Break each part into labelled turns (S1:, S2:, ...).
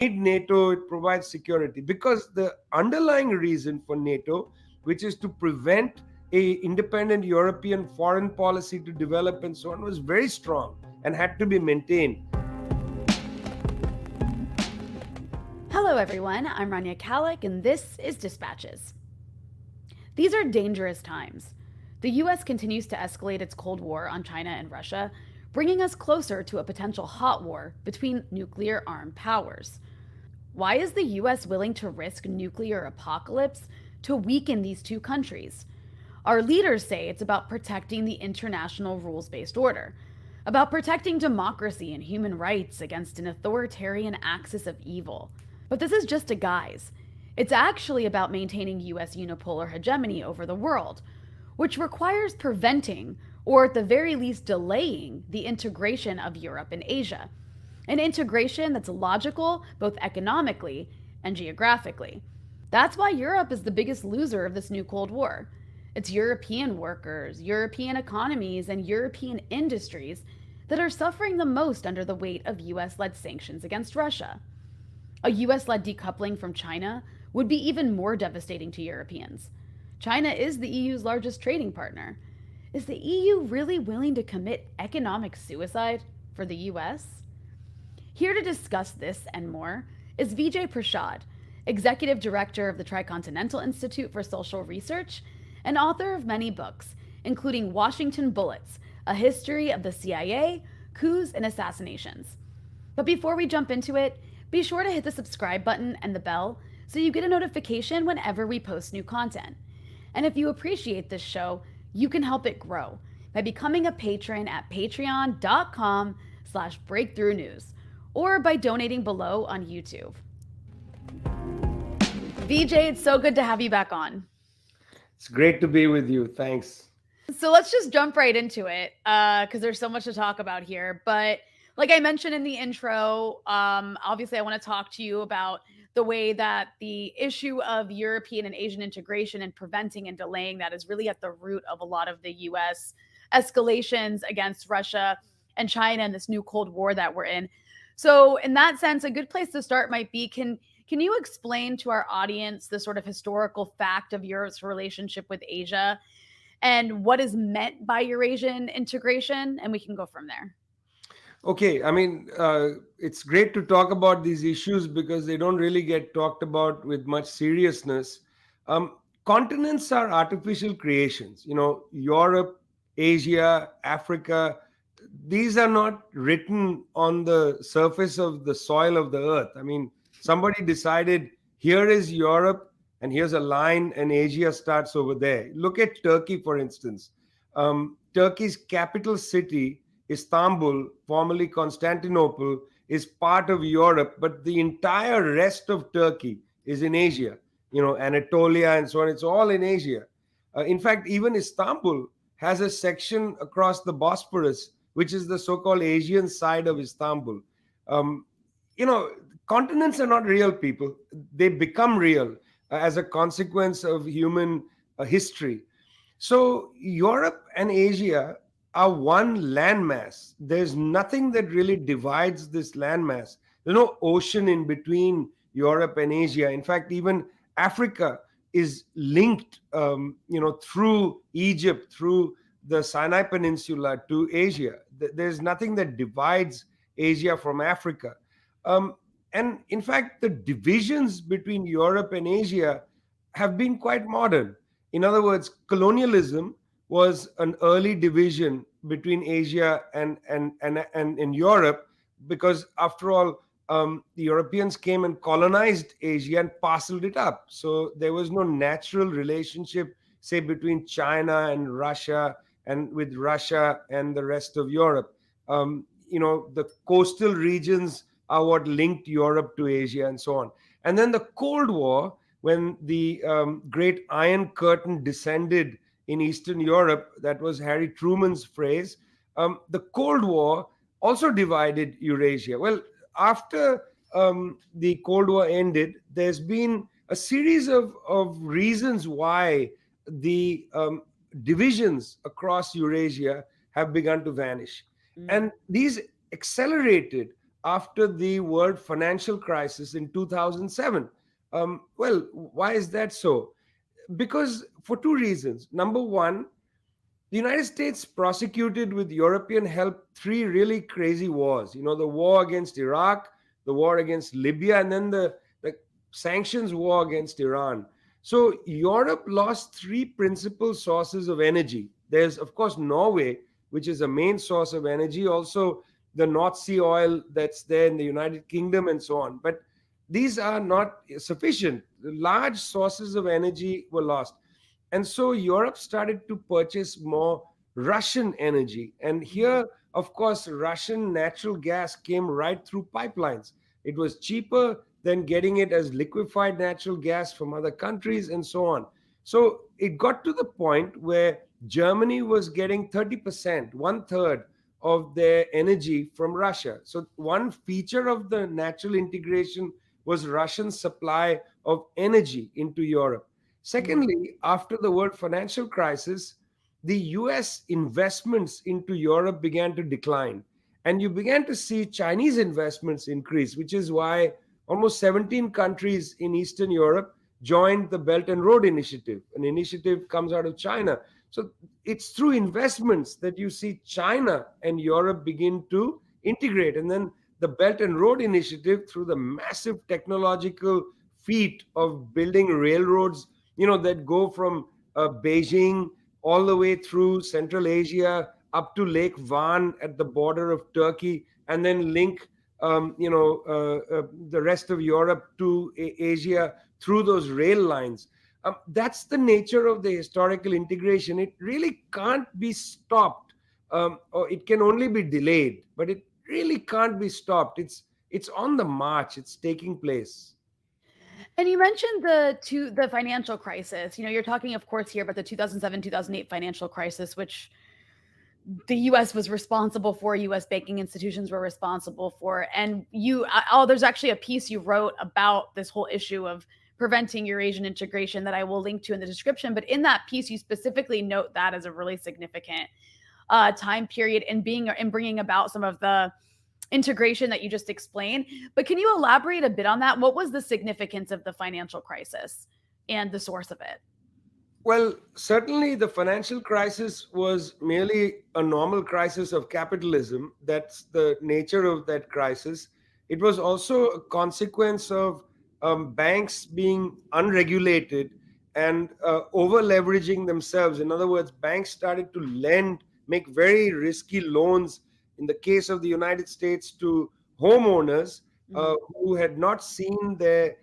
S1: need NATO, it provides security because the underlying reason for NATO, which is to prevent a independent European foreign policy to develop and so on, was very strong and had to be maintained.
S2: Hello, everyone. I'm Rania Kalik, and this is Dispatches. These are dangerous times. The U.S. continues to escalate its Cold War on China and Russia, bringing us closer to a potential hot war between nuclear armed powers. Why is the U.S. willing to risk nuclear apocalypse to weaken these two countries? Our leaders say it's about protecting the international rules based order, about protecting democracy and human rights against an authoritarian axis of evil. But this is just a guise. It's actually about maintaining U.S. unipolar hegemony over the world, which requires preventing, or at the very least delaying, the integration of Europe and Asia. An integration that's logical both economically and geographically. That's why Europe is the biggest loser of this new Cold War. It's European workers, European economies, and European industries that are suffering the most under the weight of US led sanctions against Russia. A US led decoupling from China would be even more devastating to Europeans. China is the EU's largest trading partner. Is the EU really willing to commit economic suicide for the US? Here to discuss this and more is Vijay Prashad, Executive Director of the Tricontinental Institute for Social Research and author of many books, including Washington Bullets, A History of the CIA, Coups and Assassinations. But before we jump into it, be sure to hit the subscribe button and the bell so you get a notification whenever we post new content. And if you appreciate this show, you can help it grow by becoming a patron at patreon.com/breakthrough news or by donating below on YouTube. Vijay, it's so good to have you back on.
S1: It's great to be with you. Thanks.
S2: So let's just jump right into it because there's so much to talk about here. But like I mentioned in the intro, obviously I want to talk to you about the way that the issue of European and Asian integration and preventing and delaying that is really at the root of a lot of the US escalations against Russia and China and this new Cold War that we're in. So in that sense, a good place to start might be, can you explain to our audience the sort of historical fact of Europe's relationship with Asia and what is meant by Eurasian integration? And we can go from there.
S1: Okay, I mean, it's great to talk about these issues because they don't really get talked about with much seriousness. Continents are artificial creations. Europe, Asia, Africa, these are not written on the surface of the soil of the earth. I mean, somebody decided here is Europe and here's a line and Asia starts over there. Look at Turkey, for instance. Turkey's capital city, Istanbul, formerly Constantinople, is part of Europe, but the entire rest of Turkey is in Asia. Anatolia and so on. It's all in Asia. In fact, even Istanbul has a section across the Bosphorus, which is the so-called Asian side of Istanbul. Um, Continents are not real, people. They become real as a consequence of human history. So Europe and Asia are one landmass. There's nothing that really divides this landmass. There's no ocean in between Europe and Asia. In fact, even Africa is linked, through Egypt, through the Sinai Peninsula to Asia. There's nothing that divides Asia from Africa. And in fact, the divisions between Europe and Asia have been quite modern. In other words, colonialism was an early division between Asia and Europe, because after all, the Europeans came and colonized Asia and parceled it up. So there was no natural relationship, say, between China and Russia and with Russia and the rest of Europe. The coastal regions are what linked Europe to Asia and so on. And then the Cold War, when the great Iron Curtain descended in Eastern Europe, that was Harry Truman's phrase, the Cold War also divided Eurasia. Well, after the Cold War ended, there's been a series of reasons why the divisions across Eurasia have begun to vanish. And these accelerated after the world financial crisis in 2007. Well, why is that so? Because for two reasons. Number one, the United States prosecuted with European help three really crazy wars. You know, the war against Iraq, the war against Libya, and then the sanctions war against Iran. So Europe lost three principal sources of energy. There's, of course, Norway, which is a main source of energy, also the North Sea oil that's there in the United Kingdom, and so on. But these are not sufficient. Large sources of energy were lost. And so Europe started to purchase more Russian energy. And
S2: Mhm.
S1: here, of course, Russian natural gas came right through pipelines. It was cheaper than getting it as liquefied natural gas from other countries and so on. So it got to the point where Germany was getting 30%, one third of their energy from Russia. So one feature of the natural integration was Russian supply of energy into Europe.
S2: Mhm.
S1: Secondly, after the world financial crisis, the US investments into Europe began to decline. And you began to see Chinese investments increase, which is why almost 17 countries in Eastern Europe joined the Belt and Road Initiative. An initiative comes out of China. So it's through investments that you see China and Europe begin to integrate. And then the Belt and Road Initiative, through the massive technological feat of building railroads, that go from Beijing all the way through Central Asia up to Lake Van at the border of Turkey, and then link the rest of Europe to Asia through those rail lines. That's the nature of the historical integration. It really can't be stopped, or it can only be delayed, but it really can't be stopped. It's on the march. It's taking place.
S2: And you mentioned the financial crisis. You're talking, of course, here about the 2007 2008 financial crisis, which the U.S. was responsible for. U.S. banking institutions were responsible for. And there's actually a piece you wrote about this whole issue of preventing Eurasian integration that I will link to in the description. But in that piece, you specifically note that as a really significant time period in bringing about some of the integration that you just explained. But can you elaborate a bit on that? What was the significance of the financial crisis and the source of it?
S1: Well, certainly the financial crisis was merely a normal crisis of capitalism. That's the nature of that crisis. It was also a consequence of banks being unregulated and over leveraging themselves. In other words, banks started to lend, make very risky loans, in the case of the United States, to homeowners
S2: Mm-hmm.
S1: who had not seen their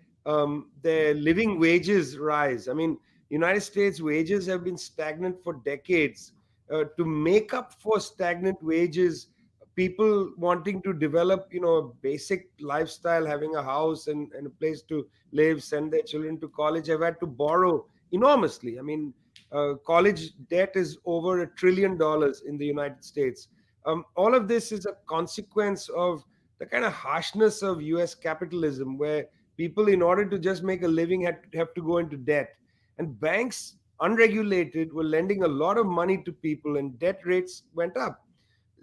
S1: living wages rise. I mean, United States wages have been stagnant for decades. To make up for stagnant wages, people wanting to develop, a basic lifestyle, having a house and a place to live, send their children to college, have had to borrow enormously. I mean, college debt is over $1 trillion in the United States. All of this is a consequence of the kind of harshness of US capitalism, where people, in order to just make a living, have to go into debt. And banks, unregulated, were lending a lot of money to people, and debt rates went up.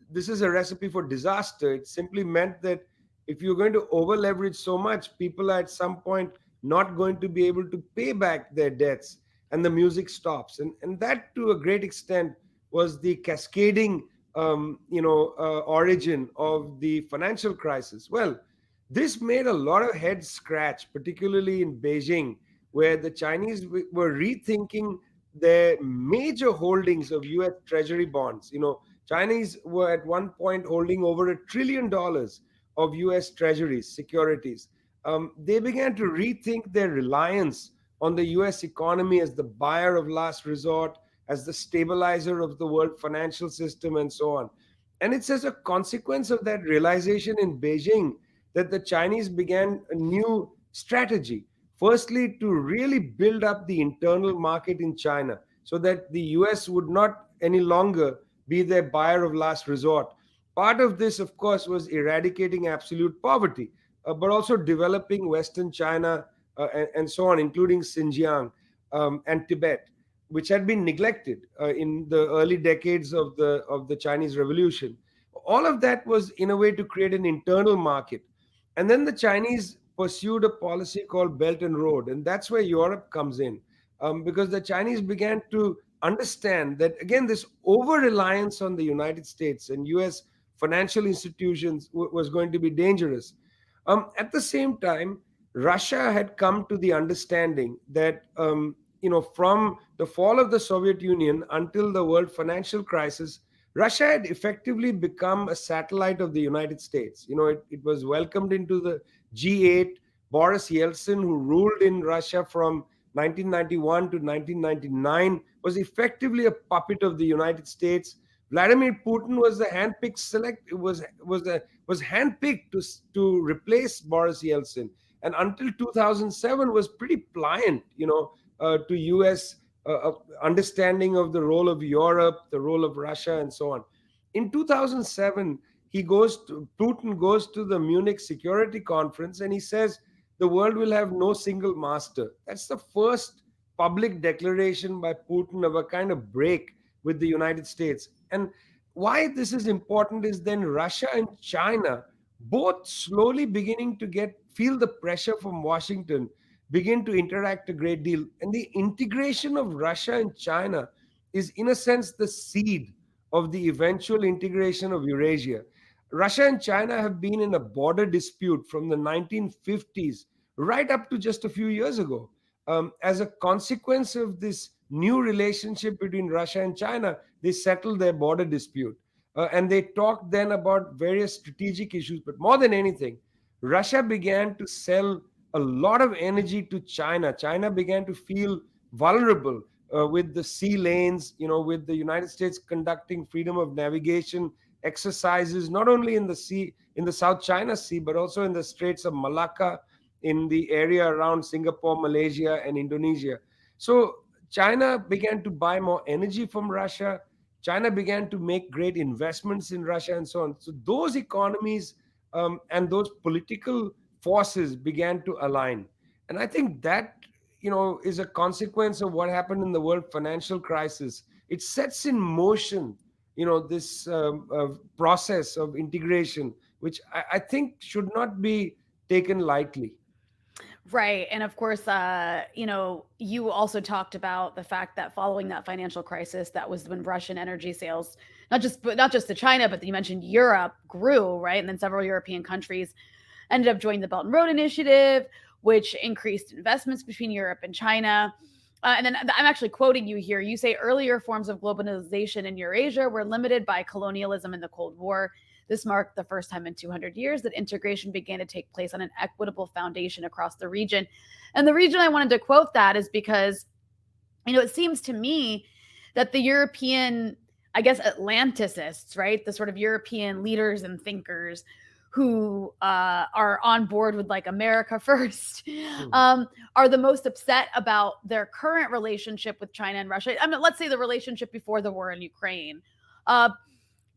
S1: This is a recipe for disaster. It simply meant that if you're going to over leverage so much, people are at some point not going to be able to pay back their debts, and the music stops. And that, to a great extent, was the cascading origin of the financial crisis. Well, this made a lot of heads scratch, particularly in Beijing, where the Chinese were rethinking their major holdings of US Treasury bonds. Chinese were at one point holding over $1 trillion of US Treasuries, securities. They began to rethink their reliance on the US economy as the buyer of last resort, as the stabilizer of the world financial system, and so on. And it's as a consequence of that realization in Beijing that the Chinese began a new strategy. Firstly, to really build up the internal market in China so that the US would not any longer be their buyer of last resort. Part of this, of course, was eradicating absolute poverty, but also developing Western China and so on, including Xinjiang and Tibet, which had been neglected in the early decades of the Chinese Revolution. all of that was in a way to create an internal market. And then the Chinese pursued a policy called Belt and Road, and that's where Europe comes in, because the Chinese began to understand that, again, this over reliance on the United States and US financial institutions was going to be dangerous. At the same time, Russia had come to the understanding that, from the fall of the Soviet Union until the world financial crisis, Russia had effectively become a satellite of the United States. It was welcomed into the G8. Boris Yeltsin, who ruled in Russia from 1991 to 1999, was effectively a puppet of the United States. Vladimir Putin was the handpicked select was handpicked to replace Boris Yeltsin, and until 2007 was pretty pliant, to U.S. Understanding of the role of Europe, the role of Russia, and so on. In 2007, Putin goes to the Munich Security Conference and he says the world will have no single master. That's the first public declaration by Putin of a kind of break with the United States. And why this is important is then Russia and China both slowly beginning to feel the pressure from Washington, begin to interact a great deal. And the integration of Russia and China is, in a sense, the seed of the eventual integration of Eurasia. Russia and China have been in a border dispute from the 1950s right up to just a few years ago. As a consequence of this new relationship between Russia and China, they settled their border dispute. And they talked then about various strategic issues. But more than anything, Russia began to sell a lot of energy to China. China began to feel vulnerable with the sea lanes, with the United States conducting freedom of navigation exercises, not only in the sea, in the South China Sea, but also in the Straits of Malacca, in the area around Singapore, Malaysia, and Indonesia. So China began to buy more energy from Russia. China began to make great investments in Russia and so on. So those economies and those political forces began to align. And I think that, is a consequence of what happened in the world financial crisis. It sets in motion, this process of integration, which I think should not be taken lightly.
S2: Right. And of course, you also talked about the fact that following that financial crisis, that was when Russian energy sales, not just to China, but you mentioned Europe grew, right? And then several European countries ended up joining the Belt and Road Initiative, which increased investments between Europe and China. And then I'm actually quoting you here. You say earlier forms of globalization in Eurasia were limited by colonialism and the Cold War. This marked the first time in 200 years that integration began to take place on an equitable foundation across the region. And the reason I wanted to quote that is because, it seems to me that the European, I guess, Atlanticists, right, the sort of European leaders and thinkers who are on board with like America first, are the most upset about their current relationship with China and Russia. I mean, let's say the relationship before the war in Ukraine.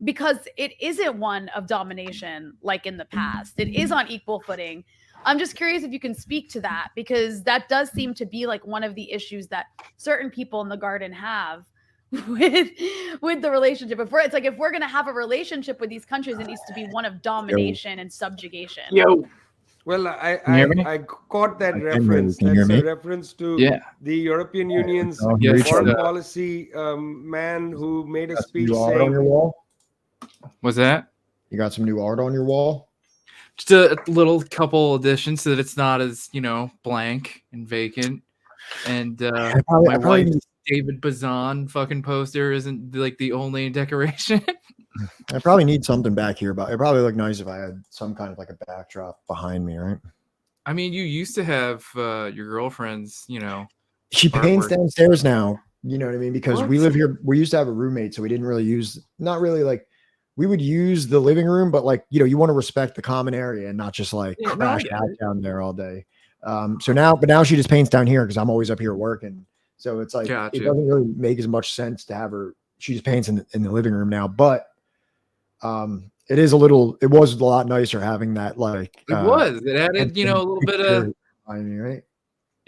S2: Because it isn't one of domination like in the past. It is on equal footing. I'm just curious if you can speak to that, because that does seem to be like one of the issues that certain people in the garden have with the relationship. If we're going to have a relationship with these countries, it needs to be one of domination and subjugation.
S1: Well, I caught that reference. That's a reference to the European Union's foreign policy man who made a speech saying,
S3: on your wall.
S4: Was that?
S3: You got some new art on your wall?
S4: Just a little couple additions so that it's not as, blank and vacant. And my wife's David Bazan fucking poster isn't like the only decoration.
S3: I probably need something back here, but it'd probably look nice if I had some kind of like a backdrop behind me, right?
S4: I mean, you used to have your girlfriend's,
S3: She paints
S4: artwork
S3: downstairs now. You know what I mean? Because we live here. We used to have a roommate, so we didn't really not really like, we would use the living room, but like, you want to respect the common area and not just like crash out down there all day. But now she just paints down here because I'm always up here working. So it's like, it doesn't really make as much sense to have her. She just paints in the living room now, but it was a lot nicer having that. Like,
S4: it added, a little bit of,
S3: right?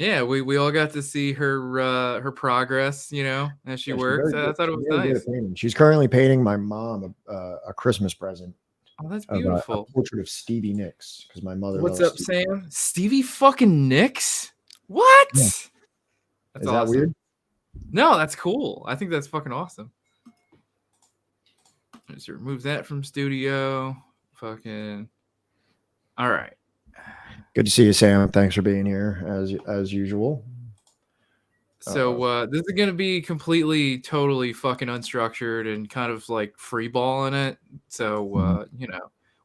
S4: Yeah, we all got to see her progress, as she works. I thought it was nice.
S3: She's currently painting my mom a Christmas present
S4: Oh, that's
S3: of a
S4: beautiful.
S3: portrait of Stevie Nicks because my mother.
S4: What's
S3: loves
S4: up,
S3: Stevie.
S4: Sam? Stevie fucking Nicks? What?
S3: Yeah.
S4: That's
S3: Is
S4: awesome.
S3: that weird?
S4: No, that's cool. I think that's fucking awesome. Let's remove that from studio. Fucking. All right.
S3: Good to see you, Sam. Thanks for being here as usual.
S4: So this is gonna be completely, totally fucking unstructured and kind of like free balling it. So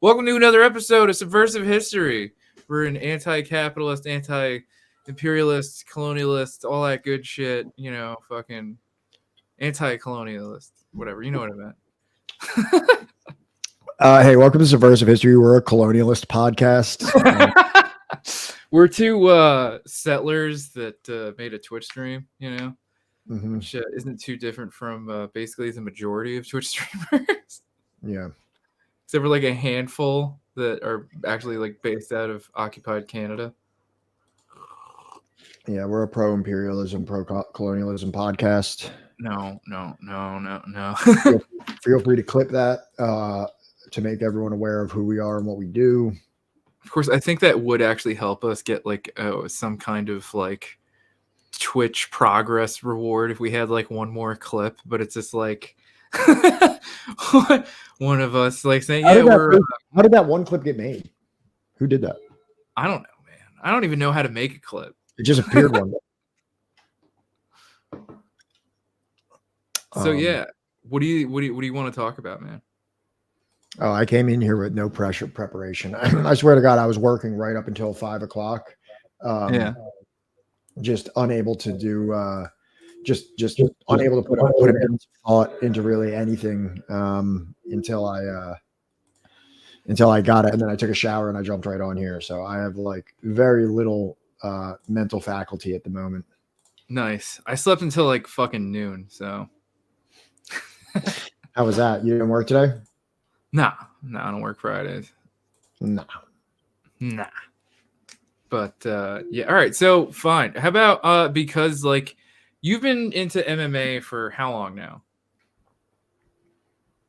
S4: welcome to another episode of Subversive History. We're an anti-capitalist, anti-imperialist, colonialist, all that good shit. Fucking anti-colonialist, whatever. You know what I meant.
S3: Hey, welcome to Subversive History. We're a colonialist podcast.
S4: We're two settlers that made a Twitch stream, which isn't too different from basically the majority of Twitch streamers.
S3: Yeah.
S4: Except for like a handful that are actually like based out of occupied Canada.
S3: Yeah, we're a pro-imperialism, pro-colonialism podcast.
S4: No.
S3: Feel free to clip that to make everyone aware of who we are and what we do.
S4: Of course, I think that would actually help us get like some kind of like Twitch progress reward if we had like one more clip, but it's just like one of us like saying, how
S3: did that one clip get made? Who did that?
S4: I don't know, man. I don't even know how to make a clip.
S3: It just appeared one day.
S4: So what do you want to talk about, man?
S3: Oh, I came in here with no preparation. I swear to God, I was working right up until 5 o'clock. Just unable to do, just unable to put a thought into really anything until I got it, and then I took a shower and I jumped right on here. So I have like very little mental faculty at the moment.
S4: Nice. I slept until like fucking noon. So
S3: how was that? You didn't work today?
S4: Nah, I don't work Fridays.
S3: Nah.
S4: But all right. So fine. How about because like you've been into MMA for how long now?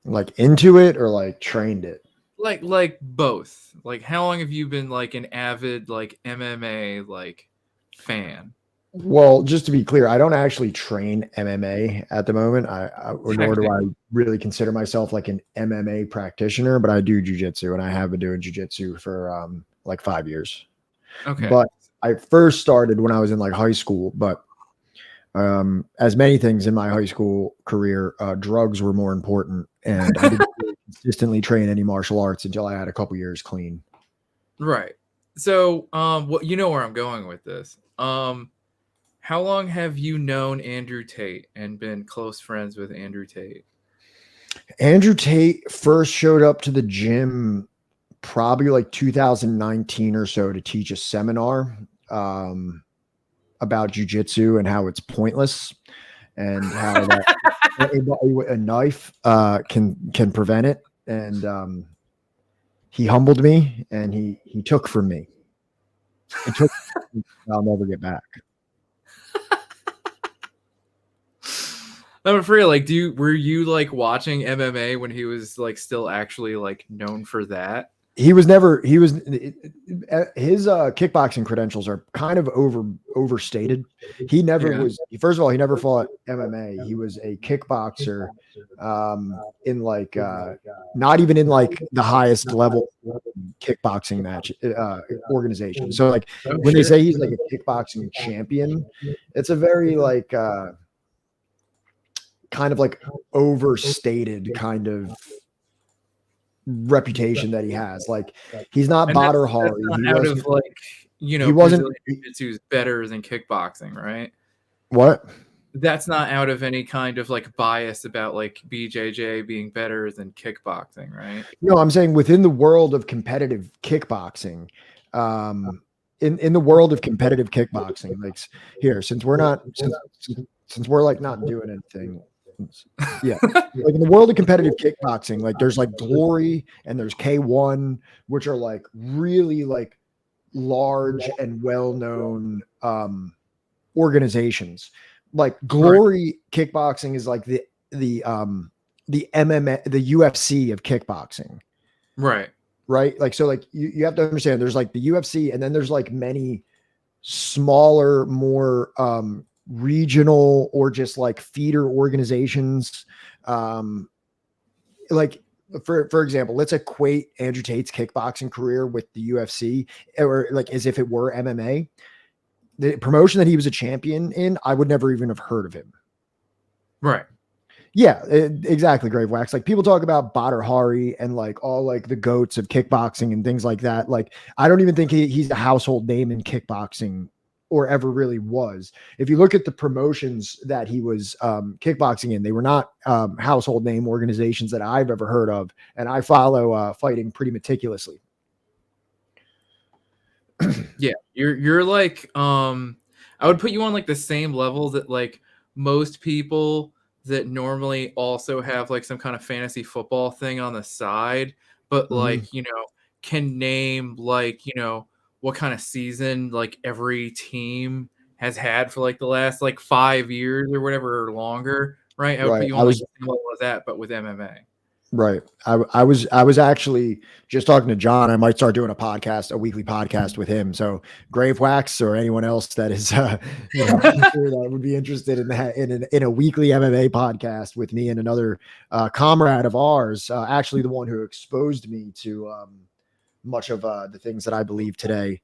S3: Like into it or like trained it?
S4: Like both. Like how long have you been like an avid like MMA like fan?
S3: Well, just to be clear, I don't actually train MMA at the moment. Nor do I really consider myself like an MMA practitioner, but I do jujitsu, and I have been doing jujitsu for like 5 years.
S4: Okay.
S3: But I first started when I was in like high school, but as many things in my high school career, drugs were more important, and I didn't really consistently train any martial arts until I had a couple years clean.
S4: Right. So, what you know where I'm going with this. How long have you known Andrew Tate and been close friends with Andrew Tate?
S3: Andrew Tate first showed up to the gym probably like 2019 or so to teach a seminar about jujitsu and how it's pointless and how that anybody with a knife can prevent it. And he humbled me and he took from me. He took from me, I'll never get back.
S4: I'm for real. Like, were you like watching MMA when he was like still actually like known for that?
S3: His kickboxing credentials are kind of overstated. He never was. First of all, he never fought MMA. He was a kickboxer in like not even in like the highest level kickboxing match organization. So like when they say he's like a kickboxing champion, it's a very like kind of like overstated kind kind of reputation that he has. Like he's not Badr Hari.
S4: Out of like, he wasn't. Jiu-jitsu better than kickboxing, right?
S3: What?
S4: That's not out of any kind of like bias about like BJJ being better than kickboxing, right?
S3: No, I'm saying within the world of competitive kickboxing, in the world of competitive kickboxing, like here, since we're like not doing anything. Yeah, like in the world of competitive kickboxing, like there's like Glory and there's K1, which are like really like large and well-known organizations. Like Glory Kickboxing is like the MMA, the UFC of kickboxing.
S4: Right.
S3: Like, so like you have to understand there's like the UFC, and then there's like many smaller, more regional or just like feeder organizations. Like for example, let's equate Andrew Tate's kickboxing career with the UFC, or like as if it were MMA. The promotion that he was a champion in, I would never even have heard of him.
S4: Right.
S3: Yeah, exactly. Grave Wax. Like people talk about Badr Hari and like all like the goats of kickboxing and things like that. Like I don't even think he's a household name in kickboxing or ever really was. If you look at the promotions that he was kickboxing in, they were not household name organizations that I've ever heard of. And I follow fighting pretty meticulously.
S4: Yeah, you're like I would put you on like the same level that like most people that normally also have like some kind of fantasy football thing on the side, but like, you know, can name like, you know, what kind of season like every team has had for like the last like 5 years or whatever or longer, right? I would put you on like the same level as that, but with MMA.
S3: Right. I was actually just talking to John. I might start doing a weekly podcast with him. So Grave Wax or anyone else that is that would be interested in that in a weekly MMA podcast with me and another comrade of ours, actually the one who exposed me to much of the things that I believe today.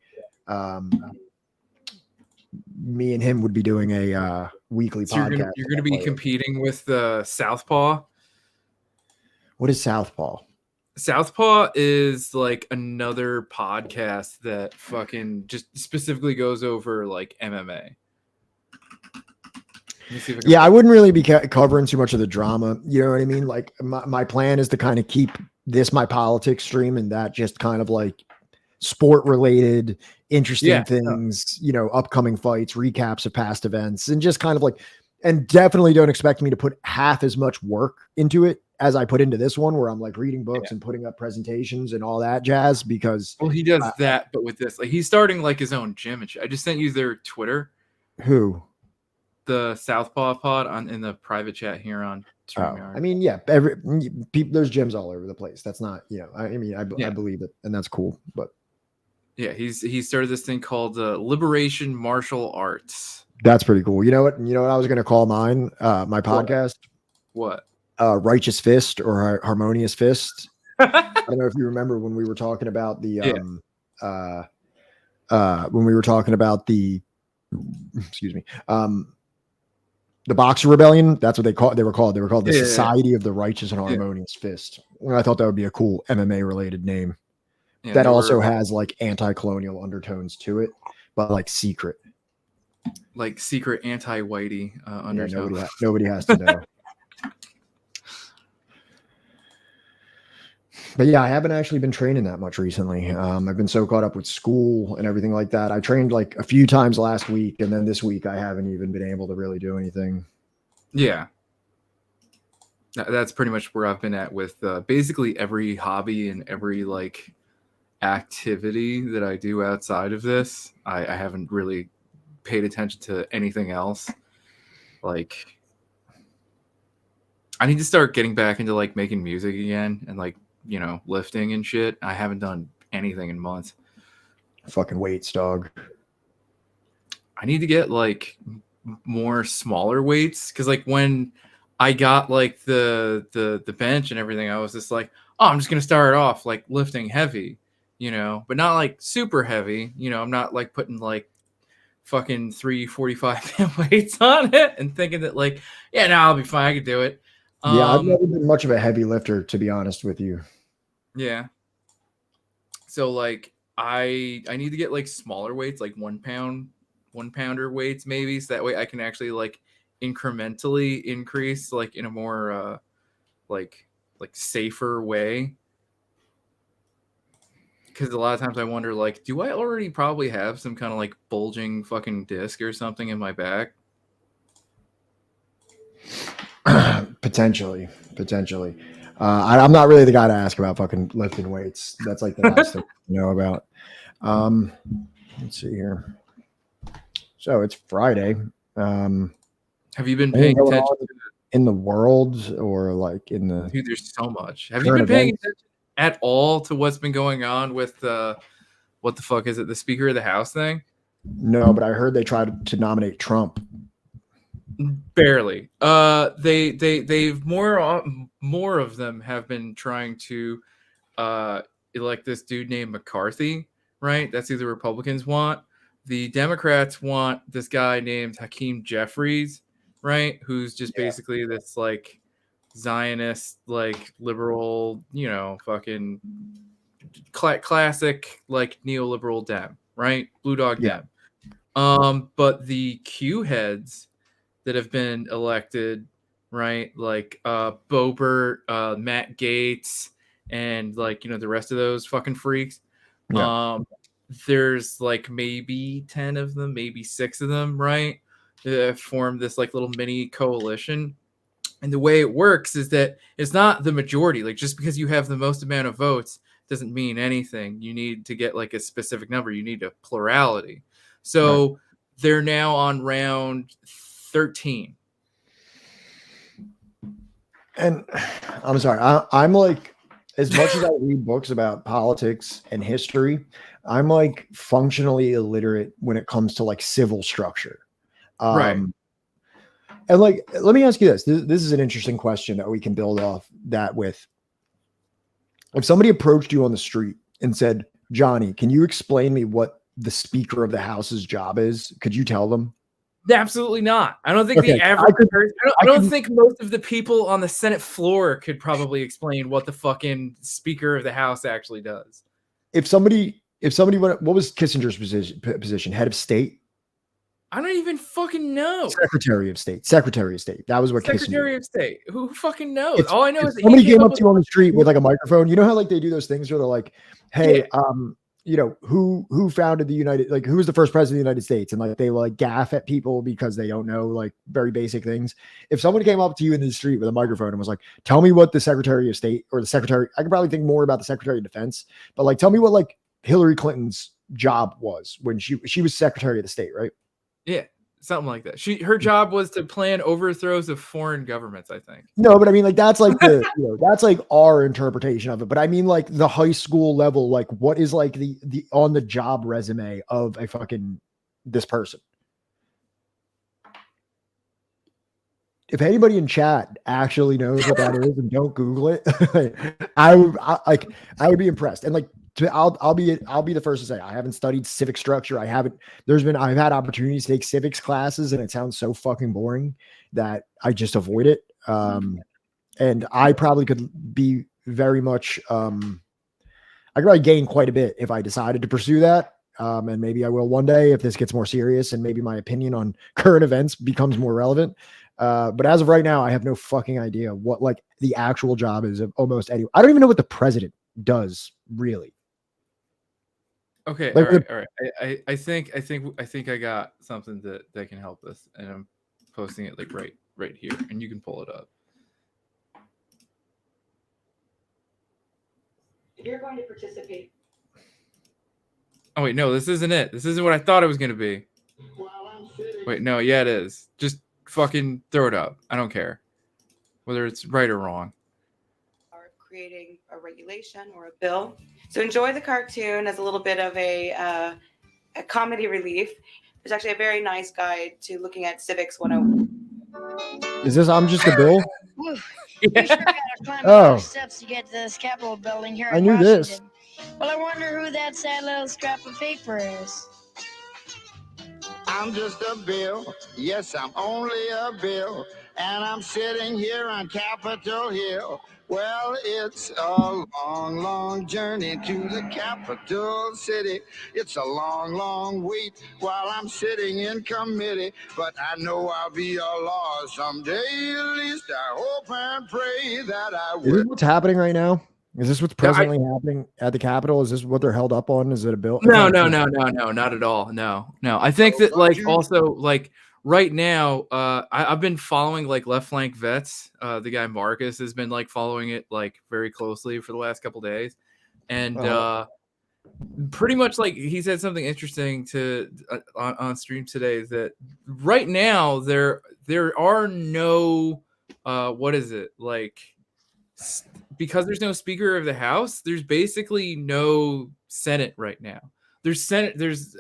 S3: Me and him would be doing a weekly podcast.
S4: You're gonna be competing with Southpaw.
S3: What is Southpaw?
S4: Southpaw is like another podcast that fucking just specifically goes over like MMA.
S3: Yeah, I wouldn't really be covering too much of the drama. You know what I mean? Like my plan is to kind of keep this my politics stream and that just kind of like sport related, interesting things, you know, upcoming fights, recaps of past events, and just kind of like, and definitely don't expect me to put half as much work into it as I put into this one, where I'm like reading books and putting up presentations and all that jazz, because
S4: he does that, but with this, like he's starting like his own gym and shit. I just sent you their Twitter.
S3: Who?
S4: The Southpaw pod in the private chat here on StreamYard.
S3: I mean, yeah, there's gyms all over the place. That's not, you know, I mean, I believe it, and that's cool. But
S4: yeah, he started this thing called Liberation Martial Arts.
S3: That's pretty cool. You know what I was going to call mine, my podcast?
S4: What?
S3: Righteous Fist or Harmonious Fist. I don't know if you remember when we were talking about the the Boxer Rebellion. That's what they were called the Society of the Righteous and Harmonious Fist. And I thought that would be a cool MMA related name that also has like anti-colonial undertones to it, but like secret
S4: anti-whitey undertones.
S3: Yeah, nobody has to know. But yeah, I haven't actually been training that much recently. I've been so caught up with school and everything like that. I trained like a few times last week, and then this week I haven't even been able to really do anything.
S4: Yeah. That's pretty much where I've been at with basically every hobby and every like activity that I do outside of this. I haven't really paid attention to anything else. Like, I need to start getting back into like making music again and like, you know, lifting and shit. I haven't done anything in months.
S3: Fucking weights, dog.
S4: I need to get like more smaller weights, because like when I got like the bench and everything, I was just like, oh, I'm just gonna start off like lifting heavy, you know, but not like super heavy. You know, I'm not like putting like fucking 345 weights on it and thinking that like, yeah, now I'll be fine, I can do it.
S3: Yeah, I've never been much of a heavy lifter, to be honest with you.
S4: Yeah. So like I need to get like smaller weights, like 1 pounder weights maybe, so that way I can actually like incrementally increase like in a more like safer way. Because a lot of times I wonder, like, do I already probably have some kind of like bulging fucking disc or something in my back?
S3: Potentially. I'm not really the guy to ask about fucking lifting weights. That's like the last thing to know about. Let's see here. So it's Friday.
S4: Have you been
S3: anything
S4: paying
S3: going
S4: attention
S3: on in the world or like in the
S4: Dude, there's so much. Have you
S3: current
S4: been paying
S3: events?
S4: attention at all to what's been going on with what the fuck is it? The Speaker of the House thing?
S3: No, but I heard they tried to nominate Trump.
S4: Barely. They've more of them have been trying to elect this dude named McCarthy, right? That's who the Republicans want. The Democrats want this guy named Hakeem Jeffries, right? Who's just basically this like Zionist, like liberal, fucking classic like neoliberal Dem, right? Blue dog Dem. But the Q heads that have been elected, right? Like Boebert, Matt Gaetz, and like the rest of those fucking freaks. There's like maybe 10 of them, maybe 6 of them, right? That formed this like little mini coalition. And the way it works is that it's not the majority. Like just because you have the most amount of votes doesn't mean anything. You need to get like a specific number. You need a plurality. So they're now on round 13.
S3: And I'm sorry, I'm like, as much as I read books about politics and history, I'm like functionally illiterate when it comes to like civil structure.
S4: Right.
S3: And like, let me ask you this. This is an interesting question that we can build off that with. If somebody approached you on the street and said, Johnny, can you explain me what the Speaker of the House's job is? Could you tell them?
S4: Absolutely not. I don't think the average person, I don't think most of the people on the Senate floor could probably explain what the fucking Speaker of the House actually does.
S3: If somebody went, what was Kissinger's position? Head of state?
S4: I don't even fucking know.
S3: Secretary of State. That was what
S4: Secretary of State. Who fucking knows? All I know is that
S3: somebody came up to you on the street with like a microphone. You know how like they do those things where they're like, hey, who founded the United, like who was the first president of the United States? And like they like gaff at people because they don't know like very basic things. If someone came up to you in the street with a microphone and was like, tell me what the Secretary of State or the Secretary, I could probably think more about the Secretary of Defense, but like tell me what like Hillary Clinton's job was when she was Secretary of the State, right?
S4: Yeah, something like that. Her job was to plan overthrows of foreign governments, I think.
S3: No, but I mean, like that's like the that's like our interpretation of it. But I mean, like the high school level, like what is like the on the job resume of a fucking this person? If anybody in chat actually knows what that is and don't Google it, I would be impressed. And like I'll be the first to say I haven't studied civic structure. I've had opportunities to take civics classes and it sounds so fucking boring that I just avoid it. And I probably could be very much I could probably gain quite a bit if I decided to pursue that. And maybe I will one day if this gets more serious and maybe my opinion on current events becomes more relevant. But as of right now, I have no fucking idea what like the actual job is of almost anyone. I don't even know what the president does really.
S4: Okay,
S3: like
S4: all right. I think I got something that can help us, and I'm posting it like right here, and you can pull it up.
S5: If you're going to participate.
S4: Oh wait, no, this isn't it. This isn't what I thought it was gonna be. Wait, no, yeah, it is. Just fucking throw it up. I don't care whether it's right or wrong.
S5: Creating a regulation or a bill. So enjoy the cartoon as a little bit of a comedy relief. There's actually a very nice guide to looking at civics 101.
S3: Is this I'm Just a Bill?
S6: We sure gotta climb a lot of steps to get to this Capitol building here in Washington. This. Well, I wonder who that sad little scrap of paper is.
S7: I'm just a bill. Yes, I'm only a bill. And I'm sitting here on Capitol Hill. Well, it's a long, long journey to the capital city. It's a long, long wait while I'm sitting in committee. But I know I'll be a law someday. At least I hope and pray that I will.
S3: Is this what's happening right now? Is this what's presently happening at the Capitol? Is this what they're held up on? Is it a bill?
S4: No, not at all. No. I think that like also like right now, I've been following like Left Flank Vets. The guy Marcus has been like following it like very closely for the last couple days, and pretty much like he said something interesting to on stream today, that right now there are no what is it, like, because there's no Speaker of the House, there's basically no Senate right now. There's senators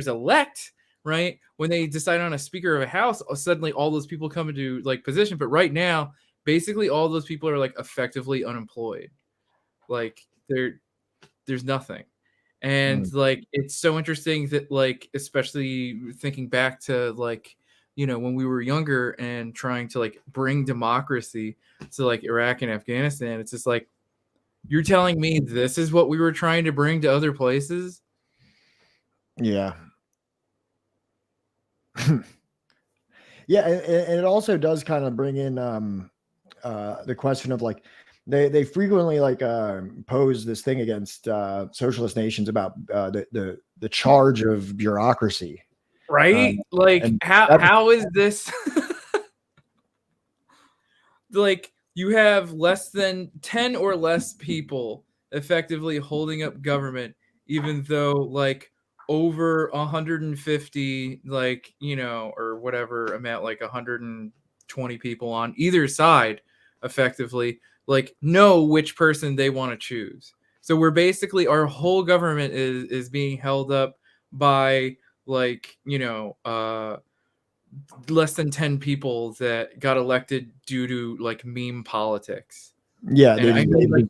S4: elect, right? When they decide on a Speaker of a House, suddenly all those people come into like position. But right now, basically all those people are like effectively unemployed. Like there's nothing. And like it's so interesting that, like, especially thinking back to, like, you know, when we were younger and trying to like bring democracy to like Iraq and Afghanistan, it's just like, you're telling me this is what we were trying to bring to other places?
S3: Yeah. Yeah, and it also does kind of bring in the question of like they frequently like pose this thing against socialist nations about the charge of bureaucracy,
S4: right? Like how is this like you have less than 10 or less people effectively holding up government, even though like over 150, like, you know, or whatever amount, like 120 people on either side effectively like know which person they want to choose. So we're basically, our whole government is being held up by, like, you know, less than 10 people that got elected due to like meme politics.
S3: Yeah,
S4: And I mean like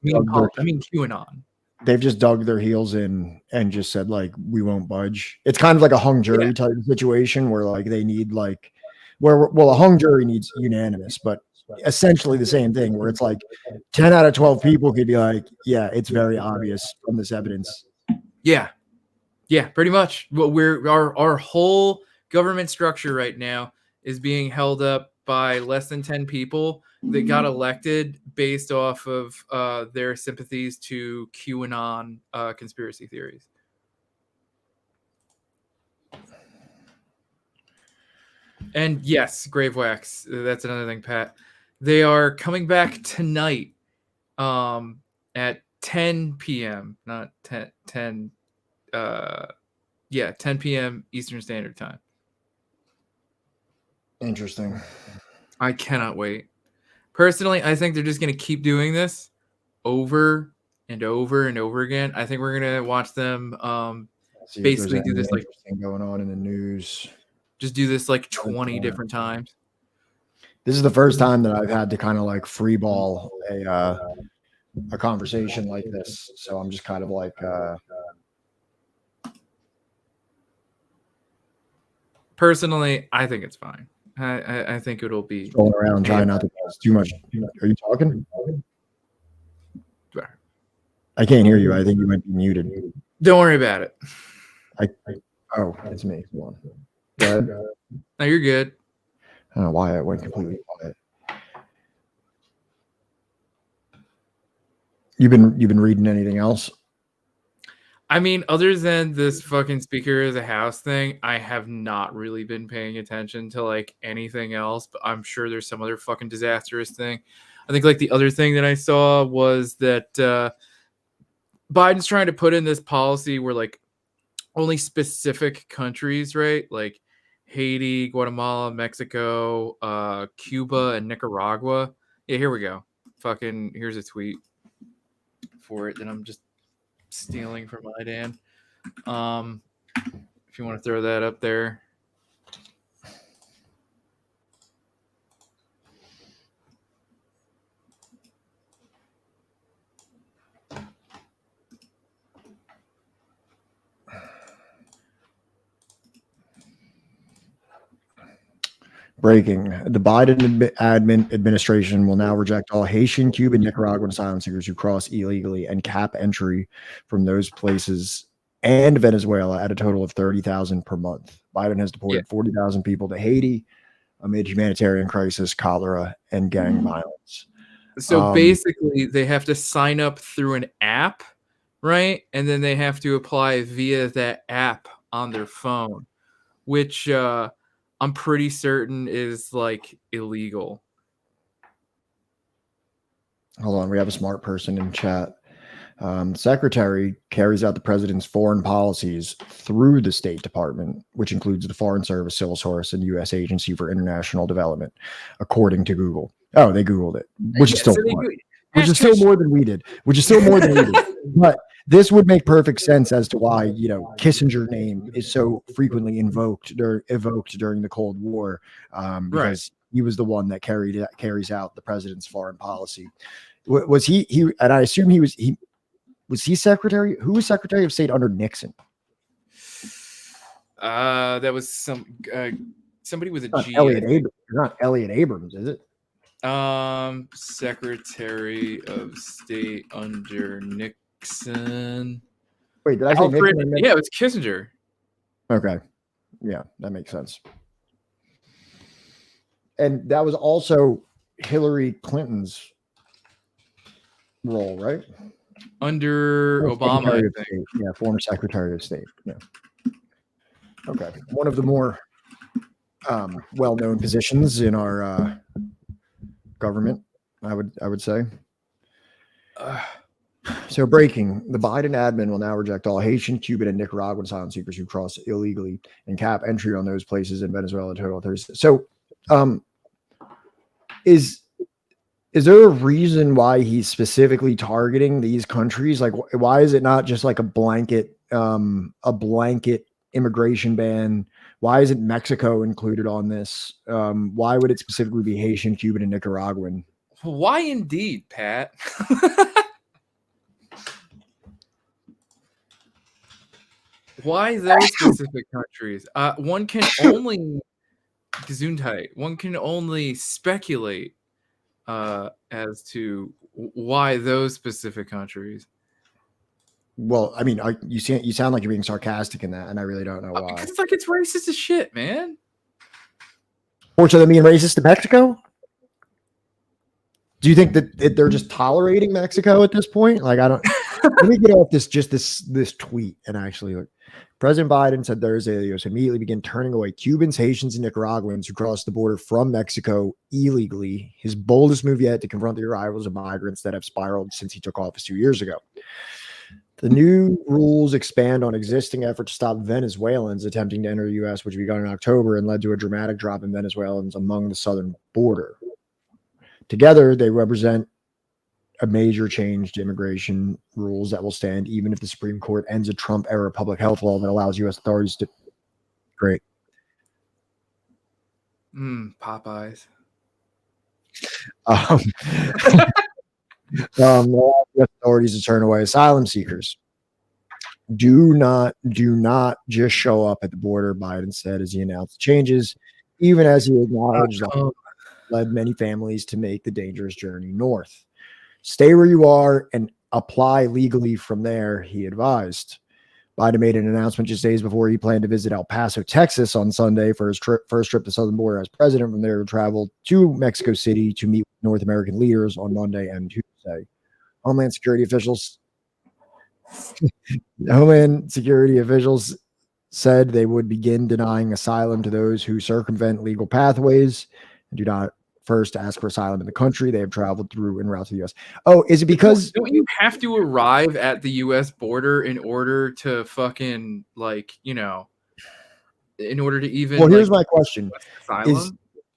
S4: I mean QAnon.
S3: They've just dug their heels in and just said like, we won't budge. It's kind of like a hung jury type of situation where like they need like well, a hung jury needs unanimous, but essentially the same thing where it's like 10 out of 12 people could be like, yeah, it's very obvious from this evidence.
S4: Yeah, pretty much. Well, our whole government structure right now is being held up by less than 10 people that got elected based off of their sympathies to QAnon conspiracy theories. And yes, Grave Wax, that's another thing, Pat. They are coming back tonight at 10 p.m. Not 10 10 10 p.m. Eastern Standard Time.
S3: Interesting.
S4: I cannot wait. Personally, I think they're just going to keep doing this over and over and over again. I think we're going to watch them basically do this like
S3: going on in the news.
S4: Just do this like 20 different times.
S3: This is the first time that I've had to kind of like free ball a conversation like this. So I'm just kind of like
S4: personally, I think it's fine. I think it'll be
S3: going around trying not to cause too much. Are you talking? I can't hear you. I think you might be muted.
S4: Don't worry about it.
S3: Oh, it's me. Come on. Go ahead.
S4: No, you're good.
S3: I don't know why I went completely quiet. You've been reading anything else?
S4: I mean, other than this fucking Speaker of the House thing, I have not really been paying attention to like anything else, but I'm sure there's some other fucking disastrous thing. I think like the other thing that I saw was that Biden's trying to put in this policy where like only specific countries, right? Like Haiti, Guatemala, Mexico, Cuba, and Nicaragua. Yeah, here we go. Fucking here's a tweet for it that I'm just stealing from Idan. If you want to throw that up there.
S3: Breaking. The Biden administration will now reject all Haitian, Cuban, Nicaraguan asylum seekers who cross illegally and cap entry from those places and Venezuela at a total of 30,000 per month. Biden has deported 40,000 people to Haiti amid humanitarian crisis, cholera, and gang violence.
S4: So basically, they have to sign up through an app, right? And then they have to apply via that app on their phone, which I'm pretty certain is like illegal.
S3: Hold on, we have a smart person in chat. Secretary carries out the president's foreign policies through the State Department, which includes the Foreign Service, Civil Source, and U.S. Agency for International Development, according to Google. Oh, they Googled it, which is still which is still more than we did. Which is still more than we did. But this would make perfect sense as to why Kissinger's name is so frequently evoked during the Cold War, because he was the one that carries out the president's foreign policy. Was he? And I assume he was. Was he secretary? Who was Secretary of State under Nixon?
S4: That was somebody with a G.
S3: Not Elliot Abrams, is it?
S4: Secretary of State under Nixon.
S3: Wait, did I say Nixon?
S4: Yeah, it was Kissinger.
S3: Okay. Yeah, that makes sense. And that was also Hillary Clinton's role, right?
S4: Under Obama, I think.
S3: Yeah, former Secretary of State. Yeah. Okay. One of the more well-known positions in our government, I would say. So breaking, the Biden admin will now reject all Haitian, Cuban, and Nicaraguan asylum seekers who cross illegally and cap entry on those places in Venezuela total Thursday. So is there a reason why he's specifically targeting these countries? Like, why is it not just like a blanket immigration ban? Why isn't Mexico included on this? Why would it specifically be Haitian, Cuban, and Nicaraguan?
S4: Why indeed, Pat? Why those specific countries? One can only speculate as to why those specific countries.
S3: Well, I mean, you sound like you're being sarcastic in that, and I really don't know why.
S4: Because it's racist as shit, man.
S3: Or so they mean racist to Mexico? Do you think that they're just tolerating Mexico at this point? Like, I don't. Let me get off this tweet and actually look. President Biden said Thursday the U.S. immediately begin turning away Cubans, Haitians, and Nicaraguans who cross the border from Mexico illegally. His boldest move yet to confront the arrivals of migrants that have spiraled since he took office 2 years ago. The new rules expand on existing effort to stop Venezuelans attempting to enter the U.S., which began in October and led to a dramatic drop in Venezuelans among the southern border. Together, they represent a major change to immigration rules that will stand even if the Supreme Court ends a Trump-era public health law that allows U.S. authorities to... Great.
S4: Popeyes.
S3: U.S. authorities to turn away asylum seekers. Do not just show up at the border, Biden said as he announced changes, even as he acknowledged that led many families to make the dangerous journey north. Stay where you are and apply legally from there, he advised. Biden made an announcement just days before he planned to visit El Paso, Texas on Sunday for his first trip to the southern border as president. From there, he traveled to Mexico City to meet with North American leaders on Monday and Tuesday. Homeland Security officials said they would begin denying asylum to those who circumvent legal pathways and do not first ask for asylum in the country they have traveled through en route to the U.S. Oh, is it because...
S4: Don't you have to arrive at the U.S. border in order to fucking, in order to even...
S3: Well, here's my question.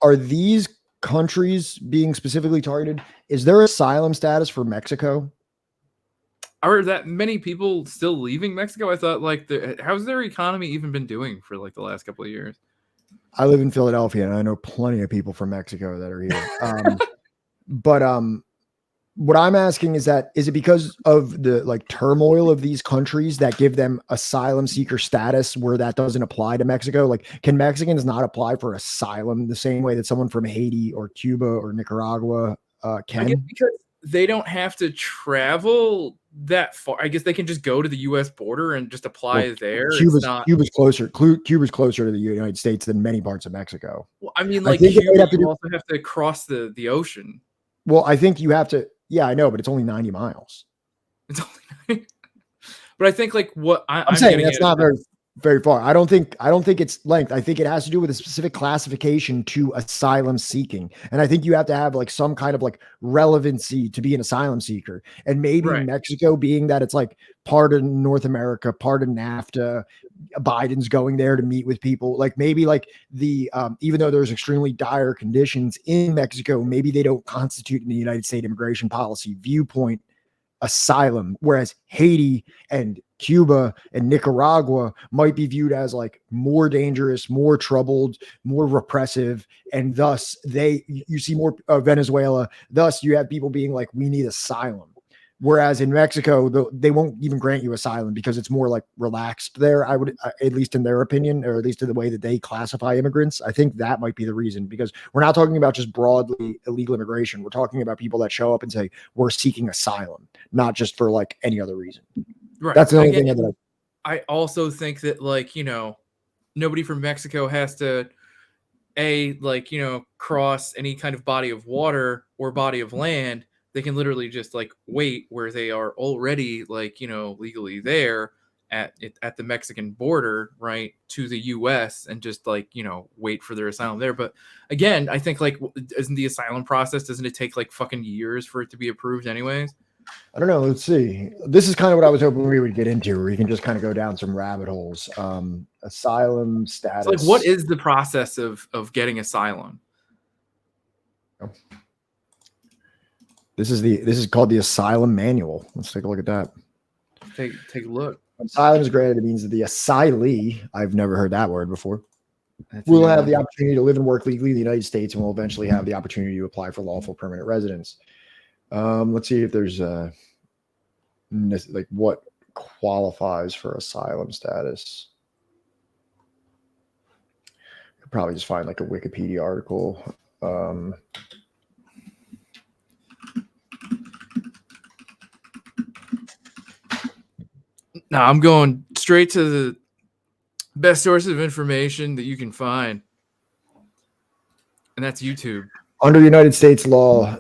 S3: Are these countries being specifically targeted? Is there asylum status for Mexico?
S4: Are that many people still leaving Mexico? I thought, how's their economy even been doing for, the last couple of years?
S3: I live in Philadelphia, and I know plenty of people from Mexico that are here. But what I'm asking is it because of the turmoil of these countries that give them asylum seeker status where that doesn't apply to Mexico? Like, can Mexicans not apply for asylum the same way that someone from Haiti or Cuba or Nicaragua can?
S4: I guess because they don't have to travel that far. I guess they can just go to the U.S. border and just apply there.
S3: Cuba's closer to the United States than many parts of Mexico.
S4: Well, I mean, Cuba, you also have to cross the ocean.
S3: Well, I think you have to. Yeah, I know, but it's only 90 miles.
S4: It's only 90. But I think what I'm
S3: saying, that's not very. very far. I don't think it's length. I think it has to do with a specific classification to asylum seeking. And I think you have to have like some kind of like relevancy to be an asylum seeker. And maybe Mexico, being that it's like part of North America, part of NAFTA, Biden's going there to meet with people. Like maybe like the even though there's extremely dire conditions in Mexico, maybe they don't constitute in the United States immigration policy viewpoint asylum, whereas Haiti and Cuba and Nicaragua might be viewed as like more dangerous, more troubled, more repressive, and thus you see more Venezuela. Thus, you have people being like, we need asylum. Whereas in Mexico, they won't even grant you asylum because it's more like relaxed there. I would, at least in their opinion, or at least in the way that they classify immigrants. I think that might be the reason, because we're not talking about just broadly illegal immigration. We're talking about people that show up and say, we're seeking asylum, not just for like any other reason.
S4: Right.
S3: That's the only thing that
S4: I also think that, like, you know, nobody from Mexico has to cross any kind of body of water or body of land. They can literally just like wait where they are already, like, you know, legally there at the Mexican border, right, to the US, and just like, you know, wait for their asylum there. But again, I think like, isn't the asylum process, doesn't it take like fucking years for it to be approved anyways?
S3: I don't know. Let's see. This is kind of what I was hoping we would get into, where we can just kind of go down some rabbit holes. Asylum status.
S4: So like, what is the process of getting asylum?
S3: This is called the asylum manual. Let's take a look at that.
S4: Take a look.
S3: Asylum is granted. It means that the asylee, I've never heard that word before, will have the opportunity to live and work legally in the United States, and will eventually have the opportunity to apply for lawful permanent residence. Let's see if there's like what qualifies for asylum status. Could probably just find like a Wikipedia article.
S4: No, I'm going straight to the best source of information that you can find, and that's YouTube.
S3: Under United States law,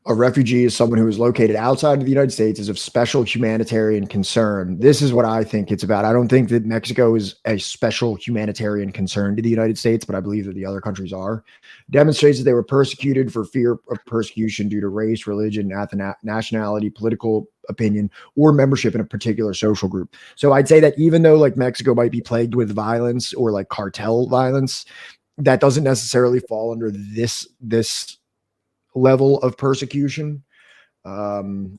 S3: a refugee is someone who is located outside of the United States, is of special humanitarian concern. This is what I think it's about. I don't think that Mexico is a special humanitarian concern to the United States, but I believe that the other countries are. Demonstrates that they were persecuted for fear of persecution due to race, religion, nationality, political opinion, or membership in a particular social group. So I'd say that even though like Mexico might be plagued with violence or like cartel violence, that doesn't necessarily fall under this level of persecution.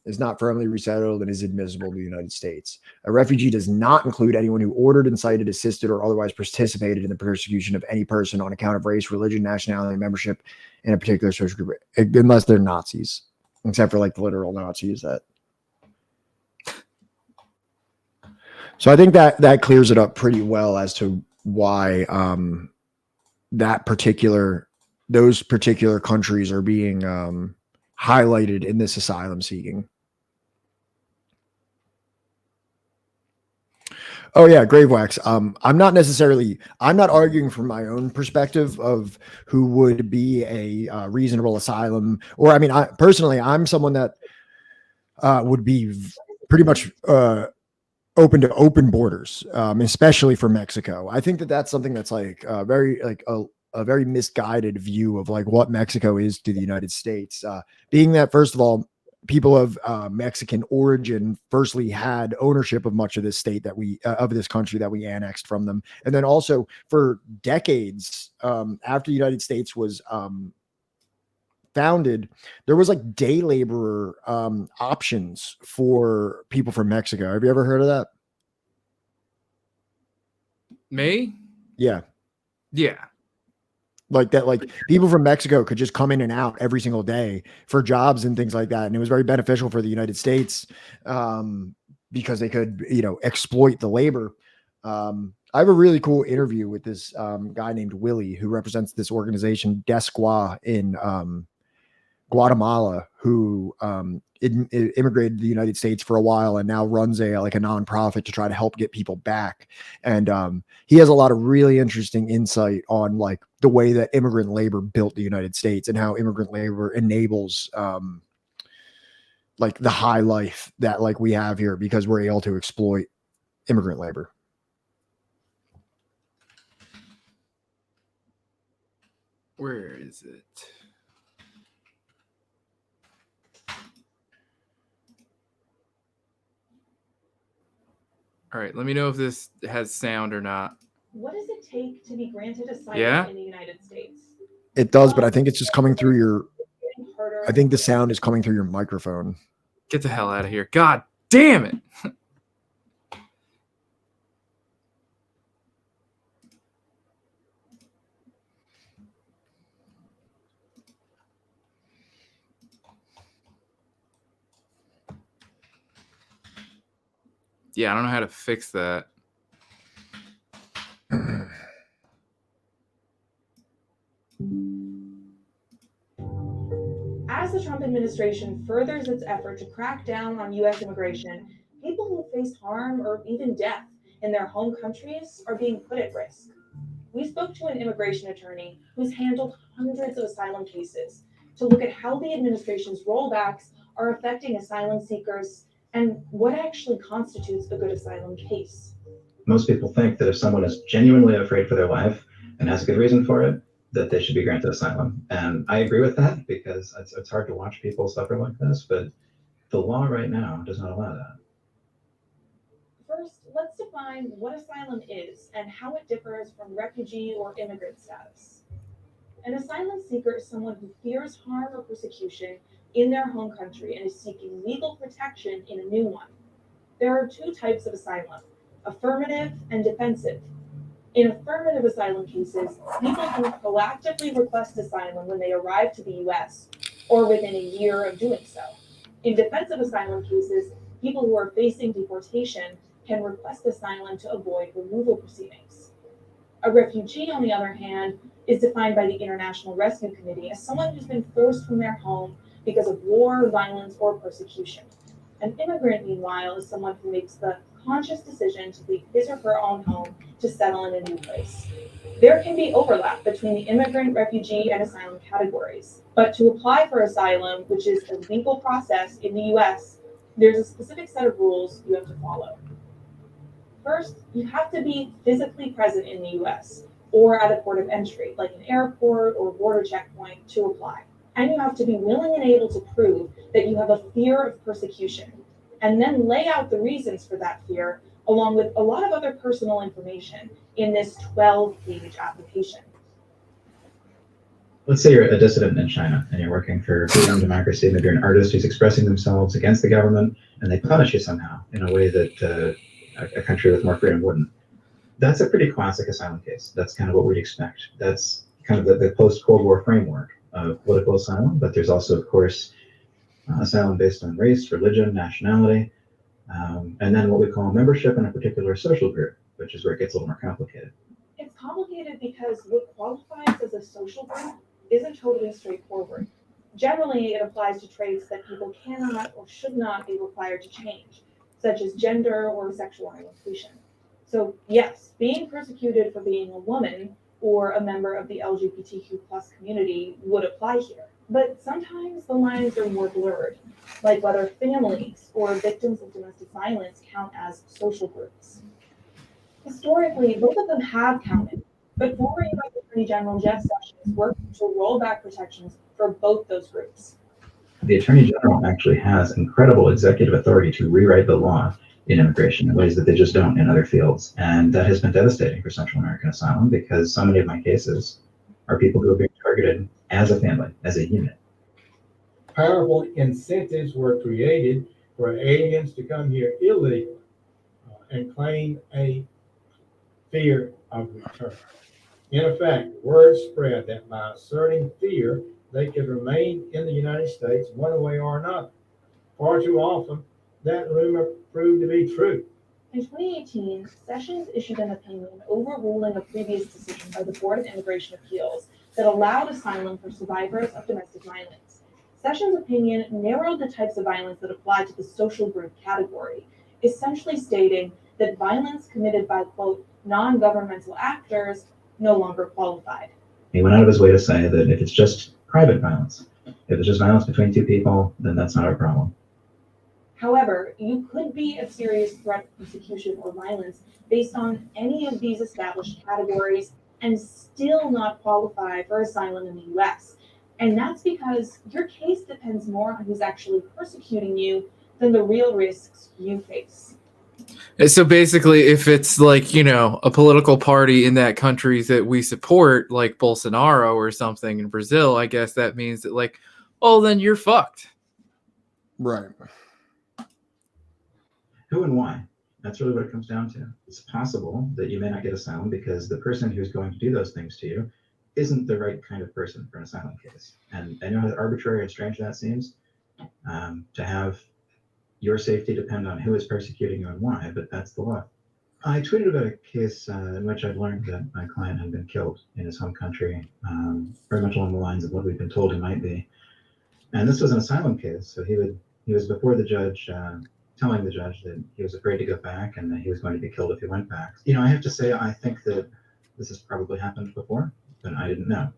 S3: Is not firmly resettled and is admissible to the United States. A refugee does not include anyone who ordered, incited, assisted, or otherwise participated in the persecution of any person on account of race, religion, nationality, membership in a particular social group, unless they're Nazis, except for like the literal Nazis. So I think that clears it up pretty well as to why those particular countries are being highlighted in this asylum seeking. Oh yeah, Gravewax. I'm not arguing from my own perspective of who would be a reasonable asylum, or I mean, I'm someone that would be pretty much open to open borders, especially for Mexico. I think that that's something that's like very like a very misguided view of like what Mexico is to the United States, being that, first of all, people of Mexican origin firstly had ownership of much of this state of this country that we annexed from them. And then also for decades after the United States was founded, there was like day laborer options for people from Mexico. Have you ever heard of that?
S4: Me?
S3: Yeah. Like that, like people from Mexico could just come in and out every single day for jobs and things like that. And it was very beneficial for the United States because they could, exploit the labor. I have a really cool interview with this guy named Willie, who represents this organization, Desqua, in Guatemala, who immigrated to the United States for a while and now runs a nonprofit to try to help get people back. And he has a lot of really interesting insight on like the way that immigrant labor built the United States and how immigrant labor enables like the high life that like we have here because we're able to exploit immigrant labor.
S4: Where is it? All right, let me know if this has sound or not.
S2: What does it take to be granted asylum in the United States?
S3: It does, but I think it's just coming through your. I think the sound is coming through your microphone.
S4: Get the hell out of here. God damn it. Yeah, I don't know how to fix that.
S2: As the Trump administration furthers its effort to crack down on U.S. immigration, people who face harm or even death in their home countries are being put at risk. We spoke to an immigration attorney who's handled hundreds of asylum cases to look at how the administration's rollbacks are affecting asylum seekers and what actually constitutes a good asylum case.
S8: Most people think that if someone is genuinely afraid for their life and has a good reason for it, that they should be granted asylum. And I agree with that because it's hard to watch people suffer like this, but the law right now does not allow that.
S2: First, let's define what asylum is and how it differs from refugee or immigrant status. An asylum seeker is someone who fears harm or persecution in their home country and is seeking legal protection in a new one. There are two types of asylum: affirmative and defensive. In affirmative asylum cases, people who proactively request asylum when they arrive to the US or within a year of doing so. In defensive asylum cases, people who are facing deportation can request asylum to avoid removal proceedings. A refugee, on the other hand, is defined by the International Rescue Committee as someone who's been forced from their home because of war, violence, or persecution. An immigrant, meanwhile, is someone who makes the conscious decision to leave his or her own home to settle in a new place. There can be overlap between the immigrant, refugee, and asylum categories, but to apply for asylum, which is a legal process in the US, there's a specific set of rules you have to follow. First, you have to be physically present in the US or at a port of entry, like an airport or border checkpoint, to apply. And you have to be willing and able to prove that you have a fear of persecution, and then lay out the reasons for that fear, along with a lot of other personal information in this 12-page application.
S8: Let's say you're a dissident in China and you're working for freedom and democracy. Maybe you're an artist who's expressing themselves against the government and they punish you somehow in a way that a country with more freedom wouldn't. That's a pretty classic asylum case. That's kind of what we'd expect. That's kind of the post-Cold War framework of political asylum, but there's also, of course, asylum based on race, religion, nationality, and then what we call membership in a particular social group, which is where it gets a little more complicated.
S2: It's complicated because what qualifies as a social group isn't totally straightforward. Generally, it applies to traits that people cannot or should not be required to change, such as gender or sexual orientation. So yes, being persecuted for being a woman or a member of the LGBTQ plus community would apply here. But sometimes the lines are more blurred, like whether families or victims of domestic violence count as social groups. Historically, both of them have counted, but former U.S. Attorney General Jeff Sessions worked to roll back protections for both those groups.
S8: The Attorney General actually has incredible executive authority to rewrite the law in immigration in ways that they just don't in other fields. And that has been devastating for Central American asylum because so many of my cases are people who are being targeted as a family, as a unit.
S9: Powerful incentives were created for aliens to come here illegally and claim a fear of return. In effect, word spread that by asserting fear, they could remain in the United States one way or another. Far too often, that rumor proved to be true.
S2: In 2018, Sessions issued an opinion overruling a previous decision by the Board of Immigration Appeals that allowed asylum for survivors of domestic violence. Sessions' opinion narrowed the types of violence that apply to the social group category, essentially stating that violence committed by, quote, non-governmental actors no longer qualified.
S8: He went out of his way to say that if it's just private violence, if it's just violence between two people, then that's not our problem.
S2: However, you could be a serious threat of persecution or violence based on any of these established categories
S10: and still not qualify for asylum in the US. And that's because your case depends more on who's actually persecuting you than the real risks you face.
S4: So basically, if it's like, you know, a political party in that country that we support, like Bolsonaro or something in Brazil, I guess that means that, like, oh, then you're fucked.
S3: Right.
S8: Who and why? That's really what it comes down to. It's possible that you may not get asylum because the person who's going to do those things to you isn't the right kind of person for an asylum case. And I know how arbitrary and strange that seems, to have your safety depend on who is persecuting you and why, but that's the law. I tweeted about a case in which I'd learned that my client had been killed in his home country, very much along the lines of what we've been told he might be. And this was an asylum case, so he was before the judge, telling the judge that he was afraid to go back and that he was going to be killed if he went back. You know, I have to say, I think that this has probably happened before, but I didn't know.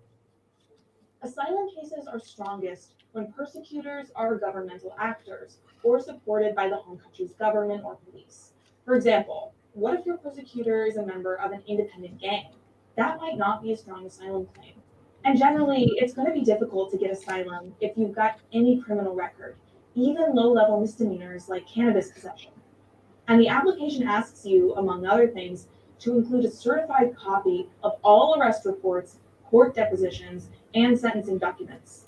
S10: Asylum cases are strongest when persecutors are governmental actors or supported by the home country's government or police. For example, what if your persecutor is a member of an independent gang? That might not be a strong asylum claim. And generally, it's going to be difficult to get asylum if you've got any criminal record, even low-level misdemeanors like cannabis possession. And the application asks you, among other things, to include a certified copy of all arrest reports, court depositions, and sentencing documents.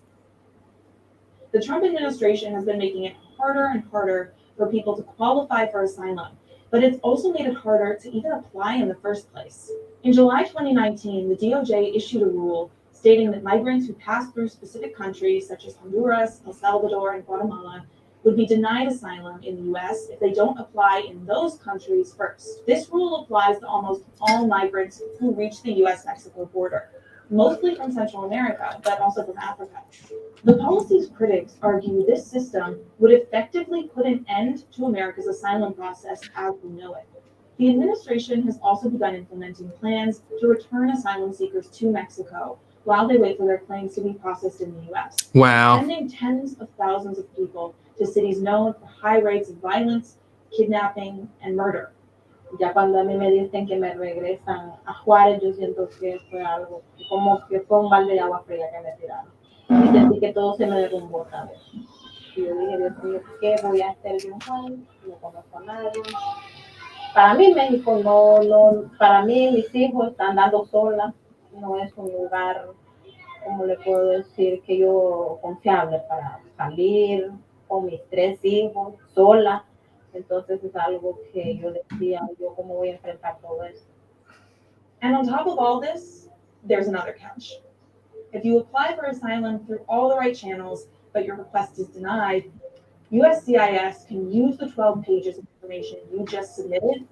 S10: The Trump administration has been making it harder and harder for people to qualify for asylum, but it's also made it harder to even apply in the first place. In July 2019, the DOJ issued a rule stating that migrants who pass through specific countries such as Honduras, El Salvador, and Guatemala would be denied asylum in the US if they don't apply in those countries first. This rule applies to almost all migrants who reach the US-Mexico border, mostly from Central America, but also from Africa. The policy's critics argue this system would effectively put an end to America's asylum process as we know it. The administration has also begun implementing plans to return asylum seekers to Mexico while they wait for their claims to be processed in the US.
S4: Wow.
S10: Sending tens of thousands of people to cities known for high rates of violence, kidnapping, and murder.
S11: Ya cuando a mí me dicen que me regresan a Juárez, yo siento que fue algo, como que fue un balde de agua fría que me tiraron. Y sentí que todo se me derrumbó otra vez. Y yo dije, Dios mío, ¿qué voy a hacer yo en Juárez? No conozco a nadie. Para mí México para mí mis hijos están dando sola, no es un lugar, como le puedo decir, que yo confiable para salir con mis 3 hijos sola. Entonces es algo que yo decía, yo cómo voy a enfrentar todo esto.
S10: And on top of all this, there's another catch. If you apply for asylum through all the right channels, but your request is denied, USCIS can use the 12 pages of information you just submitted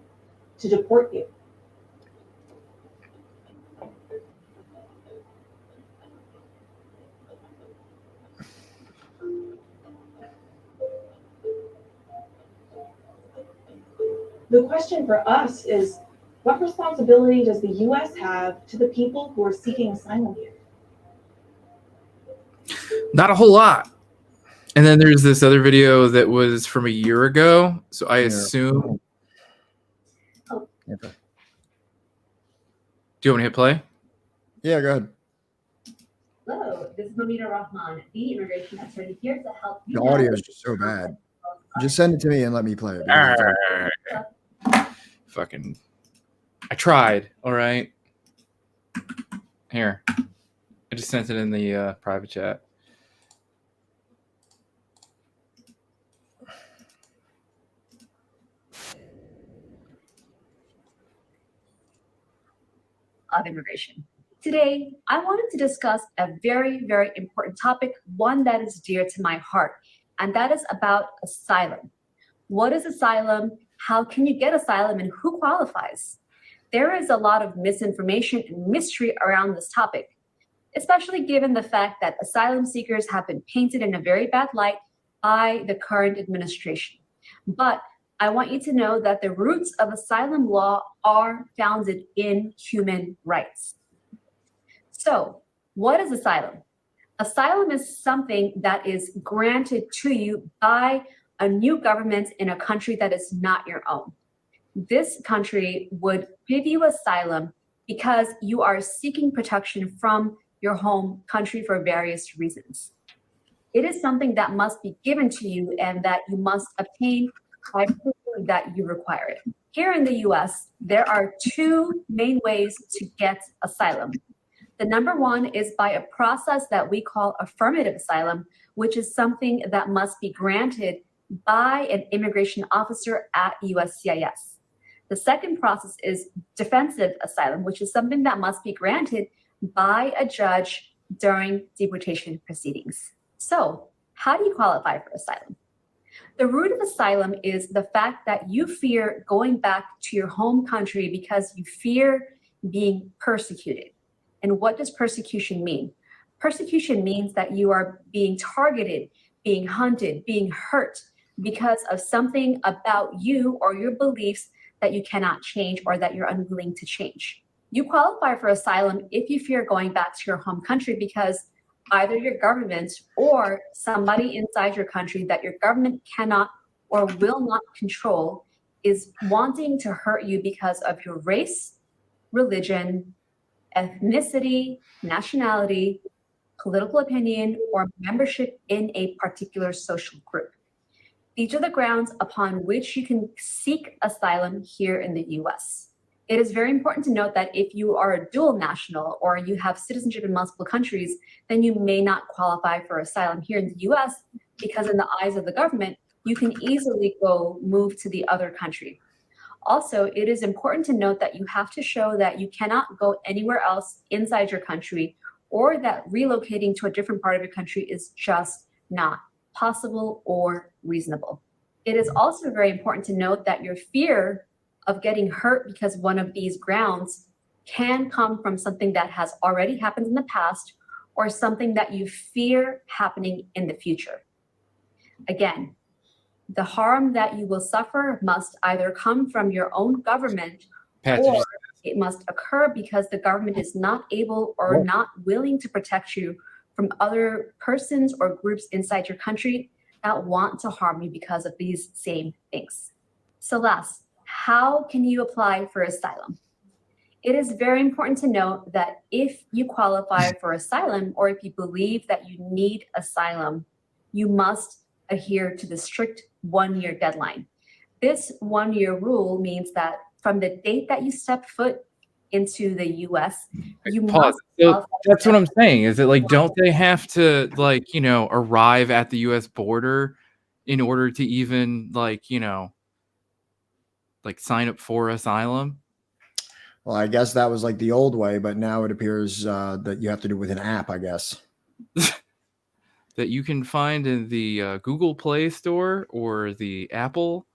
S10: to deport you. The question for us is, what responsibility does the US have to the people who are seeking asylum here?
S4: Not a whole lot. And then there's this other video that was from a year ago. So I assume.
S10: Oh.
S3: Okay.
S4: Do you want me to hit play?
S3: Yeah, go ahead.
S12: Hello, this is Mamita Rahman, the immigration attorney here to help you.
S3: The audio is just so bad. Just send it to me and let me play it.
S4: Fucking, I tried. All right. Here, I just sent it in the private chat.
S12: Of immigration. Today, I wanted to discuss a very, very important topic, one that is dear to my heart, and that is about asylum. What is asylum? How can you get asylum, and who qualifies? There is a lot of misinformation and mystery around this topic, especially given the fact that asylum seekers have been painted in a very bad light by the current administration. But I want you to know that the roots of asylum law are founded in human rights. So, what is asylum? Asylum is something that is granted to you by a new government in a country that is not your own. This country would give you asylum because you are seeking protection from your home country for various reasons. It is something that must be given to you and that you must obtain by proving that you require it. Here in the US, there are two main ways to get asylum. The number one is by a process that we call affirmative asylum, which is something that must be granted by an immigration officer at USCIS. The second process is defensive asylum, which is something that must be granted by a judge during deportation proceedings. So, how do you qualify for asylum? The root of asylum is the fact that you fear going back to your home country because you fear being persecuted. And what does persecution mean? Persecution means that you are being targeted, being hunted, being hurt because of something about you or your beliefs that you cannot change or that you're unwilling to change. You qualify for asylum if you fear going back to your home country because either your government or somebody inside your country that your government cannot or will not control is wanting to hurt you because of your race, religion, ethnicity, nationality, political opinion, or membership in a particular social group. These are the grounds upon which you can seek asylum here in the US. It is very important to note that if you are a dual national or you have citizenship in multiple countries, then you may not qualify for asylum here in the US because in the eyes of the government, you can easily go move to the other country. Also, it is important to note that you have to show that you cannot go anywhere else inside your country or that relocating to a different part of your country is just not possible or reasonable. It is also very important to note that your fear of getting hurt because one of these grounds can come from something that has already happened in the past or something that you fear happening in the future. Again, the harm that you will suffer must either come from your own government or it must occur because the government is not able or not willing to protect you from other persons or groups inside your country that want to harm you because of these same things. So last, how can you apply for asylum? It is very important to note that if you qualify for asylum or if you believe that you need asylum, you must adhere to the strict 1-year deadline. This 1-year rule means that from the date that you step foot into the US, you must.
S4: So that's what I'm saying. Is it like, don't they have to like, arrive at the US border in order to even like, like sign up for asylum?
S3: Well, I guess that was like the old way, but now it appears that you have to do it with an app, I guess.
S4: That you can find in the Google Play Store or the Apple.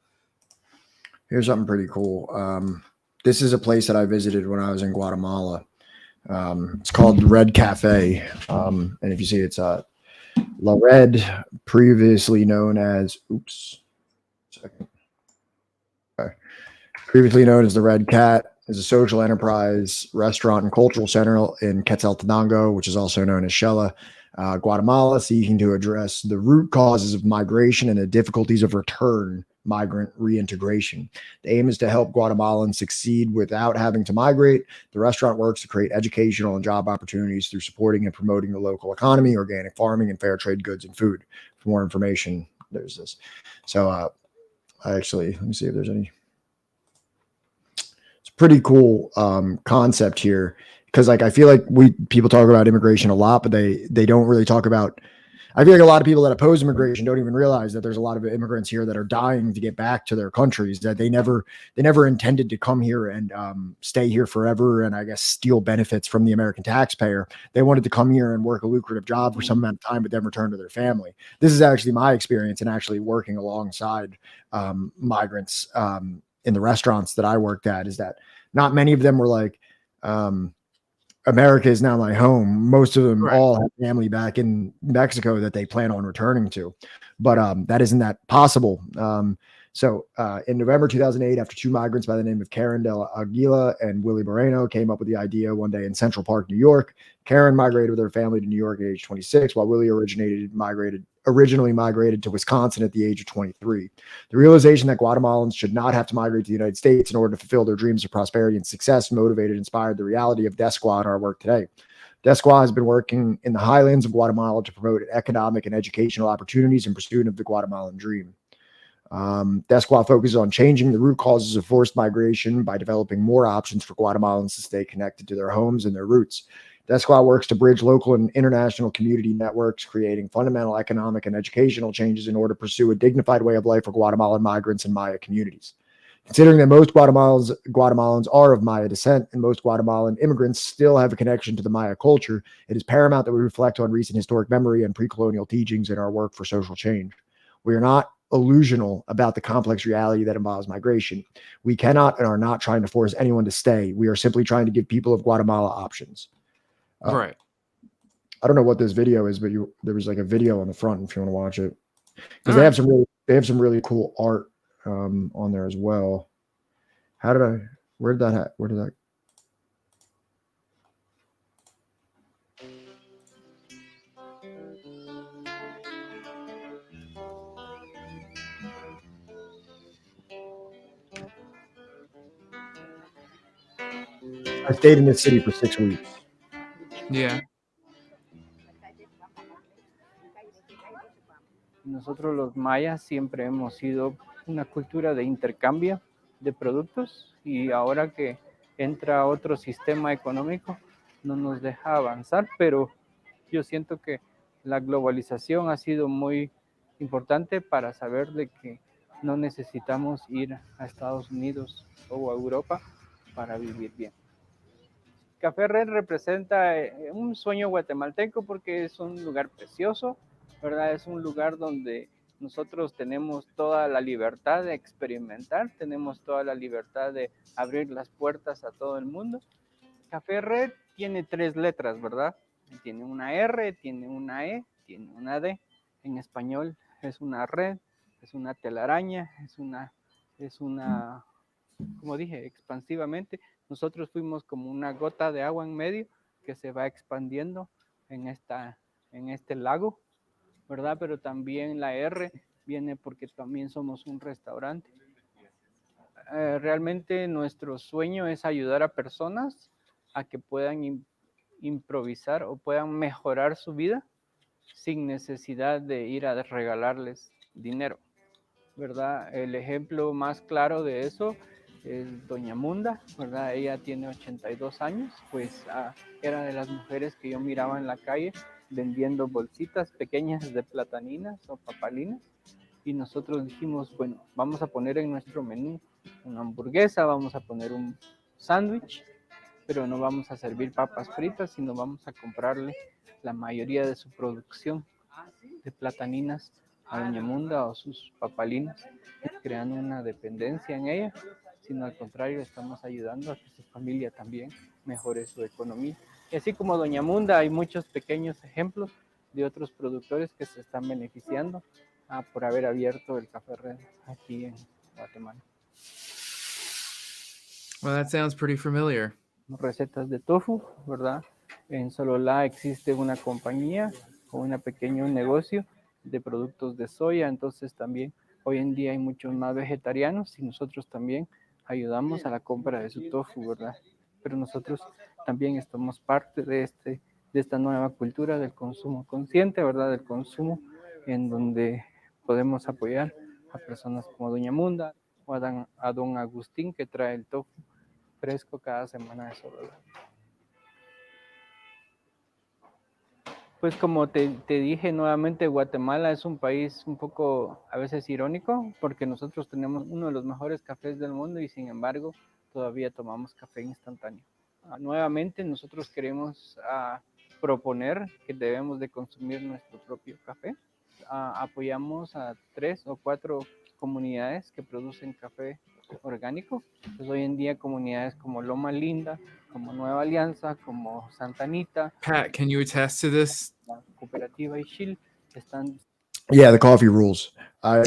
S3: Here's something pretty cool. This is a place that I visited when I was in Guatemala. It's called Red Cafe. And if you see, it's La Red, previously known as, previously known as the Red Cat, is a social enterprise, restaurant, and cultural center in Quetzaltenango, which is also known as Shella, Guatemala, seeking to address the root causes of migration and the difficulties of return migrant reintegration. The aim is to help Guatemalans succeed without having to migrate. The restaurant works to create educational and job opportunities through supporting and promoting the local economy, organic farming, and fair trade goods and food. For more information, there's this. So I actually, let me see if there's any. It's a pretty cool concept here. Because like I feel like people talk about immigration a lot, but they don't really talk about. I feel like a lot of people that oppose immigration don't even realize that there's a lot of immigrants here that are dying to get back to their countries, that they never intended to come here and stay here forever and I guess steal benefits from the American taxpayer. They wanted to come here and work a lucrative job for some amount of time, but then return to their family. This is actually my experience in actually working alongside migrants in the restaurants that I worked at. Is that not many of them were like. America is now my home. Most of them all have family back in Mexico that they plan on returning to, but that isn't that possible. So in November 2008, after two migrants by the name of Karen de la Aguila and Willie Moreno came up with the idea one day in Central Park, New York. Karen migrated with her family to New York at age 26, while Willie originally migrated to Wisconsin at the age of 23. The realization that Guatemalans should not have to migrate to the United States in order to fulfill their dreams of prosperity and success motivated and inspired the reality of DESQUA in our work today. DESQUA has been working in the highlands of Guatemala to promote economic and educational opportunities in pursuit of the Guatemalan dream. DESQUA focuses on changing the root causes of forced migration by developing more options for Guatemalans to stay connected to their homes and their roots. DESQUA works to bridge local and international community networks, creating fundamental economic and educational changes in order to pursue a dignified way of life for Guatemalan migrants and Maya communities. Considering that most Guatemalans are of Maya descent and most Guatemalan immigrants still have a connection to the Maya culture, it is paramount that we reflect on recent historic memory and pre-colonial teachings in our work for social change. We are not illusional about the complex reality that involves migration. We cannot and are not trying to force anyone to stay. We are simply trying to give people of Guatemala options.
S4: Right.
S3: I don't know what this video is, but there was like a video on the front if you want to watch it, because
S4: All
S3: they
S4: right.
S3: have some really cool art on there as well. Where did that? I stayed in this city for 6 weeks.
S4: Yeah.
S13: Nosotros los mayas siempre hemos sido una cultura de intercambio de productos y ahora que entra otro sistema económico no nos deja avanzar, pero yo siento que la globalización ha sido muy importante para saber de que no necesitamos ir a Estados Unidos o a Europa para vivir bien. Café Red representa un sueño guatemalteco porque es un lugar precioso, ¿verdad? Es un lugar donde nosotros tenemos toda la libertad de experimentar, tenemos toda la libertad de abrir las puertas a todo el mundo. Café Red tiene 3 letras, ¿verdad? Tiene una R, tiene una E, tiene una D. En español es una red, es una telaraña, es una, como dije, expansivamente. Nosotros fuimos como una gota de agua en medio que se va expandiendo en este lago, ¿verdad? Pero también la R viene porque también somos un restaurante. Realmente nuestro sueño es ayudar a personas a que puedan improvisar o puedan mejorar su vida sin necesidad de ir a regalarles dinero, ¿verdad? El ejemplo más claro de eso es Doña Munda, ¿verdad? Ella tiene 82 años, pues era de las mujeres que yo miraba en la calle vendiendo bolsitas pequeñas de plataninas o papalinas, y nosotros dijimos, bueno, vamos a poner en nuestro menú una hamburguesa, vamos a poner un sándwich, pero no vamos a servir papas fritas, sino vamos a comprarle la mayoría de su producción de plataninas a Doña Munda o sus papalinas, creando una dependencia en ella, sino al contrario, estamos ayudando a que su familia también mejore su economía. Y así como Doña Munda, hay muchos pequeños ejemplos de otros productores que se están beneficiando por haber abierto el Café Red aquí en Guatemala.
S4: Well, that sounds pretty familiar.
S13: Recetas de tofu, ¿verdad? En Sololá existe una compañía o un pequeño negocio de productos de soya, entonces también hoy en día hay muchos más vegetarianos y nosotros también ayudamos a la compra de su tofu, ¿verdad? Pero nosotros también estamos parte de esta nueva cultura del consumo consciente, ¿verdad? Del consumo en donde podemos apoyar a personas como Doña Munda o a don Agustín, que trae el tofu fresco cada semana de Sololá. Pues como te dije nuevamente, Guatemala es un país un poco a veces irónico porque nosotros tenemos uno de los mejores cafés del mundo y sin embargo todavía tomamos café instantáneo. Nuevamente nosotros queremos proponer que debemos de consumir nuestro propio café. Apoyamos a 3 o 4 comunidades que producen café orgánico. Pues hoy en día comunidades como Loma Linda, como Nueva Alianza, como Santa Anita.
S4: Pat, can you attest to this?
S13: La cooperativa Ishil están.
S3: Yeah, the coffee rules. I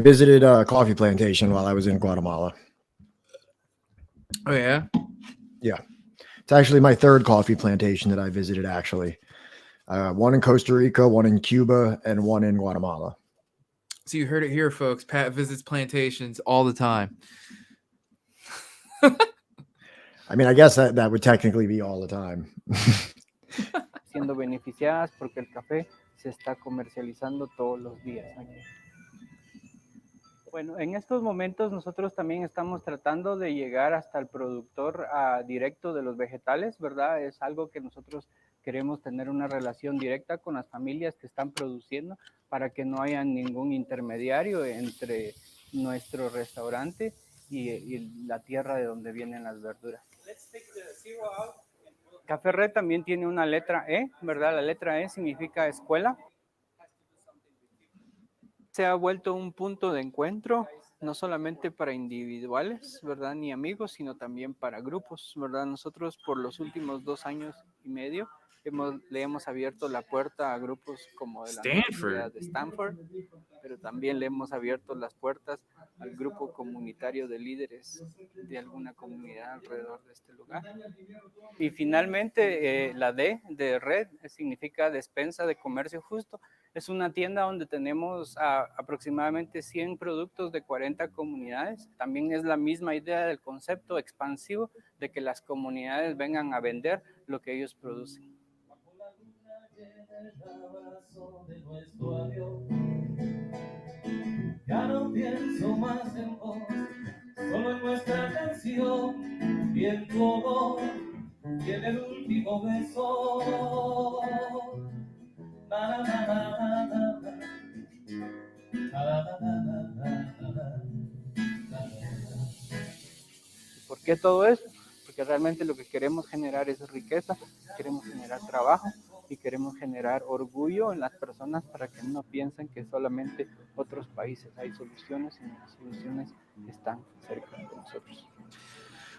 S3: visited a coffee plantation while I was in Guatemala.
S4: Oh yeah?
S3: Yeah. It's actually my 3rd coffee plantation that I visited, actually. One in Costa Rica, one in Cuba, and one in Guatemala.
S4: So you heard it here, folks. Pat visits plantations all the time.
S3: I mean, I guess that would technically be all the time.
S13: Siendo beneficiadas porque el café se está comercializando todos los días aquí. Bueno, en estos momentos nosotros también estamos tratando de llegar hasta el productor directo de los vegetales, ¿verdad? Es algo que nosotros queremos tener una relación directa con las familias que están produciendo para que no haya ningún intermediario entre nuestro restaurante y la tierra de donde vienen las verduras. Café Red también tiene una letra E, ¿verdad? La letra E significa escuela. Se ha vuelto un punto de encuentro, no solamente para individuales, ¿verdad? Ni amigos, sino también para grupos, ¿verdad? Nosotros por los últimos 2 años y medio le hemos abierto la puerta a grupos como de la Universidad de Stanford, pero también le hemos abierto las puertas al grupo comunitario de líderes de alguna comunidad alrededor de este lugar. Y finalmente la D de Red significa despensa de comercio justo. Es una tienda donde tenemos aproximadamente 100 productos de 40 comunidades. También es la misma idea del concepto expansivo de que las comunidades vengan a vender lo que ellos producen.
S14: Ya no pienso más en vos, solo en nuestra canción y en tu olor y en el último beso. Na, na, na, na, na, na.
S13: ¿Por qué todo eso? Porque realmente lo que queremos generar es riqueza, queremos generar trabajo y queremos generar orgullo en las personas para que no piensen que solamente otros países hay soluciones, sino las soluciones están cerca de nosotros.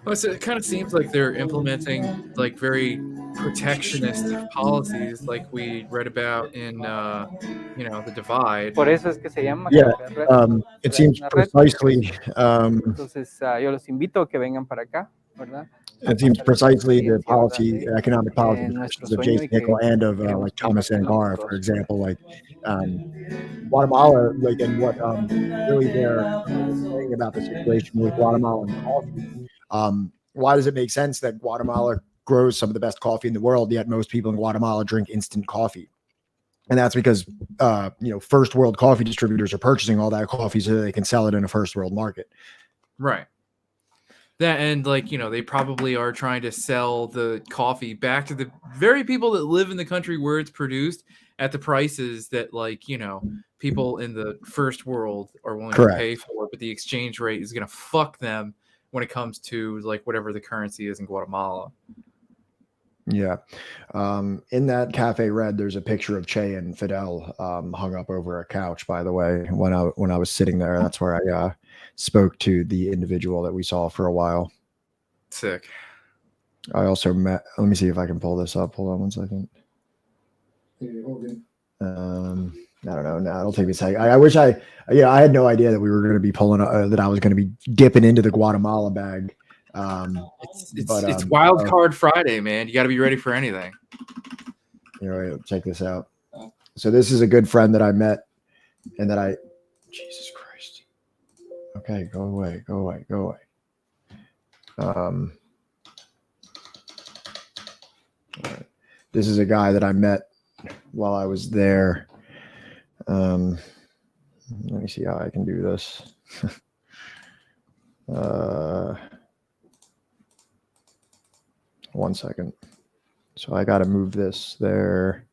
S4: Well, so it kind of seems like they're implementing like very protectionist policies, like we read about in, The Divide.
S13: Por eso es que se llama
S3: Yeah,
S13: Café Red.
S3: it seems precisely.
S13: Entonces, yo los invito a que vengan para acá, ¿verdad?
S3: It seems precisely the economic policy of Jason Hickel and of like Thomas Angara, for example, like Guatemala, like, and what really they're saying about the situation with Guatemala and coffee. Why does it make sense that Guatemala grows some of the best coffee in the world, yet most people in Guatemala drink instant coffee? And that's because, first world coffee distributors are purchasing all that coffee so they can sell it in a first world market.
S4: Right. That, and they probably are trying to sell the coffee back to the very people that live in the country where it's produced at the prices that people in the first world are willing to pay for, but the exchange rate is going to fuck them when it comes to whatever the currency is in Guatemala.
S3: Yeah. In that Cafe Red, there's a picture of Che and Fidel hung up over a couch, by the way, when I was sitting there. That's where I spoke to the individual that we saw for a while.
S4: Sick.
S3: I also met, let me see if I can pull this up. Hold on one second. I don't know. No, it'll take me a second. I wish I had no idea that we were going to be pulling, that I was going to be dipping into the Guatemala bag.
S4: It's Wild Card Friday, man. You got to be ready for anything.
S3: Check this out. So this is a good friend that I met, and that Jesus Christ. Okay, go away. This is a guy that I met while I was there. Let me see how I can do this. One second. So I got to move this there.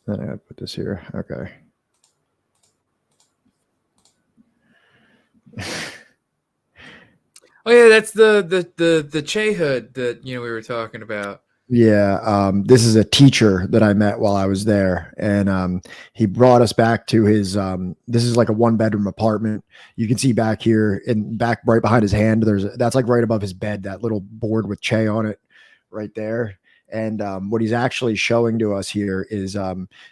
S3: Then I got to put this here. Okay.
S4: Oh yeah, that's the Che hood that we were talking about.
S3: Yeah, this is a teacher that I met while I was there, and he brought us back to his. This is like a 1-bedroom apartment. You can see back here, and back right behind his hand, that's like right above his bed, that little board with Che on it, right there. And what he's actually showing to us here is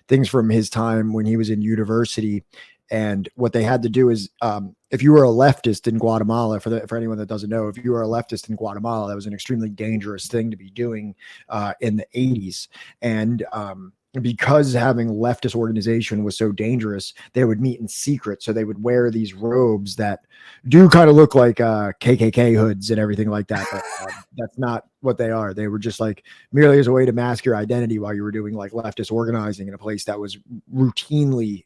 S3: things from his time when he was in university, And what they had to do is, if you were a leftist in Guatemala, for anyone that doesn't know, if you were a leftist in Guatemala, that was an extremely dangerous thing to be doing in the 80s. And because having leftist organization was so dangerous, they would meet in secret. So they would wear these robes that do kind of look like KKK hoods and everything like that. But that's not what they are. They were just like merely as a way to mask your identity while you were doing like leftist organizing in a place that was routinely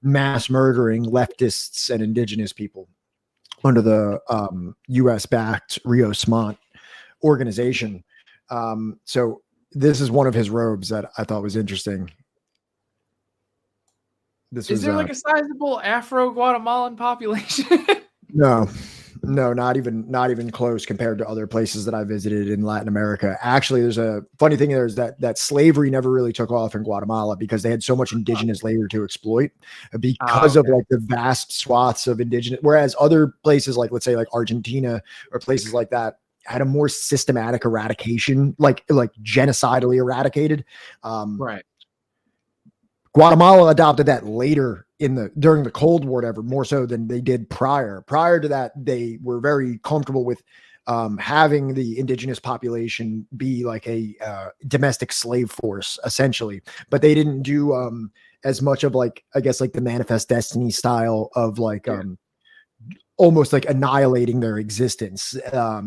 S3: mass murdering leftists and indigenous people under the US backed Rios Montt organization. So this is one of his robes that I thought was interesting.
S4: Is there like a sizable Afro-Guatemalan population?
S3: No, not even close compared to other places that I visited in Latin America. Actually, there's a funny thing there is that slavery never really took off in Guatemala because they had so much indigenous labor to exploit because of like the vast swaths of indigenous, whereas other places like, let's say like Argentina or places like that had a more systematic eradication, like genocidally eradicated.
S4: Right.
S3: Guatemala adopted that later during the Cold War, ever more so than they did prior. Prior to that, they were very comfortable with having the indigenous population be like a domestic slave force, essentially. But they didn't do as much of like, I guess, like the Manifest Destiny style of like almost like annihilating their existence.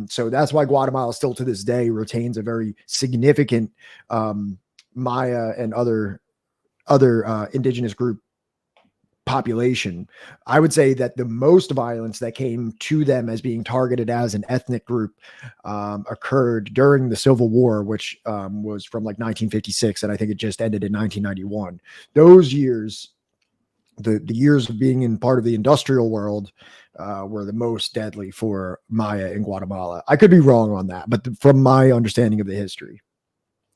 S3: So that's why Guatemala still to this day retains a very significant Maya and other indigenous group population. I would say that the most violence that came to them as being targeted as an ethnic group occurred during the Civil War, which was from like 1956, and I think it just ended in 1991. Those years, the years of being in part of the industrial world, were the most deadly for Maya in Guatemala. I could be wrong on that, but from my understanding of the history.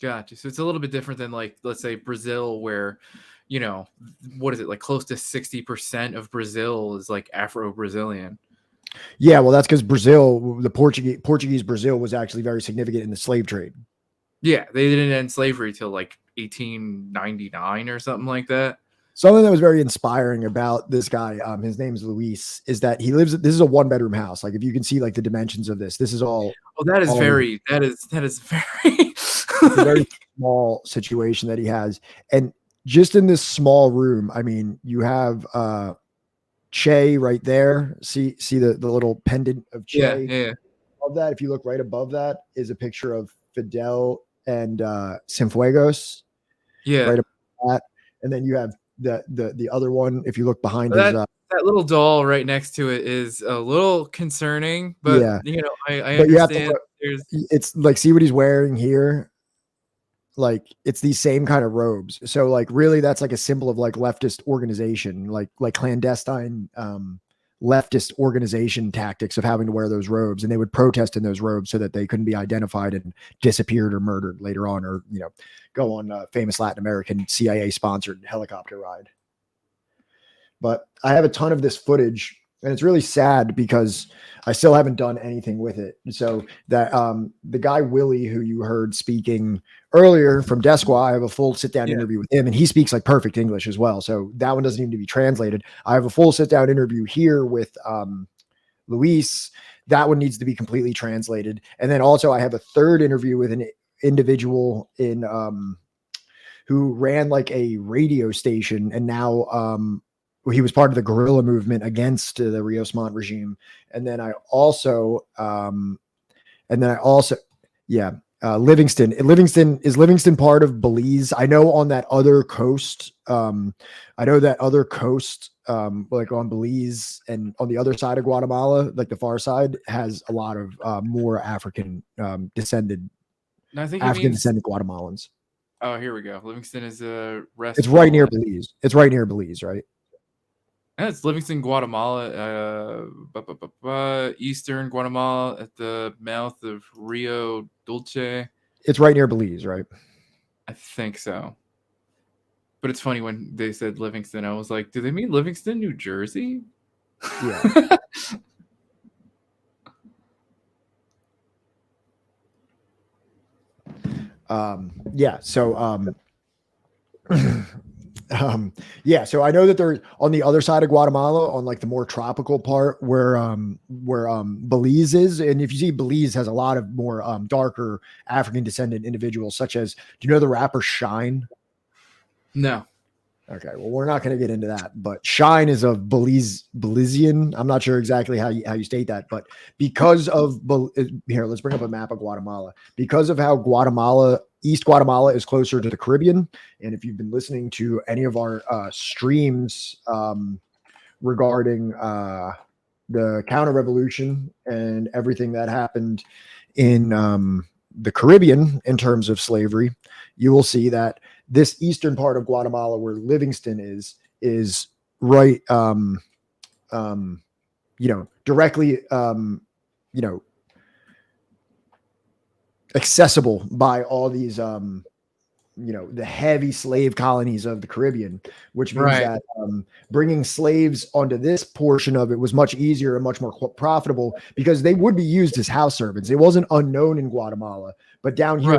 S4: Gotcha. So it's a little bit different than like, let's say Brazil, where, you know, what is it, like close to 60% of Brazil is like Afro-Brazilian.
S3: Yeah, well, that's because Brazil, the Portuguese Brazil was actually very significant in the slave trade.
S4: Yeah, they didn't end slavery till like 1899 or something like that.
S3: Something that was very inspiring about this guy, his name is Luis, is that he lives. This is a 1-bedroom house. Like if you can see like the dimensions of this is all.
S4: Oh, that is very. That is very.
S3: It's a very small situation that he has, and just in this small room, I mean, you have Che right there. See the little pendant of Che.
S4: Yeah.
S3: Above that, if you look right above that, is a picture of Fidel and Cienfuegos.
S4: Yeah.
S3: Right above that, and then you have the other one. If you look behind
S4: that,
S3: his
S4: that little doll right next to it is a little concerning, but
S3: yeah,
S4: you know, I
S3: but you have
S4: understand.
S3: to, it's like, see what he's wearing here. Like it's these same kind of robes. So like really that's like a symbol of like leftist organization, like clandestine leftist organization tactics of having to wear those robes, and they would protest in those robes so that they couldn't be identified and disappeared or murdered later on, or you know, go on a famous Latin American CIA sponsored helicopter ride. But I have a ton of this footage, and it's really sad because I still haven't done anything with it. So that the guy Willie, who you heard speaking earlier from Desqua, I have a full sit-down interview with him, and he speaks like perfect English as well. So that one doesn't need to be translated. I have a full sit-down interview here with Luis. That one needs to be completely translated. And then also I have a third interview with an individual in who ran like a radio station, and now he was part of the guerrilla movement against the Rios Montt regime. And then I also, Livingston. Is Livingston part of Belize? I know on that other coast, like on Belize and on the other side of Guatemala, like the far side, has a lot of more African descended Guatemalans.
S4: Oh, here we go. Livingston is a rest.
S3: It's right near Belize. It's right near Belize, right?
S4: It's Livingston, Guatemala, eastern Guatemala at the mouth of Rio Dulce.
S3: It's right near Belize, right?
S4: I think so. But it's funny when they said Livingston, I was like, do they mean Livingston, New Jersey?
S3: Yeah. So Yeah, so I know that they're on the other side of Guatemala, on like the more tropical part where Belize is. And if you see, Belize has a lot of more darker African descendant individuals, such as, do you know the rapper Shine?
S4: No.
S3: Okay, well, we're not going to get into that, but Shine is of Belizean. I'm not sure exactly how you state that, but because of here, let's bring up a map of Guatemala. Because of how East Guatemala is closer to the Caribbean, and if you've been listening to any of our streams regarding the counter revolution and everything that happened in the Caribbean in terms of slavery, you will see that this eastern part of Guatemala where Livingston is right, directly, accessible by all these, the heavy slave colonies of the Caribbean, which means that bringing slaves onto this portion of it was much easier and much more profitable because they would be used as house servants. It wasn't unknown in Guatemala, but down here,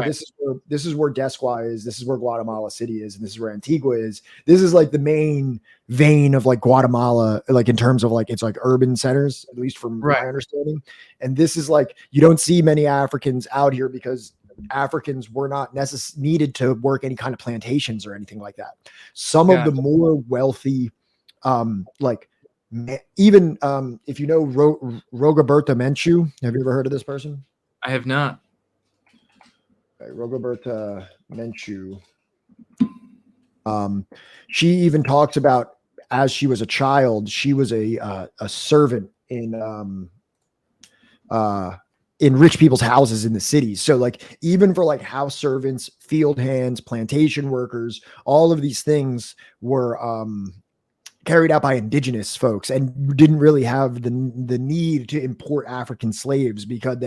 S3: this is where Desqua is. This is where Guatemala City is, and this is where Antigua is. This is like the main vein of like Guatemala, like in terms of like it's like urban centers, at least from my understanding. And this is like you don't see many Africans out here because Africans were not needed to work any kind of plantations or anything like that. Some of the more wealthy, even if you know Rogoberta Menchu, have you ever heard of this person?
S4: I have not.
S3: Okay, Rogoberta Menchu. She even talks about as she was a child, she was a servant in rich people's houses in the cities. So like even for like house servants, field hands, plantation workers, all of these things were carried out by indigenous folks and didn't really have the need to import African slaves because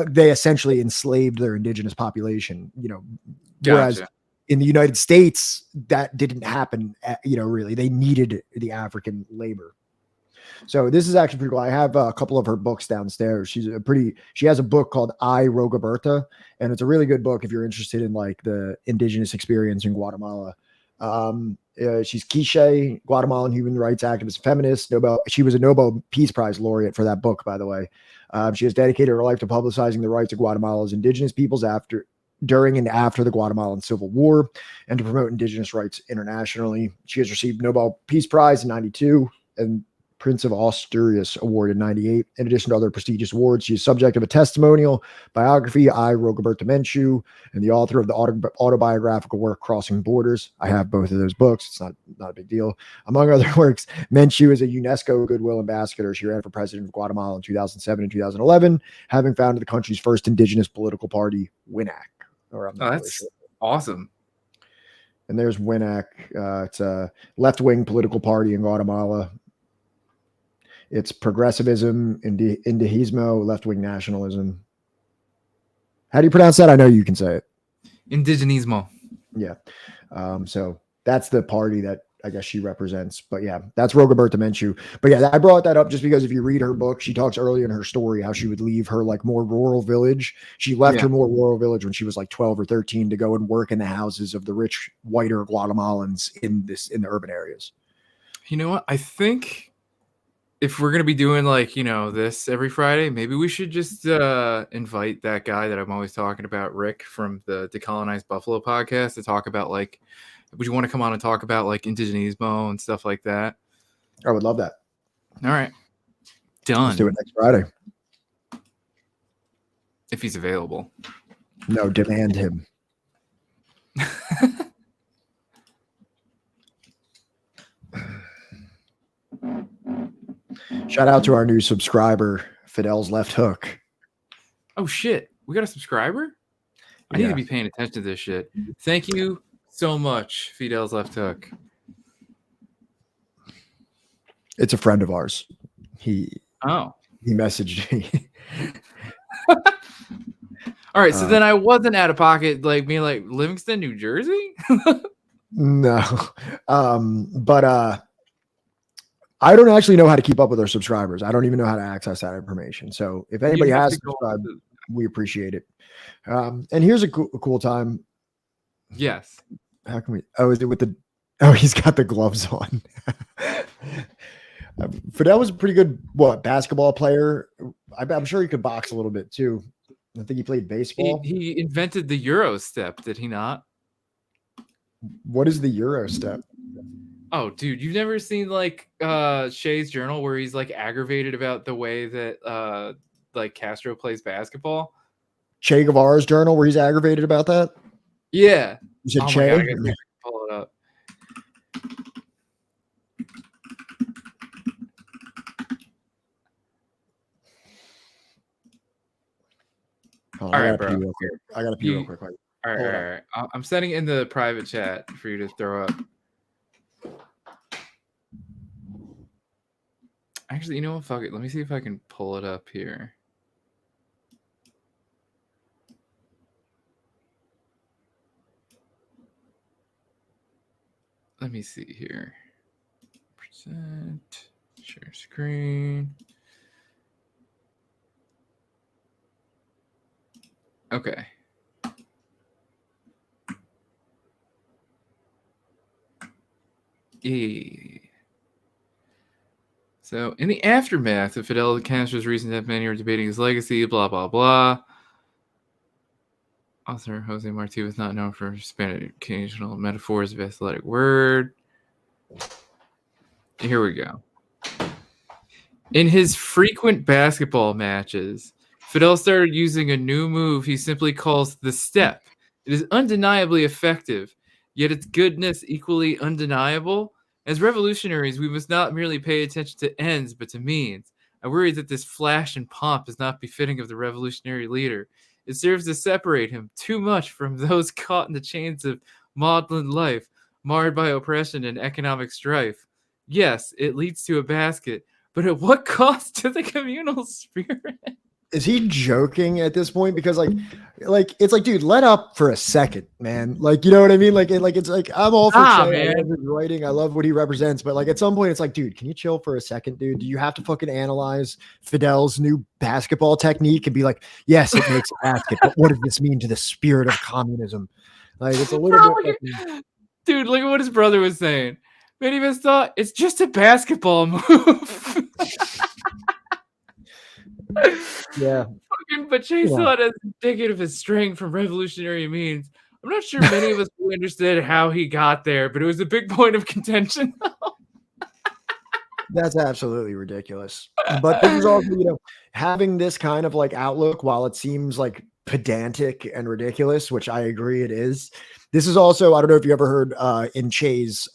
S3: they essentially enslaved their indigenous population, whereas in the United States, that didn't happen, really. They needed the African labor. So this is actually pretty cool. I have a couple of her books downstairs. She has a book called I, Rogoberta, and it's a really good book if you're interested in like the indigenous experience in Guatemala. She's Quiche, Guatemalan human rights activist, feminist, she was a Nobel Peace Prize laureate for that book, by the way. She has dedicated her life to publicizing the rights of Guatemala's indigenous peoples during and after the Guatemalan Civil War and to promote indigenous rights internationally. She has received Nobel Peace Prize in 92 and Prince of Asturias Award in 98. In addition to other prestigious awards, she is subject of a testimonial biography, I, Rogoberta Menchu, and the author of the autobiographical work Crossing Borders. I have both of those books. It's not a big deal. Among other works, Menchu is a UNESCO Goodwill Ambassador. She ran for president of Guatemala in 2007 and 2011, having founded the country's first indigenous political party, WINAC.
S4: That's awesome.
S3: And there's WINAC. It's a left-wing political party in Guatemala. It's progressivism, indigenismo, left-wing nationalism. How do you pronounce that? I know you can say it.
S4: Indigenismo.
S3: Yeah. So that's the party that I guess she represents. But yeah, that's Rogoberta Menchu. But yeah, I brought that up just because if you read her book, she talks early in her story how she would leave her like more rural village. She left her more rural village when she was like 12 or 13 to go and work in the houses of the rich, whiter Guatemalans in the urban areas.
S4: You know what? I think if we're gonna be doing like this every Friday, maybe we should just invite that guy that I'm always talking about, Rick from the Decolonized Buffalo podcast, to talk about like, would you want to come on and talk about like indigenismo and stuff like that?
S3: I would love that.
S4: All right, done.
S3: Let's do it next Friday
S4: if he's available.
S3: No, demand him. Shout out to our new subscriber, Fidel's Left Hook.
S4: Oh shit, we got a subscriber? I need to be paying attention to this shit. Thank you so much, Fidel's Left Hook.
S3: It's a friend of ours. He messaged me.
S4: All right, so then I wasn't out of pocket, like being like Livingston, New Jersey.
S3: No, but I don't actually know how to keep up with our subscribers. I don't even know how to access that information. So if anybody has subscribed, we appreciate it. And here's a cool time.
S4: Yes.
S3: How can we? Oh, is it with the? Oh, he's got the gloves on. Fidel was a pretty good basketball player. I'm sure he could box a little bit too. I think he played baseball.
S4: He invented the Euro step, did he not?
S3: What is the Euro step?
S4: Oh, dude, you've never seen like Shea's journal where he's like aggravated about the way that like Castro plays basketball?
S3: Che Guevara's journal where he's aggravated about that?
S4: Yeah.
S3: You said
S4: Oh
S3: Che?
S4: my God, I gotta pull it up.
S3: All right, bro. I gotta pee real quick.
S4: All right. I'm sending in the private chat for you to throw up. Actually, you know what? Fuck it. Let me see if I can pull it up here. Let me see here. Present. Share screen. Okay. Yeah. So, in the aftermath of Fidel Castro's recent death, many are debating his legacy, blah, blah, blah. Author Jose Marti was not known for Spanish occasional metaphors of athletic word. Here we go. In his frequent basketball matches, Fidel started using a new move he simply calls the step. It is undeniably effective, yet its goodness equally undeniable. As revolutionaries, we must not merely pay attention to ends, but to means. I worry that this flash and pomp is not befitting of the revolutionary leader. It serves to separate him too much from those caught in the chains of maudlin life, marred by oppression and economic strife. Yes, it leads to a basket, but at what cost to the communal spirit?
S3: Is he joking at this point? Because like it's like, dude, let up for a second, man. Like, you know what I mean? Like it's like I'm all for Che. I love his writing. I love what he represents. But like at some point, it's like, dude, can you chill for a second, dude? Do you have to fucking analyze Fidel's new basketball technique and be like, yes, it makes a basket, but what does this mean to the spirit of communism? Like it's a little bit.
S4: Dude, look at what his brother was saying. Many of us thought it's just a basketball move.
S3: Yeah.
S4: But Che saw it as indicative of his straying from revolutionary means. I'm not sure many of us really understood how he got there, but it was a big point of contention.
S3: That's absolutely ridiculous. But this is also, you know, having this kind of like outlook, while it seems like pedantic and ridiculous, which I agree it is. This is also, I don't know if you ever heard in Che's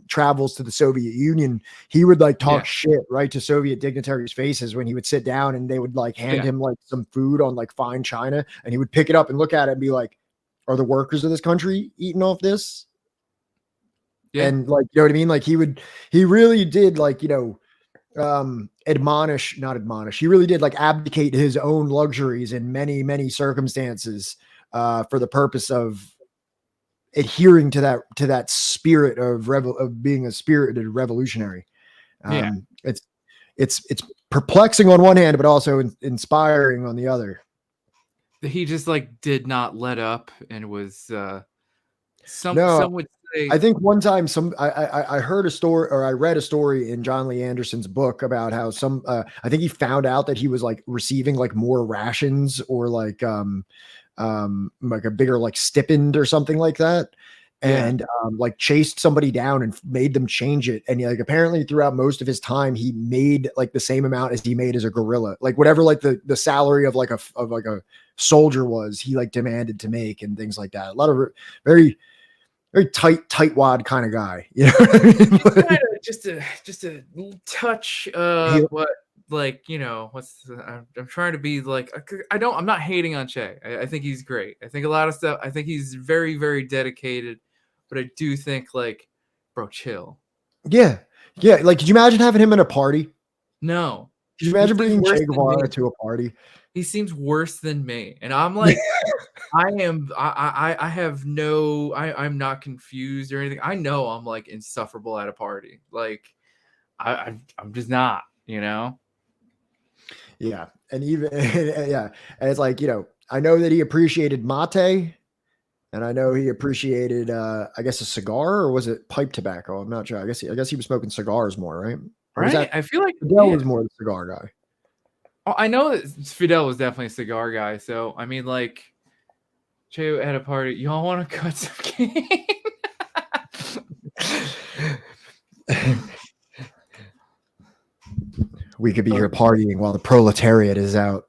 S3: travels to the Soviet Union, he would like talk shit right to Soviet dignitaries' faces when he would sit down and they would like hand him like some food on like fine china, and he would pick it up and look at it and be like, are the workers of this country eating off this? Yeah. And like, you know what I mean? Like he really did like, you know, not admonish. He really did like abdicate his own luxuries in many, many circumstances for the purpose of adhering to that spirit of being a spirited revolutionary. It's perplexing on one hand, but also inspiring on the other.
S4: He just like did not let up and was some would say.
S3: I think one time I heard a story, or I read a story in John Lee Anderson's book about how I think he found out that he was like receiving like more rations or like a bigger like stipend or something like that, and like chased somebody down and made them change it. And like apparently throughout most of his time he made like the same amount as he made as a guerrilla, like whatever like the salary of like a soldier was, he like demanded to make, and things like that. A lot of very tightwad kind of guy, you know what I mean?
S4: Kind of just a touch what, like, you know, I'm trying to be like, I'm not hating on Che. I think he's great. I think a lot of stuff, I think he's very, very dedicated, but I do think like, bro, chill.
S3: Yeah. Like, could you imagine having him in a party?
S4: No.
S3: Could you imagine bringing Che Guevara to a party?
S4: He seems worse than me. And I'm like, I'm not confused or anything. I know I'm like insufferable at a party. Like I'm just not, you know?
S3: Yeah. And even, and it's like, you know, I know that he appreciated mate, And I know he appreciated, I guess, a cigar, or was it pipe tobacco? I'm not sure. I guess he was smoking cigars more, right? Or was
S4: Right?
S3: that
S4: I feel like
S3: Fidel was more the cigar guy?
S4: Oh, I know that Fidel was definitely a cigar guy. So I mean, like, Che had a party. Y'all want to cut some cake?
S3: We could be here partying while the proletariat is out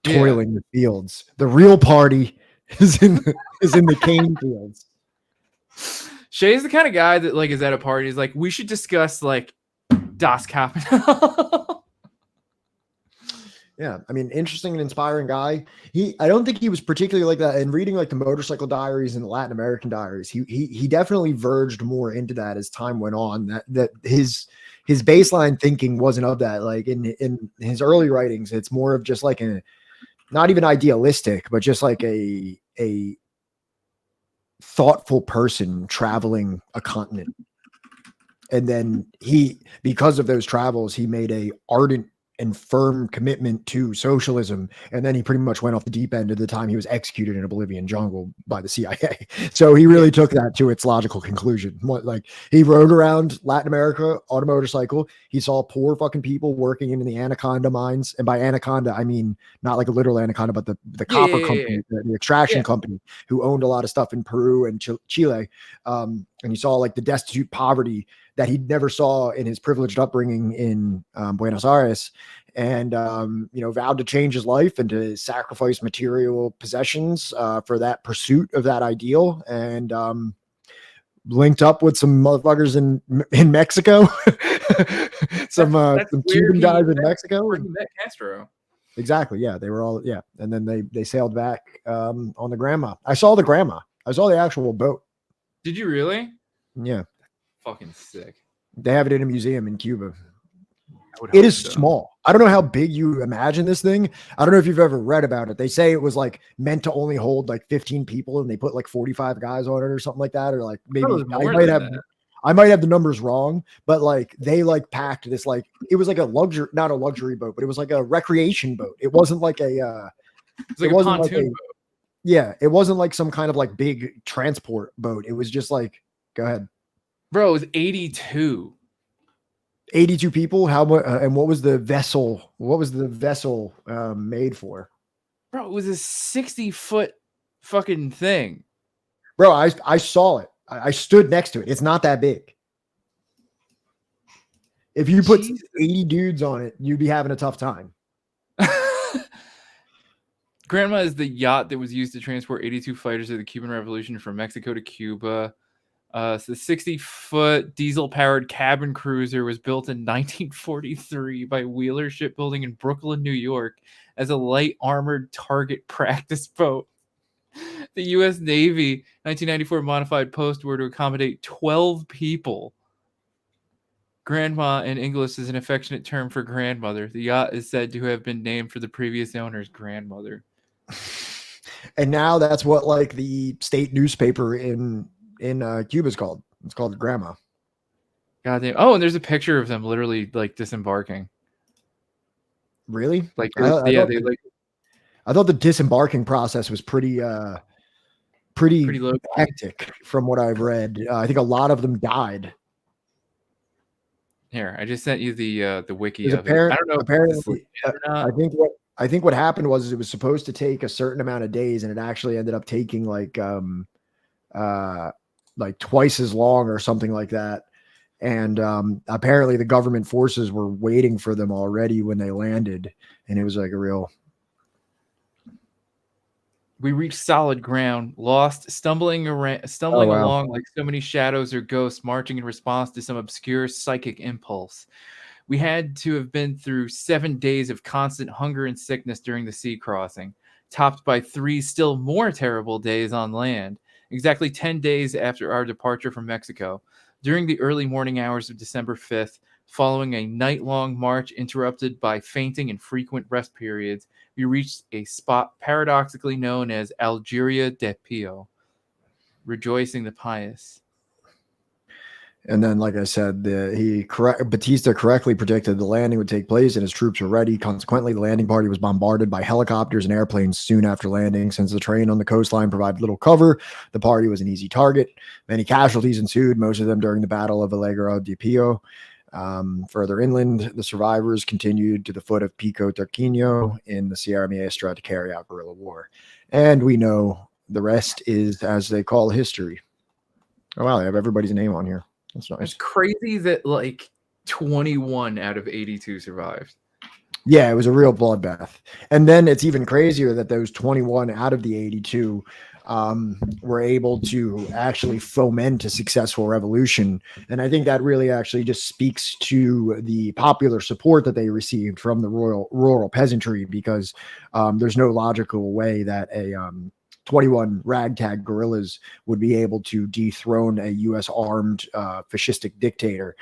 S3: toiling the fields. The real party is in the cane fields.
S4: Shay's the kind of guy that like is at a party. He's like, we should discuss like Das Kapital.
S3: Yeah, I mean, interesting and inspiring guy. I don't think he was particularly like that. And reading like the Motorcycle Diaries and the Latin American Diaries, he definitely verged more into that as time went on. That his baseline thinking wasn't of that. Like in his early writings, it's more of just like not even idealistic, but just like a thoughtful person traveling a continent. And then because of those travels, he made a ardent and firm commitment to socialism. And then he pretty much went off the deep end at the time he was executed in a Bolivian jungle by the CIA. So he really took that to its logical conclusion. Like he rode around Latin America on a motorcycle. He saw poor fucking people working in the anaconda mines. And by anaconda, I mean, not like a literal anaconda, but the copper company, the extraction company who owned a lot of stuff in Peru and Chile. And he saw like the destitute poverty that he never saw in his privileged upbringing in Buenos Aires, and vowed to change his life and to sacrifice material possessions for that pursuit of that ideal, and linked up with some motherfuckers in Mexico, some Cuban guys in Mexico.
S4: Where he met Castro.
S3: Exactly, yeah, they were all and then they sailed back on the Grandma. I saw the Grandma. I saw the actual boat.
S4: Did you really?
S3: Yeah.
S4: Fucking sick.
S3: They have it in a museum in Cuba. It is small. I don't know how big you imagine this thing. I don't know if you've ever read about it. They say it was like meant to only hold like 15 people, and they put like 45 guys on it or something like that, or like maybe I might have the numbers wrong, but like they like packed this, like it was like not a luxury boat, but it was like a recreation boat. It wasn't like it wasn't like boat. Yeah, it wasn't like some kind of like big transport boat. It was just like, go ahead.
S4: Bro, it was 82.
S3: 82 people. How much? And what was the vessel? What was the vessel made for?
S4: Bro, it was a 60-foot fucking thing.
S3: Bro, I saw it. I stood next to it. It's not that big. If you put 80 dudes on it, you'd be having a tough time.
S4: Grandma is the yacht that was used to transport 82 fighters of the Cuban Revolution from Mexico to Cuba. So the 60-foot diesel-powered cabin cruiser was built in 1943 by Wheeler Shipbuilding in Brooklyn, New York, as a light armored target practice boat. The U.S. Navy 1994 modified post-war to accommodate 12 people. Grandma in English is an affectionate term for grandmother. The yacht is said to have been named for the previous owner's grandmother.
S3: And now that's what like the state newspaper in Cuba is called. It's called Grandma.
S4: Goddamn. Oh, and there's a picture of them literally like disembarking.
S3: Really?
S4: Like
S3: I thought the disembarking process was pretty hectic from what I've read. I think a lot of them died.
S4: Here, I just sent you the wiki
S3: of
S4: it. I don't know.
S3: Apparently, I think what happened was it was supposed to take a certain amount of days, and it actually ended up taking like twice as long or something like that. And apparently, the government forces were waiting for them already when they landed, and it was like a real.
S4: We reached solid ground, lost, stumbling along like so many shadows or ghosts marching in response to some obscure psychic impulse. We had to have been through 7 days of constant hunger and sickness during the sea crossing, topped by 3 still more terrible days on land, exactly 10 days after our departure from Mexico. During the early morning hours of December 5th, following a night-long march interrupted by fainting and frequent rest periods, we reached a spot paradoxically known as Algeria de Pio, rejoicing the pious.
S3: And then, like I said, Batista correctly predicted the landing would take place and his troops were ready. Consequently, the landing party was bombarded by helicopters and airplanes soon after landing. Since the terrain on the coastline provided little cover, the party was an easy target. Many casualties ensued, most of them during the Battle of Alegre de Pio. Further inland, the survivors continued to the foot of Pico Turquino in the Sierra Maestra to carry out guerrilla war. And we know the rest is, as they call, history. Oh, wow, they have everybody's name on here. That's nice.
S4: It's crazy that like 21 out of 82 survived.
S3: Yeah, it was a real bloodbath. And then it's even crazier that those 21 out of the 82 were able to actually foment a successful revolution. And I think that really actually just speaks to the popular support that they received from the rural peasantry, because there's no logical way that a 21 ragtag guerrillas would be able to dethrone a U.S. armed fascistic dictator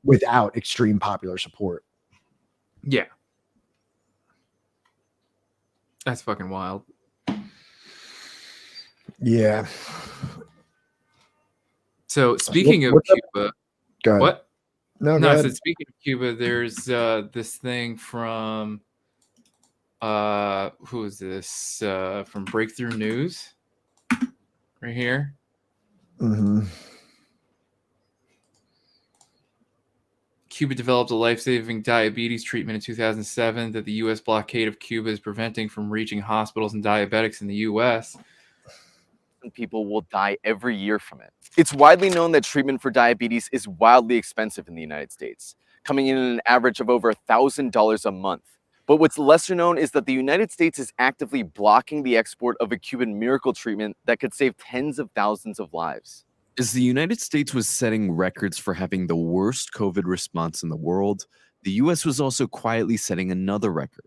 S3: without extreme popular support.
S4: Yeah. That's fucking wild.
S3: Yeah.
S4: So speaking of Cuba, what?
S3: No,
S4: I said speaking of Cuba, there's this thing from who is this? From Breakthrough News, right here.
S3: Mm-hmm.
S4: Cuba developed a life-saving diabetes treatment in 2007 that the U.S. blockade of Cuba is preventing from reaching hospitals and diabetics in the U.S.
S15: People will die every year from it. It's widely known that treatment for diabetes is wildly expensive in the United States, coming in at an average of over $1,000 a month. But what's lesser known is that the United States is actively blocking the export of a Cuban miracle treatment that could save tens of thousands of lives.
S16: As the United States was setting records for having the worst COVID response in the world, the US was also quietly setting another record: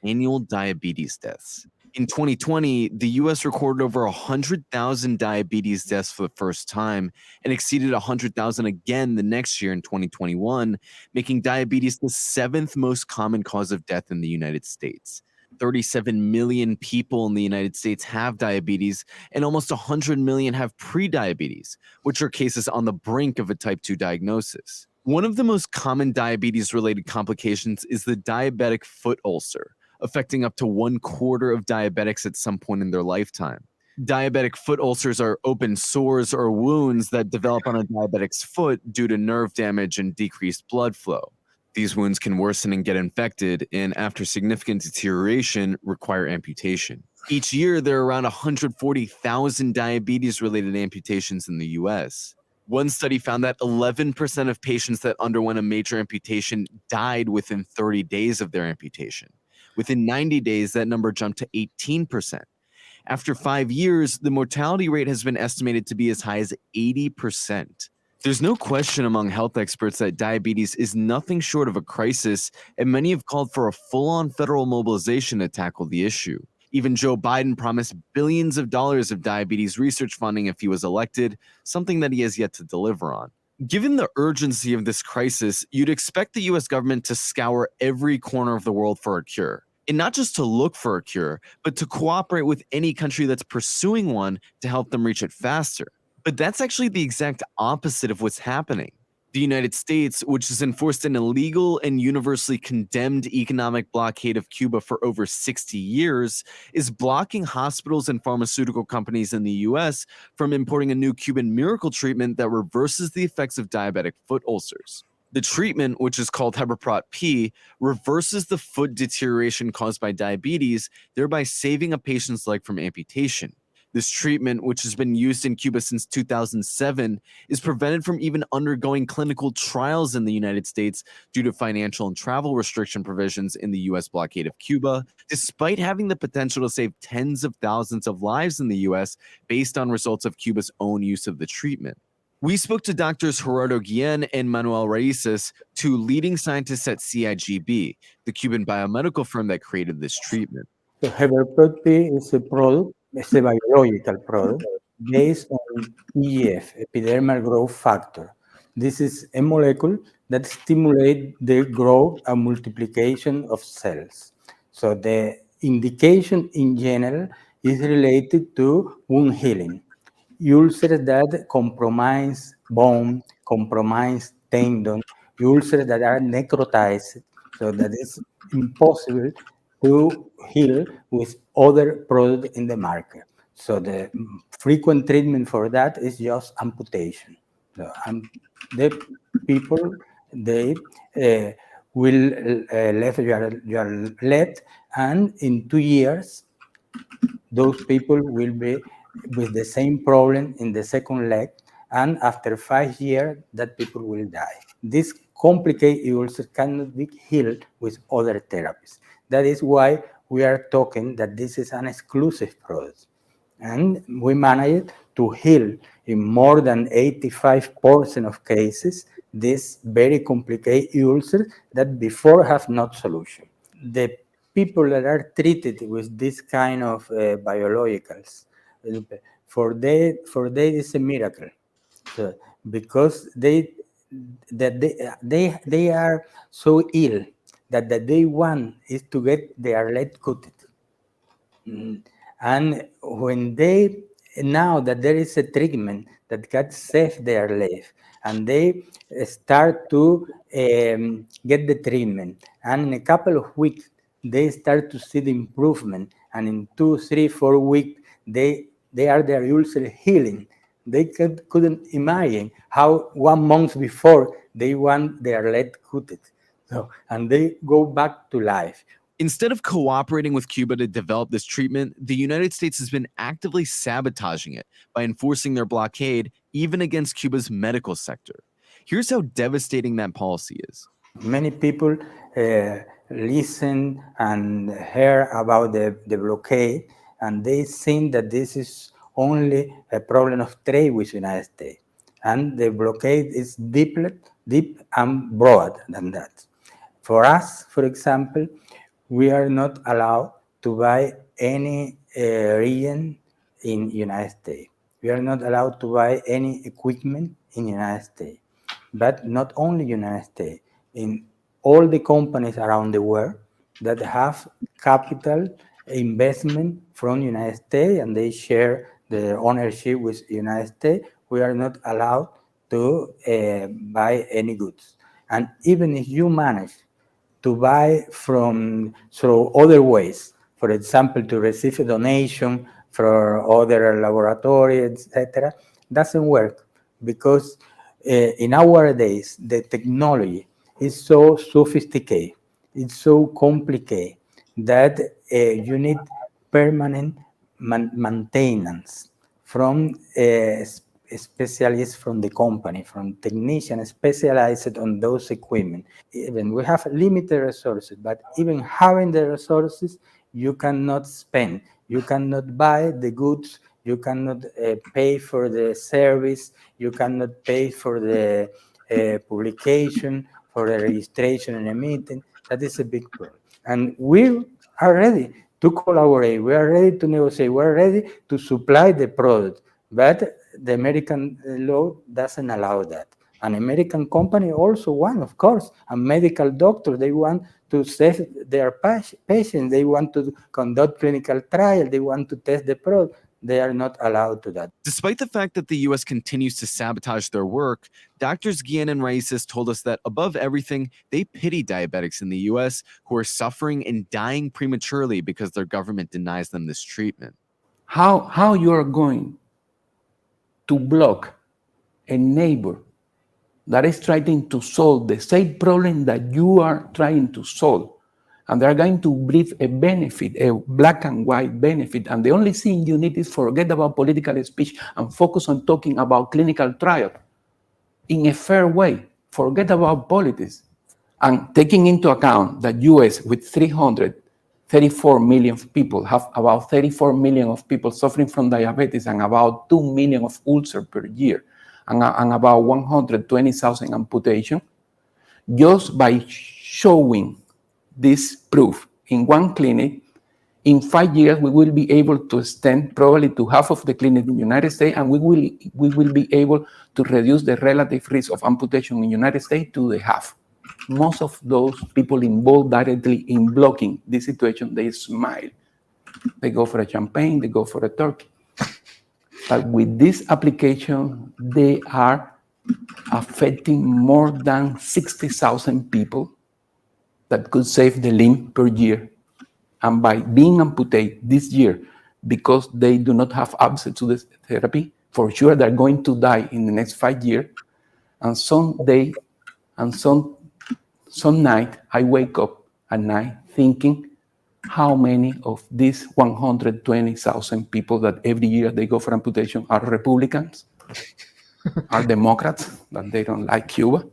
S16: annual diabetes deaths. In 2020, the US recorded over 100,000 diabetes deaths for the first time and exceeded 100,000 again the next year in 2021, making diabetes the seventh most common cause of death in the United States. 37 million people in the United States have diabetes, and almost 100 million have prediabetes, which are cases on the brink of a type 2 diagnosis. One of the most common diabetes-related complications is the diabetic foot ulcer, affecting up to 1/4 of diabetics at some point in their lifetime. Diabetic foot ulcers are open sores or wounds that develop on a diabetic's foot due to nerve damage and decreased blood flow. These wounds can worsen and get infected, and after significant deterioration, require amputation. Each year, there are around 140,000 diabetes-related amputations in the US. One study found that 11% of patients that underwent a major amputation died within 30 days of their amputation. Within 90 days, that number jumped to 18%. After 5 years, the mortality rate has been estimated to be as high as 80%. There's no question among health experts that diabetes is nothing short of a crisis, and many have called for a full-on federal mobilization to tackle the issue. Even Joe Biden promised billions of dollars of diabetes research funding if he was elected, something that he has yet to deliver on. Given the urgency of this crisis, you'd expect the US government to scour every corner of the world for a cure. And not just to look for a cure, but to cooperate with any country that's pursuing one to help them reach it faster. But that's actually the exact opposite of what's happening. The United States, which has enforced an illegal and universally condemned economic blockade of Cuba for over 60 years, is blocking hospitals and pharmaceutical companies in the US from importing a new Cuban miracle treatment that reverses the effects of diabetic foot ulcers. The treatment, which is called Heberprot P, reverses the foot deterioration caused by diabetes, thereby saving a patient's leg from amputation. This treatment, which has been used in Cuba since 2007, is prevented from even undergoing clinical trials in the United States due to financial and travel restriction provisions in the US blockade of Cuba, despite having the potential to save tens of thousands of lives in the US based on results of Cuba's own use of the treatment. We spoke to Doctors Gerardo Guillen and Manuel Raíces, two leading scientists at CIGB, the Cuban biomedical firm that created this treatment.
S17: So Heberprot P is a product, it's a biological product based on EGF, epidermal growth factor. This is a molecule that stimulates the growth and multiplication of cells. So the indication in general is related to wound healing. ulcers that compromise bone, compromise tendon, ulcers that are necrotized, so that it's impossible to heal with other products in the market. So the frequent treatment for that is just amputation. So, the people, they will left your leg, and in 2 years, those people will be with the same problem in the second leg, and after 5 years, that people will die. This complicated ulcer cannot be healed with other therapies. That is why we are talking that this is an exclusive product. And we managed to heal in more than 85% of cases this very complicated ulcer that before have not solution. The people that are treated with this kind of biologicals, for they is a miracle. So, because they are so ill that the day one is to get their leg cut. And when they, now that there is a treatment that can save their life, and they start to get the treatment, and in a couple of weeks, they start to see the improvement, and in 2, 3, 4 weeks, they are their ulcer healing. They couldn't imagine how 1 month before they want their leg cut. So, and they go back to life.
S16: Instead of cooperating with Cuba to develop this treatment, the United States has been actively sabotaging it by enforcing their blockade, even against Cuba's medical sector. Here's how devastating that policy is.
S17: Many people listen and hear about the blockade, and they think that this is only a problem of trade with the United States. And the blockade is deep and broad than that. For us, for example, we are not allowed to buy any region in United States. We are not allowed to buy any equipment in United States. But not only United States, in all the companies around the world that have capital investment from United States and they share the ownership with United States, we are not allowed to buy any goods. And even if you manage to buy from through other ways, for example, to receive a donation from other laboratory, etc., doesn't work because in our days, the technology is so sophisticated, it's so complicated that you need permanent maintenance from specialists from the company, from technicians specialized on those equipment. Even we have limited resources, but even having the resources, you cannot spend. You cannot buy the goods. You cannot pay for the service. You cannot pay for the publication, for the registration in a meeting. That is a big problem. And we are ready to collaborate. We are ready to negotiate. We are ready to supply the product. But the American law doesn't allow that. An American company also want, of course, a medical doctor. They want to save their patients. They want to conduct clinical trial. They want to test the product. They are not allowed to that.
S16: Despite the fact that the US continues to sabotage their work, Doctors Guillen and Raices told us that above everything, they pity diabetics in the US who are suffering and dying prematurely because their government denies them this treatment.
S18: How you are going to block a neighbor that is trying to solve the same problem that you are trying to solve, and they're going to bring a benefit, a black and white benefit, and the only thing you need is forget about political speech and focus on talking about clinical trial in a fair way. Forget about politics, and taking into account that US with 334 million people have about 34 million of people suffering from diabetes and about 2 million of ulcers per year, and about 120,000 amputation. Just by showing this proof in one clinic, in 5 years, we will be able to extend probably to half of the clinics in the United States, and we will be able to reduce the relative risk of amputation in the United States to the half. Most of those people involved directly in blocking this situation, they smile. They go for a champagne, they go for a turkey.
S17: But with this application, they are affecting more than 60,000 people that could save the limb per year. And by being amputated this year, because they do not have access to this therapy, for sure they're going to die in the next 5 years. And some night, I wake up at night thinking, how many of these 120,000 people that every year they go for amputation are Republicans, are Democrats, that they don't like Cuba,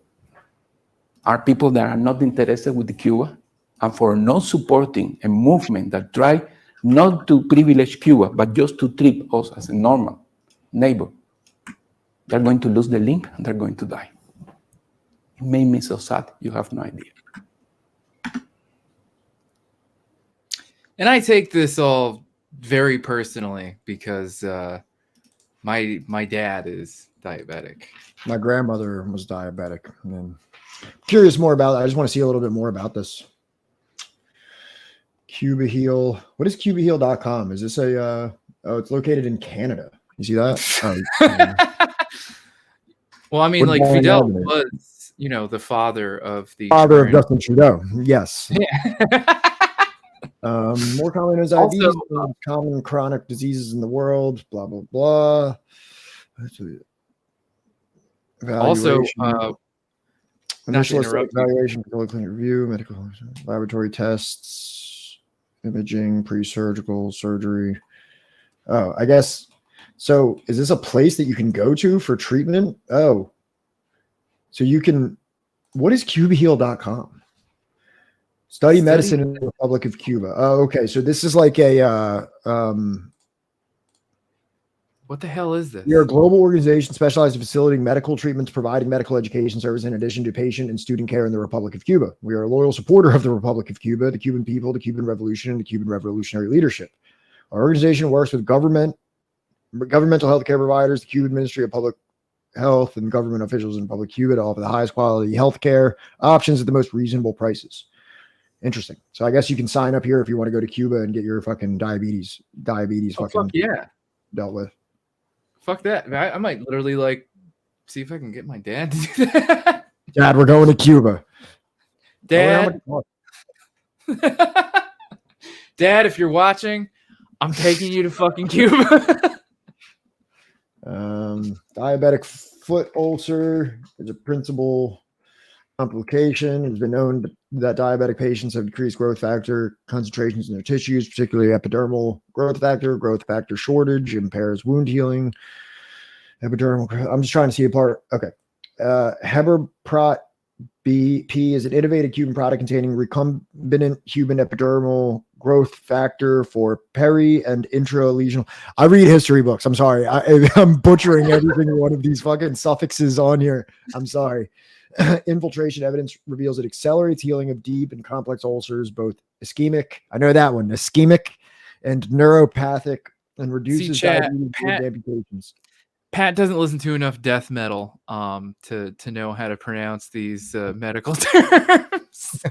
S17: are people that are not interested with Cuba, and for not supporting a movement that try not to privilege Cuba, but just to treat us as a normal neighbor, they're going to lose the link and they're going to die. It made me so sad, you have no idea.
S4: And I take this all very personally because my dad is diabetic.
S3: My grandmother was diabetic. And curious more about it. I just want to see a little bit more about this. Cuba Heal. What is CubaHeal.com? Is this a oh, it's located in Canada. You see that? Oh, yeah.
S4: Well, I mean, like Fidel was, the father of the
S3: father of Justin Trudeau. Yes.
S4: Yeah.
S3: More common as diabetes, common chronic diseases in the world. Blah blah blah.
S4: Also,
S3: initial evaluation, clinical review, medical laboratory tests, imaging, pre-surgical surgery. Oh, I guess. So is this a place that you can go to for treatment? Oh, so you can, what is CubaHeal.com? Study medicine in the Republic of Cuba. Oh, okay. So this is like a,
S4: what the hell is this?
S3: We are a global organization specialized in facilitating medical treatments, providing medical education service in addition to patient and student care in the Republic of Cuba. We are a loyal supporter of the Republic of Cuba, the Cuban people, the Cuban Revolution, and the Cuban revolutionary leadership. Our organization works with governmental healthcare providers, the Cuban Ministry of Public Health, and government officials in Republic of Cuba to offer the highest quality healthcare options at the most reasonable prices. Interesting. So I guess you can sign up here if you want to go to Cuba and get your fucking diabetes fucking dealt with.
S4: Fuck that. I might literally see if I can get my dad to do that.
S3: Dad, we're going to Cuba.
S4: Dad. Dad, if you're watching, I'm taking you to fucking Cuba.
S3: Diabetic foot ulcer is a principal complication. It's been known that diabetic patients have decreased growth factor concentrations in their tissues, particularly epidermal growth factor shortage impairs wound healing. Epidermal, I'm just trying to see a part. Okay. Heberprot BP is an innovative Cuban product containing recombinant human epidermal growth factor for peri and intralesional. I read history books. I'm sorry. I'm butchering every single one of these fucking suffixes on here. I'm sorry. Infiltration evidence reveals it accelerates healing of deep and complex ulcers, both ischemic, I know that one, ischemic and neuropathic, and reduces diabetes and amputations.
S4: Pat doesn't listen to enough death metal to know how to pronounce these medical terms.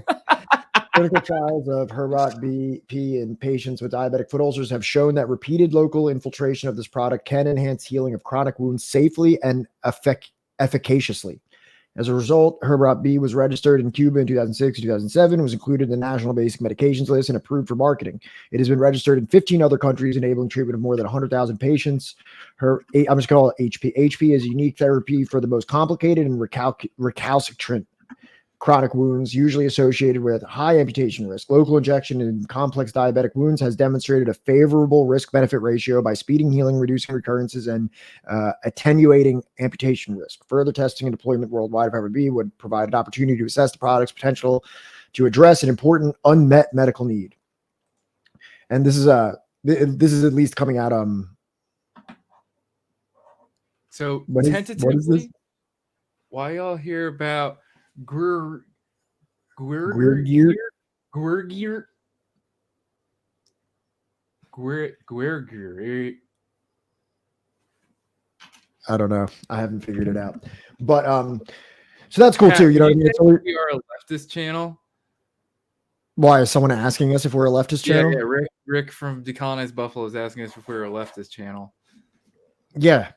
S3: Clinical trials of Herbot BP in patients with diabetic foot ulcers have shown that repeated local infiltration of this product can enhance healing of chronic wounds safely and efficaciously. As a result, Herbot B was registered in Cuba in 2006 and 2007, was included in the National Basic Medications List, and approved for marketing. It has been registered in 15 other countries, enabling treatment of more than 100,000 patients. I'm just going to call it HP. HP is a unique therapy for the most complicated and recalcitrant chronic wounds, usually associated with high amputation risk. Local injection in complex diabetic wounds has demonstrated a favorable risk-benefit ratio by speeding healing, reducing recurrences, and attenuating amputation risk. Further testing and deployment worldwide of Herbot B would provide an opportunity to assess the product's potential to address an important unmet medical need. And this is at least coming out.
S4: So
S3: what is
S4: tentatively, why y'all hear about Guergier?
S3: I don't know. I haven't figured it out. But so that's cool too. You know what I mean? So
S4: we are a leftist channel.
S3: Why is someone asking us if we're a leftist channel?
S4: Yeah, Rick from Decolonized Buffalo is asking us if we're a leftist channel.
S3: Yeah.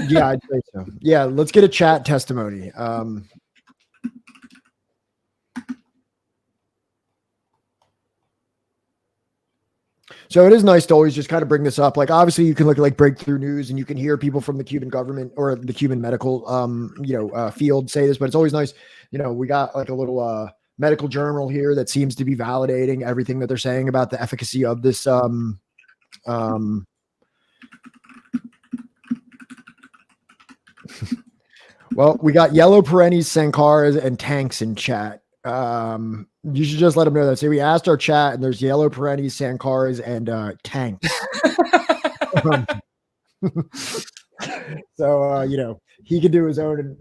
S3: Yeah, I'd say so. Yeah, let's get a chat testimony. So it is nice to always just kind of bring this up. Like, obviously, you can look at like Breakthrough News, and you can hear people from the Cuban government or the Cuban medical, field say this. But it's always nice. We got like a little medical journal here that seems to be validating everything that they're saying about the efficacy of this. Well, we got yellow perennies, sankaras, and tanks in chat. You should just let them know that. Say we asked our chat, and there's yellow perennies, sankaras, and tanks. So he could do his own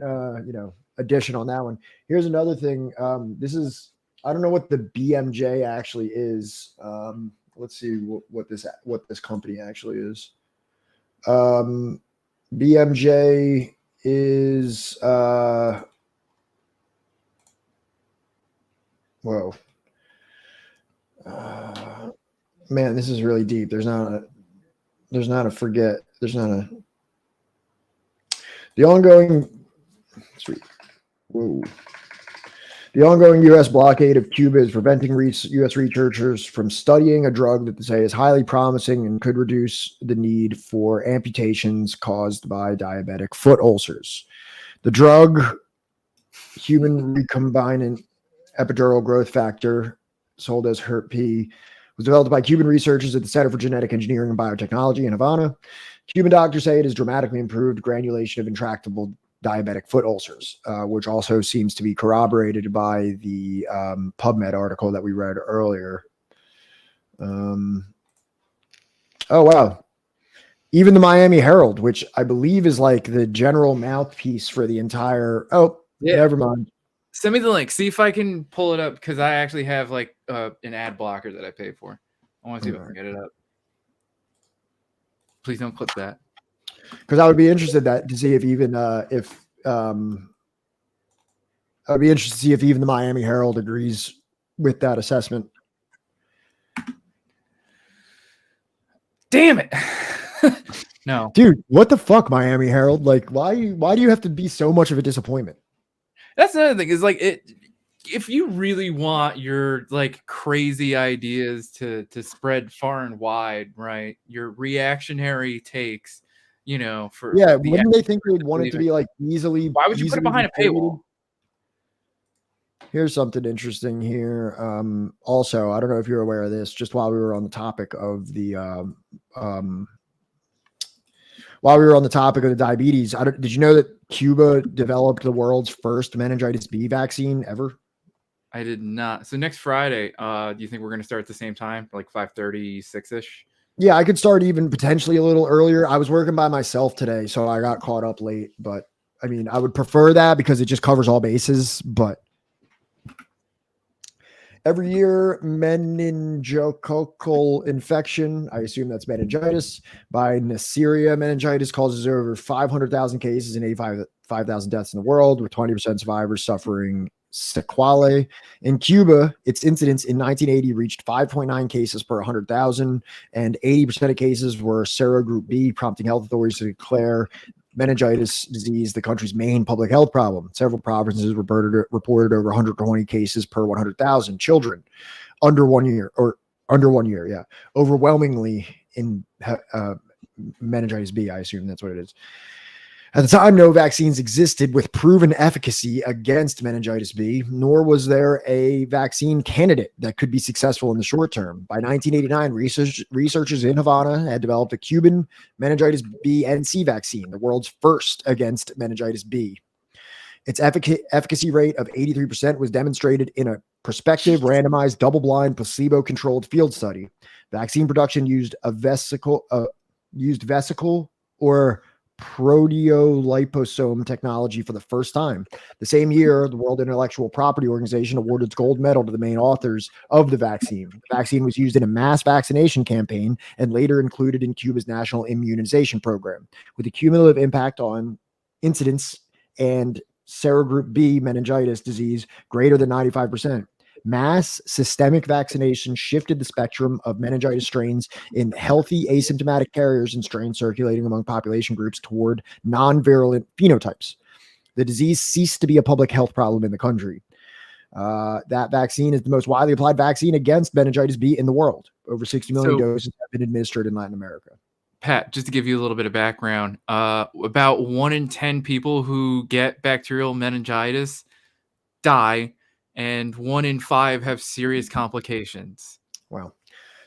S3: addition on that one. Here's another thing. This is, I don't know what the BMJ actually is. Let's see what this company actually is. BMJ is whoa. Man, this is really deep. There's not a the ongoing The ongoing U.S. blockade of Cuba is preventing U.S. researchers from studying a drug that they say is highly promising and could reduce the need for amputations caused by diabetic foot ulcers. The drug, human recombinant epidural growth factor, sold as HERP-P, was developed by Cuban researchers at the Center for Genetic Engineering and Biotechnology in Havana. Cuban doctors say it has dramatically improved granulation of intractable diabetic foot ulcers, which also seems to be corroborated by the PubMed article that we read earlier. Oh, wow. Even the Miami Herald, which I believe is like the general mouthpiece for the entire... Oh, yeah. Never mind.
S4: Send me the link. See if I can pull it up, because I actually have like an ad blocker that I pay for. I want to see if I can get it up. Please don't clip that.
S3: Because I would be interested to see if even I would be interested to see if even the Miami Herald agrees with that assessment.
S4: Damn it. No.
S3: Dude, what the fuck, Miami Herald? Like, why do you have to be so much of a disappointment?
S4: That's another thing, is like if you really want your like crazy ideas to spread far and wide, right? Your reactionary takes, for
S3: wouldn't they think they'd want it to be like easily?
S4: Why would you put it behind a paywall?
S3: Here's something interesting here. Also, I don't know if you're aware of this, just while we were on the topic of the diabetes, did you know that Cuba developed the world's first meningitis B vaccine ever?
S4: I did not. So next Friday, do you think we're going to start at the same time, like 5:30, 6-ish?
S3: Yeah, I could start even potentially a little earlier. I was working by myself today, so I got caught up late. But I mean, I would prefer that because it just covers all bases. But every year, meningococcal infection, I assume that's meningitis, by Neisseria meningitis causes over 500,000 cases and 85,000 deaths in the world, with 20% survivors suffering sequelae. In Cuba, its incidence in 1980 reached 5.9 cases per 100,000, and 80% of cases were serogroup B, prompting health authorities to declare meningitis disease the country's main public health problem. Several provinces reported over 120 cases per 100,000 children under 1 year. Yeah, overwhelmingly in meningitis B. I assume that's what it is. At the time, no vaccines existed with proven efficacy against meningitis B, nor was there a vaccine candidate that could be successful in the short term. By 1989, researchers in Havana had developed a Cuban meningitis B and C vaccine, the world's first against meningitis B. Its efficacy rate of 83% was demonstrated in a prospective, randomized, double-blind, placebo-controlled field study. Vaccine production used vesicle or proteoliposome technology for the first time. The same year, the World Intellectual Property Organization awarded its gold medal to the main authors of the vaccine. The vaccine was used in a mass vaccination campaign and later included in Cuba's national immunization program, with a cumulative impact on incidence and serogroup B meningitis disease greater than 95%. mass systemic vaccination shifted the spectrum of meningitis strains in healthy asymptomatic carriers and strains circulating among population groups toward non-virulent phenotypes. The disease ceased to be a public health problem in the country. That vaccine is the most widely applied vaccine against meningitis B in the world. Over 60 million doses have been administered in Latin America.
S4: Pat, just to give you a little bit of background, about 1 in 10 people who get bacterial meningitis die, and 1 in 5 have serious complications.
S3: Wow.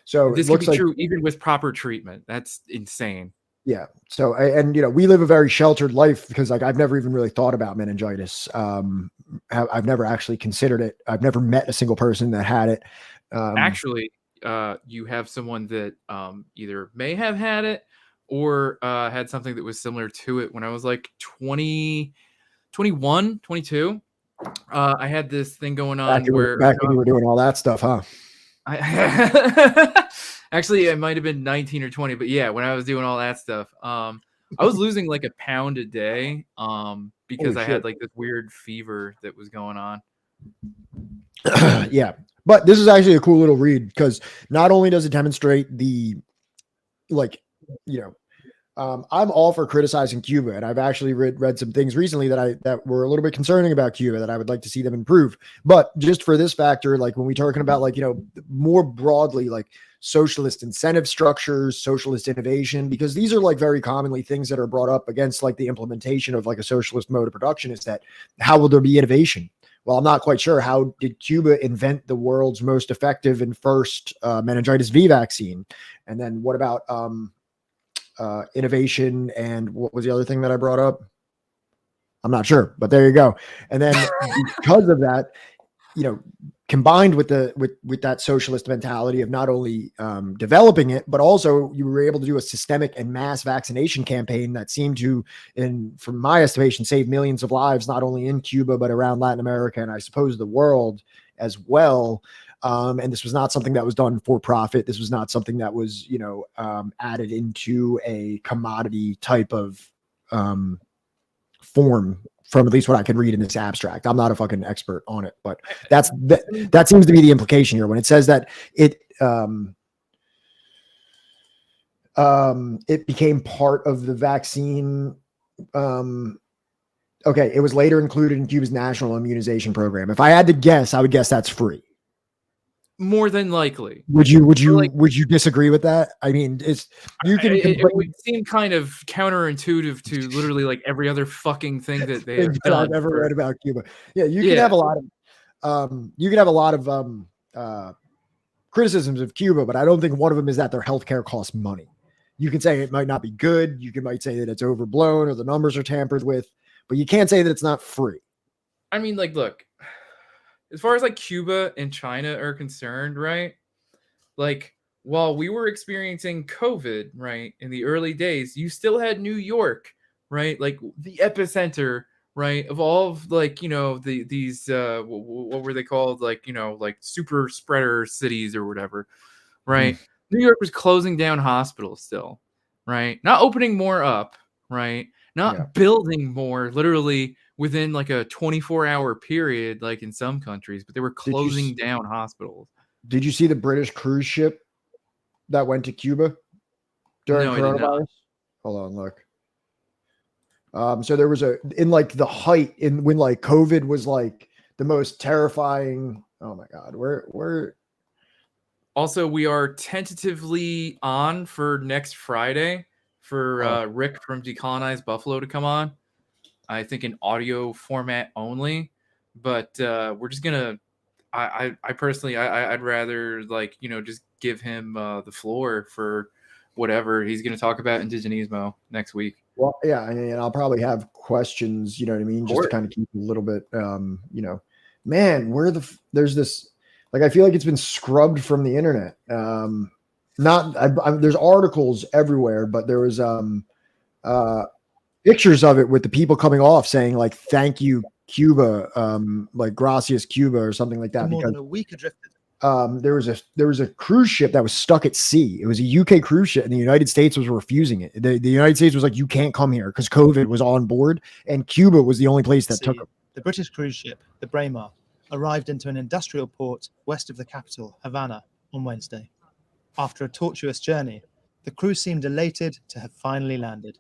S3: So
S4: this
S3: it looks
S4: could be
S3: like
S4: true even with proper treatment. That's insane.
S3: Yeah. So, and we live a very sheltered life because like, I've never even really thought about meningitis. I've never actually considered it. I've never met a single person that had it.
S4: Actually, you have someone that either may have had it or had something that was similar to it. When I was like 20, 21, 22, I had this thing going on
S3: back when you were doing all that stuff, huh?
S4: Actually, it might have been 19 or 20, but yeah, when I was doing all that stuff, I was losing like a pound a day because I had like this weird fever that was going on.
S3: Yeah. But this is actually a cool little read because not only does it demonstrate the, I'm all for criticizing Cuba, and I've actually read some things recently that were a little bit concerning about Cuba that I would like to see them improve. But just for this factor, like when we're talking about more broadly, like socialist incentive structures, socialist innovation, because these are like very commonly things that are brought up against like the implementation of like a socialist mode of production, is that how will there be innovation? Well, I'm not quite sure. How did Cuba invent the world's most effective and first meningitis V vaccine? And then what about innovation? And what was the other thing that I brought up? I'm not sure, but there you go. And then because of that, combined with that socialist mentality of not only developing it, but also you were able to do a systemic and mass vaccination campaign that seemed to, from my estimation, save millions of lives, not only in Cuba, but around Latin America and I suppose the world as well. And this was not something that was done for profit. This was not something that was, added into a commodity type of form, from at least what I could read in this abstract. I'm not a fucking expert on it, but that seems to be the implication here when it says that it became part of the vaccine. Okay, it was later included in Cuba's national immunization program. If I had to guess, I would guess that's free.
S4: More than likely.
S3: Would you disagree with that? I mean,
S4: it would seem kind of counterintuitive to literally like every other fucking thing that they have done.
S3: I've ever read about Cuba. Yeah, you can have a lot of criticisms of Cuba, but I don't think one of them is that their healthcare costs money. You can say it might not be good. Might say that it's overblown or the numbers are tampered with, but you can't say that it's not free.
S4: I mean, like, look, as far as like Cuba and China are concerned, right? Like, while we were experiencing COVID, right, in the early days, you still had New York, right? Like the epicenter, right, of all of like, these, what were they called? Like, like super spreader cities or whatever, right? New York was closing down hospitals still, right? Not opening more up, right? Not building more, literally within like a 24-hour period, like in some countries, but they were closing down hospitals.
S3: Did you see the British cruise ship that went to Cuba during coronavirus? Hold on, look. So there was when like COVID was like the most terrifying. Oh my God, where?
S4: Also, we are tentatively on for next Friday for Rick from Decolonized Buffalo to come on. I think in audio format only, but we're just gonna. I personally, I'd rather like just give him the floor for whatever he's gonna talk about indigenismo next week.
S3: Well, yeah, and I'll probably have questions. You know what I mean, just to kind of keep a little bit. Man, there's this. Like I feel like it's been scrubbed from the internet. There's articles everywhere, but there was pictures of it with the people coming off saying like "Thank you, Cuba," like "Gracias, Cuba" or something like that.
S19: More than a week adrift.
S3: There was a cruise ship that was stuck at sea. It was a UK cruise ship, and the United States was refusing it. The United States was like, "You can't come here" because COVID was on board, and Cuba was the only place that took them.
S19: The British cruise ship, the Braemar, arrived into an industrial port west of the capital, Havana, on Wednesday. After a tortuous journey, the crew seemed elated to have finally landed.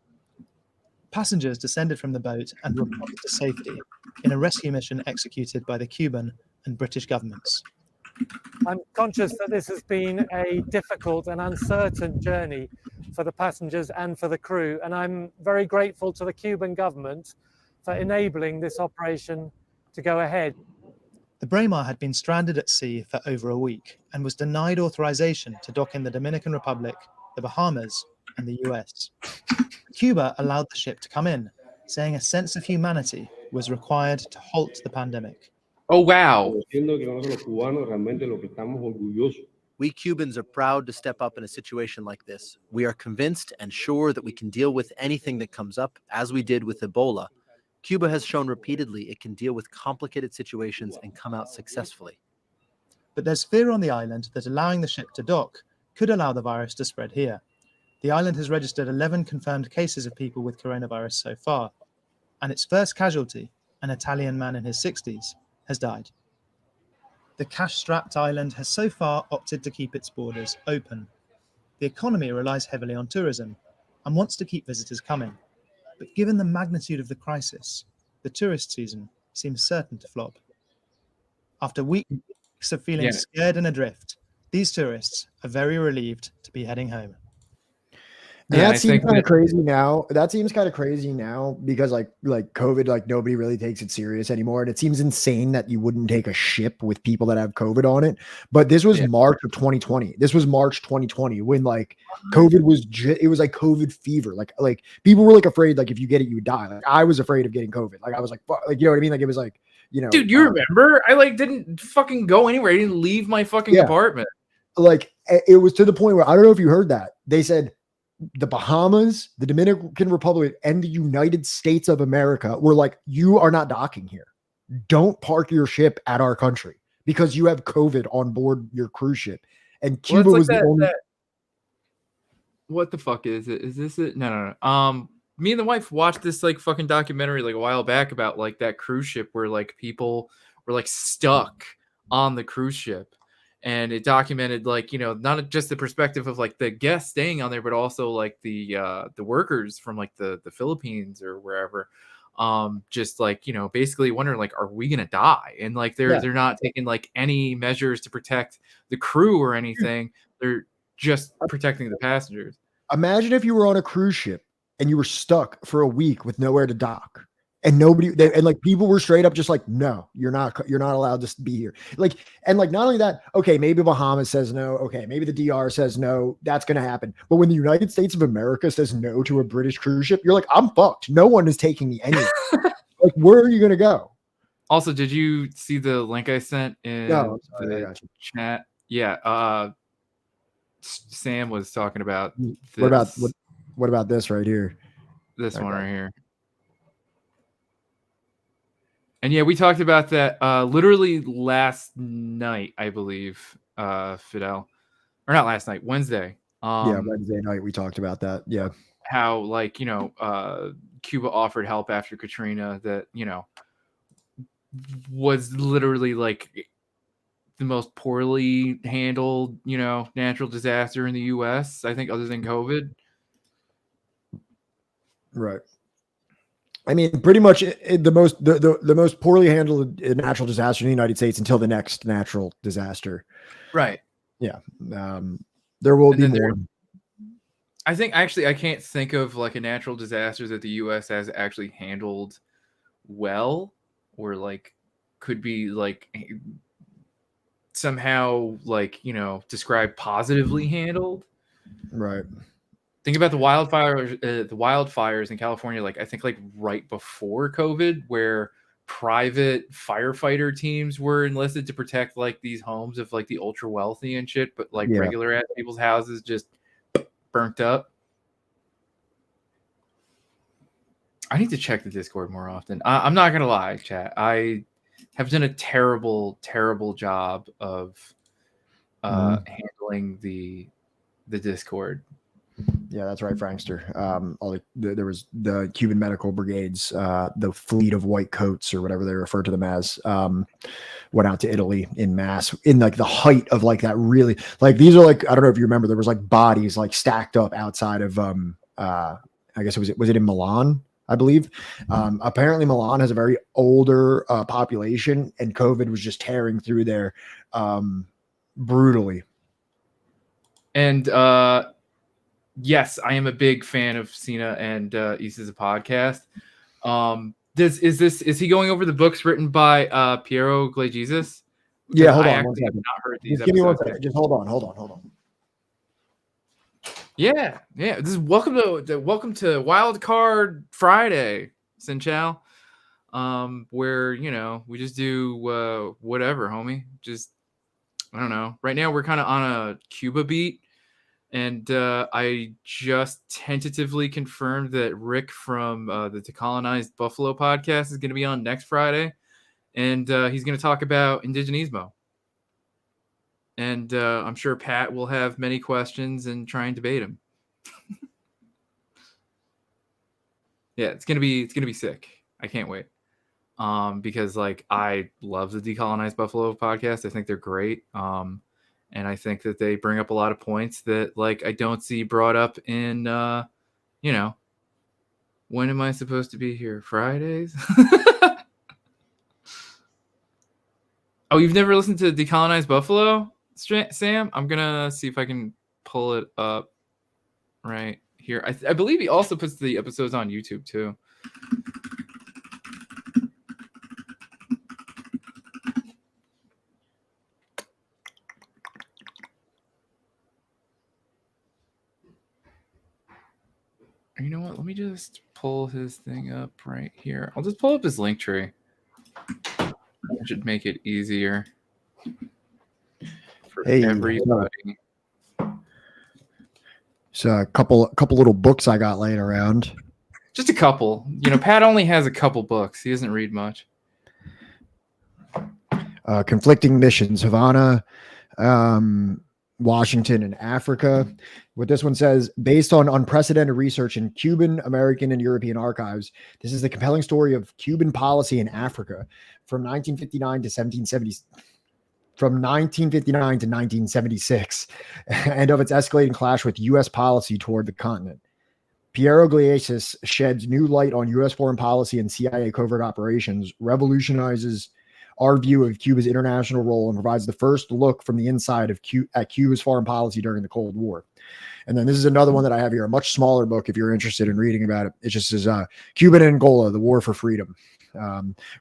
S19: Passengers descended from the boat and were brought to safety in a rescue mission executed by the Cuban and British governments.
S20: I'm conscious that this has been a difficult and uncertain journey for the passengers and for the crew, and I'm very grateful to the Cuban government for enabling this operation to go ahead.
S19: The Braemar had been stranded at sea for over a week and was denied authorization to dock in the Dominican Republic, the Bahamas, and the US. Cuba allowed the ship to come in, saying a sense of humanity was required to halt the pandemic.
S4: Oh, wow.
S21: We Cubans are proud to step up in a situation like this. We are convinced and sure that we can deal with anything that comes up, as we did with Ebola. Cuba has shown repeatedly it can deal with complicated situations and come out successfully.
S19: But there's fear on the island that allowing the ship to dock could allow the virus to spread here. The island has registered 11 confirmed cases of people with coronavirus so far, and its first casualty, an Italian man in his 60s, has died. The cash-strapped island has so far opted to keep its borders open. The economy relies heavily on tourism and wants to keep visitors coming. But given the magnitude of the crisis, the tourist season seems certain to flop. After weeks of feeling scared and adrift, these tourists are very relieved to be heading home.
S3: And that seems kind of crazy now. That seems kind of crazy now because like COVID, like nobody really takes it serious anymore. And it seems insane that you wouldn't take a ship with people that have COVID on it. But this was March of 2020. This was March 2020 when like COVID was, it was like COVID fever. Like people were like afraid, like if you get it, you would die. Like I was afraid of getting COVID. Like I was like, you know what I mean? Like it was like, you know,
S4: dude, you remember? I like didn't fucking go anywhere. I didn't leave my fucking apartment.
S3: Like it was to the point where I don't know if you heard that. They said the Bahamas, the Dominican Republic, and the United States of America were like, you are not docking here. Don't park your ship at our country because you have COVID on board your cruise ship. And Cuba was the only.
S4: What the fuck is it? Is this it? No. Me and the wife watched this like fucking documentary like a while back about like that cruise ship where like people were like stuck on the cruise ship. And it documented like, you know, not just the perspective of like the guests staying on there, but also like the workers from like the Philippines or wherever, just like, you know, basically wondering like, are we gonna die? And like they're not taking like any measures to protect the crew or anything. They're just protecting the passengers.
S3: Imagine if you were on a cruise ship and you were stuck for a week with nowhere to dock. And and like people were straight up just like, no, you're not allowed to be here. Like, and like, not only that, okay, maybe Bahamas says no. Okay. Maybe the DR says no, that's going to happen. But when the United States of America says no to a British cruise ship, you're like, I'm fucked. No one is taking me anywhere. Like, where are you going to go?
S4: Also, did you see the link I sent in the chat? Yeah. Sam was talking about this.
S3: What about this right here?
S4: This one right here. And yeah, we talked about that literally last night, I believe, Fidel. Or not last night, Wednesday.
S3: Wednesday night we talked about that. Yeah.
S4: How like, you know, Cuba offered help after Katrina that, you know, was literally like the most poorly handled, you know, natural disaster in the US, I think, other than COVID.
S3: Right. I mean, pretty much the most poorly handled natural disaster in the United States until the next natural disaster.
S4: Right.
S3: Yeah. There will be more.
S4: I think actually I can't think of like a natural disaster that the US has actually handled well or like could be like somehow like, you know, described positively handled.
S3: Right.
S4: Think about the wildfires in California, like I think like right before COVID, where private firefighter teams were enlisted to protect like these homes of like the ultra wealthy and shit, but like regular ass people's houses just burnt up. I need to check the Discord more often. I'm not gonna lie, chat. I have done a terrible job of handling the Discord.
S3: Yeah, that's right, Frankster. There was the Cuban medical brigades, the fleet of white coats or whatever they refer to them as, went out to Italy in mass in like the height of like that really like these are like I don't know if you remember there was like bodies like stacked up outside of I guess was it in Milan, I believe. Apparently Milan has a very older population and COVID was just tearing through there brutally.
S4: And yes, I am a big fan of Cena and Issa's podcast. Is he going over the books written by Piero Glagesis?
S3: Yeah, hold
S4: I
S3: on one
S4: actually have
S3: second.
S4: not heard these
S3: Just give me one
S4: episodes.
S3: second. Just hold on.
S4: Yeah. This is welcome to WILDCARD Friday, Sinchal. Where we just do whatever, homie. Just I don't know. Right now we're kind of on a Cuba beat. And I just tentatively confirmed that Rick from the Decolonized Buffalo podcast is going to be on next Friday. And he's going to talk about Indigenismo. And I'm sure Pat will have many questions and try and debate him. Yeah, it's gonna be sick. I can't wait. Because like I love the Decolonized Buffalo podcast. I think they're great. And I think that they bring up a lot of points that like I don't see brought up in when am I supposed to be here? Fridays? Oh, you've never listened to Decolonized Buffalo, Sam? I'm gonna see if I can pull it up right here. I believe he also puts the episodes on YouTube too. You know what? Let me just pull his thing up right here. I'll just pull up his link tree. That should make it easier for everybody.
S3: So a couple little books I got laying around.
S4: Just a couple. Pat only has a couple books. He doesn't read much.
S3: Conflicting Missions, Havana, Washington, and Africa. What this one says, based on unprecedented research in Cuban, American, and European archives, this is the compelling story of Cuban policy in Africa from 1959 to 1770. From 1959 to 1976, and of its escalating clash with U.S. policy toward the continent. Piero Glagesis sheds new light on U.S. foreign policy and CIA covert operations, revolutionizes our view of Cuba's international role, and provides the first look from the inside of Cuba's foreign policy during the Cold War. And then this is another one that I have here, a much smaller book if you're interested in reading about it. It just says Cuba and Angola, the War for Freedom.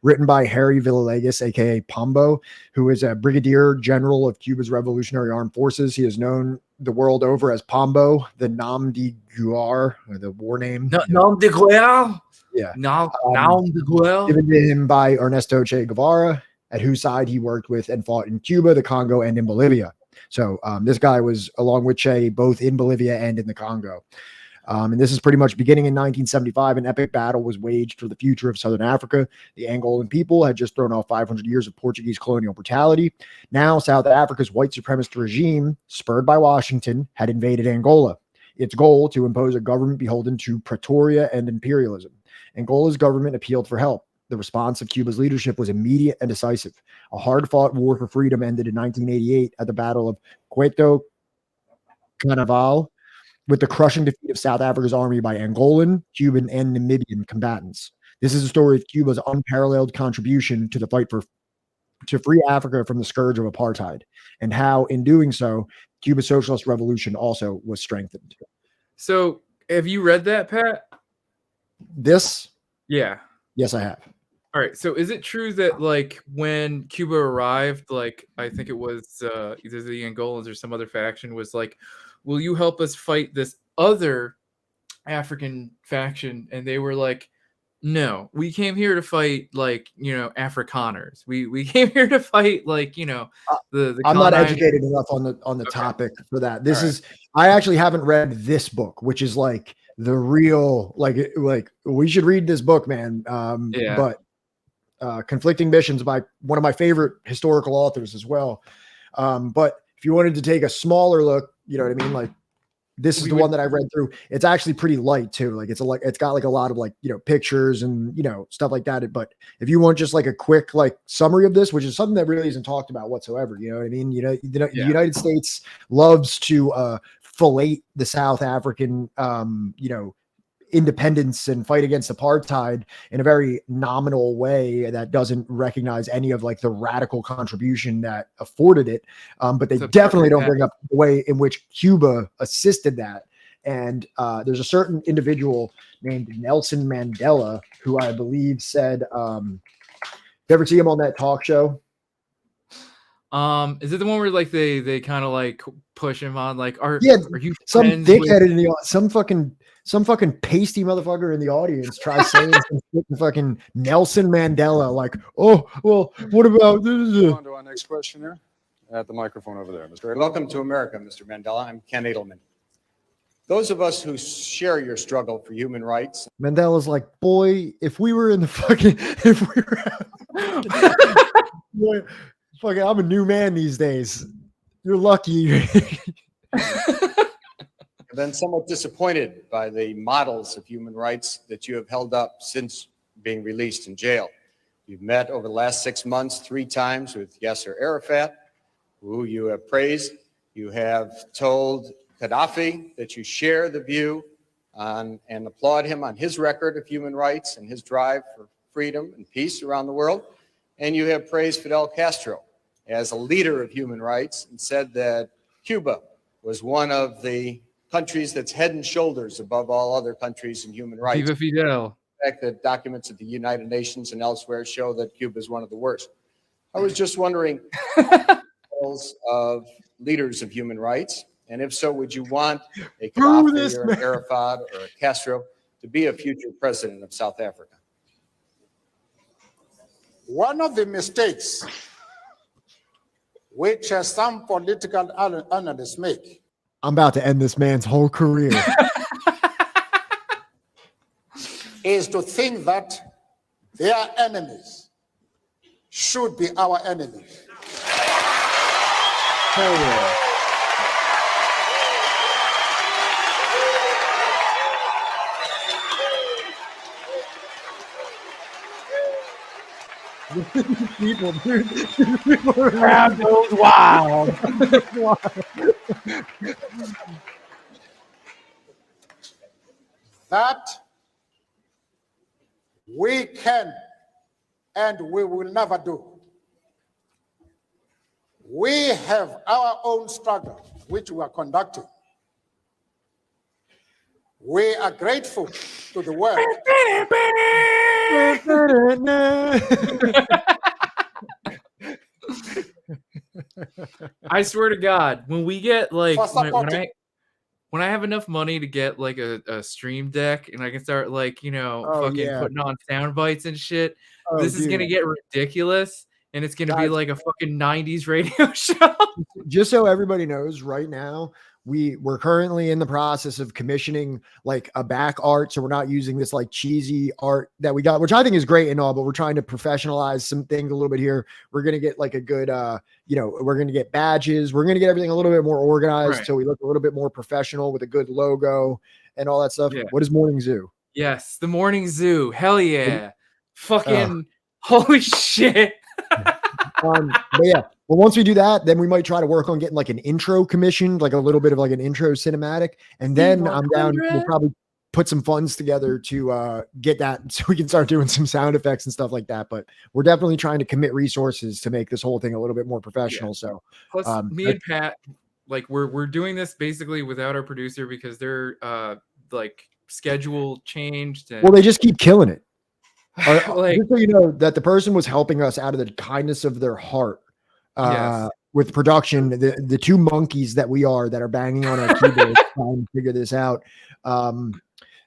S3: Written by Harry Villegas, aka Pombo, who is a brigadier general of Cuba's Revolutionary Armed Forces. He is known the world over as Pombo, the nom de guerre, or the war name.
S4: Nom de guerre?
S3: Yeah.
S4: Nom de guerre?
S3: Given to him by Ernesto Che Guevara, at whose side he worked with and fought in Cuba, the Congo, and in Bolivia. So this guy was, along with Che, both in Bolivia and in the Congo. And this is pretty much beginning in 1975. An epic battle was waged for the future of Southern Africa. The Angolan people had just thrown off 500 years of Portuguese colonial brutality. Now, South Africa's white supremacist regime, spurred by Washington, had invaded Angola. Its goal to impose a government beholden to Pretoria and imperialism. Angola's government appealed for help. The response of Cuba's leadership was immediate and decisive. A hard-fought war for freedom ended in 1988 at the Battle of Cueto Carnaval, with the crushing defeat of South Africa's army by Angolan, Cuban, and Namibian combatants. This is a story of Cuba's unparalleled contribution to the fight to free Africa from the scourge of apartheid, and how, in doing so, Cuba's socialist revolution also was strengthened.
S4: So, have you read that, Pat?
S3: This?
S4: Yeah.
S3: Yes, I have.
S4: All right. So, is it true that, like, when Cuba arrived, like, I think it was either the Angolans or some other faction was like, will you help us fight this other African faction? And they were like, no, we came here to fight, like, Afrikaners. We came here to fight, like, the
S3: I'm not educated enough on the topic for that. This is, I actually haven't read this book, which is like the real, like we should read this book, man. But Conflicting Missions by one of my favorite historical authors as well. But if you wanted to take a smaller look, you know what I mean? Like This is the one that I read through. It's actually pretty light too. Like it's got like a lot of like, pictures and, stuff like that. But if you want just like a quick like summary of this, which is something that really isn't talked about whatsoever, you know what I mean? The United States loves to fillet the South African, independence and fight against apartheid in a very nominal way that doesn't recognize any of like the radical contribution that afforded it. But they definitely don't bring up the way in which Cuba assisted that. And there's a certain individual named Nelson Mandela who I believe said, you ever see him on that talk show?
S4: Is it the one where like they kind of like push him on like are you
S3: some
S4: friends
S3: dickhead
S4: with...
S3: in the some fucking pasty motherfucker in the audience tries saying some shit to fucking Nelson Mandela like, oh well, what about this?
S1: On to our next questioner at the microphone over there, Mr. Welcome to America, Mr. Mandela. I'm Ken Edelman. Those of us who share your struggle for human rights.
S3: Mandela's like, boy, if we were in the fucking, if we were, fucking, I'm a new man these days. You're lucky.
S1: I've been somewhat disappointed by the models of human rights that you have held up since being released in jail. You've met over the last 6 months 3 times with Yasser Arafat, who you have praised. You have told Gaddafi that you share the view on and applaud him on his record of human rights and his drive for freedom and peace around the world. And you have praised Fidel Castro as a leader of human rights and said that Cuba was one of the countries that's head and shoulders above all other countries in human rights.
S4: Viva Fidel.
S1: In fact, the documents at the United Nations and elsewhere show that Cuba is one of the worst. I was just wondering of leaders of human rights, and if so, would you want a Gaddafi or an Arafat or a Castro to be a future president of South Africa?
S22: One of the mistakes which some political analysts make.
S3: I'm about to end this man's whole career.
S22: Is to think that their enemies should be our enemies.
S3: Hell yeah. People, dude.
S22: Crowd goes wild. That we can and we will never do. We have our own struggle, which we are conducting. We are grateful to the world.
S4: I swear to God, when we get like when I have enough money to get like a stream deck and I can start like putting on sound bites and shit, this is gonna get ridiculous and it's gonna be like a fucking 90s radio show.
S3: Just so everybody knows, right now we're currently in the process of commissioning like a back art, so we're not using this like cheesy art that we got, which I think is great and all, but we're trying to professionalize some things a little bit here. We're gonna get like a good we're gonna get badges, we're gonna get everything a little bit more organized so we look a little bit more professional with a good logo and all that stuff. What is Morning Zoo?
S4: Yes, the Morning Zoo. Hell yeah. Fucking holy shit.
S3: But yeah, well, once we do that, then we might try to work on getting like an intro commissioned, like a little bit of like an intro cinematic, and then I'm down. We'll probably put some funds together to get that so we can start doing some sound effects and stuff like that. But we're definitely trying to commit resources to make this whole thing a little bit more professional. So
S4: plus me and Pat, like we're doing this basically without our producer because they're like schedule changed. And...
S3: Well, they just keep killing it.
S4: Like,
S3: just so you know that the person was helping us out of the kindness of their heart with production. The 2 monkeys that we are that are banging on our keyboard trying to figure this out.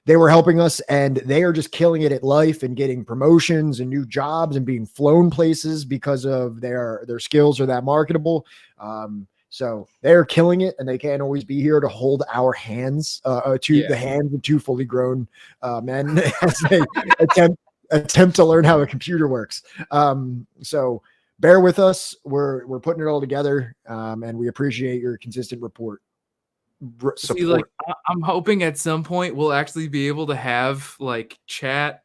S3: They were helping us and they are just killing it at life and getting promotions and new jobs and being flown places because of their skills are that marketable. So they're killing it and they can't always be here to hold our hands the hands of 2 fully grown men as they attempt to learn how a computer works. So bear with us. We're putting it all together, and we appreciate your consistent support.
S4: See, like I'm hoping at some point we'll actually be able to have like chat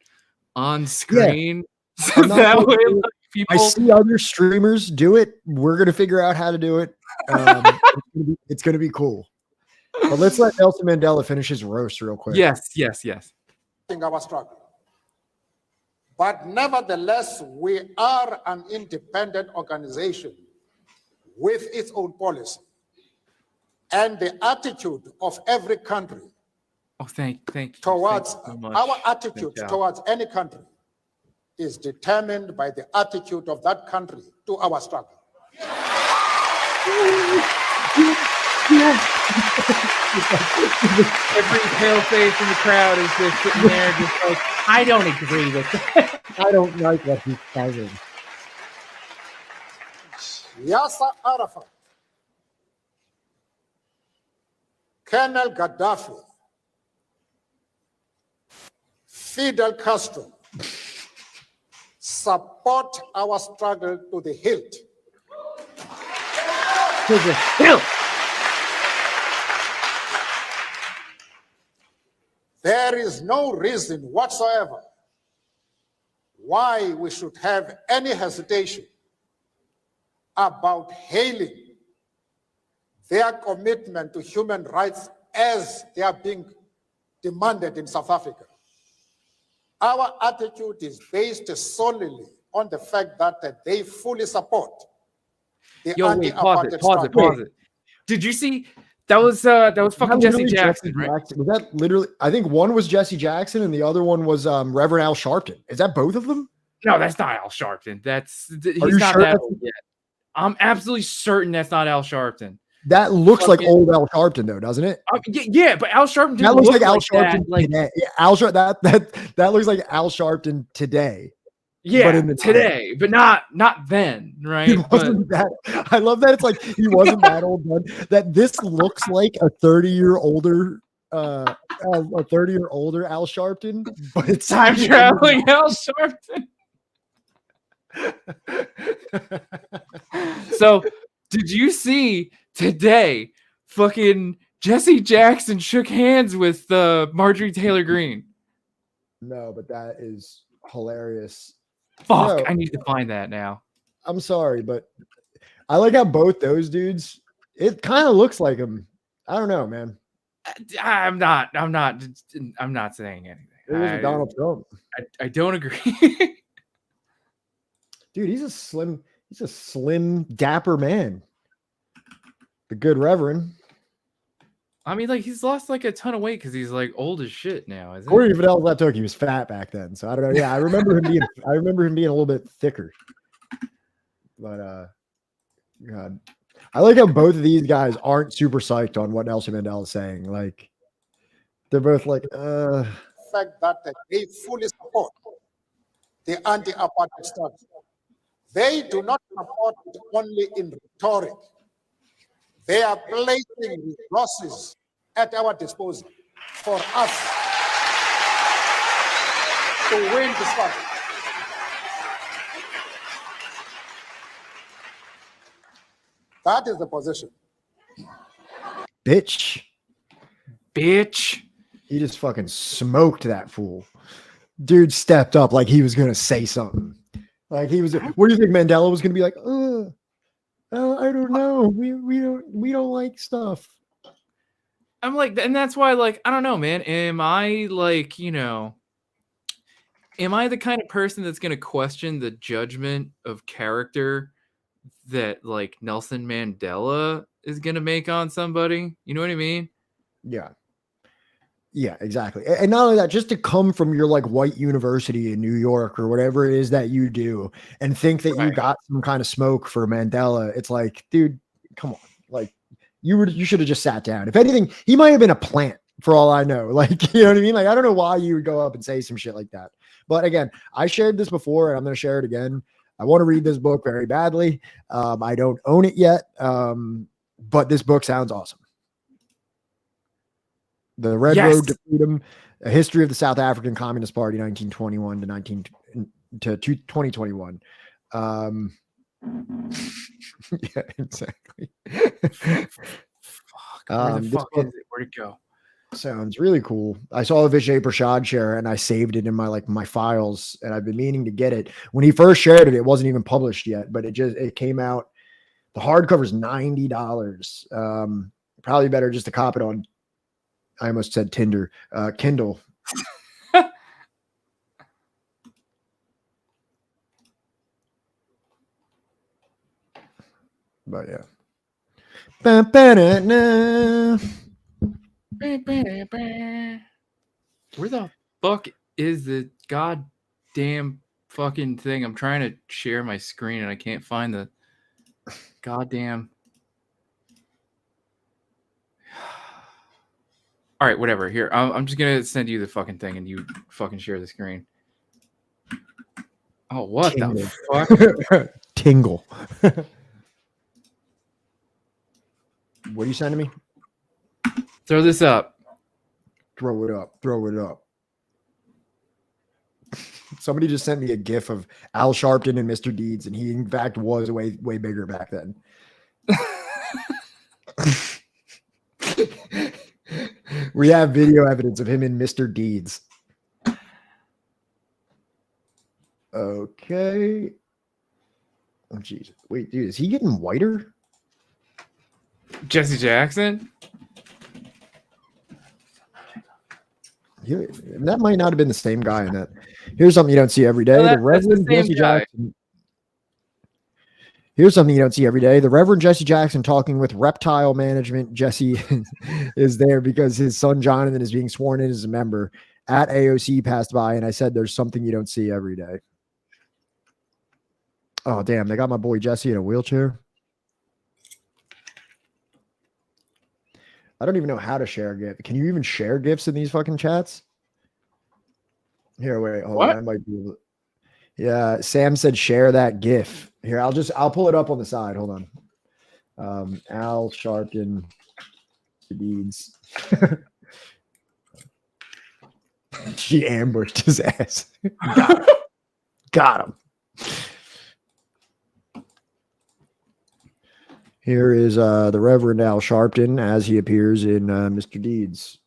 S4: on screen. So that way, like,
S3: I see other streamers do it. We're gonna figure out how to do it. It's gonna be cool. But let's let Nelson Mandela finish his roast real quick.
S4: Yes.
S22: Our struggle. But nevertheless, we are an independent organization with its own policy. And the attitude of every country
S4: thank you
S22: towards
S4: so much.
S22: our attitude
S4: Thank you.
S22: towards any country is determined by the attitude of that country to our struggle.
S4: Every pale face in the crowd is just sitting there, just like, I don't agree with that.
S3: I don't like what he's saying.
S22: Yasser Arafat, Colonel Gaddafi, Fidel Castro support our struggle to the hilt.
S4: To the hilt.
S22: There is no reason whatsoever why we should have any hesitation about hailing their commitment to human rights as they are being demanded in South Africa. Our attitude is based solely on the fact that they fully support the anti-apartheid struggle.
S4: Pause it. Did you see that was fucking Jesse Jackson, right?
S3: Was that literally? I think one was Jesse Jackson and the other one was Reverend Al Sharpton. Is that both of them?
S4: No, that's not Al Sharpton. He's
S3: you
S4: not
S3: sure
S4: that
S3: that's-
S4: old yet. I'm absolutely certain that's not Al Sharpton.
S3: That looks like old Al Sharpton, though, doesn't it?
S4: Yeah, but Al Sharpton didn't
S3: That looks
S4: look
S3: like Al
S4: that,
S3: Sharpton
S4: like,
S3: today. Yeah, that looks like Al Sharpton today.
S4: yeah,
S3: but in the
S4: today, but not then, right?
S3: He wasn't that. I love that it's like he wasn't that old. But that this looks like a 30-year older, a 30-year older Al Sharpton, but it's
S4: time traveling Al Sharpton. So, did you see today? Fucking Jesse Jackson shook hands with Marjorie Taylor Greene.
S3: No, but that is hilarious.
S4: Fuck,
S3: No,
S4: I need to find that now.
S3: I'm sorry, but I like how both those dudes. It kind of looks like them. I don't know, man.
S4: I'm not saying anything.
S3: It was Donald Trump.
S4: I don't agree.
S3: Dude, he's a slim, dapper man. The good Reverend.
S4: I mean, like, he's lost like a ton of weight because he's like old as shit now, isn't
S3: Corey
S4: he?
S3: Fidel left took. He was fat back then, so I don't know. Yeah, I remember him being. I remember him being a little bit thicker. But God, I like how both of these guys aren't super psyched on what Nelson Mandela is saying. Like, they're both like,
S22: The fact that they fully support the anti-apartheid struggle. They do not support it only in rhetoric. They are placing resources at our disposal for us to win the struggle. That is the position.
S3: bitch.
S4: He
S3: just fucking smoked that fool. Dude stepped up like he was gonna say something. Like he was. What do you think Mandela was gonna be like? I don't know. We don't like stuff.
S4: I'm like, and that's why, like, I don't know, man. Am I like, am I the kind of person that's gonna question the judgment of character that like Nelson Mandela is gonna make on somebody? You know what I mean?
S3: Yeah, exactly. And not only that, just to come from your like white university in New York or whatever it is that you do and think that you got some kind of smoke for Mandela. It's like, dude, come on. Like you should have just sat down. If anything, he might have been a plant for all I know. Like, you know what I mean? Like, I don't know why you would go up and say some shit like that. But again, I shared this before and I'm going to share it again. I want to read this book very badly. I don't own it yet. But this book sounds awesome. The Red Road to Freedom, A History of the South African Communist Party, 1921 to 2021. Yeah, exactly.
S4: Fuck, Where the
S3: This
S4: fuck
S3: book
S4: is it? Where'd it go?
S3: sounds really cool. I saw a Vijay Prashad share and I saved it in my files, and I've been meaning to get it. When he first shared it, it wasn't even published yet, but it came out. The hardcover is $90. Probably better just to cop it on. I almost said Tinder, Kindle. But yeah.
S4: Where the fuck is the goddamn fucking thing? I'm trying to share my screen and I can't find the goddamn. All right, whatever. Here, I'm just gonna send you the fucking thing and you fucking share the screen. Oh, what the fuck?
S3: Tingle. What are you sending me?
S4: Throw this up.
S3: Throw it up. Throw it up. Somebody just sent me a GIF of Al Sharpton and Mr. Deeds, and he in fact was way bigger back then. We have video evidence of him in Mr. Deeds. Okay. Oh, jeez. Wait, dude, is he getting whiter?
S4: Jesse Jackson?
S3: That might not have been the same guy in that. Here's something you don't see every day.
S4: No,
S3: the
S4: that's
S3: Reverend
S4: the same
S3: Jesse
S4: guy.
S3: Jackson. Here's something you don't see every day. The Reverend Jesse Jackson talking with Reptile Management. Jesse is there because his son Jonathan is being sworn in as a member. At AOC passed by, and I said, "There's something you don't see every day." Oh damn! They got my boy Jesse in a wheelchair. I don't even know how to share a GIF. Can you even share GIFs in these fucking chats? Here, wait, hold on. I might be able to. Yeah, Sam said share that GIF. Here, I'll pull it up on the side. Hold on. Al Sharpton Deeds. She ambushed his ass. Got him. Here is the Reverend Al Sharpton as he appears in Mr. Deeds.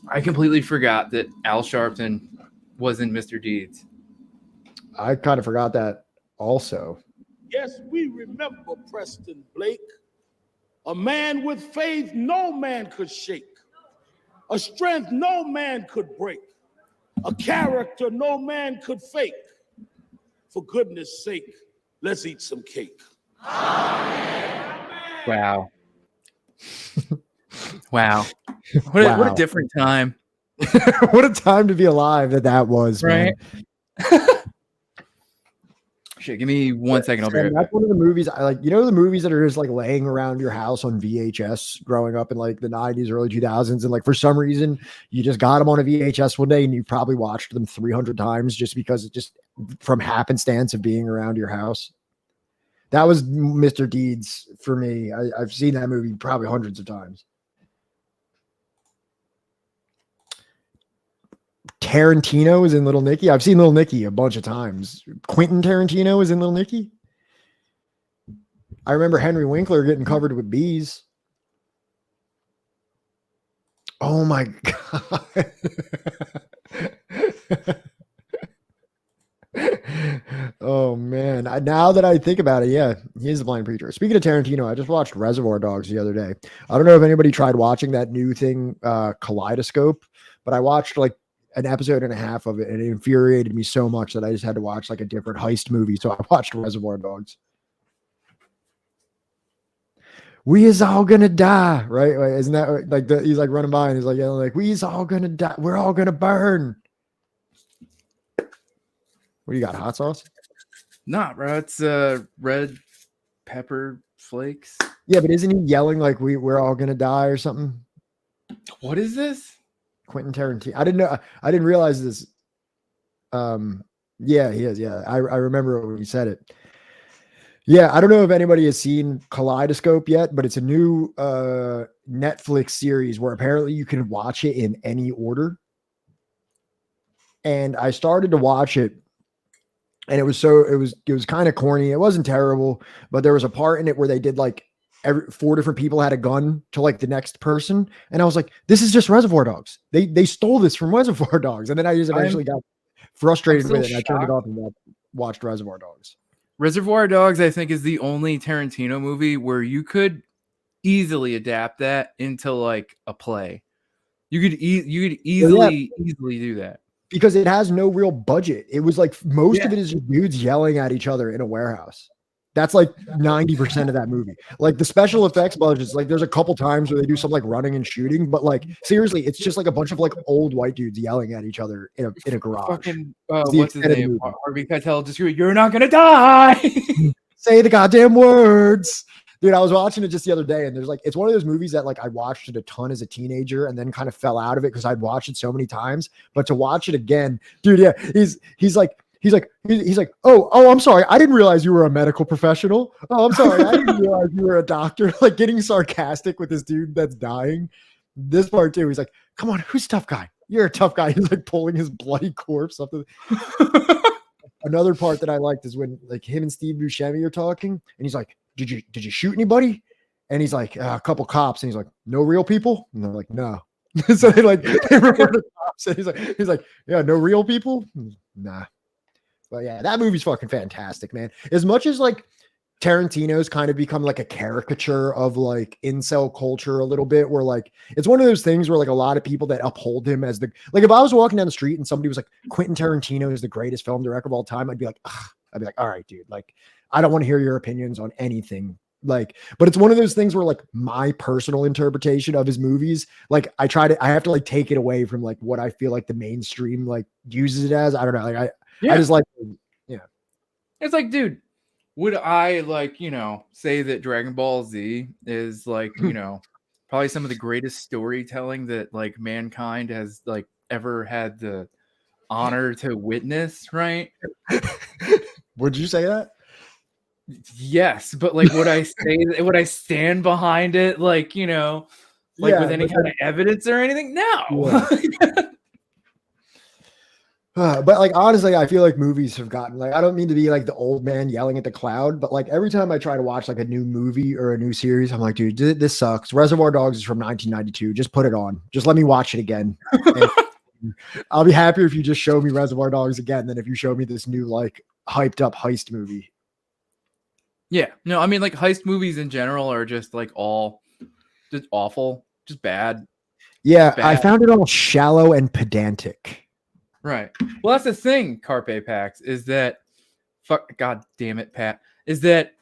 S4: I completely forgot that Al Sharpton was in Mr. Deeds.
S3: I kind of forgot that also.
S5: Yes, we remember Preston Blake, a man with faith no man could shake, a strength no man could break, a character no man could fake. For goodness sake, let's eat some cake.
S4: Wow. Wow. What a different time.
S3: What a time to be alive that was,
S4: Right?
S3: man.
S4: Shit, give me 1 second. I'll be right back.
S3: That's one of the movies I like. You know, the movies that are just like laying around your house on VHS growing up in like the 90s, early 2000s. And like for some reason, you just got them on a VHS one day and you probably watched them 300 times just because it just from happenstance of being around your house. That was Mr. Deeds for me. I've seen that movie probably hundreds of times. Tarantino is in Little Nicky. I've seen Little Nicky a bunch of times. Quentin Tarantino is in Little Nicky. I remember Henry Winkler getting covered with bees. Oh my God. Oh man. Now that I think about it, yeah, he's the blind preacher. Speaking of Tarantino, I just watched Reservoir Dogs the other day. I don't know if anybody tried watching that new thing, Kaleidoscope, but I watched like an episode and a half of it, and it infuriated me so much that I just had to watch like a different heist movie. So I watched Reservoir Dogs. We is all gonna die, right? Isn't that like he's like running by and he's like yelling like, "We is all gonna die. We're all gonna burn." What do you got? Hot sauce?
S4: Nah, bro. It's red pepper flakes.
S3: Yeah, but isn't he yelling like we're all gonna die or something?
S4: What is this?
S3: Quentin Tarantino. I didn't know. I didn't realize this. Yeah, he is. Yeah, I remember when he said it. Yeah, I don't know if anybody has seen Kaleidoscope yet, but it's a new Netflix series where apparently you can watch it in any order. And I started to watch it, and it was kind of corny. It wasn't terrible, but there was a part in it where they did like four different people had a gun to like the next person, and I was like, this is just Reservoir Dogs. They stole this from Reservoir Dogs, and then I just eventually got frustrated with it, and I turned it off and watched Reservoir Dogs.
S4: Reservoir Dogs, I think, is the only Tarantino movie where you could easily adapt that into like a play. You could easily do that
S3: because it has no real budget. It was like most of it is just dudes yelling at each other in a warehouse. That's like 90% of that movie. Like the special effects budgets, like there's a couple times where they do some like running and shooting, but like seriously, it's just like a bunch of like old white dudes yelling at each other in a garage.
S4: Fucking what's his name? Harvey Keitel just you're not gonna die.
S3: Say the goddamn words. Dude, I was watching it just the other day, and there's like, it's one of those movies that like I watched it a ton as a teenager and then kind of fell out of it because I'd watched it so many times. But to watch it again, dude, yeah, he's like, oh, I'm sorry, I didn't realize you were a medical professional. Oh, I'm sorry, I didn't realize you were a doctor. Like getting sarcastic with this dude that's dying. This part too, he's like, come on, who's a tough guy? You're a tough guy. He's like pulling his bloody corpse up. Another part that I liked is when like him and Steve Buscemi are talking, and he's like, did you shoot anybody? And he's like, a couple cops, and he's like, no real people? And they're like, no. So they refer to cops, and he's like, yeah, no real people? Nah. But yeah, that movie's fucking fantastic, man. As much as like Tarantino's kind of become like a caricature of like incel culture a little bit, where like it's one of those things where like a lot of people that uphold him as the, like if I was walking down the street and somebody was like, Quentin Tarantino is the greatest film director of all time, I'd be like, all right, dude, like I don't want to hear your opinions on anything. Like, but it's one of those things where like my personal interpretation of his movies, like I have to like take it away from like what I feel like the mainstream like uses it as. I don't know. Like I just like,
S4: it's like, dude, would I like, say that Dragon Ball Z is like, probably some of the greatest storytelling that like mankind has like ever had the honor to witness, right?
S3: Would you say that?
S4: Yes, but like would I stand behind it like, with any kind of evidence or anything? No.
S3: Yeah. But like honestly, I feel like movies have gotten like, I don't mean to be like the old man yelling at the cloud, but like every time I try to watch like a new movie or a new series, I'm like, dude, this sucks. Reservoir Dogs is from 1992. Just put it on. Just let me watch it again. I'll be happier if you just show me Reservoir Dogs again than if you show me this new like hyped up heist movie.
S4: Yeah, no, I mean like heist movies in general are just like all just awful, just bad.
S3: Yeah,
S4: bad.
S3: I found it all shallow and pedantic.
S4: Right. Well, that's the thing, Carpe Pax, is that God damn it, Pat, is that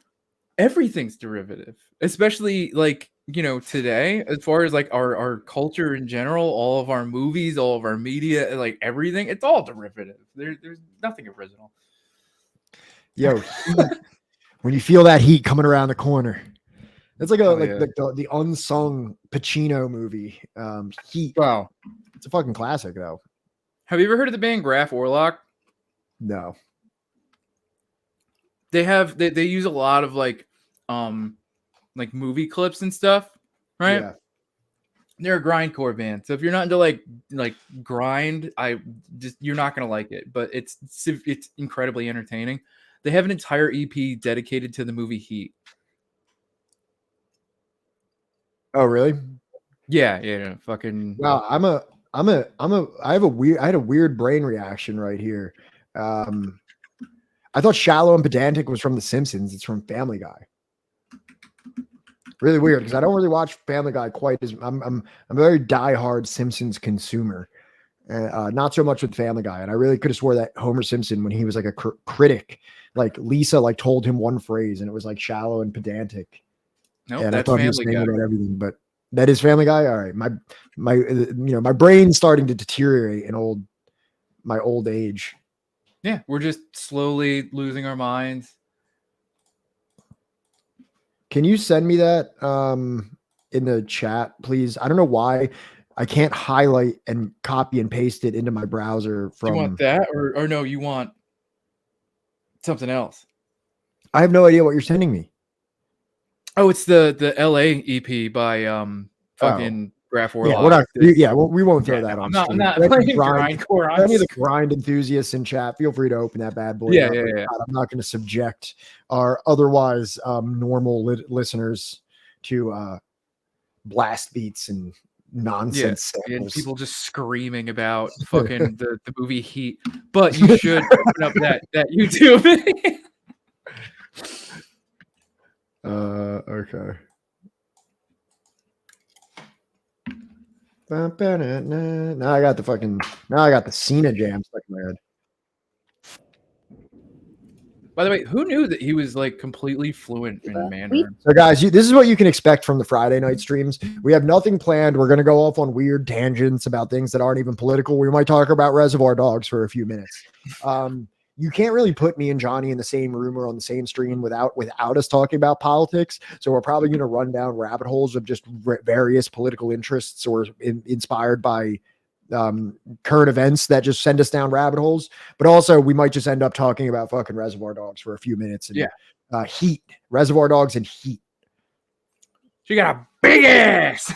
S4: everything's derivative, especially like, today, as far as like our culture in general, all of our movies, all of our media, like everything, it's all derivative. There's nothing original.
S3: Yo, when you feel that heat coming around the corner, it's like the unsung Pacino movie, Heat.
S4: Wow,
S3: it's a fucking classic though.
S4: Have you ever heard of the band Graf Orlock?
S3: No.
S4: They use a lot of like movie clips and stuff, right?
S3: Yeah.
S4: They're a grindcore band. So if you're not into like grind, you're not gonna like it. But it's incredibly entertaining. They have an entire EP dedicated to the movie Heat.
S3: Oh really?
S4: Yeah. Fucking.
S3: Wow, I had a weird brain reaction right here. I thought shallow and pedantic was from The Simpsons. It's from Family Guy. Really weird because I don't really watch Family Guy quite as I'm a very diehard Simpsons consumer. Not so much with Family Guy, and I really could have swore that Homer Simpson, when he was like a critic, like Lisa like told him one phrase and it was like shallow and pedantic.
S4: Nope,
S3: and
S4: that's
S3: I thought he was
S4: Family
S3: saying
S4: Guy.
S3: about everything, but that is Family Guy. All right, my brain's starting to deteriorate in my old age.
S4: Yeah, we're just slowly losing our minds.
S3: Can you send me that in the chat, please? I don't know why I can't highlight and copy and paste it into my browser from.
S4: You want that, or no? You want something else?
S3: I have no idea what you're sending me.
S4: Oh, it's the LA EP by fucking Graf Orlock.
S3: Yeah, we won't throw that on.
S4: I'm not playing grindcore.
S3: Any of the grind enthusiasts in chat, feel free to open that bad boy.
S4: Yeah.
S3: I'm not going to subject our otherwise normal listeners to blast beats and nonsense
S4: and
S3: samples.
S4: people just screaming about fucking the movie Heat. But you should open up that YouTube.
S3: Okay. Now I got the Cena jam stuck in my head.
S4: By the way, who knew that he was like completely fluent in Mandarin?
S3: So guys, this is what you can expect from the Friday night streams. We have nothing planned. We're going to go off on weird tangents about things that aren't even political. We might talk about Reservoir Dogs for a few minutes. You can't really put me and Johnny in the same room or on the same stream without us talking about politics. So we're probably going to run down rabbit holes of just various political interests or inspired by current events that just send us down rabbit holes. But also we might just end up talking about fucking Reservoir Dogs for a few minutes. And, Heat, Reservoir Dogs and Heat.
S4: She got a big ass.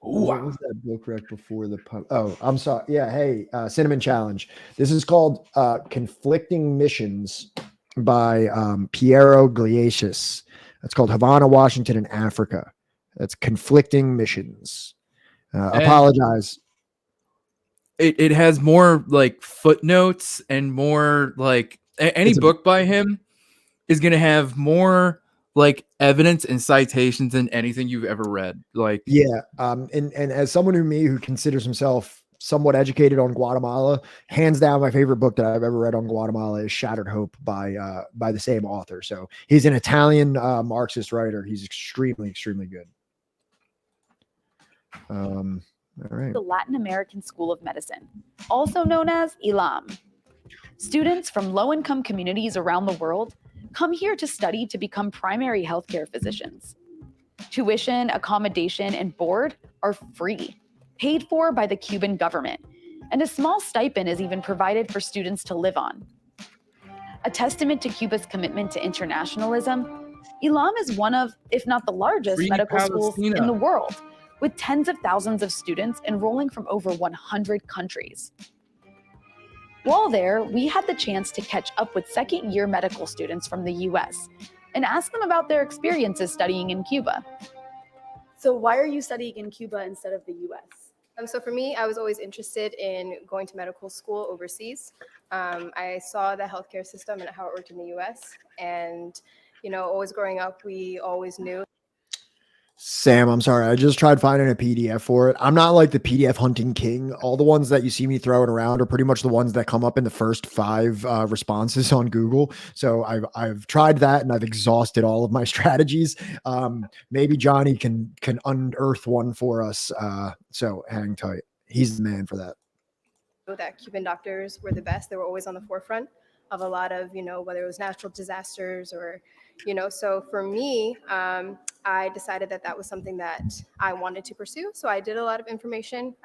S3: What was that book right before the pump? Oh, I'm sorry. Yeah. Hey, Cinnamon Challenge. This is called Conflicting Missions by Piero Gliacius. That's called Havana, Washington, and Africa. That's Conflicting Missions. Apologize.
S4: It has more like footnotes and more like any book by him is going to have more like evidence and citations than anything you've ever read. Like,
S3: yeah. And as someone who considers himself somewhat educated on Guatemala, hands down, my favorite book that I've ever read on Guatemala is Shattered Hope by the same author. So he's an Italian Marxist writer. He's extremely, extremely good. All right.
S2: The Latin American School of Medicine, also known as ILAM. Students from low-income communities around the world come here to study to become primary healthcare physicians. Tuition, accommodation, and board are free, paid for by the Cuban government, and a small stipend is even provided for students to live on. A testament to Cuba's commitment to internationalism, ILAM is one of, if not the largest,
S4: Free
S2: medical schools
S4: Palestina.
S2: in the world, with tens of thousands of students enrolling from over 100 countries. While there, we had the chance to catch up with second-year medical students from the US and ask them about their experiences studying in Cuba. So why are you studying in Cuba instead of the US?
S6: So for me, I was always interested in going to medical school overseas. I saw the healthcare system and how it worked in the US. And, always growing up, we always knew.
S3: Sam, I'm sorry. I just tried finding a PDF for it. I'm not like the PDF hunting king. All the ones that you see me throwing around are pretty much the ones that come up in the first 5 responses on Google. So I've tried that and I've exhausted all of my strategies. Maybe Johnny can unearth one for us. So hang tight. He's the man for that.
S6: That Cuban doctors were the best. They were always on the forefront of a lot of, whether it was natural disasters or, so for me, I decided that was something that I wanted to pursue. So I did a lot of information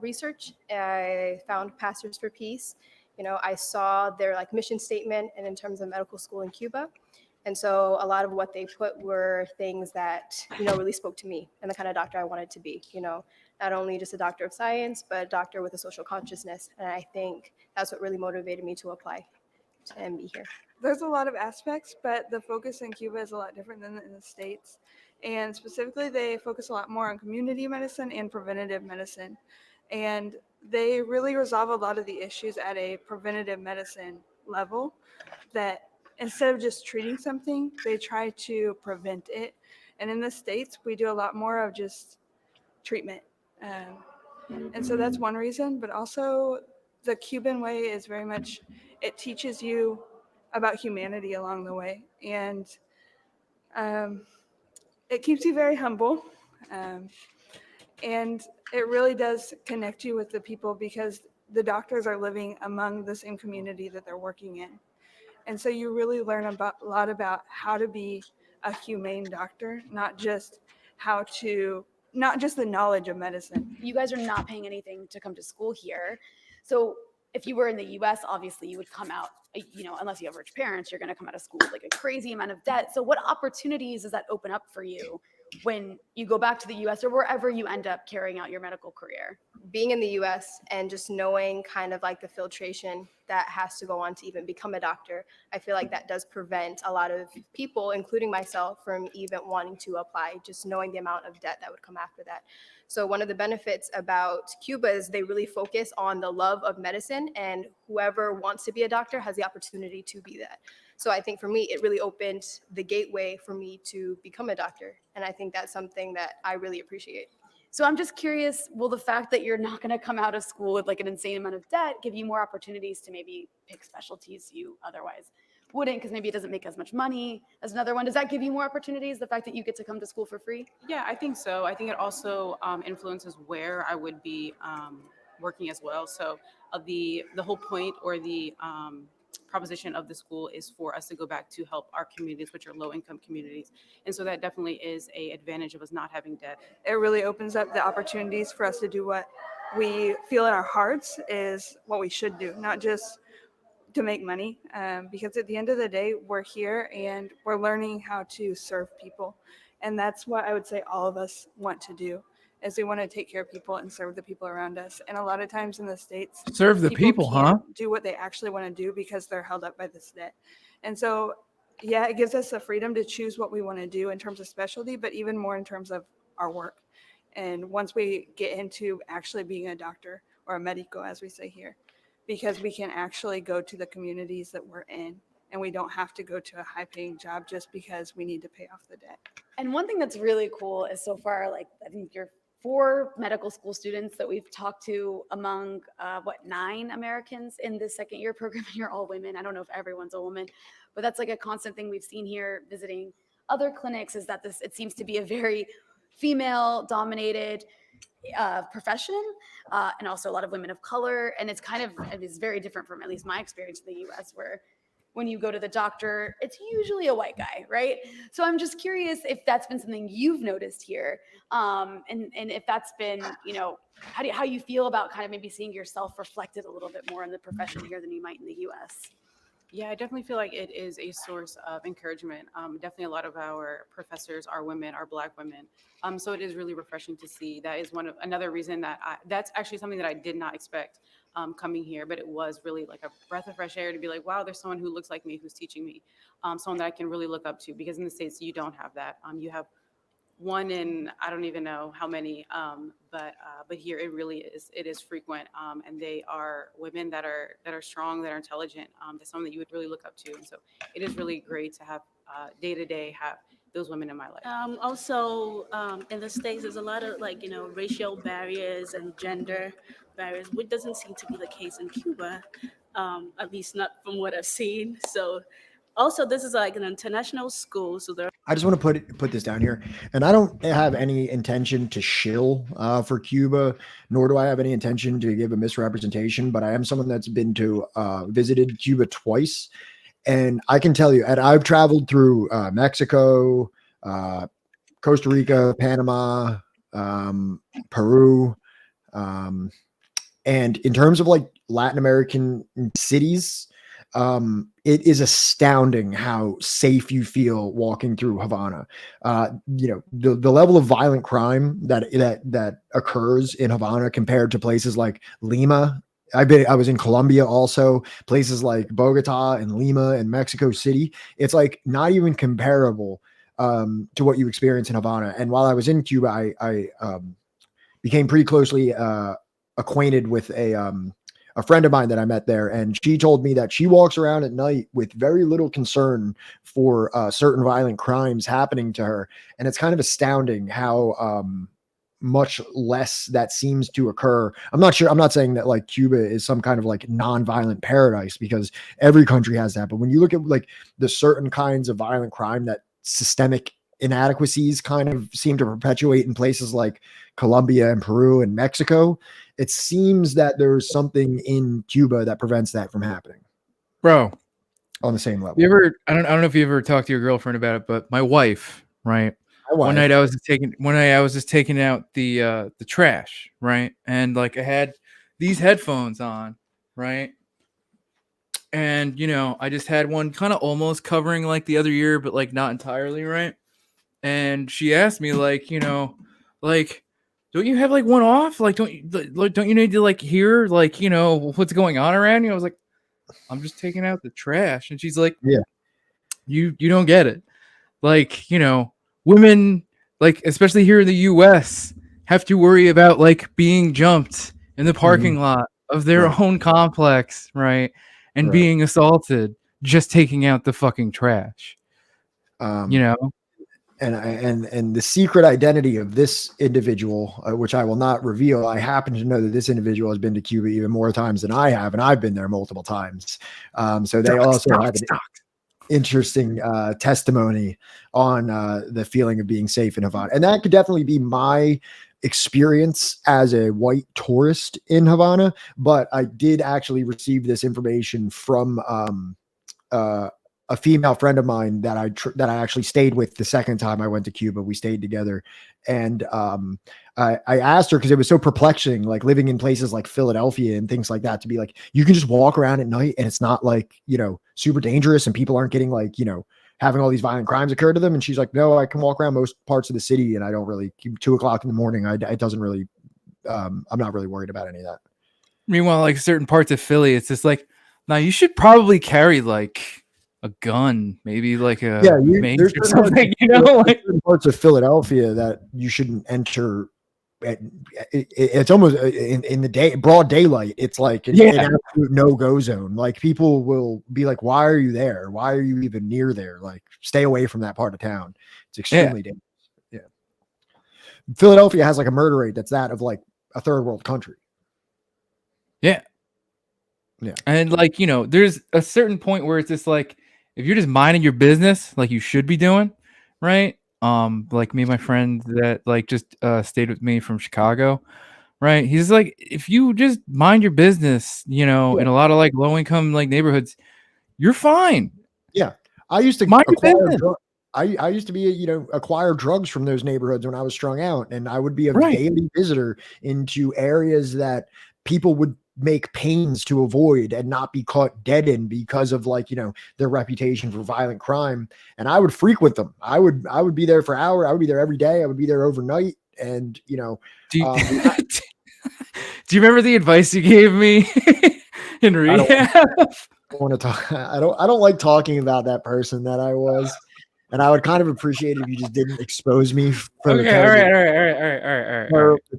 S6: research. I found Pastors for Peace. I saw their mission statement and in terms of medical school in Cuba. And so a lot of what they put were things that, really spoke to me and the kind of doctor I wanted to be, not only just a doctor of science, but a doctor with a social consciousness. And I think that's what really motivated me to apply and be here.
S7: There's a lot of aspects, but the focus in Cuba is a lot different than in the States. And specifically, they focus a lot more on community medicine and preventative medicine. And they really resolve a lot of the issues at a preventative medicine level, that instead of just treating something, they try to prevent it. And in the States, we do a lot more of just treatment. And so that's one reason, but also the Cuban way is very much, it teaches you about humanity along the way. And it keeps you very humble. And it really does connect you with the people because the doctors are living among the same community that they're working in. And so you really learn a lot about how to be a humane doctor, not just the knowledge of medicine.
S2: You guys are not paying anything to come to school here. So if you were in the US, obviously you would come out, unless you have rich parents, you're going to come out of school with like a crazy amount of debt. So what opportunities does that open up for you when you go back to the US or wherever you end up carrying out your medical career?
S6: Being in the US and just knowing kind of like the filtration that has to go on to even become a doctor, I feel like that does prevent a lot of people, including myself, from even wanting to apply, just knowing the amount of debt that would come after that. So one of the benefits about Cuba is they really focus on the love of medicine, and whoever wants to be a doctor has the opportunity to be that. So I think for me, it really opened the gateway for me to become a doctor. And I think that's something that I really appreciate.
S2: So I'm just curious, will the fact that you're not going to come out of school with like an insane amount of debt give you more opportunities to maybe pick specialties you otherwise wouldn't, because maybe it doesn't make as much money as another one? Does that give you more opportunities, the fact that you get to come to school for free?
S8: Yeah, I think so. I think it also influences where I would be working as well. So the whole point or the proposition of the school is for us to go back to help our communities, which are low income communities. And so that definitely is a advantage of us not having debt.
S7: It really opens up the opportunities for us to do what we feel in our hearts is what we should do, not just to make money, because at the end of the day, we're here and we're learning how to serve people. And that's what I would say all of us want to do, is we want to take care of people and serve the people around us. And a lot of times in the States,
S4: Serve the people, huh?
S7: can't do what they actually want to do because they're held up by this debt. And so, yeah, it gives us the freedom to choose what we want to do in terms of specialty, but even more in terms of our work. And once we get into actually being a doctor or a medico, as we say here, because we can actually go to the communities that we're in, and we don't have to go to a high paying job just because we need to pay off the debt.
S2: And one thing that's really cool is so far, like, I think you're 4 medical school students that we've talked to among 9 Americans in this second year program, and you're all women. I don't know if everyone's a woman, but that's like a constant thing we've seen here visiting other clinics, is that it seems to be a very female dominated profession, and also a lot of women of color. And it's very different from at least my experience in the US, where when you go to the doctor, it's usually a white guy, right? So I'm just curious if that's been something you've noticed here, and if that's been, how you feel about kind of maybe seeing yourself reflected a little bit more in the profession here than you might in the US.
S8: Yeah, I definitely feel like it is a source of encouragement. Definitely a lot of our professors are women, are Black women. So it is really refreshing to see. That is another reason that's actually something that I did not expect coming here, but it was really like a breath of fresh air to be like, wow, there's someone who looks like me, who's teaching me, someone that I can really look up to, because in the States, you don't have that. You have one in, I don't even know how many, but here it really is frequent, and they are women that are strong, that are intelligent. That's someone that you would really look up to, and so it is really great to have day to day have those women in my life.
S9: Also, in the States, there's a lot of racial barriers and gender barriers, which doesn't seem to be the case in Cuba, at least not from what I've seen. So also, this is like an international school, so there.
S3: I just want to put this down here, and I don't have any intention to shill for Cuba, nor do I have any intention to give a misrepresentation. But I am someone that's been to visited Cuba twice, and I can tell you, and I've traveled through Mexico, Costa Rica, Panama, Peru, and in terms of like Latin American cities, it is astounding how safe you feel walking through Havana. The level of violent crime that occurs in Havana compared to places like Lima. I was in Colombia also, places like Bogota and Lima and Mexico City. It's like not even comparable to what you experience in Havana. And while I was in Cuba, I became pretty closely acquainted with a friend of mine that I met there, and she told me that she walks around at night with very little concern for certain violent crimes happening to her. And it's kind of astounding how much less that seems to occur. I'm not saying that like Cuba is some kind of like non-violent paradise, because every country has that. But when you look at like the certain kinds of violent crime that systemic inadequacies kind of seem to perpetuate in places like Colombia and Peru and Mexico, it seems that there's something in Cuba that prevents that from happening.
S4: Bro,
S3: on the same level.
S4: I don't know if you ever talked to your girlfriend about it, but my wife, right? One night I was just taking out the trash, right? And like I had these headphones on, right? And I just had one kind of almost covering like the other ear, but like not entirely, right? and she asked me like, like, don't you have like one off? Like, don't you need to like hear like, what's going on around you? I was like, I'm just taking out the trash. And she's like,
S3: Yeah.
S4: You don't get it. Like, women, like especially here in the US, have to worry about like being jumped in the parking lot of their
S3: Right.
S4: own complex, right? And
S3: Right.
S4: being assaulted just taking out the fucking trash.
S3: And the secret identity of this individual, which I will not reveal, I happen to know that this individual has been to Cuba even more times than I have, and I've been there multiple times. So they also have an interesting testimony on the feeling of being safe in Havana, and that could definitely be my experience as a white tourist in Havana. But I did actually receive this information from a female friend of mine that I actually stayed with the second time I went to Cuba. We stayed together, and I asked her because it was so perplexing, like living in places like Philadelphia and things like that, to be like, you can just walk around at night and it's not like, super dangerous and people aren't getting like, having all these violent crimes occur to them. And she's like, no, I can walk around most parts of the city and I don't really, 2:00 in the morning, it doesn't really, I'm not really worried about any of that.
S4: Meanwhile, like certain parts of Philly, it's just like, now you should probably carry like a gun, maybe like a mace
S3: there's
S4: or something, like
S3: certain parts of Philadelphia that you shouldn't enter. It's almost in the broad daylight. It's like an absolute no-go zone. Like people will be like, "Why are you there? Why are you even near there? Like, stay away from that part of town. It's extremely dangerous." Yeah, Philadelphia has like a murder rate that's that of like a third world country.
S4: Yeah. And like, there's a certain point where it's just like, if you're just minding your business, like you should be doing, right? Like me and my friend that like just stayed with me from Chicago, right? He's like, if you just mind your business, in a lot of like low income like neighborhoods, you're fine.
S3: Yeah. I used to
S4: Mind your
S3: acquire
S4: business.
S3: I used to be, acquire drugs from those neighborhoods when I was strung out, and I would be a daily visitor into areas that people would make pains to avoid and not be caught dead in because of like, their reputation for violent crime. And I would frequent them. I would be there for hours. I would be there every day. I would be there overnight. And,
S4: Do you, do you remember the advice you gave me in rehab?
S3: I want to talk. I don't like talking about that person that I was. And I would kind of appreciate it if you just didn't expose me for the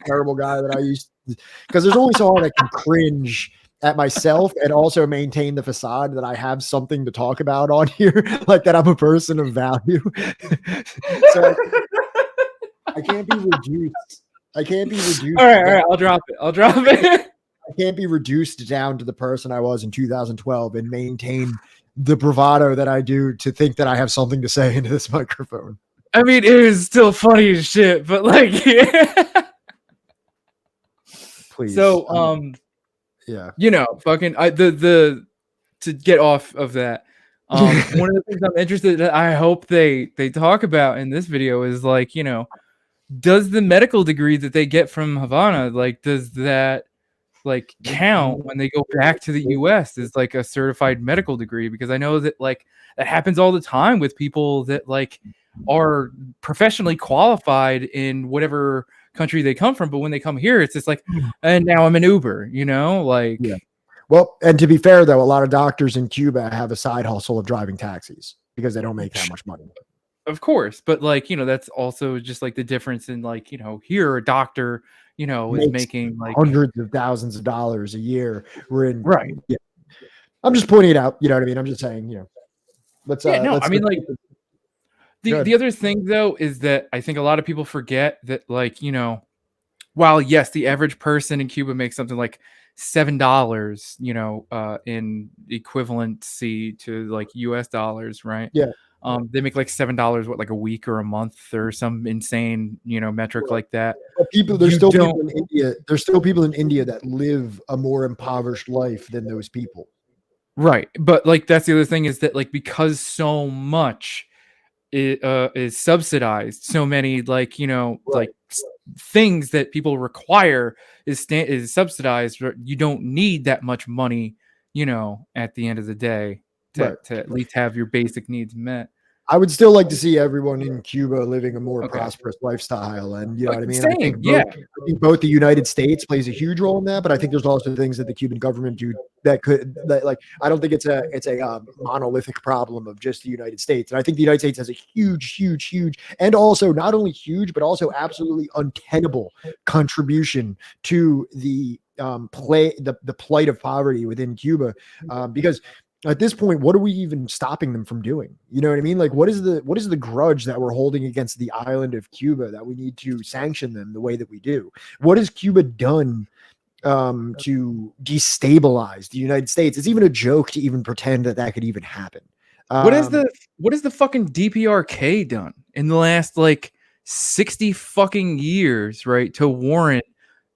S3: terrible guy that I used to, because there's only so hard I can cringe at myself and also maintain the facade that I have something to talk about on here, like that I'm a person of value. So I can't be reduced. I can't be reduced.
S4: All right, I'll drop it.
S3: I can't be reduced down to the person I was in 2012 and maintain the bravado that I do to think that I have something to say into this microphone.
S4: I mean, it is still funny as shit, but like,
S3: Please.
S4: So, fucking, to get off of that, one of the things I'm interested in, I hope they talk about in this video is like, does the medical degree that they get from Havana, like, does that like count when they go back to the US as like a certified medical degree? Because I know that like that happens all the time with people that like are professionally qualified in whatever country they come from, but when they come here, it's just like, and now I'm an Uber, like.
S3: Yeah. Well, and to be fair though, a lot of doctors in Cuba have a side hustle of driving taxis because they don't make that much money.
S4: Of course, but like, that's also just like the difference in like, here a doctor, is making like
S3: hundreds of thousands of dollars a year. We're in Yeah. I'm just pointing it out. You know what I mean? I'm just saying, let's
S4: I mean, like the other thing though is that I think a lot of people forget that like, while yes, the average person in Cuba makes something like $7, in equivalency to like US dollars, right?
S3: Yeah.
S4: They make like $7 like a week or a month or some insane, metric like that.
S3: But there's still people in India. There's still people in India that live a more impoverished life than those people.
S4: Right. But like that's the other thing is that like because so much is subsidized, so many like, like things that people require is subsidized, you don't need that much money, at the end of the day to at least have your basic needs met.
S3: I would still like to see everyone in Cuba living a more prosperous lifestyle, and you know what I mean.
S4: Same, yeah.
S3: I think both the United States plays a huge role in that, but I think there's also things that the Cuban government do that like I don't think it's a monolithic problem of just the United States, and I think the United States has a huge, and also not only huge but also absolutely untenable contribution to the the plight of poverty within Cuba, because at this point, what are we even stopping them from doing? You know what I mean? Like, what is the grudge that we're holding against the island of Cuba that we need to sanction them the way that we do? What has Cuba done to destabilize the United States? It's even a joke to even pretend that could even happen.
S4: What has the fucking DPRK done in the last like 60 fucking years, right, to warrant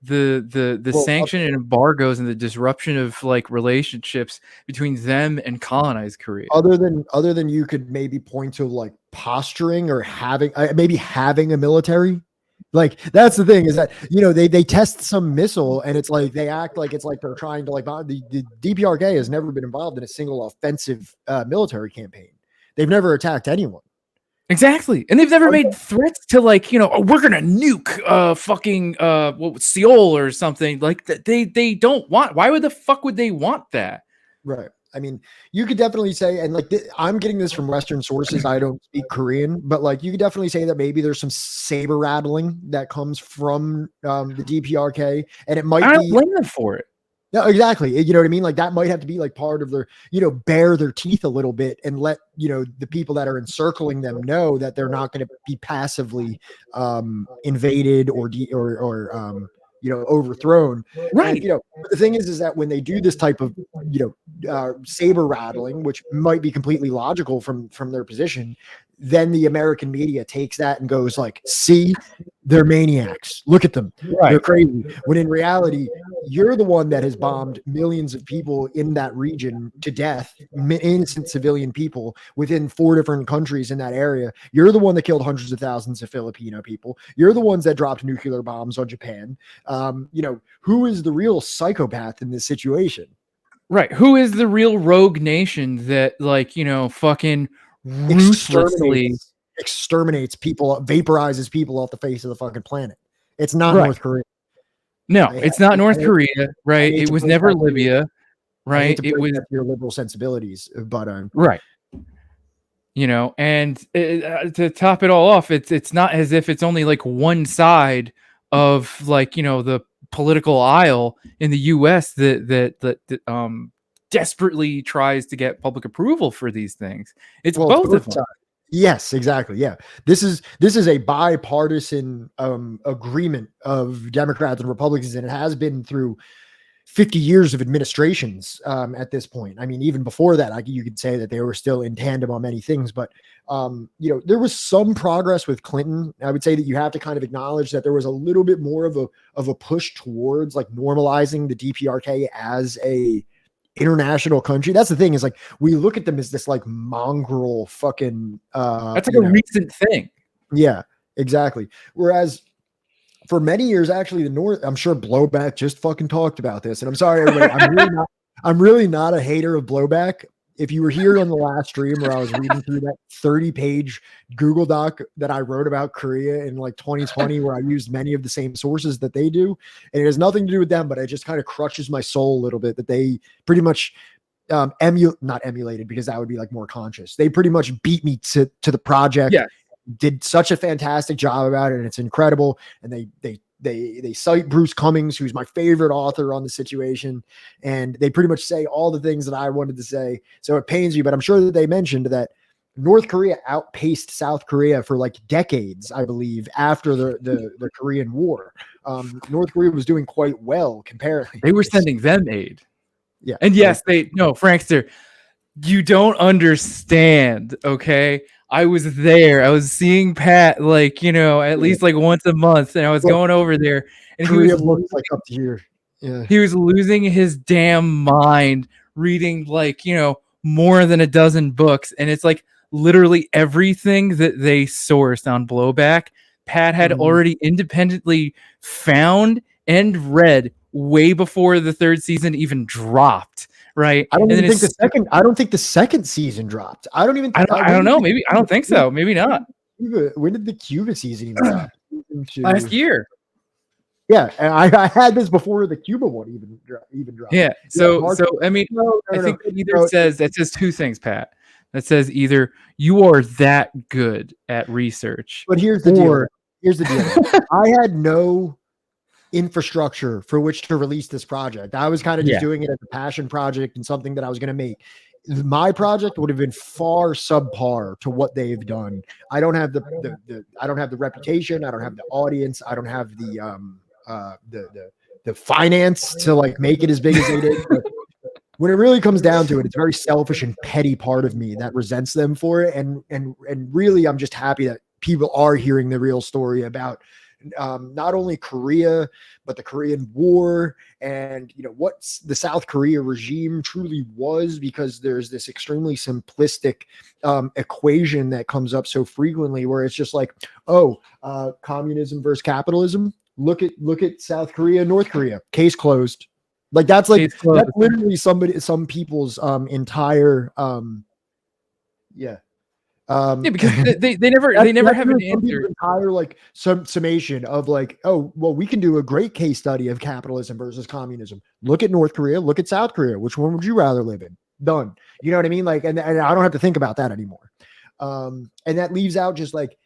S4: the sanction and embargoes and the disruption of like relationships between them and colonized Korea?
S3: Other than you could maybe point to like posturing or having maybe having a military. Like that's the thing is that, you know, they test some missile and it's like they act like it's like they're trying to like the DPRK has never been involved in a single offensive military campaign. They've never attacked anyone.
S4: Exactly. And they've never made threats to like, you know, oh, we're gonna nuke fucking Seoul or something. Like they don't want. Why would the fuck would they want that?
S3: Right. I mean, you could definitely say, and like I'm getting this from Western sources. I don't speak Korean, but like you could definitely say that maybe there's some saber rattling that comes from the DPRK, and it might
S4: I don't
S3: be
S4: blame them for it.
S3: No, exactly. You know what I mean? Like that might have to be like part of their, you know, bare their teeth a little bit and let, you know, the people that are encircling them know that they're not going to be passively invaded or you know, overthrown.
S4: Right.
S3: And, you know, but the thing is that when they do this type of, you know, saber rattling, which might be completely logical from their position, then the American media takes that and goes like, see, they're maniacs. Look at them.
S4: Right.
S3: They're crazy. When in reality, you're the one that has bombed millions of people in that region to death, innocent civilian people within 4 different countries in that area. You're the one that killed hundreds of thousands of Filipino people. You're the ones that dropped nuclear bombs on Japan. You know, who is the real psychopath in this situation?
S4: Right. Who is the real rogue nation that like, you know, fucking ruthlessly
S3: exterminates people, vaporizes people off the face of the fucking planet? It's not
S4: Right.
S3: North Korea.
S4: No, it's not North Korea, right? It was never Libya, right? It was
S3: your liberal sensibilities, but
S4: right. You know, and to top it all off, it's not as if it's only like one side of like, you know, the political aisle in the U.S. that desperately tries to get public approval for these things. It's both of them.
S3: sides. Yes, exactly. Yeah. This is a bipartisan agreement of Democrats and Republicans, and it has been through 50 years of administrations at this point. I mean, even before that, you could say that they were still in tandem on many things, but you know, there was some progress with Clinton. I would say that you have to kind of acknowledge that there was a little bit more of a push towards like normalizing the DPRK as a international country. That's the thing, is like we look at them as this like mongrel fucking
S4: that's like a recent thing.
S3: Yeah, exactly. Whereas for many years, actually, the North, I'm sure Blowback just fucking talked about this. And I'm sorry, everybody, I'm really not a hater of Blowback. If you were here on the last stream where I was reading through that 30-page Google Doc that I wrote about Korea in like 2020, where I used many of the same sources that they do, and it has nothing to do with them, but it just kind of crushes my soul a little bit that they pretty much not emulated, because that would be like more conscious. They pretty much beat me to the project.
S4: Yeah.
S3: Did such a fantastic job about it, and it's incredible. And they cite Bruce Cummings, who's my favorite author on the situation, and they pretty much say all the things that I wanted to say. So it pains me, but I'm sure that they mentioned that North Korea outpaced South Korea for like decades, I believe, after the Korean War. North Korea was doing quite well comparatively.
S4: They were sending them aid.
S3: Yeah.
S4: And yes, Frankster, you don't understand, okay? I was there. I was seeing Pat like, you know, at least like once a month, and I was going over there, and
S3: Korea looks like up to here. Yeah.
S4: He was losing his damn mind reading like, you know, more than a dozen books, and it's like literally everything that they sourced on Blowback, Pat had already independently found and read way before the 3rd season even dropped, right?
S3: I don't
S4: And
S3: even
S4: then
S3: think the second. I don't think the second season dropped. I don't even.
S4: I don't know. Maybe I don't think so. Maybe not.
S3: When did the Cuba season even drop?
S4: Last year.
S3: Yeah, and I had this before the Cuba one even dropped.
S4: Yeah. So
S3: March-
S4: I mean,
S3: no,
S4: I think that either
S3: no.
S4: says that says two things, Pat. That says either you are that good at research,
S3: But here's the deal.
S4: or
S3: Here's the deal. I had no infrastructure for which to release this project. I was kind of just
S4: Yeah.
S3: doing it as a passion project and something that I was going to make. My project would have been far subpar to what they've done. I don't have I don't have the reputation. I don't have the audience. I don't have the finance to like make it as big as they did. But when it really comes down to it, it's a very selfish and petty part of me that resents them for it. And really, I'm just happy that people are hearing the real story about not only Korea, but the Korean War and, you know, what the South Korea regime truly was, because there's this extremely simplistic equation that comes up so frequently where it's just like, communism versus capitalism. Look at South Korea, North Korea, case closed. Like that's literally some people's entire
S4: yeah, because they never have an answer.
S3: Entire like summation of like, oh well, we can do a great case study of capitalism versus communism. Look at North Korea, look at South Korea. Which one would you rather live in? Done. You know what I mean? Like, and I don't have to think about that anymore. And that leaves out just like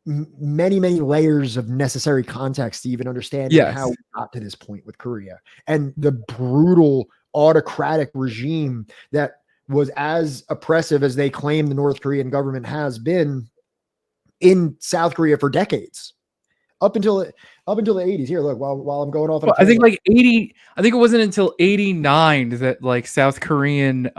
S3: many layers of necessary context to even understand how we got to this point with Korea and the brutal autocratic regime that was as oppressive as they claim the North Korean government has been in South Korea for decades, up until the 80s. Here, look, while I'm going off.
S4: Well, I think like 80. I think it wasn't until 89 that like South Korean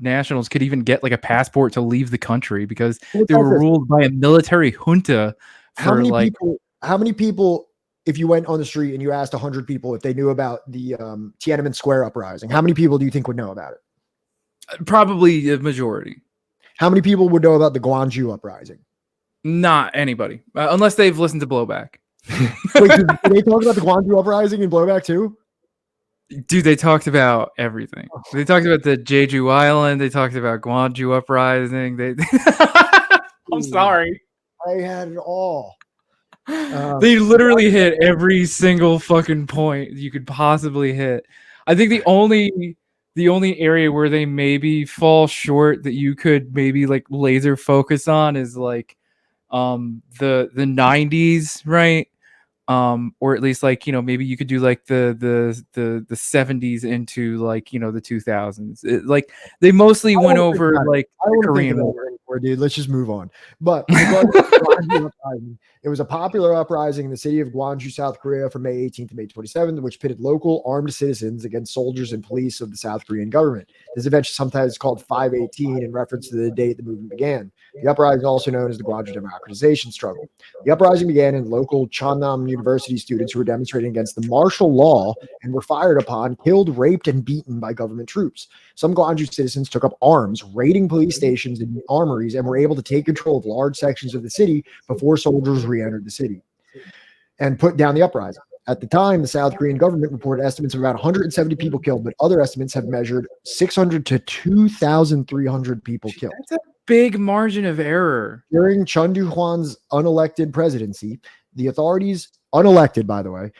S4: nationals could even get like a passport to leave the country because they were ruled by a military junta.
S3: How many people? If you went on the street and you asked 100 people if they knew about the Tiananmen Square uprising, how many people do you think would know about it?
S4: Probably a majority.
S3: How many people would know about the Gwangju uprising?
S4: Not anybody, unless they've listened to Blowback.
S3: Wait, did they talk about the Gwangju uprising and Blowback too?
S4: Dude, they talked about everything. They talked about the Jeju Island. They talked about Gwangju uprising. I'm sorry.
S3: I had it all.
S4: They literally hit every single fucking point you could possibly hit. I think the only area where they maybe fall short that you could maybe like laser focus on is like the 90s, right? Or at least like, you know, maybe you could do like the 70s into like, you know, the 2000s. Like they mostly went over like the Korean War.
S3: Dude, let's just move on. But it was a popular uprising in the city of Gwangju, South Korea from May 18th to May 27th, which pitted local armed citizens against soldiers and police of the South Korean government. This event is sometimes called 5/18 in reference to the date the movement began. The uprising is also known as the Gwangju democratization struggle. The uprising began in local Cheonnam University students who were demonstrating against the martial law and were fired upon, killed, raped, and beaten by government troops. Some Gwangju citizens took up arms, raiding police stations and armories, and were able to take control of large sections of the city before soldiers re-entered the city and put down the uprising. At the time, the South Korean government reported estimates of about 170 people killed, but other estimates have measured 600 to 2,300 people killed.
S4: That's a big margin of error.
S3: During Chun Doo-hwan's unelected presidency, the authorities, unelected by the way,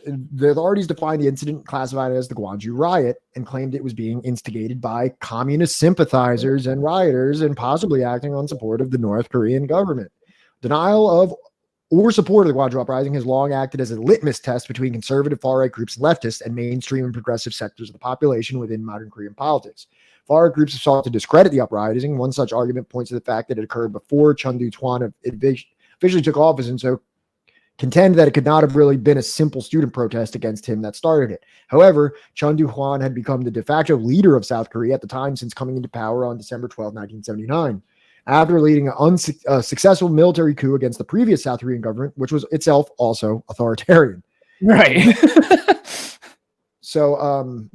S3: the authorities defined the incident, classified it as the Gwangju riot, and claimed it was being instigated by communist sympathizers and rioters and possibly acting on support of the North Korean government. Denial of or support of the Gwangju uprising has long acted as a litmus test between conservative far-right groups, leftists, and mainstream and progressive sectors of the population within modern Korean politics. Far-right groups have sought to discredit the uprising. One such argument points to the fact that it occurred before Chun Doo-hwan officially took office, and so contend that it could not have really been a simple student protest against him that started it. However, Chun Doo-hwan had become the de facto leader of South Korea at the time since coming into power on December 12, 1979. After leading an successful military coup against the previous South Korean government, which was itself also authoritarian.
S4: Right.
S3: So,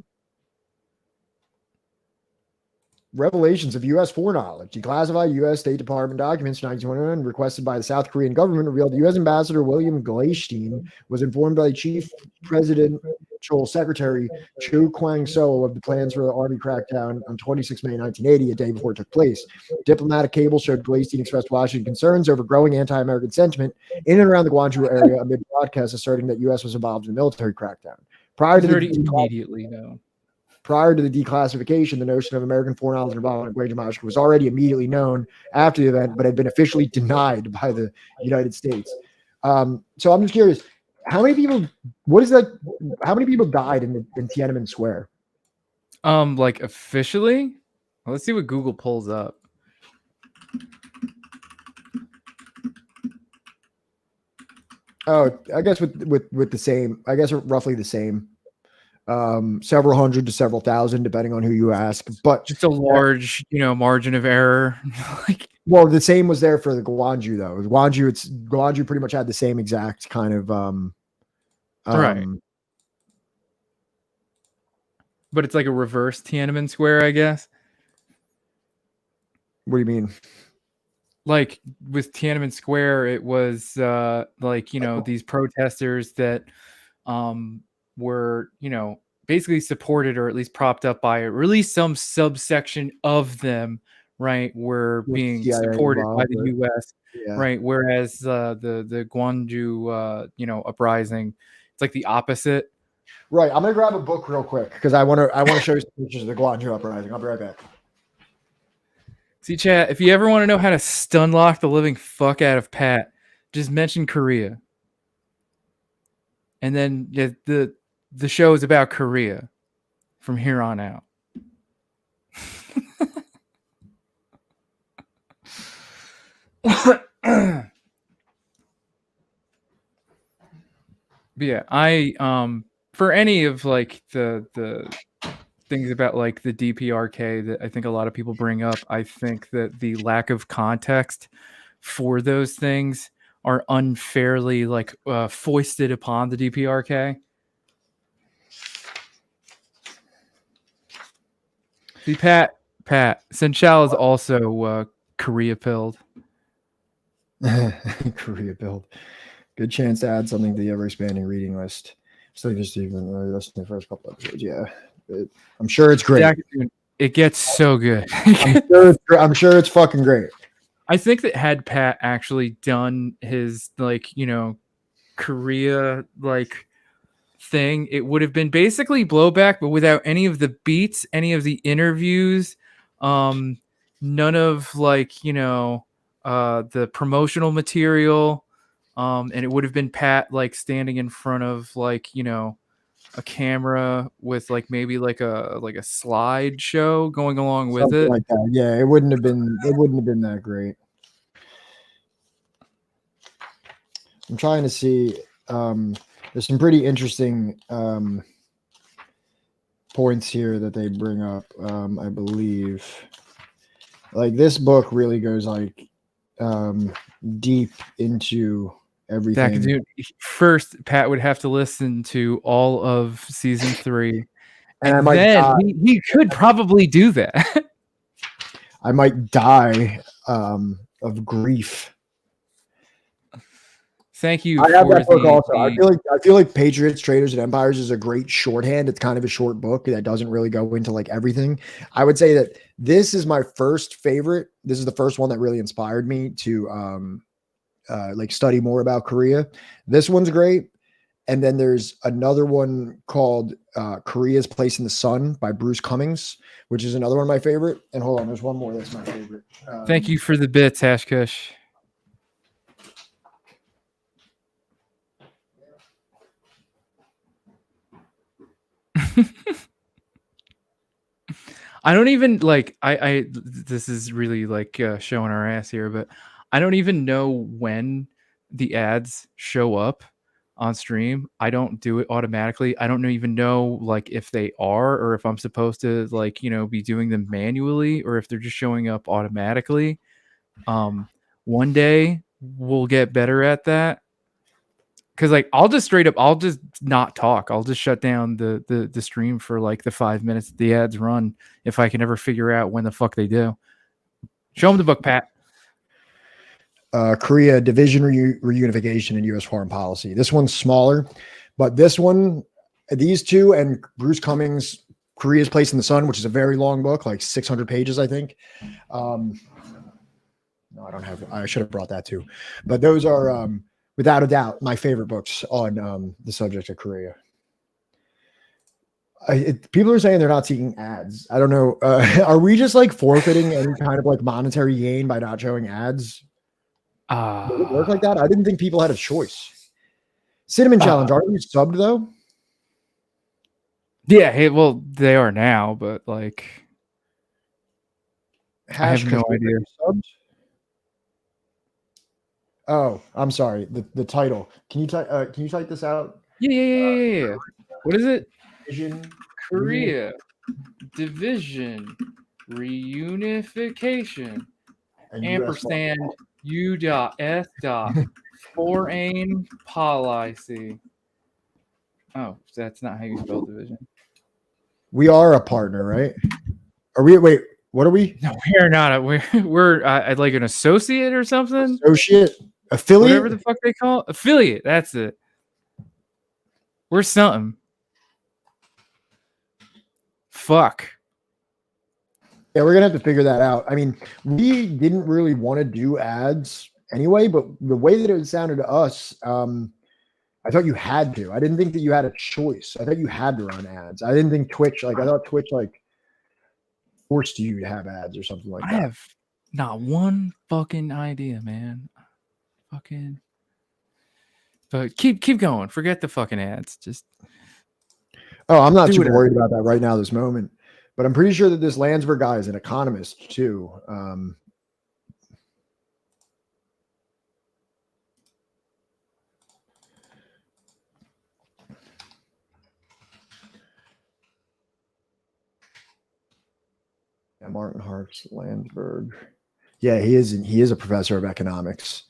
S3: revelations of U.S. foreknowledge. Declassified U.S. State Department documents from 1921 requested by the South Korean government revealed U.S. Ambassador William Gleistein was informed by Chief Presidential Secretary Chiu Kwang-so of the plans for the army crackdown on 26 May 1980, a day before it took place. Diplomatic cables showed Gleason expressed Washington concerns over growing anti-American sentiment in and around the Gwangju area amid broadcasts asserting that U.S. was involved in the military crackdown. Prior to
S4: immediately, no.
S3: Prior to the declassification, the notion of American foreign knowledge involvement in Gwangju was already immediately known after the event, but had been officially denied by the United States. So I'm just curious, how many people? How many people died in Tiananmen Square?
S4: Like officially? Well, let's see what Google pulls up.
S3: Oh, I guess with the same. I guess roughly the same. Several hundred to several thousand, depending on who you ask. But
S4: just a large, margin of error.
S3: Well, the same was there for the Gwangju though. Gwangju pretty much had the same exact kind of
S4: right. But it's like a reverse Tiananmen Square, I guess.
S3: What do you mean?
S4: Like with Tiananmen Square, it was these protesters that were, basically supported or at least propped up by it, or at least some subsection of them, right, were being supported by the U.S.
S3: Yeah.
S4: Right, whereas the Gwangju uprising, it's like the opposite.
S3: Right. I'm gonna grab a book real quick because I want to show you some pictures of the Gwangju uprising. I'll be right back.
S4: See, chat, if you ever want to know how to stun lock the living fuck out of Pat, just mention Korea. And then the show is about Korea from here on out. But yeah, I for any of like the things about like the DPRK that I think a lot of people bring up, I think that the lack of context for those things are unfairly like foisted upon the DPRK. See, Pat, Senchal is also Korea pilled.
S3: Korea pilled. Good chance to add something to the ever-expanding reading list. So just even listen to the first couple episodes. Yeah, I'm sure it's great.
S4: It gets so good.
S3: I'm sure it's fucking great.
S4: I think that had Pat actually done his Korea thing, it would have been basically blowback, but without any of the beats, any of the interviews, none of the promotional material, and it would have been Pat standing in front of a camera with maybe a slideshow going along with
S3: Something
S4: it.
S3: like that. Yeah, it wouldn't have been that great. I'm trying to see. There's some pretty interesting points here that they bring up. I believe, this book really goes deep into everything.
S4: Dude, first, Pat would have to listen to all of season 3, and then he could probably do that.
S3: I might die of grief.
S4: Thank you.
S3: I have that book also. I feel like Patriots, Traitors, and Empires is a great shorthand. It's kind of a short book that doesn't really go into everything. I would say that this is my first favorite. This is the first one that really inspired me to study more about Korea. This one's great. And then there's another one called Korea's Place in the Sun by Bruce Cummings, which is another one of my favorite. And hold on, there's one more that's my favorite.
S4: Thank you for the bits, Hashkush. I don't even I this is really showing our ass here, but I don't even know when the ads show up on stream. I don't do it automatically. I don't even know if they are, or if I'm supposed to be doing them manually, or if they're just showing up automatically. One day we'll get better at that. Cause I'll just not talk. I'll just shut down the stream for the 5 minutes that the ads run if I can ever figure out when the fuck they do. Show them the book, Pat.
S3: Korea Division Reunification in U.S. Foreign Policy. This one's smaller, but this one these two and Bruce Cummings' Korea's Place in the Sun, which is a very long book, like 600 pages, I think. No, I don't have. I should have brought that too, but those are without a doubt my favorite books on the subject of Korea. People are saying they're not seeing ads. I don't know. Are we just like forfeiting any kind of like monetary gain by not showing ads? Does it work like that? I didn't think people had a choice. Cinnamon Challenge, are you subbed though?
S4: Yeah, well, they are now, but like, I have no idea.
S3: Subbed? Oh, I'm sorry. The title. Can you type this out?
S4: Yeah. What is it?
S3: Division
S4: Korea Division Reunification
S3: and
S4: ampersand U.S. Foreign Policy. Oh, that's not how you spell division.
S3: We are a partner, right? Are we? Wait, what are we?
S4: No, we are not. We're like an associate or something.
S3: Associate, affiliate,
S4: whatever the fuck they call it. Affiliate. That's it. We're something. Fuck.
S3: Yeah, we're gonna have to figure that out. I mean, we didn't really want to do ads anyway, but the way that it sounded to us, I thought you had to. I didn't think that you had a choice. I thought you had to run ads. I didn't think Twitch, I thought Twitch forced you to have ads or something like that.
S4: I have not one fucking idea, man. Fucking. But keep going. Forget the fucking ads. Just.
S3: Oh, I'm not super worried about that right now, this moment. But I'm pretty sure that this Landsberg guy is an economist too. Yeah, Martin Harps, Landsberg. Yeah, he is a professor of economics.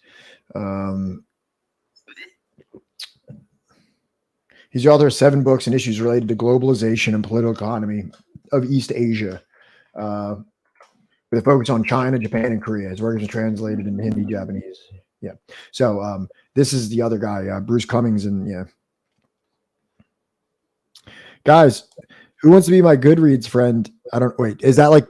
S3: He's the author of 7 books and issues related to globalization and political economy of East Asia, with a focus on China, Japan, and Korea. His work is translated into Hindi, Japanese. Yeah. So this is the other guy, Bruce Cummings, and yeah. Guys, who wants to be my Goodreads friend? I don't wait. Is that like?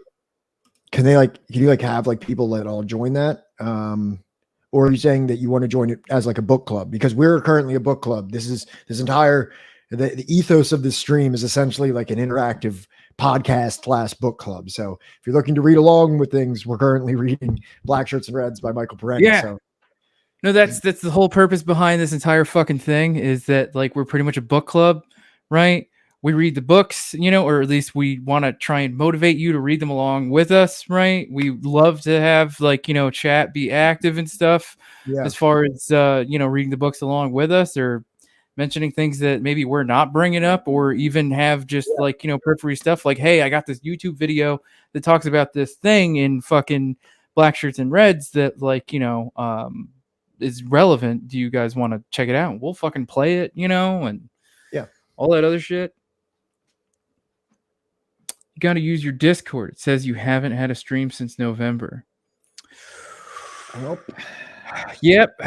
S3: Can you have like people that all join that? Or are you saying that you want to join it as like a book club? Because we're currently a book club. This entire the ethos of this stream is essentially like an interactive podcast / book club. So if you're looking to read along with things, we're currently reading Black Shirts and Reds by Michael Peretti.
S4: Yeah.
S3: So
S4: No, that's the whole purpose behind this entire fucking thing is that like we're pretty much a book club, right? We read the books, or at least we want to try and motivate you to read them along with us, right? We love to have chat, be active and stuff.
S3: Yeah.
S4: As far as reading the books along with us or mentioning things that maybe we're not bringing up, or even have just periphery stuff like, hey, I got this YouTube video that talks about this thing in fucking Black Shirts and Reds that is relevant. Do you guys want to check it out? We'll fucking play it, and
S3: yeah,
S4: all that other shit. You got to use your Discord. It says you haven't had a stream since November.
S3: Nope.
S4: Yep.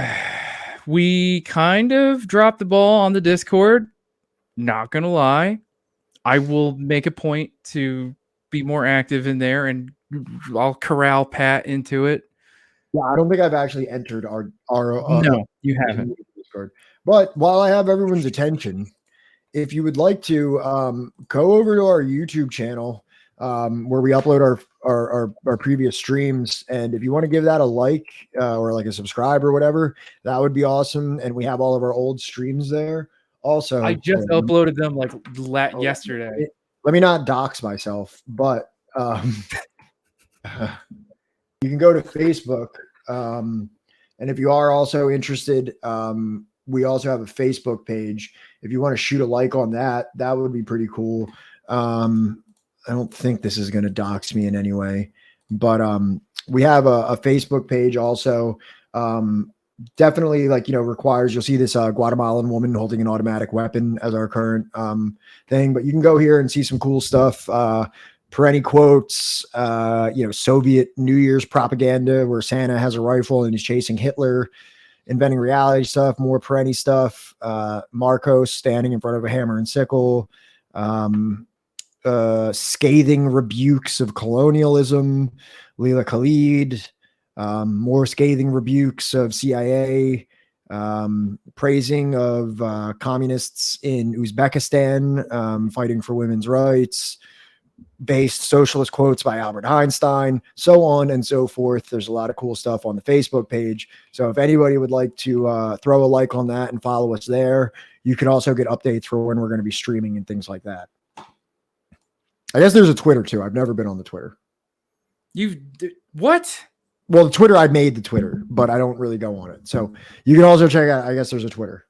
S4: We kind of dropped the ball on the Discord. Not going to lie. I will make a point to be more active in there, and I'll corral Pat into it.
S3: Yeah, I don't think I've actually entered our
S4: no, you haven't.
S3: Discord. But while I have everyone's attention, if you would like to go over to our YouTube channel where we upload our previous streams, and if you want to give that a like or like a subscribe or whatever, that would be awesome. And we have all of our old streams there. Also,
S4: I just uploaded them yesterday.
S3: Let me not dox myself, but you can go to Facebook, and if you are also interested, we also have a Facebook page. If you want to shoot a like on that, that would be pretty cool. I don't think this is going to dox me in any way, but we have a Facebook page also. Definitely requires, you'll see this Guatemalan woman holding an automatic weapon as our current thing, but you can go here and see some cool stuff. Perenni quotes, Soviet New Year's propaganda where Santa has a rifle and he's chasing Hitler. inventing reality stuff, more Perenni stuff, Marcos standing in front of a hammer and sickle, scathing rebukes of colonialism, Leila Khalid, more scathing rebukes of CIA, praising of communists in Uzbekistan fighting for women's rights, based socialist quotes by Albert Einstein, so on and so forth. There's a lot of cool stuff on the Facebook page. So if anybody would like to throw a like on that and follow us there, you can also get updates for when we're going to be streaming and things like that. I guess there's a Twitter too. I've never been on the Twitter.
S4: What?
S3: Well, the Twitter, I made the Twitter, but I don't really go on it. So you can also check out, I guess there's a Twitter.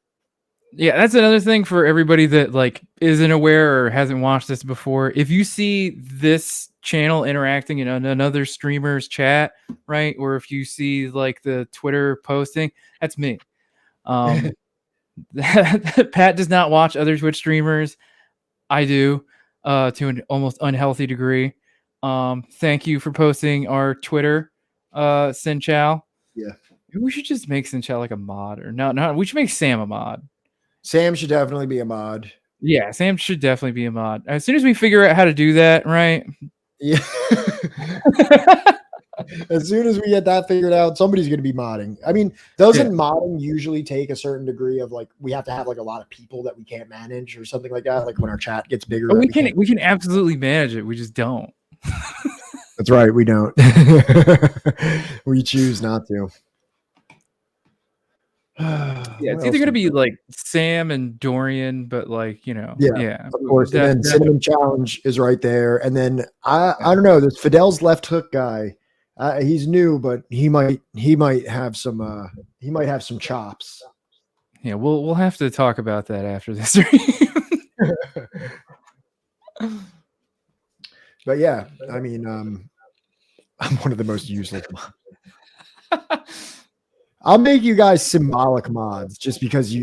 S4: Yeah, that's another thing for everybody that like isn't aware or hasn't watched this before. If you see this channel interacting in another streamer's chat, right, or if you see like the Twitter posting, that's me. Pat does not watch other Twitch streamers. I do, to an almost unhealthy degree. Thank you for posting our Twitter, Sin Chow.
S3: Yeah,
S4: we should just make Sin Chow like a mod, or no, we should make Sam a mod.
S3: Sam should definitely be a mod.
S4: Yeah, Sam should definitely be a mod. As soon as we figure out how to do that, right?
S3: Yeah. As soon as we get that figured out, somebody's going to be modding. I mean, doesn't modding usually take a certain degree of like, we have to have like a lot of people that we can't manage or something like that? Like when our chat gets bigger.
S4: We can absolutely manage it. We just don't.
S3: That's right. We don't. We choose not to.
S4: Yeah, it's either going to be like Sam and Dorian, but like, yeah,
S3: of course. And then Cinnamon Challenge is right there. And then I don't know, this Fidel's left hook guy. He's new, but he might have some chops.
S4: Yeah, we'll have to talk about that after this.
S3: But yeah, I mean, I'm one of the most useless mods. I'll make you guys symbolic mods just because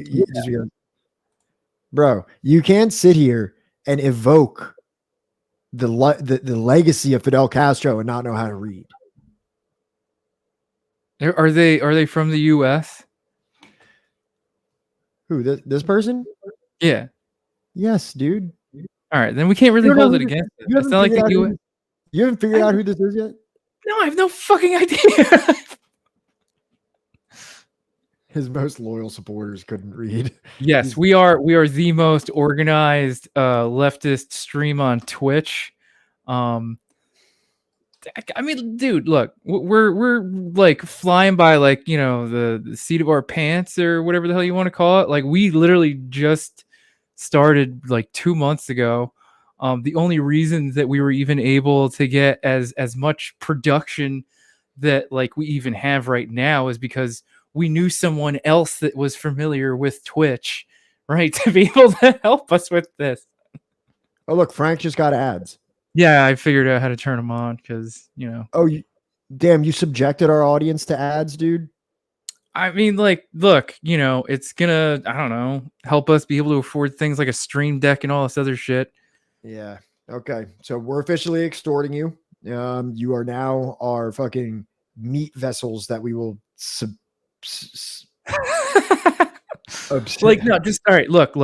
S3: bro, you can't sit here and evoke the legacy of Fidel Castro and not know how to read.
S4: Are they from the U.S.?
S3: Who, this person?
S4: Yeah.
S3: Yes, dude.
S4: All right, then we can't really hold it against it. It's not like the U.S.
S3: You haven't figured out who this is yet?
S4: No, I have no fucking idea.
S3: His most loyal supporters couldn't read.
S4: Yes, we are the most organized leftist stream on Twitch. I mean, dude, look, we're like flying by like, the seat of our pants or whatever the hell you want to call it. Like we literally just started like 2 months ago. The only reason that we were even able to get as much production that like we even have right now is because we knew someone else that was familiar with Twitch, right, to be able to help us with this.
S3: Oh, look, Frank just got ads.
S4: Yeah, I figured out how to turn them on because,
S3: Oh, damn, you subjected our audience to ads, dude.
S4: I mean, like, look, it's gonna, I don't know, help us be able to afford things like a Stream Deck and all this other shit.
S3: Yeah. Okay. So we're officially extorting you. You are now our fucking meat vessels that we will
S4: like, no, just all right. Look.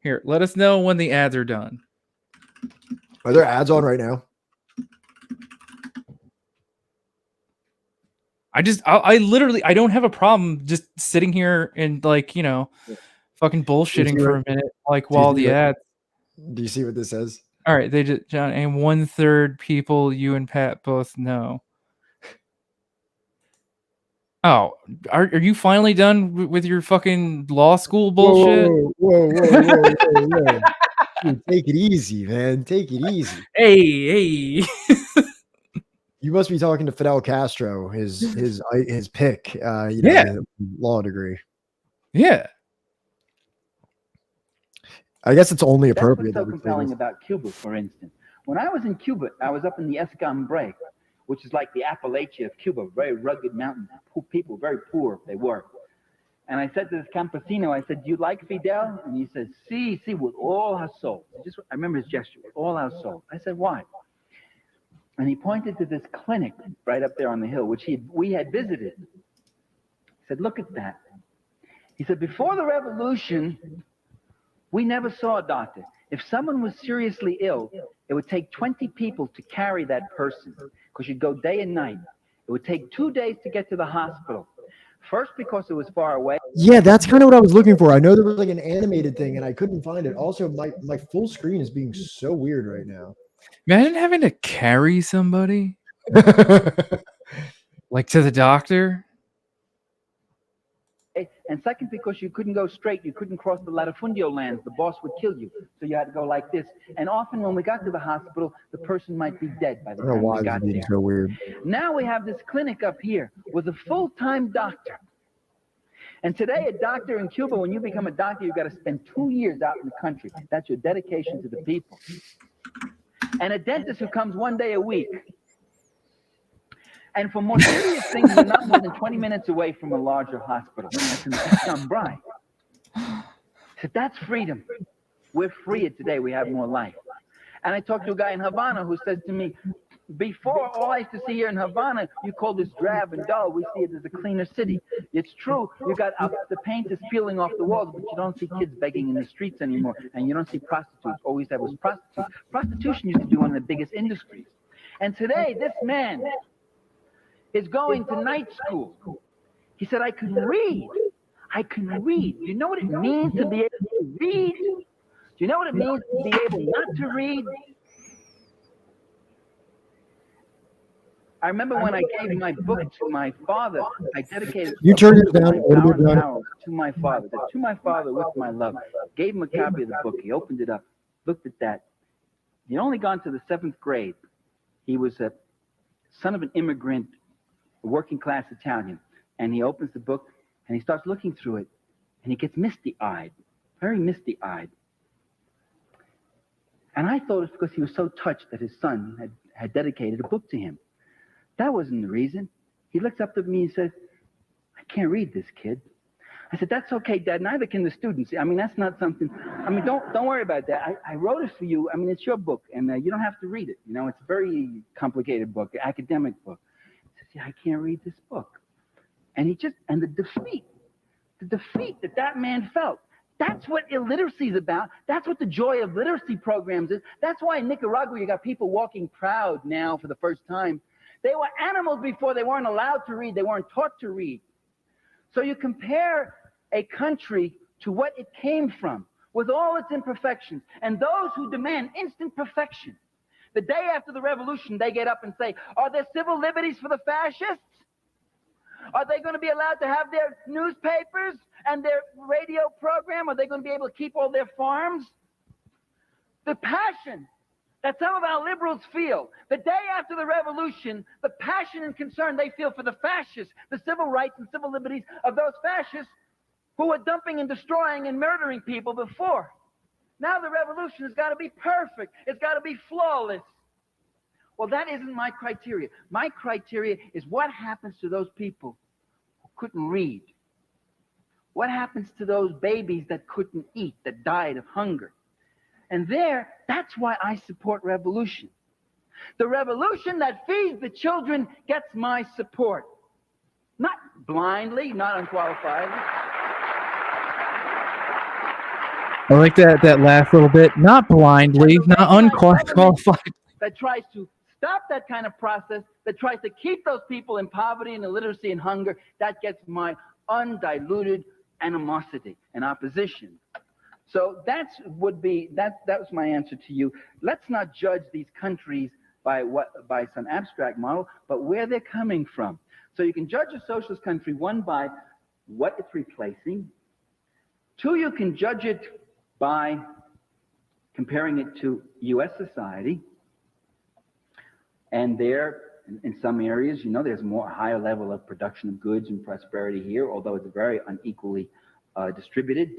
S4: Here, let us know when the ads are done.
S3: Are there ads on right now?
S4: I literally, I don't have a problem just sitting here and like, fucking bullshitting for a minute, like while the ads.
S3: Do you see what this says?
S4: All right, they just, John, and 1/3 people you and Pat both know. Oh, are you finally done with your fucking law school bullshit?
S3: Whoa. Dude, take it easy, man. Take it easy.
S4: Hey.
S3: You must be talking to Fidel Castro, his pick, his law degree.
S4: Yeah.
S3: I guess it's only appropriate.
S10: That's what's so compelling about Cuba, for instance. When I was in Cuba, I was up in the Escambray, which is like the Appalachia of Cuba, very rugged mountains, people, very poor they were. And I said to this campesino, I said, "Do you like Fidel?" And he said, "Sí, with all our soul." I remember his gesture, with all our soul. I said, "Why?" And he pointed to this clinic right up there on the hill, which we had visited. said, look at that. He said, before the revolution, we never saw a doctor. If someone was seriously ill, it would take 20 people to carry that person because you'd go day and night. It would take 2 days to get to the hospital. First, because it was far away.
S3: Yeah, that's kind of what I was looking for. I know there was like an animated thing and I couldn't find it. Also, my full screen is being so weird right now.
S4: Imagine having to carry somebody like to the doctor.
S10: And second, because you couldn't go straight, you couldn't cross the latifundio lands. The boss would kill you. So you had to go like this. And often when we got to the hospital, the person might be dead by the
S3: I don't know
S10: time
S3: why
S10: we
S3: this
S10: got
S3: is being
S10: there.
S3: so weird.
S10: Now we have this clinic up here with a full-time doctor. And today, a doctor in Cuba, when you become a doctor, you've got to spend 2 years out in the country. That's your dedication to the people. And a dentist who comes 1 day a week. And for more serious things, we're not more than 20 minutes away from a larger hospital. That's in Cambrai. So that's freedom. We're freer today. We have more life. And I talked to a guy in Havana who says to me, before, all I used to see here in Havana, you call this drab and dull. We see it as a cleaner city. It's true. You got the paint is peeling off the walls, but you don't see kids begging in the streets anymore. And you don't see prostitutes. All we used to have was prostitutes. Prostitution used to be one of the biggest industries. And today, this man is going to night school. He said, I can read. I can read. Do you know what it means to be able to read? Do you know what it means to be able not to read? I remember when I gave my book to my father, I dedicated
S3: You turn it down
S10: my
S3: a little
S10: Power
S3: bit,
S10: and
S3: Ron.
S10: Power to my father. That to my father with my love. Gave him a copy of the book. He opened it up, looked at that. He'd only gone to the 7th grade. He was a son of an immigrant, a working class Italian. And he opens the book and he starts looking through it. And he gets misty-eyed, very misty-eyed. And I thought it's because he was so touched that his son had dedicated a book to him. That wasn't the reason. He looks up at me and says, I can't read this, kid. I said, that's okay, Dad. Neither can the students. I mean, that's not something. I mean, don't worry about that. I wrote it for you. I mean, it's your book, and you don't have to read it. You know, it's a very complicated book, academic book. He says, yeah, I can't read this book. And the defeat that man felt. That's what illiteracy is about. That's what the joy of literacy programs is. That's why in Nicaragua, you got people walking proud now for the first time. They were animals before. They weren't allowed to read. They weren't taught to read. So you compare a country to what it came from with all its imperfections. And those who demand instant perfection, the day after the revolution, they get up and say, are there civil liberties for the fascists? Are they going to be allowed to have their newspapers and their radio program? Are they going to be able to keep all their farms? The passion that some of our liberals feel the day after the revolution, the passion and concern they feel for the fascists, the civil rights and civil liberties of those fascists who were dumping and destroying and murdering people before. Now the revolution has got to be perfect. It's got to be flawless. Well, that isn't my criteria. My criteria is what happens to those people who couldn't read? What happens to those babies that couldn't eat, that died of hunger? And that's why I support revolution. The revolution that feeds the children gets my support. Not blindly, not unqualifiedly.
S4: I like that last little bit. Not blindly, not unqualified.
S10: That tries to stop that kind of process, that tries to keep those people in poverty and illiteracy and hunger, that gets my undiluted animosity and opposition. So that was my answer to you. Let's not judge these countries by some abstract model, but where they're coming from. So you can judge a socialist country, one, by what it's replacing. Two, you can judge it by comparing it to U.S. society. And there, in some areas, you know, there's a higher level of production of goods and prosperity here, although it's very unequally distributed.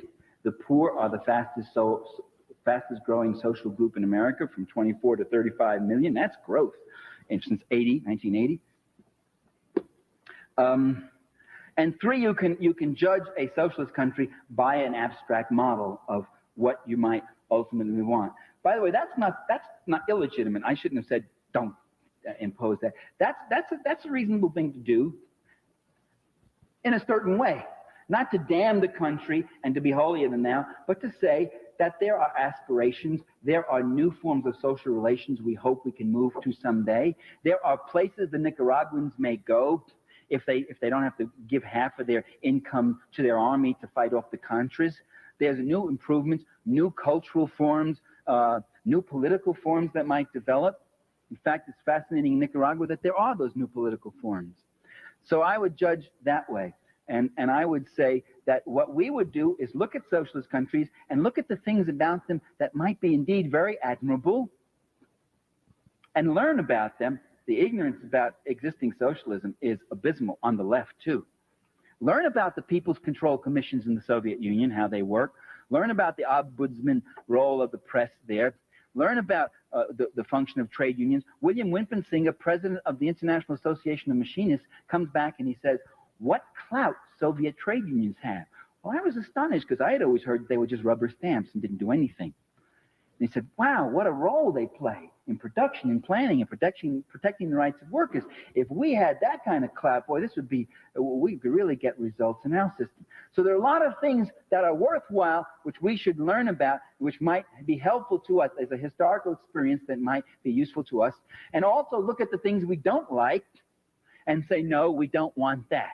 S10: The poor are the fastest fastest growing social group in America, from 24 to 35 million. That's growth since 1980. And three, you can judge a socialist country by an abstract model of what you might ultimately want. By the way, that's not illegitimate. I shouldn't have said don't impose that. That's a reasonable thing to do. in a certain way, not to damn the country and to be holier than thou, but to say that there are aspirations, there are new forms of social relations we hope we can move to someday. There are places the Nicaraguans may go if they don't have to give half of their income to their army to fight off the Contras. There's new improvements, new cultural forms, new political forms that might develop. In fact, it's fascinating in Nicaragua that there are those new political forms. So I would judge that way. And I would say that what we would do is look at socialist countries and look at the things about them that might be indeed very admirable and learn about them. The ignorance about existing socialism is abysmal on the left, too. Learn about the People's Control Commissions in the Soviet Union, how they work. Learn about the ombudsman role of the press there. Learn about the function of trade unions. William Wimpensinghe, president of the International Association of Machinists, comes back and he says, what clout Soviet trade unions have. Well, I was astonished because I had always heard they were just rubber stamps and didn't do anything. And he said, wow, what a role they play in production and planning and protecting the rights of workers. If we had that kind of clout, boy, we could really get results in our system. So there are a lot of things that are worthwhile, which we should learn about, which might be helpful to us as a historical experience that might be useful to us. And also look at the things we don't like and say, no, we don't want that.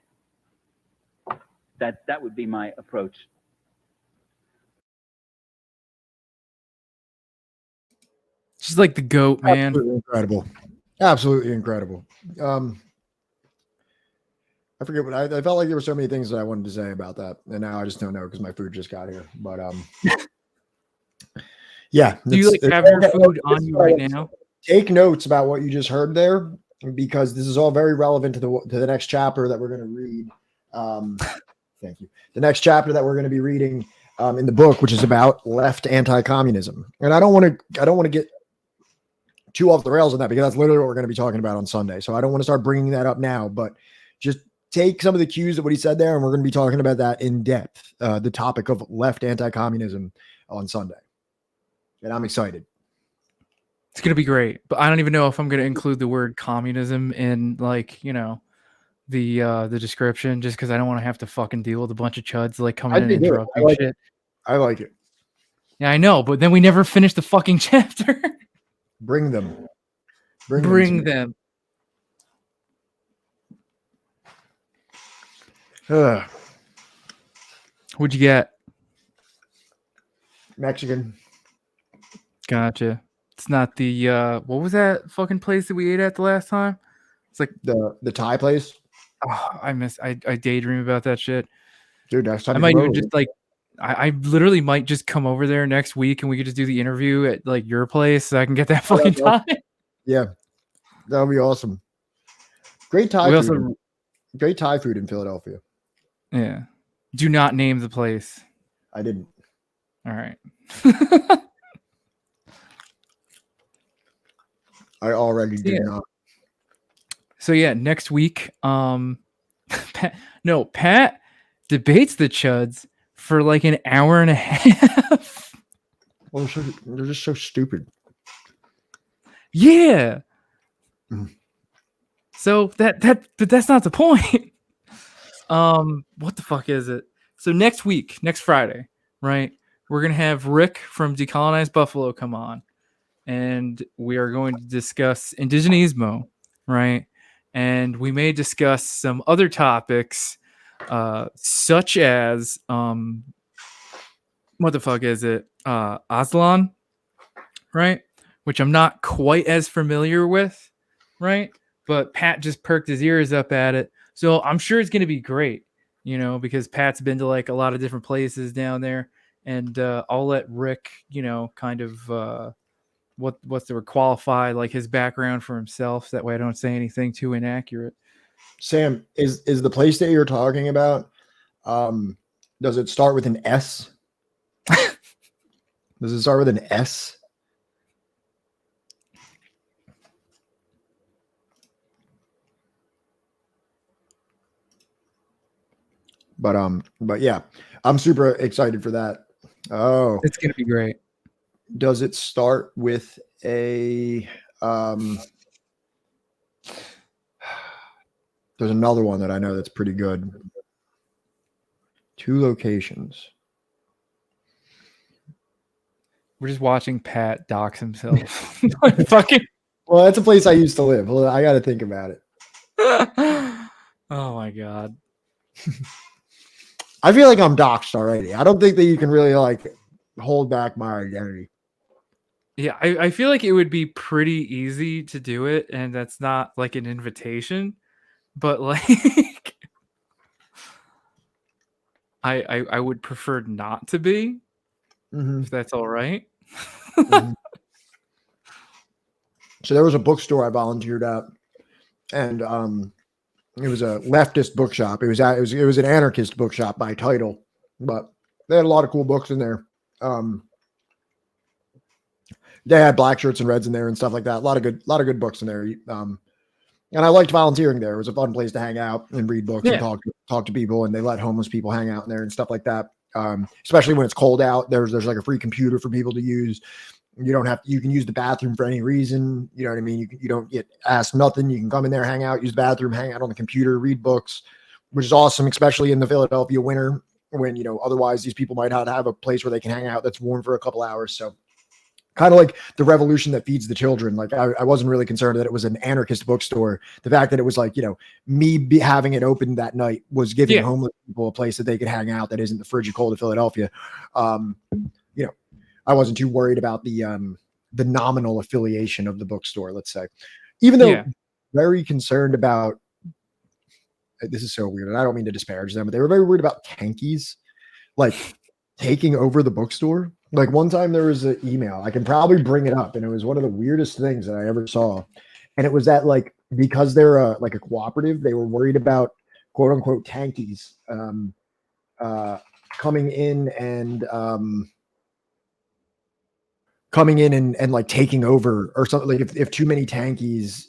S10: That would be my approach.
S4: She's like the GOAT, man.
S3: Absolutely incredible. Absolutely incredible. I forget what I felt like there were so many things that I wanted to say about that, and now I just don't know because my food just got here. But yeah.
S4: Do you like have your food on you right now?
S3: Take notes about what you just heard there, because this is all very relevant to the next chapter that we're going to read. Thank you. The next chapter that we're going to be reading in the book, which is about left anti-communism, and I don't want to get too off the rails on that because that's literally what we're going to be talking about on Sunday. So I don't want to start bringing that up now, but just take some of the cues of what he said there, and we're going to be talking about that in depth. The topic of left anti-communism on Sunday, and I'm excited.
S4: It's going to be great, but I don't even know if I'm going to include the word communism in, like, you know, the description, just because I don't want to have to fucking deal with a bunch of chuds like coming in and interrupting shit.
S3: I like it.
S4: Yeah, I know, but then we never finish the fucking chapter.
S3: Bring them.
S4: Bring them. What'd you get?
S3: Mexican.
S4: Gotcha. It's not the what was that fucking place that we ate at the last time? It's like
S3: the Thai place.
S4: Oh, I daydream about that shit.
S3: Dude, next time
S4: I might even just like I literally might just come over there next week and we could just do the interview at like your place so I can get that fucking time.
S3: Yeah. That would be awesome. Great Thai food. Great Thai food in Philadelphia.
S4: Yeah. Do not name the place.
S3: I didn't.
S4: All right.
S3: I already did not.
S4: So yeah, next week, Pat debates the chuds for like an hour and a half.
S3: Well, they're just so stupid.
S4: Yeah. So but that's not the point. What the fuck is it? So next Friday, right? We're gonna have Rick from Decolonized Buffalo come on, and we are going to discuss indigenismo, right? And we may discuss some other topics, such as what the fuck is it? Aslan, right? Which I'm not quite as familiar with, right? But Pat just perked his ears up at it. So I'm sure it's going to be great, you know, because Pat's been to like a lot of different places down there. And I'll let Rick, you know, kind of what's the qualify like his background for himself. So that way I don't say anything too inaccurate.
S3: Sam, is the place that you're talking about, does it start with an S? Does it start with an S? But yeah, I'm super excited for that. Oh,
S4: it's gonna be great.
S3: Does it start with a there's another one that I know that's pretty good. 2 locations.
S4: We're just watching Pat dox himself. Fucking.
S3: Well, that's a place I used to live. Well, I got to think about it.
S4: Oh my god.
S3: I feel like I'm doxxed already. I don't think that you can really like hold back my identity.
S4: Yeah, I feel like it would be pretty easy to do it, and that's not like an invitation, but like I would prefer not to be, if that's all right.
S3: So there was a bookstore I volunteered at, and it was a leftist bookshop. It was an anarchist bookshop by title, but they had a lot of cool books in there. They had black shirts and reds in there and stuff like that. A lot of good books in there. And I liked volunteering there. It was a fun place to hang out and read books and talk to people. And they let homeless people hang out in there and stuff like that. Especially when it's cold out. There's like a free computer for people to use. You can use the bathroom for any reason. You know what I mean? You don't get asked nothing. You can come in there, hang out, use the bathroom, hang out on the computer, read books, which is awesome, especially in the Philadelphia winter when, otherwise these people might not have a place where they can hang out that's warm for a couple hours. So kind of like the revolution that feeds the children. Like I wasn't really concerned that it was an anarchist bookstore. The fact that it was like, me having it open that night was giving homeless people a place that they could hang out that isn't the frigid cold of Philadelphia. I wasn't too worried about the nominal affiliation of the bookstore, let's say, even though very concerned about, this is so weird. And I don't mean to disparage them, but they were very worried about tankies, like taking over the bookstore. Like one time there was an email, I can probably bring it up. And it was one of the weirdest things that I ever saw. And it was that like, because they're like a cooperative, they were worried about quote unquote tankies coming in and like taking over or something. Like if too many tankies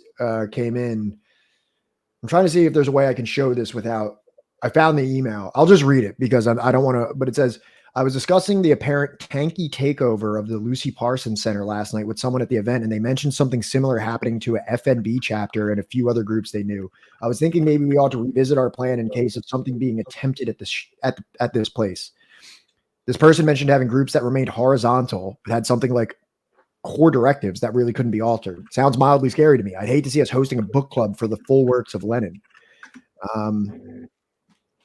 S3: came in. I'm trying to see if there's a way I can show this without, I found the email. I'll just read it because I don't want to, but it says, I was discussing the apparent tanky takeover of the Lucy Parsons Center last night with someone at the event, and they mentioned something similar happening to a FNB chapter and a few other groups they knew. I was thinking maybe we ought to revisit our plan in case of something being attempted at this place. This person mentioned having groups that remained horizontal, but had something like core directives that really couldn't be altered. Sounds mildly scary to me. I'd hate to see us hosting a book club for the full works of Lenin. And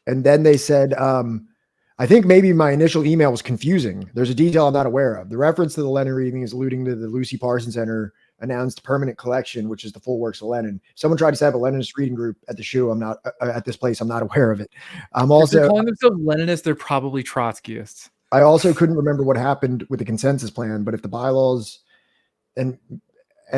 S3: then they said, I think maybe my initial email was confusing. There's a detail I'm not aware of. The reference to the Lenin reading is alluding to the Lucy Parsons Center announced permanent collection, which is the full works of Lenin. Someone tried to set up a Leninist reading group at the shoe. I'm not at this place. I'm not aware of it. I'm also,
S4: if they're calling themselves Leninists, they're probably Trotskyists.
S3: I also couldn't remember what happened with the consensus plan, but if the bylaws and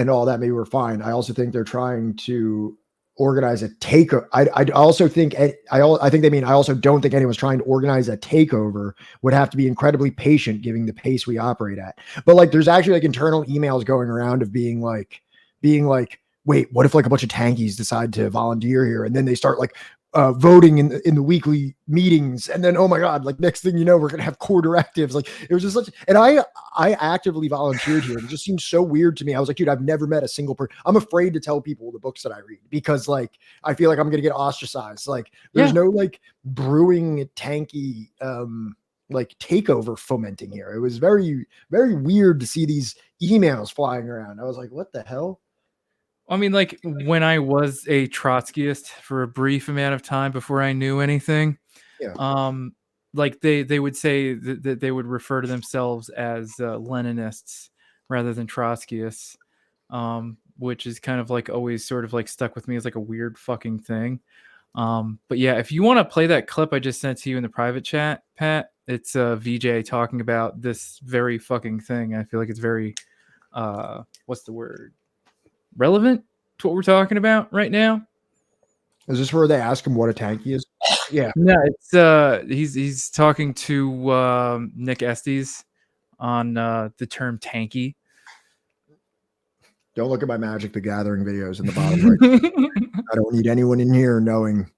S3: all that maybe were fine, I also think they're trying to organize a takeover. I also think they mean, I also don't think anyone's trying to organize a takeover. Would have to be incredibly patient given the pace we operate at. But like, there's actually like internal emails going around of being like, wait, what if like a bunch of tankies decide to volunteer here? And then they start like voting in the weekly meetings. And then, oh my God, like next thing you know, we're going to have core directives. Like it was just such, and I actively volunteered here. It just seems so weird to me. I was like, dude, I've never met a single person. I'm afraid to tell people the books that I read because like, I feel like I'm going to get ostracized. Like there's no like brewing tanky, like takeover fomenting here. It was very, very weird to see these emails flying around. I was like, what the hell?
S4: I mean, like when I was a Trotskyist for a brief amount of time before I knew anything, like they would say that they would refer to themselves as Leninists rather than Trotskyists, which is kind of like always sort of like stuck with me as like a weird fucking thing. But yeah, if you want to play that clip I just sent to you in the private chat, Pat, it's VJ talking about this very fucking thing. I feel like it's very, what's the word? Relevant to what we're talking about right now.
S3: Is this where they ask him what a tanky is? Yeah.
S4: No, it's he's talking to Nick Estes on the term tanky.
S3: Don't look at my Magic the Gathering videos in the bottom right. I don't need anyone in here knowing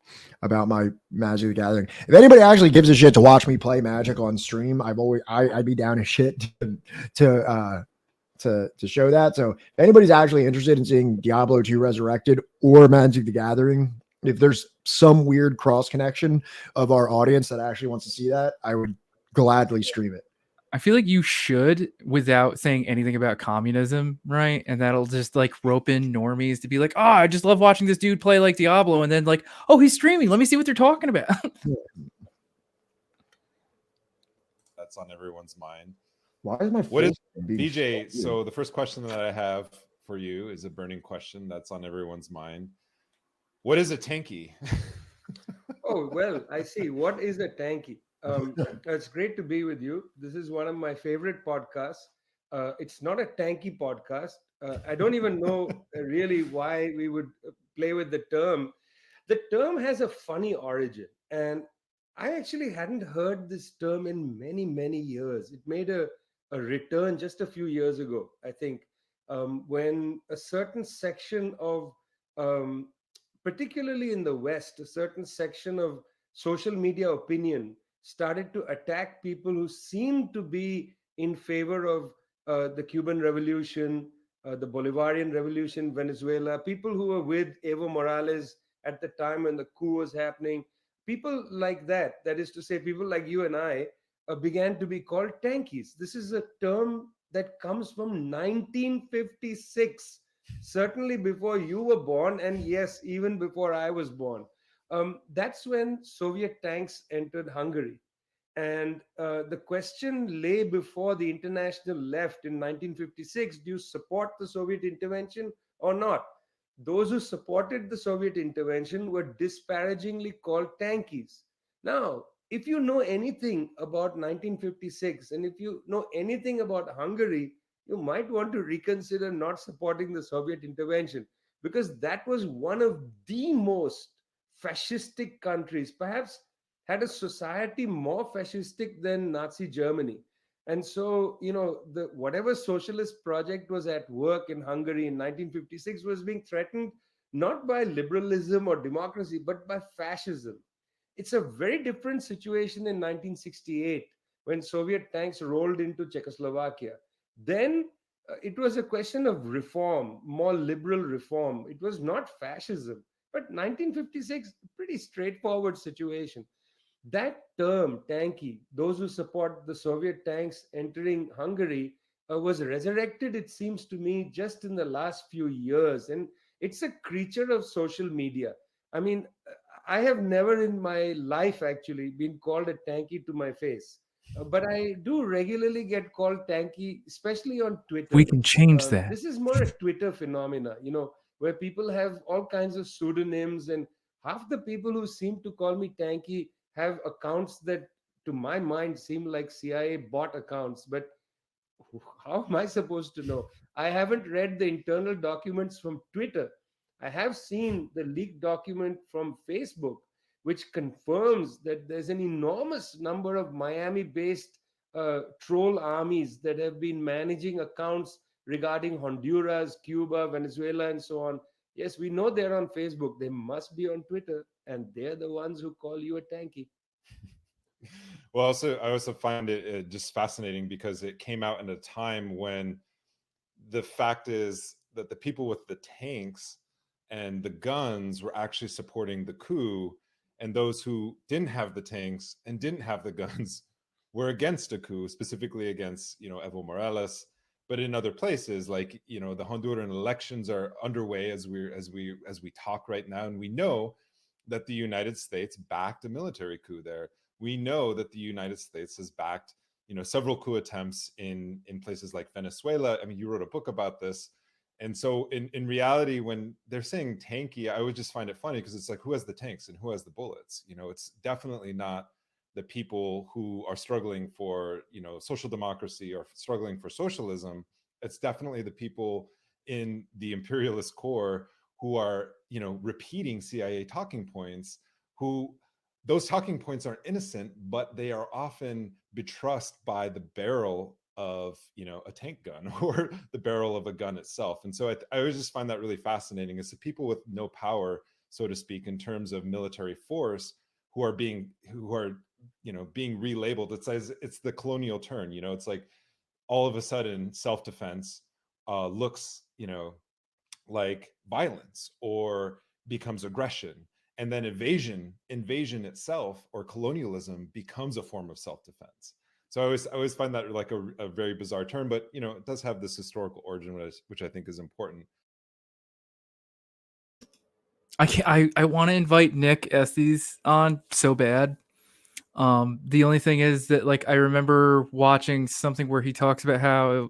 S3: about my Magic the Gathering. If anybody actually gives a shit to watch me play Magic on stream, I'd be down as shit to show that. So if anybody's actually interested in seeing Diablo 2 Resurrected or Magic the Gathering, if there's some weird cross connection of our audience that actually wants to see that, I would gladly stream it.
S4: I feel like you should without saying anything about communism, right? And that'll just like rope in normies to be like, oh, I just love watching this dude play like Diablo. And then like, oh, he's streaming. Let me see what they're talking about.
S11: That's on everyone's mind.
S3: Why is my
S11: What is
S3: being
S11: BJ? So the first question that I have for you is a burning question that's on everyone's mind. What is a tanky?
S12: Oh, well, I see. What is a tanky? It's great to be with you. This is one of my favorite podcasts. It's not a tanky podcast. I don't even know really why we would play with the term. The term has a funny origin, and I actually hadn't heard this term in many, many years. It made a return just a few years ago, I think, when a certain section of um, particularly in the West, a certain section of social media opinion started to attack people who seemed to be in favor of the Cuban Revolution, the Bolivarian Revolution, Venezuela, people who were with Evo Morales at the time when the coup was happening. People like that, that is to say, people like you and I, began to be called tankies. This is a term that comes from 1956, certainly before you were born, and yes, even before I was born. That's when Soviet tanks entered Hungary. And the question lay before the international left in 1956: do you support the Soviet intervention or not? Those who supported the Soviet intervention were disparagingly called tankies. Now, if you know anything about 1956 and if you know anything about Hungary, you might want to reconsider not supporting the Soviet intervention, because that was one of the most fascistic countries, perhaps had a society more fascistic than Nazi Germany. And so, the whatever socialist project was at work in Hungary in 1956 was being threatened not by liberalism or democracy, but by fascism. It's a very different situation in 1968 when Soviet tanks rolled into Czechoslovakia. Then it was a question of reform, more liberal reform. It was not fascism. But 1956, pretty straightforward situation. That term, tanky, those who support the Soviet tanks entering Hungary, was resurrected, it seems to me, just in the last few years. And it's a creature of social media. I mean, I have never in my life actually been called a tanky to my face. But I do regularly get called tanky, especially on Twitter.
S4: We can change that.
S12: This is more a Twitter phenomena, where people have all kinds of pseudonyms, and half the people who seem to call me tanky have accounts that, to my mind, seem like CIA bot accounts. But how am I supposed to know? I haven't read the internal documents from Twitter. I have seen the leaked document from Facebook, which confirms that there's an enormous number of Miami based troll armies that have been managing accounts regarding Honduras, Cuba, Venezuela, and so on. Yes, we know they're on Facebook. They must be on Twitter, and they're the ones who call you a tanky.
S11: Well, I also find it just fascinating because it came out in a time when the fact is that the people with the tanks and the guns were actually supporting the coup, and those who didn't have the tanks and didn't have the guns were against a coup, specifically against Evo Morales. But in other places, like the Honduran elections are underway as we talk right now, and we know that the United States backed a military coup there. We know that the United States has backed several coup attempts in places like Venezuela. I mean, you wrote a book about this. And so in reality, when they're saying tanky, I would just find it funny because it's like, who has the tanks and who has the bullets? It's definitely not the people who are struggling for social democracy or struggling for socialism. It's definitely the people in the imperialist core who are repeating CIA talking points, who those talking points aren't innocent, but they are often betrust by the barrel of a tank gun or the barrel of a gun itself. And so I always just find that really fascinating. It's the people with no power, so to speak, in terms of military force, who are being relabeled. It's the colonial turn. It's like all of a sudden self-defense looks like violence or becomes aggression. and then invasion itself or colonialism becomes a form of self-defense. So I always find that like a very bizarre term, but you know, it does have this historical origin, which I think is important.
S4: I want to invite Nick Estes on so bad. The only thing is that like I remember watching something where he talks about how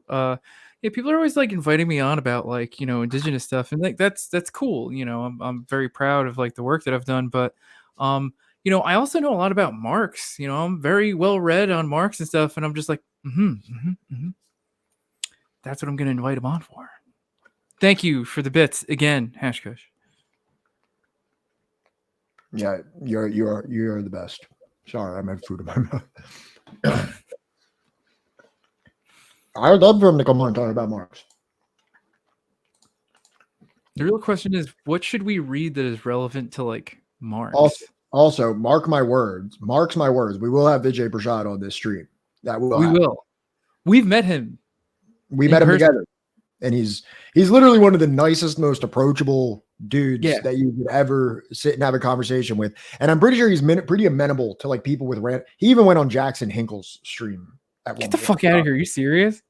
S4: yeah, people are always like inviting me on about like, you know, indigenous stuff, and like that's cool. You know, I'm very proud of like the work that I've done, but you know, I also know a lot about Marx. You know, I'm very well read on Marx and stuff, and I'm just like, that's what I'm gonna invite him on for. Thank you for the bits again, Hashkush.
S3: Yeah, you're the best. Sorry, I had food in my mouth. I would love for him to come on and talk about Marx.
S4: The real question is, what should we read that is relevant to like Marx?
S3: Also, mark my words. Mark's my words. We will have Vijay Prashad on this stream. That will.
S4: We will. We've met him.
S3: We met him together, and he's literally one of the nicest, most approachable dudes that you could ever sit and have a conversation with. And I'm pretty sure he's pretty amenable to like people with rant. He even went on Jackson Hinkle's stream.
S4: Get the fuck out of here! Are you serious?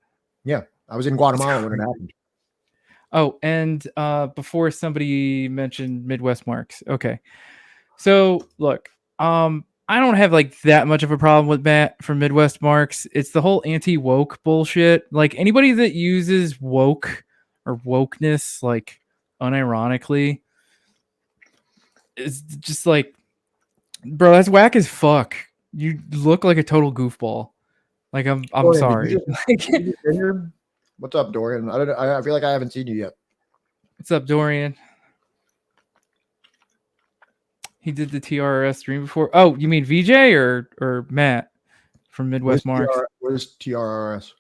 S3: Yeah, I was in Guatemala when it happened.
S4: Oh, and before somebody mentioned Midwest Marx. Okay. So look, I don't have like that much of a problem with Matt from Midwest Marx. It's the whole anti-woke bullshit. Like anybody that uses woke or wokeness, like unironically, is just like, bro, that's whack as fuck. You look like a total goofball. Like I'm
S3: Dorian,
S4: sorry.
S3: What's up, Dorian? I feel like I haven't seen you yet.
S4: What's up, Dorian? He did the TRS stream before. Oh, you mean VJ or Matt from Midwest Marx?
S3: What is TRRS?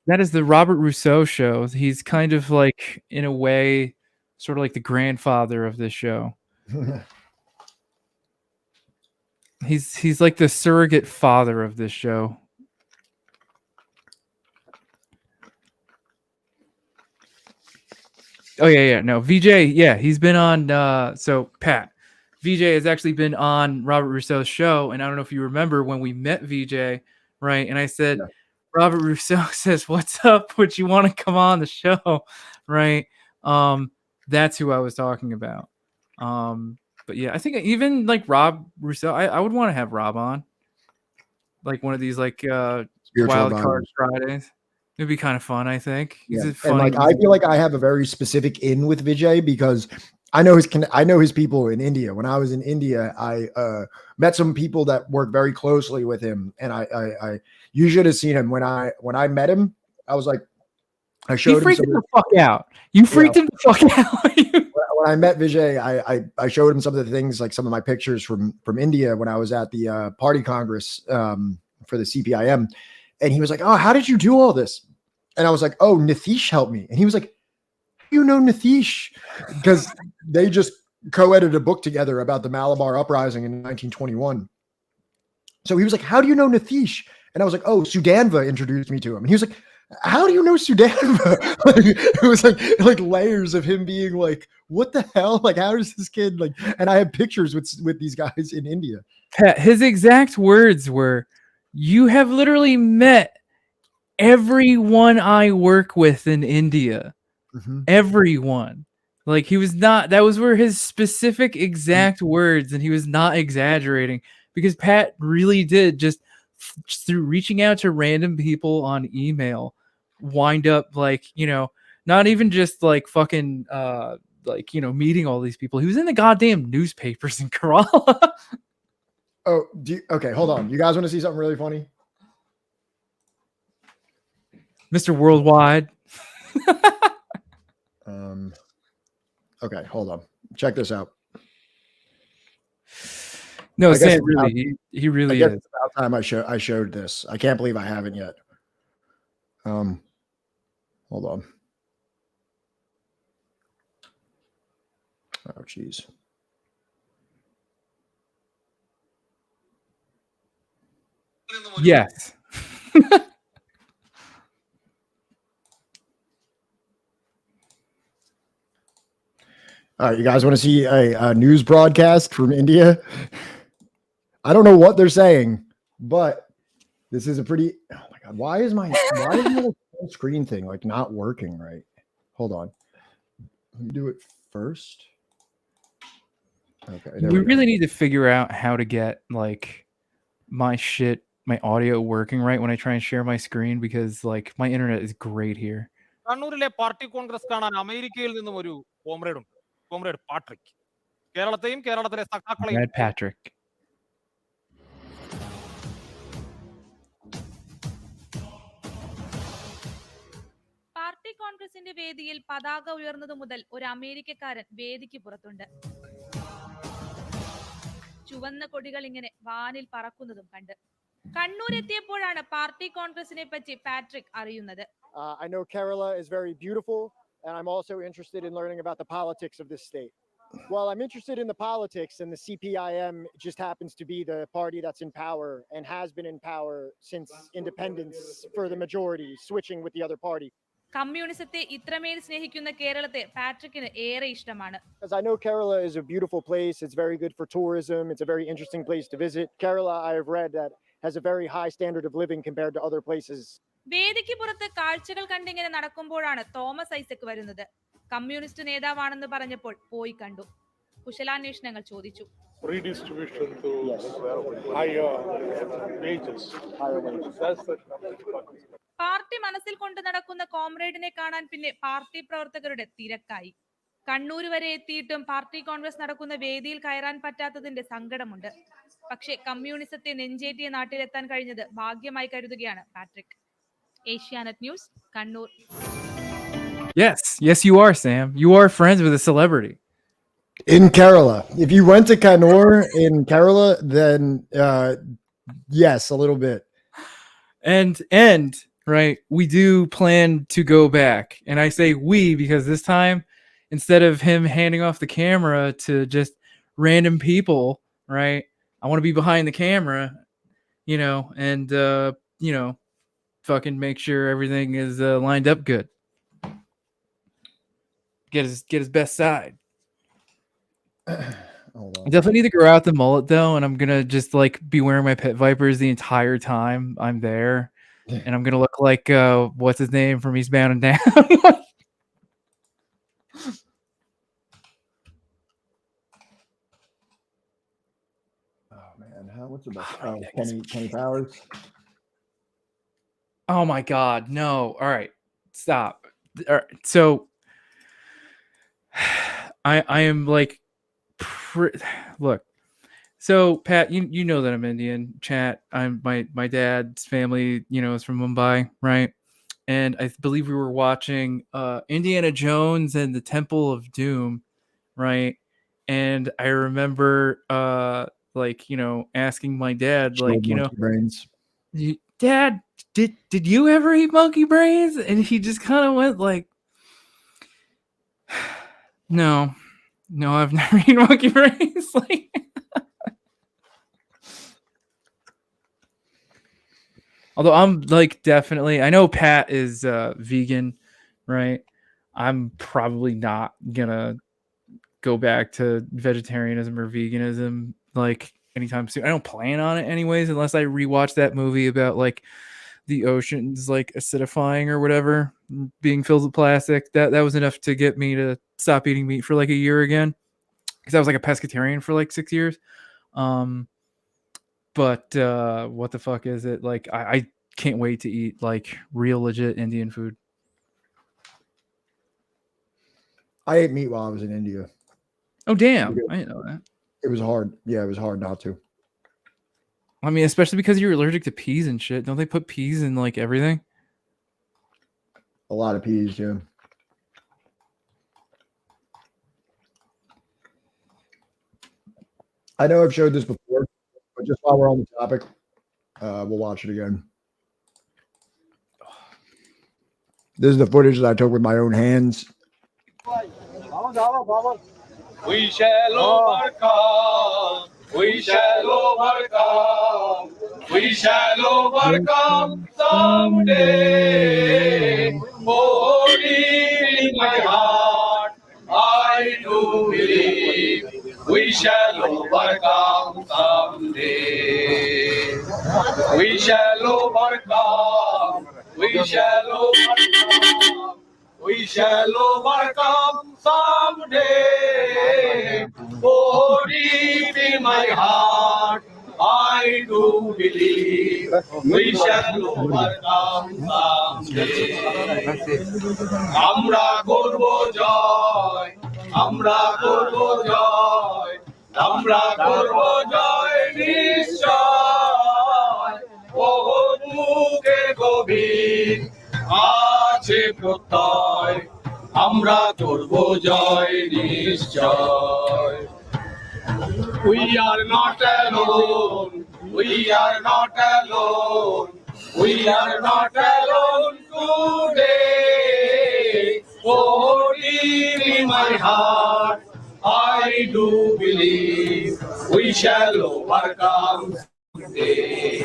S4: That is the Robert Rousseau show. He's kind of like, in a way, sort of like the grandfather of this show. He's like the surrogate father of this show. Oh yeah. No, VJ, yeah, he's been on so Pat. VJ has actually been on Robert Rousseau's show, and I don't know if you remember when we met VJ, right? And I said, Robert Rousseau says, "What's up? Would you want to come on the show?" Right? That's who I was talking about. But yeah, I think even like Rob Rousseau, I would want to have Rob on, like one of these like wild card Fridays. It'd be kind of fun, I think. He's a funny.
S3: And like I feel like I have a very specific in with Vijay because I know his people in India. When I was in India, I met some people that work very closely with him, and I you should have seen him when I met him. I was like, I showed him.
S4: Freaked him the fuck out. You freaked him the fuck out.
S3: When I met Vijay, I showed him some of the things, like some of my pictures from India when I was at the party congress for the CPIM, and he was like, "Oh, how did you do all this?" And I was like, "Oh, Nitish helped me." And he was like, "You know Nitish?" Because they just co-edited a book together about the Malabar Uprising in 1921. So he was like, "How do you know Nitish?" And I was like, "Oh, Sudanva introduced me to him." And he was like, "How do you know Sudanva?" Like, it was like layers of him being like, "What the hell? Like, how does this kid like?" And I have pictures with these guys in India.
S4: Pat, his exact words were, "You have literally met everyone I work with in India." Everyone. Like he was not, that were his specific exact words, and he was not exaggerating, because Pat really did just through reaching out to random people on email wind up like, you know, not even just like fucking like, you know, meeting all these people. He was in the goddamn newspapers in Kerala.
S3: Oh, okay, hold on. You guys want to see something really funny?
S4: Mr. Worldwide.
S3: Okay, hold on. Check this out.
S4: No, Sam, really, he really is.
S3: It's about time I showed this. I can't believe I haven't yet. Hold on. Oh, geez.
S4: Yes.
S3: All right, you guys want to see a news broadcast from India? I don't know what they're saying, but this is a pretty. Oh my god, why is my full screen thing like not working right? Hold on, let me do it first. Okay,
S4: We really need to figure out how to get like my audio working right when I try and share my screen, because like my internet is great here.
S13: കണ്ണൂരിലെ party Congress കാണാൻ അമേരിക്കയിൽ നിന്നും ഒരു comrade ഉണ്ട്, comrade Patrick. കേരളത്തെയും കേരളത്തിലെ സഖാക്കളെയും
S4: Brad Patrick.
S14: Party കോൺഗ്രസിന്റെ വേദിയിൽ പതാക ഉയർന്നതു മുതൽ ഒരു അമേരിക്കക്കാരൻ വേദിക്ക് പുറത്തുണ്ട്. ചുവന്ന കൊടികൾ ഇങ്ങനെ വാനിൽ പറക്കുന്നതും കണ്ട് കണ്ണൂർ എത്തിയപ്പോഴാണ് പാർട്ടി കോൺഗ്രസിനെ പറ്റി പാട്രിക് അറിയുന്നത്.
S23: I know Kerala is very beautiful, and I'm also interested in learning about the politics of this state. Well, I'm interested in the politics, and the CPIM just happens to be the party that's in power and has been in power since independence for the majority, switching with the other party.
S14: കമ്മ്യൂണിസത്തെ ഇത്രമേൽ സ്നേഹിക്കുന്ന കേരളത്തെ പാട്രിക്കിന് ഏറെ ഇഷ്ടമാണ്.
S23: Because I know Kerala is a beautiful place. It's very good for tourism. It's a very interesting place to visit. Kerala, I have read that, has a very high standard of living compared to other places.
S14: വേദിക്ക് പുറത്ത് കാഴ്ചകൾ കണ്ടിങ്ങനെ നടക്കുമ്പോഴാണ് Thomas Isaac വരുന്നത്. Communist നേതാവാണെന്ന് പറഞ്ഞപ്പോൾ പോയി കണ്ടു. കുശലാന്വേഷണങ്ങൾ ചോദിച്ചു.
S5: Redistribution to higher wages. That's the
S14: party മനസ്സിൽ കൊണ്ടു നടക്കുന്ന കോമ്രേഡിനെ കാണാൻ പിന്നെ പാർട്ടി പ്രവർത്തകരുടെ തിരക്കായി. കണ്ണൂർ വരെ എത്തിയിട്ടും പാർട്ടി കോൺഗ്രസ് നടക്കുന്ന വേദിയിൽ കയറാൻ പറ്റാത്തതിന്റെ സങ്കടമുണ്ട്. പക്ഷേ കമ്മ്യൂണിസത്തെ നെഞ്ചേറ്റിയ നാട്ടിലെത്താൻ കഴിഞ്ഞത് ഭാഗ്യമായി കരുതുകയാണ് Patrick. Asianet news, Kannur.
S4: Yes, you are, Sam. You are friends with a celebrity
S3: in Kerala. If you went to Kannur in Kerala, then yes, a little bit.
S4: And right, we do plan to go back, and I say we because this time, instead of him handing off the camera to just random people, right, I want to be behind the camera, and fucking make sure everything is lined up good. Get his best side. I definitely need to grow out the mullet though, and I'm gonna just like be wearing my pet vipers the entire time I'm there, and I'm gonna look like what's his name from Eastbound and Down.
S3: Oh man, what's the best? Kenny Powers.
S4: Oh my god, no! All right, stop. All right, so I am like, look. So Pat, you know that I'm Indian. Chat. I'm my dad's family, is from Mumbai, right? And I believe we were watching Indiana Jones and the Temple of Doom, right? And I remember asking my dad, like,
S3: brains.
S4: Dad, did you ever eat monkey brains? And he just kind of went like, no, I've never eaten monkey brains. Like, although I'm like definitely, I know Pat is vegan, right? I'm probably not gonna go back to vegetarianism or veganism like anytime soon. I don't plan on it anyways, unless I rewatch that movie about like the oceans like acidifying or whatever, being filled with plastic. That was enough to get me to stop eating meat for like a year again, because I was like a pescatarian for like 6 years. But what the fuck is it? Like I can't wait to eat like real legit Indian food.
S3: I ate meat while I was in India.
S4: Oh damn, I didn't know that.
S3: It was hard. Yeah, it was hard not to.
S4: I mean, especially because you're allergic to peas and shit. Don't they put peas in like everything?
S3: A lot of peas, yeah. I know I've showed this before, but just while we're on the topic, we'll watch it again. This is the footage that I took with my own hands.
S24: We shall overcome. We shall overcome. We shall overcome someday. Holding in my heart, I do shall overcome someday. We shall overcome. We shall overcome. We shall overcome someday. Oh, deep in my heart, I do believe we shall overcome someday. আমরা করব জয়, আমরা করব জয়, আমরা করব জয় নিশ্চয়। বহু মুখে গভীর আছে প্রত্যয়, আমরা করব জয় নিশ্চয়। We are not alone, we are not alone, we are not alone today. Oh, deep in my heart, I do believe we shall overcome someday.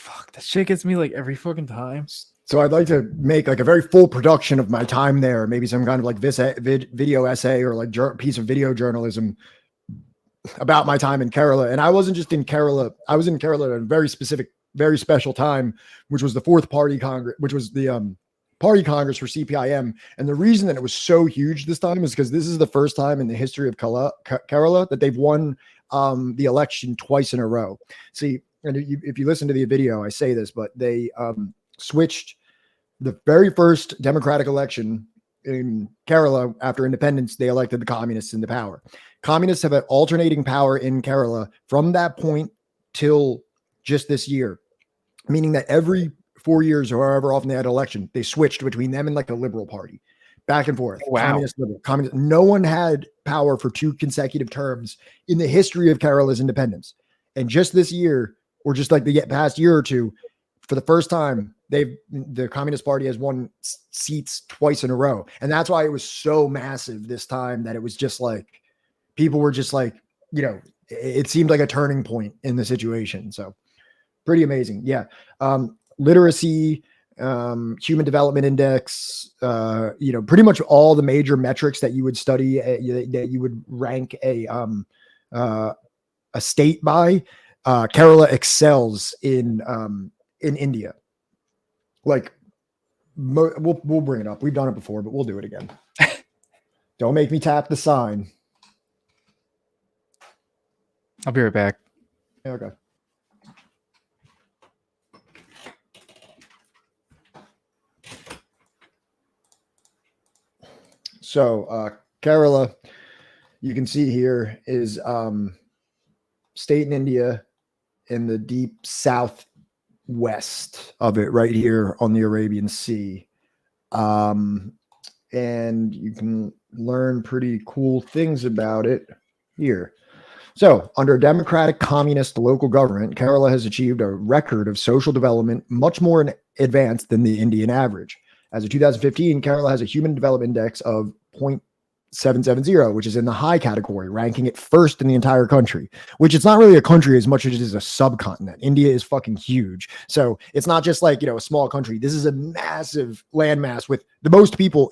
S4: Fuck, that shit gets me like every fucking time.
S3: So I'd like to make like a very full production of my time there, maybe some kind of like video essay or like piece of video journalism about my time in Kerala. And I wasn't just in Kerala. I was in Kerala at a very specific, very special time, which was the fourth party Congress, which was the party Congress for CPIM. And the reason that it was so huge this time is because this is the first time in the history of Kerala that they've won the election twice in a row. See, and if you listen to the video, I say this, but they switched the very first democratic election in Kerala after independence. They elected the communists into power. Communists have had alternating power in Kerala from that point till just this year, meaning that every 4 years or however often they had an election, they switched between them and like a liberal party, back and forth.
S4: Wow.
S3: Communist, liberal, communist. No one had power for 2 consecutive terms in the history of Kerala's independence. And just this year, or just like the past year or two, for the first time, the Communist Party has won seats twice in a row. And that's why it was so massive this time, that it was just like, people were just like, you know, it seemed like a turning point in the situation. So pretty amazing. Yeah. Literacy, human development index, you know, pretty much all the major metrics that you would study, that you would rank a state by, Kerala excels in India. Like, we'll bring it up. We've done it before, but we'll do it again. Don't make me tap the sign.
S4: I'll be right back.
S3: Okay. So Kerala, you can see here, is state in India in the deep southwest of it, right here on the Arabian Sea. And you can learn pretty cool things about it here. So, under a democratic communist local government, Kerala has achieved a record of social development much more advanced than the Indian average. As of 2015, Kerala has a human development index of 0.770, which is in the high category, ranking it first in the entire country, which it's not really a country as much as it is a subcontinent. India is fucking huge. So it's not just like, you know, a small country. This is a massive landmass with the most people.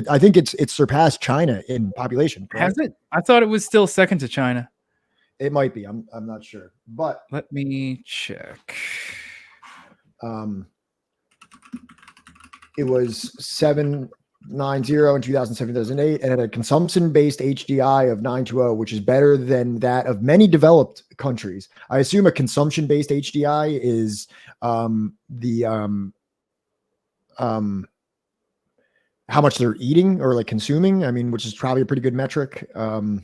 S3: I think it's surpassed China in population. Correct?
S4: Has it? I thought it was still second to China.
S3: It might be. I'm not sure, but
S4: let me check.
S3: It was 790 in 2007-2008, and had a consumption-based HDI of 920, which is better than that of many developed countries. I assume a consumption-based HDI is how much they're eating or like consuming. I mean, which is probably a pretty good metric.
S4: Oh,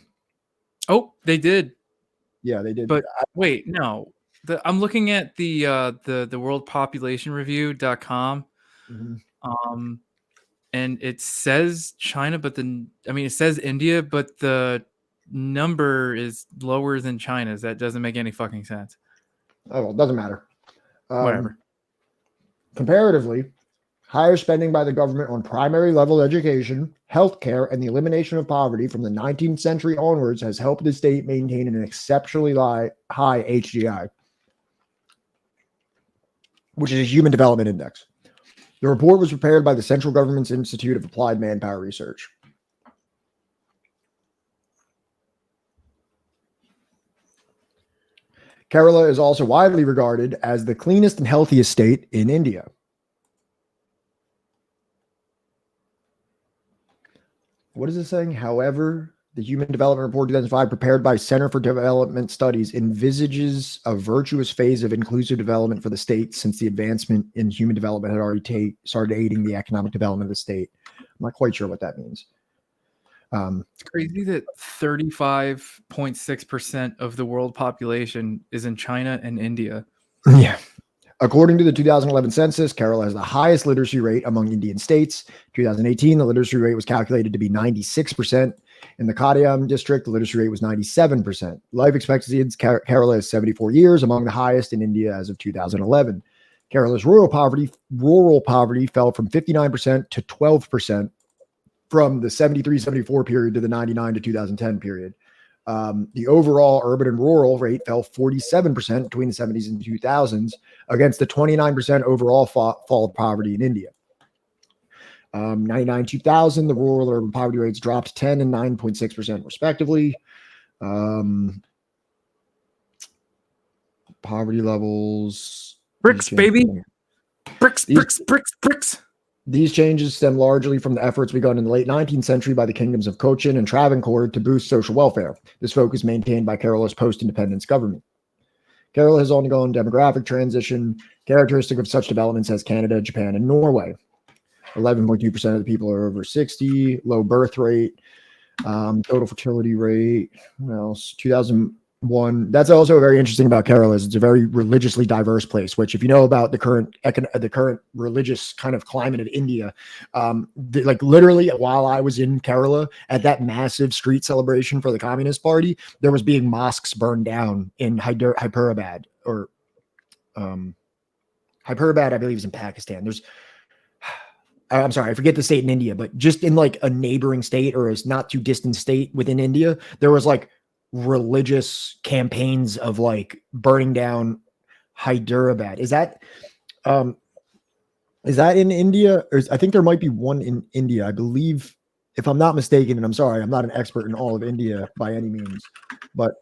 S4: they did.
S3: Yeah, they did.
S4: But wait, no. I'm looking at the worldpopulationreview.com.
S3: Mm-hmm.
S4: And it says China, but it says India, but the number is lower than China's. That doesn't make any fucking sense.
S3: Oh, well, it doesn't matter.
S4: Whatever.
S3: Comparatively, higher spending by the government on primary level education, healthcare, and the elimination of poverty from the 19th century onwards has helped the state maintain an exceptionally high HDI, which is a human development index. The report was prepared by the Central Government's Institute of Applied Manpower Research. Kerala is also widely regarded as the cleanest and healthiest state in India. What is it saying? However, the Human Development Report 2005, prepared by Center for Development Studies, envisages a virtuous phase of inclusive development for the state since the advancement in human development had already started aiding the economic development of the state. I'm not quite sure what that means.
S4: It's crazy that 35.6% of the world population is in China and India.
S3: Yeah. According to the 2011 census, Kerala has the highest literacy rate among Indian states. 2018, the literacy rate was calculated to be 96%. In the Kottayam district, the literacy rate was 97%. Life expectancy in Kerala is 74 years, among the highest in India as of 2011. Kerala's rural poverty fell from 59% to 12% from the 73-74 period to the 99 to 2010 period. The overall urban and rural rate fell 47% between the 70s and 2000s against the 29% overall fall of poverty in India. 99, 2000, the rural and urban poverty rates dropped 10 and 9.6% respectively. Poverty levels.
S4: Bricks, baby. Bricks.
S3: These changes stem largely from the efforts begun in the late 19th century by the kingdoms of Cochin and Travancore to boost social welfare. This focus maintained by Kerala's post-independence government. Kerala has undergone demographic transition, characteristic of such developments as Canada, Japan, and Norway. 11.2% of the people are over 60, low birth rate, total fertility rate. What else? 2001. That's also very interesting about Kerala is it's a very religiously diverse place, which if you know about the current religious kind of climate of India, like literally while I was in Kerala at that massive street celebration for the Communist Party, there was being mosques burned down in Hyderabad or Hyderabad, I believe is in Pakistan. I'm sorry, I forget the state in India, but just in like a neighboring state or a not too distant state within India, there was like religious campaigns of like burning down Hyderabad. Is that in India? Or I think there might be one in India. I believe, if I'm not mistaken, and I'm sorry, I'm not an expert in all of India by any means, but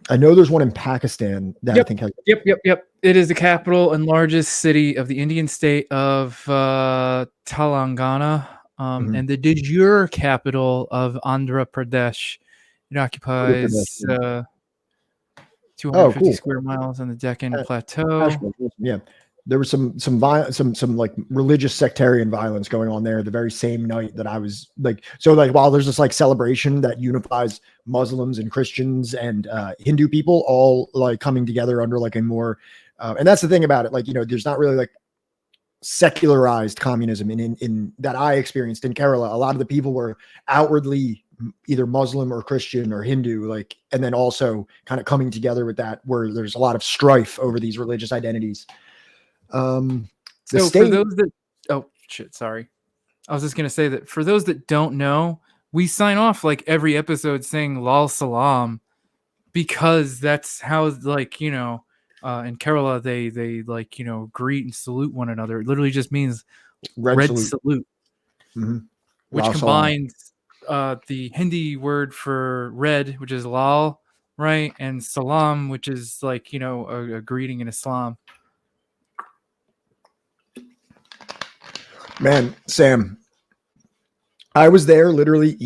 S3: I know there's one in Pakistan that I think has.
S4: Yep. It is the capital and largest city of the Indian state of Telangana, and the de jure capital of Andhra Pradesh. It occupies 250 square miles on the Deccan Plateau.
S3: Yeah, there was some like religious sectarian violence going on there the very same night that I was like, so like while there's this like celebration that unifies Muslims and Christians and Hindu people all like coming together under like a more and that's the thing about it, like, you know, there's not really like secularized communism in that I experienced in Kerala. A lot of the people were outwardly either Muslim or Christian or Hindu, like, and then also kind of coming together with that where there's a lot of strife over these religious identities.
S4: For those that, oh shit, sorry. I was just going to say that for those that don't know, we sign off like every episode saying Lal Salam because that's how, like, you know, in Kerala, they like, you know, greet and salute one another. It literally just means red salute. Which combines the Hindi word for red, which is lal, right? And salam, which is like, you know, a greeting in Islam.
S3: Man, Sam, I was there literally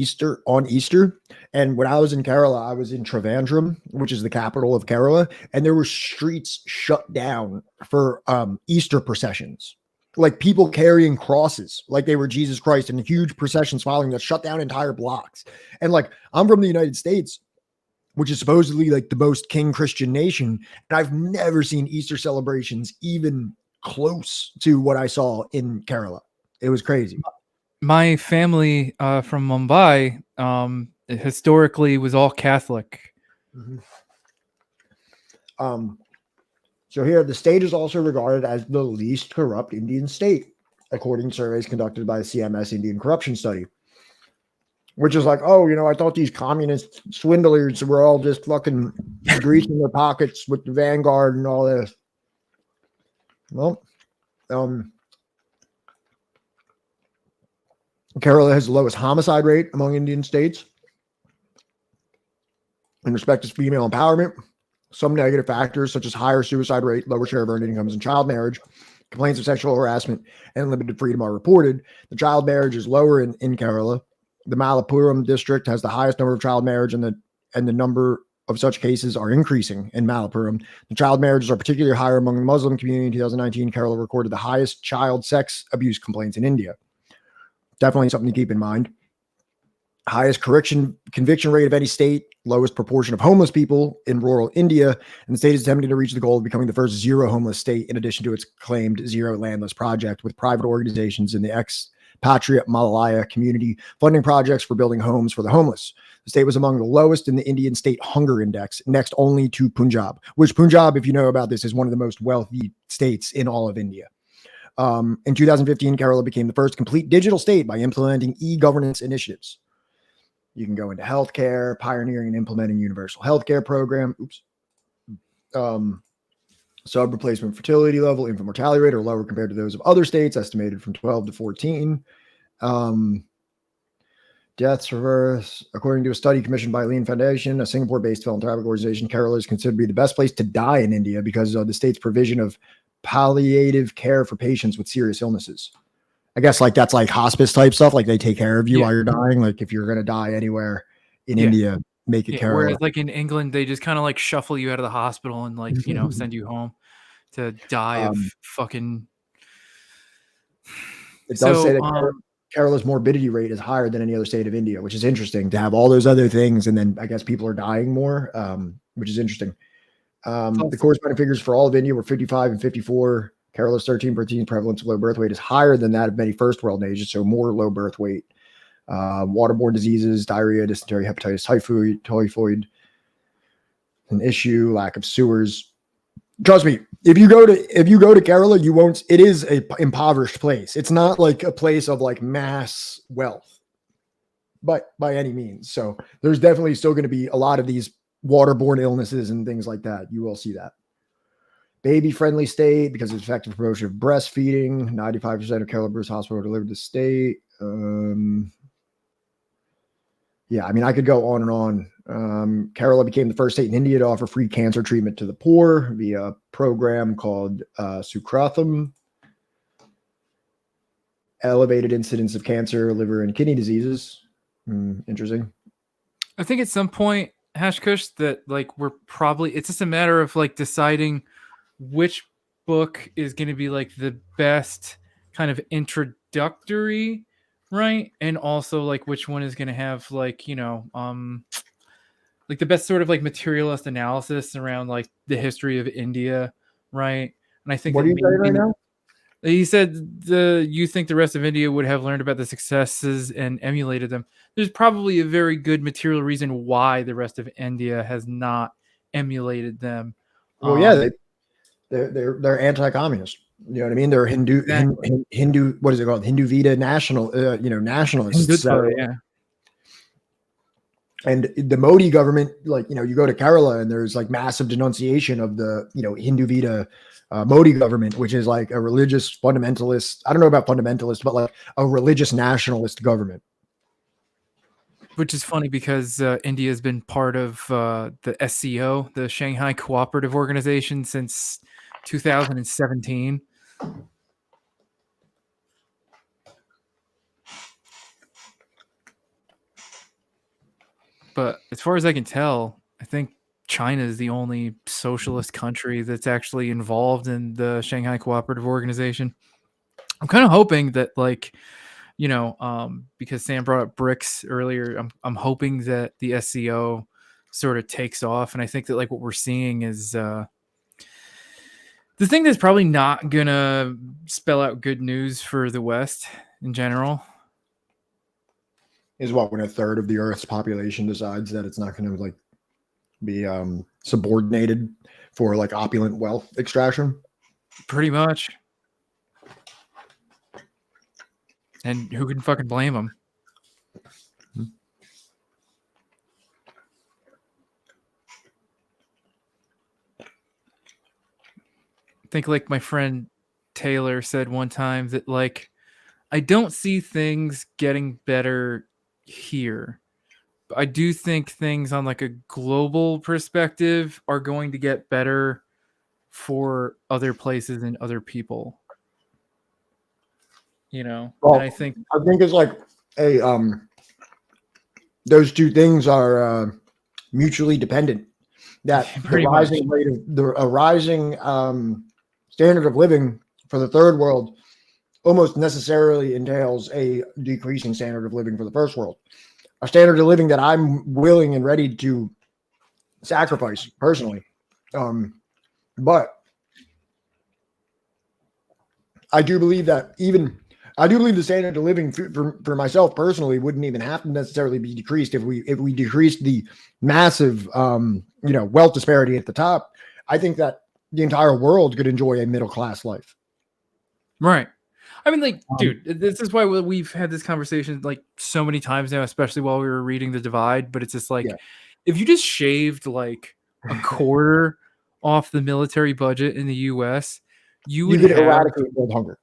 S3: on Easter. And when I was in Kerala, I was in Trivandrum, which is the capital of Kerala. And there were streets shut down for Easter processions. Like people carrying crosses like they were Jesus Christ and huge processions following that shut down entire blocks. And like, I'm from the United States, which is supposedly like the most king Christian nation. And I've never seen Easter celebrations even close to what I saw in Kerala. It was crazy.
S4: My family from Mumbai historically was all Catholic.
S3: So here, the state is also regarded as the least corrupt Indian state, according to surveys conducted by the CMS Indian Corruption Study, which is like, oh, you know, I thought these communist swindlers were all just fucking greasing their pockets with the Vanguard and all this. Well, Kerala has the lowest homicide rate among Indian states in respect to female empowerment. Some negative factors, such as higher suicide rate, lower share of earned incomes, and child marriage, complaints of sexual harassment, and limited freedom are reported. The child marriage is lower in Kerala. The Malappuram district has the highest number of child marriage, and the number of such cases are increasing in Malappuram. The child marriages are particularly higher among the Muslim community. In 2019, Kerala recorded the highest child sex abuse complaints in India. Definitely something to keep in mind. Highest conviction rate of any state, lowest proportion of homeless people in rural India, and the state is attempting to reach the goal of becoming the first zero homeless state in addition to its claimed zero landless project, with private organizations in the expatriate Malalaya community funding projects for building homes for the homeless. The state was among the lowest in the Indian state hunger index, next only to Punjab, which Punjab, if you know about this, is one of the most wealthy states in all of India. In 2015, Kerala became the first complete digital state by implementing e-governance initiatives. You can go into healthcare, pioneering and implementing universal healthcare program. Sub-replacement fertility level, infant mortality rate are lower compared to those of other states, estimated from 12 to 14. Deaths reverse. According to a study commissioned by Lean Foundation, a Singapore-based philanthropic organization, Kerala is considered to be the best place to die in India because of the state's provision of palliative care for patients with serious illnesses. I guess like that's like hospice type stuff. Like they take care of you while you're dying. Like if you're going to die anywhere in India, make it Kerala.
S4: Whereas like in England, they just kind of like shuffle you out of the hospital and like, you know, send you home to die of fucking.
S3: It does say that Kerala's morbidity rate is higher than any other state of India, which is interesting to have all those other things. And then I guess people are dying more, which is interesting. The corresponding figures for all of India were 55 and 54. Kerala's 13% prevalence of low birth weight is higher than that of many first world nations, so more low birth weight. Waterborne diseases, diarrhea, dysentery, hepatitis, typhoid, an issue. Lack of sewers. Trust me, if you go to Kerala, you won't. It is a impoverished place. It's not like a place of like mass wealth, but by any means. So there's definitely still going to be a lot of these waterborne illnesses and things like that. You will see that. Baby-friendly state because of effective promotion of breastfeeding. 95% of Kerala births hospital delivered to the state. Yeah, I mean, I could go on and on. Kerala became the first state in India to offer free cancer treatment to the poor via a program called Sukratham. Elevated incidence of cancer, liver, and kidney diseases. Interesting.
S4: I think at some point, Hashkush, that like it's just a matter of like deciding which book is going to be like the best kind of introductory, right? And also like which one is going to have like, you know, like the best sort of like materialist analysis around like the history of India, right? And I think
S3: what are you saying right now?
S4: He said you think the rest of India would have learned about the successes and emulated them. There's probably a very good material reason why the rest of India has not emulated them.
S3: Well, yeah, they're anti-communist. You know what I mean? They're Hindu, exactly. Hindu. What is it called? Hindu Veda nationalists. So,
S4: yeah.
S3: And the Modi government, like, you know, you go to Kerala and there's like massive denunciation of the, you know, Hindu Veda Modi government, which is like a religious fundamentalist. I don't know about fundamentalist, but like a religious nationalist government.
S4: Which is funny because India has been part of the SCO, the Shanghai Cooperative Organization, since 2017. But as far as I can tell, I think China is the only socialist country that's actually involved in the Shanghai Cooperative Organization. I'm kind of hoping that, like, you know, because Sam brought up BRICS earlier, I'm hoping that the SCO sort of takes off. And I think that like what we're seeing is the thing that's probably not gonna spell out good news for the West in general.
S3: Is what, when a third of the Earth's population decides that it's not going to like be subordinated for like opulent wealth extraction.
S4: Pretty much. And who can fucking blame them? I think like my friend Taylor said one time that like, I don't see things getting better here. I do think things on like a global perspective are going to get better for other places and other people. You know,
S3: Well,
S4: and I think
S3: it's like a those two things are mutually dependent. That the
S4: Pretty
S3: rising
S4: much.
S3: rate of a rising standard of living for the third world almost necessarily entails a decreasing standard of living for the first world. A standard of living that I'm willing and ready to sacrifice personally. But I do believe that I do believe the standard of living for myself personally wouldn't even have to necessarily be decreased if we decreased the massive wealth disparity at the top. I think that the entire world could enjoy a middle class life.
S4: Right. I mean, like, dude, this is why we've had this conversation like so many times now, especially while we were reading The Divide. But it's just like, if you just shaved like a quarter off the military budget in the U.S., you would
S3: could
S4: have
S3: eradicate world hunger.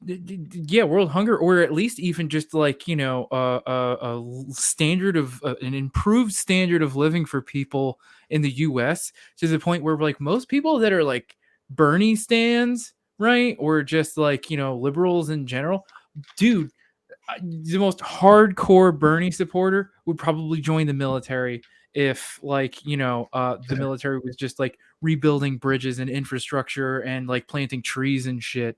S4: Yeah, world hunger, or at least even just like a standard of an improved standard of living for people in the U.S. to the point where like most people that are like Bernie stands, right, or just like liberals in general, dude, the most hardcore Bernie supporter would probably join the military if like the military was just like rebuilding bridges and infrastructure and like planting trees and shit,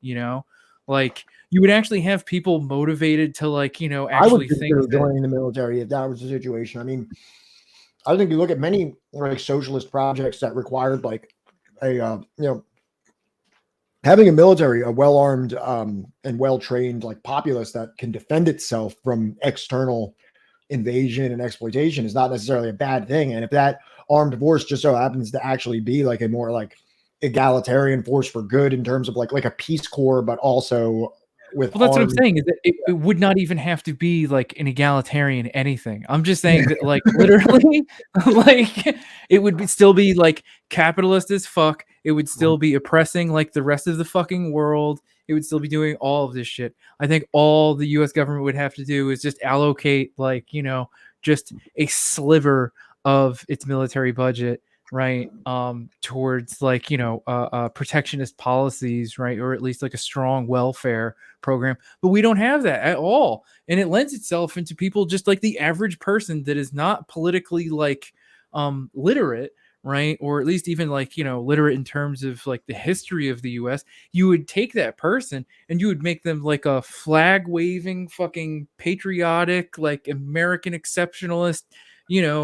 S4: like you would actually have people motivated to like
S3: I would
S4: actually
S3: consider
S4: think that.
S3: joining the military if that was the situation. I mean, I think you look at many like socialist projects that required like a having a military, a well-armed and well-trained like populace that can defend itself from external invasion and exploitation is not necessarily a bad thing. And if that armed force just so happens to actually be like a more like egalitarian force for good in terms of like a Peace Corps, but also with
S4: Well, that's what I'm
S3: armed.
S4: saying, is that it would not even have to be like an egalitarian anything. I'm just saying that like literally like it would still be like capitalist as fuck. It would still be oppressing like the rest of the fucking world. It would still be doing all of this shit. I think all the US government would have to do is just allocate like, just a sliver of its military budget, right, towards like protectionist policies, right, or at least like a strong welfare program. But we don't have that at all, and it lends itself into people just like the average person that is not politically like literate, right, or at least even like literate in terms of like the history of the US. You would take that person and you would make them like a flag waving fucking patriotic like American exceptionalist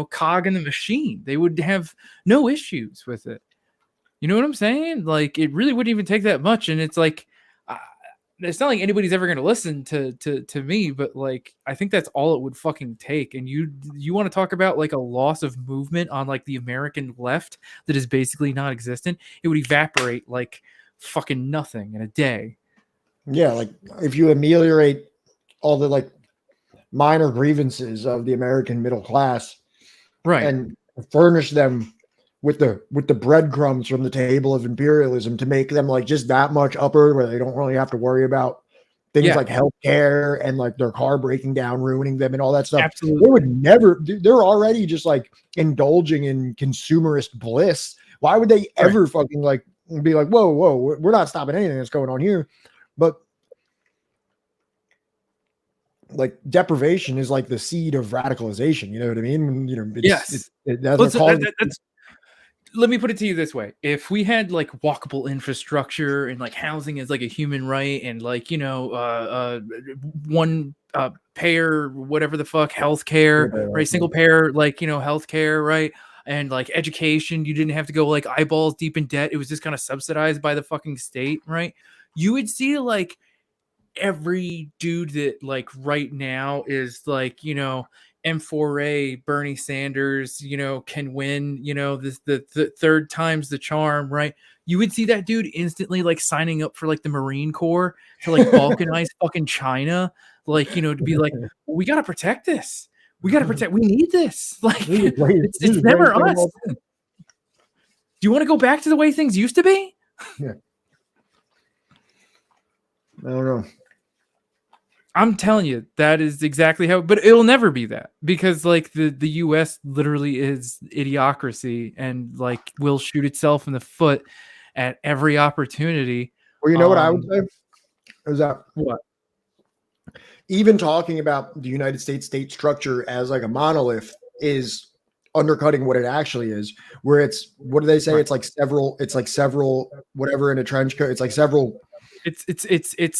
S4: cog in the machine. They would have no issues with it. You know what I'm saying? Like it really wouldn't even take that much. And it's like it's not like anybody's ever going to listen to me, but like I think that's all it would fucking take. And you want to talk about like a loss of movement on like the American left that is basically non-existent? It would evaporate like fucking nothing in a day.
S3: Yeah, like if you ameliorate all the like minor grievances of the American middle class,
S4: right,
S3: and furnish them with the breadcrumbs from the table of imperialism to make them like just that much upper where they don't really have to worry about things like healthcare and like their car breaking down, ruining them and all that stuff.
S4: Absolutely.
S3: They would never, they're already just like indulging in consumerist bliss. Why would they ever fucking like be like, whoa, we're not stopping anything that's going on here. But like deprivation is like the seed of radicalization. You know what I mean?
S4: Yes.
S3: That's
S4: let me put it to you this way. If we had like walkable infrastructure and like housing as like a human right and like, one payer, whatever the fuck, healthcare, right? Single payer, like, healthcare, right? And like education, you didn't have to go like eyeballs deep in debt. It was just kind of subsidized by the fucking state, right? You would see like every dude that like right now is like, M4A Bernie Sanders, can win, the third time's the charm, right? You would see that dude instantly like signing up for like the Marine Corps to like balkanize fucking China, like, to be like, we got to protect this. We got to protect, we need this. Like, it's never us. Do you want to go back to the way things used to be?
S3: Yeah. I don't know.
S4: I'm telling you, that is exactly how, but it'll never be that, because like the US literally is idiocracy and like will shoot itself in the foot at every opportunity.
S3: Well, you know what I would say is that
S4: what?
S3: Even talking about the United States state structure as like a monolith is undercutting what it actually is, where it's, what do they say? It's like several whatever in a trench coat. It's like several.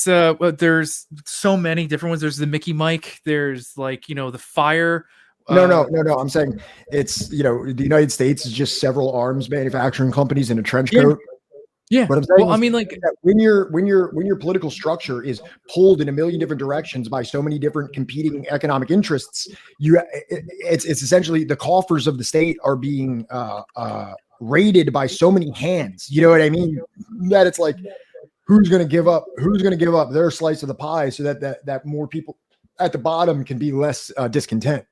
S4: Well, there's so many different ones. There's the Mickey Mike. There's like, you know, the fire.
S3: No. I'm saying it's, you know, the United States is just several arms manufacturing companies in a trench coat.
S4: Yeah.
S3: What I'm saying
S4: Well, I mean, like
S3: that when your political structure is pulled in a million different directions by so many different competing economic interests, it's essentially the coffers of the state are being raided by so many hands. You know what I mean? That it's like, who's going to give up their slice of the pie so that more people at the bottom can be less discontent.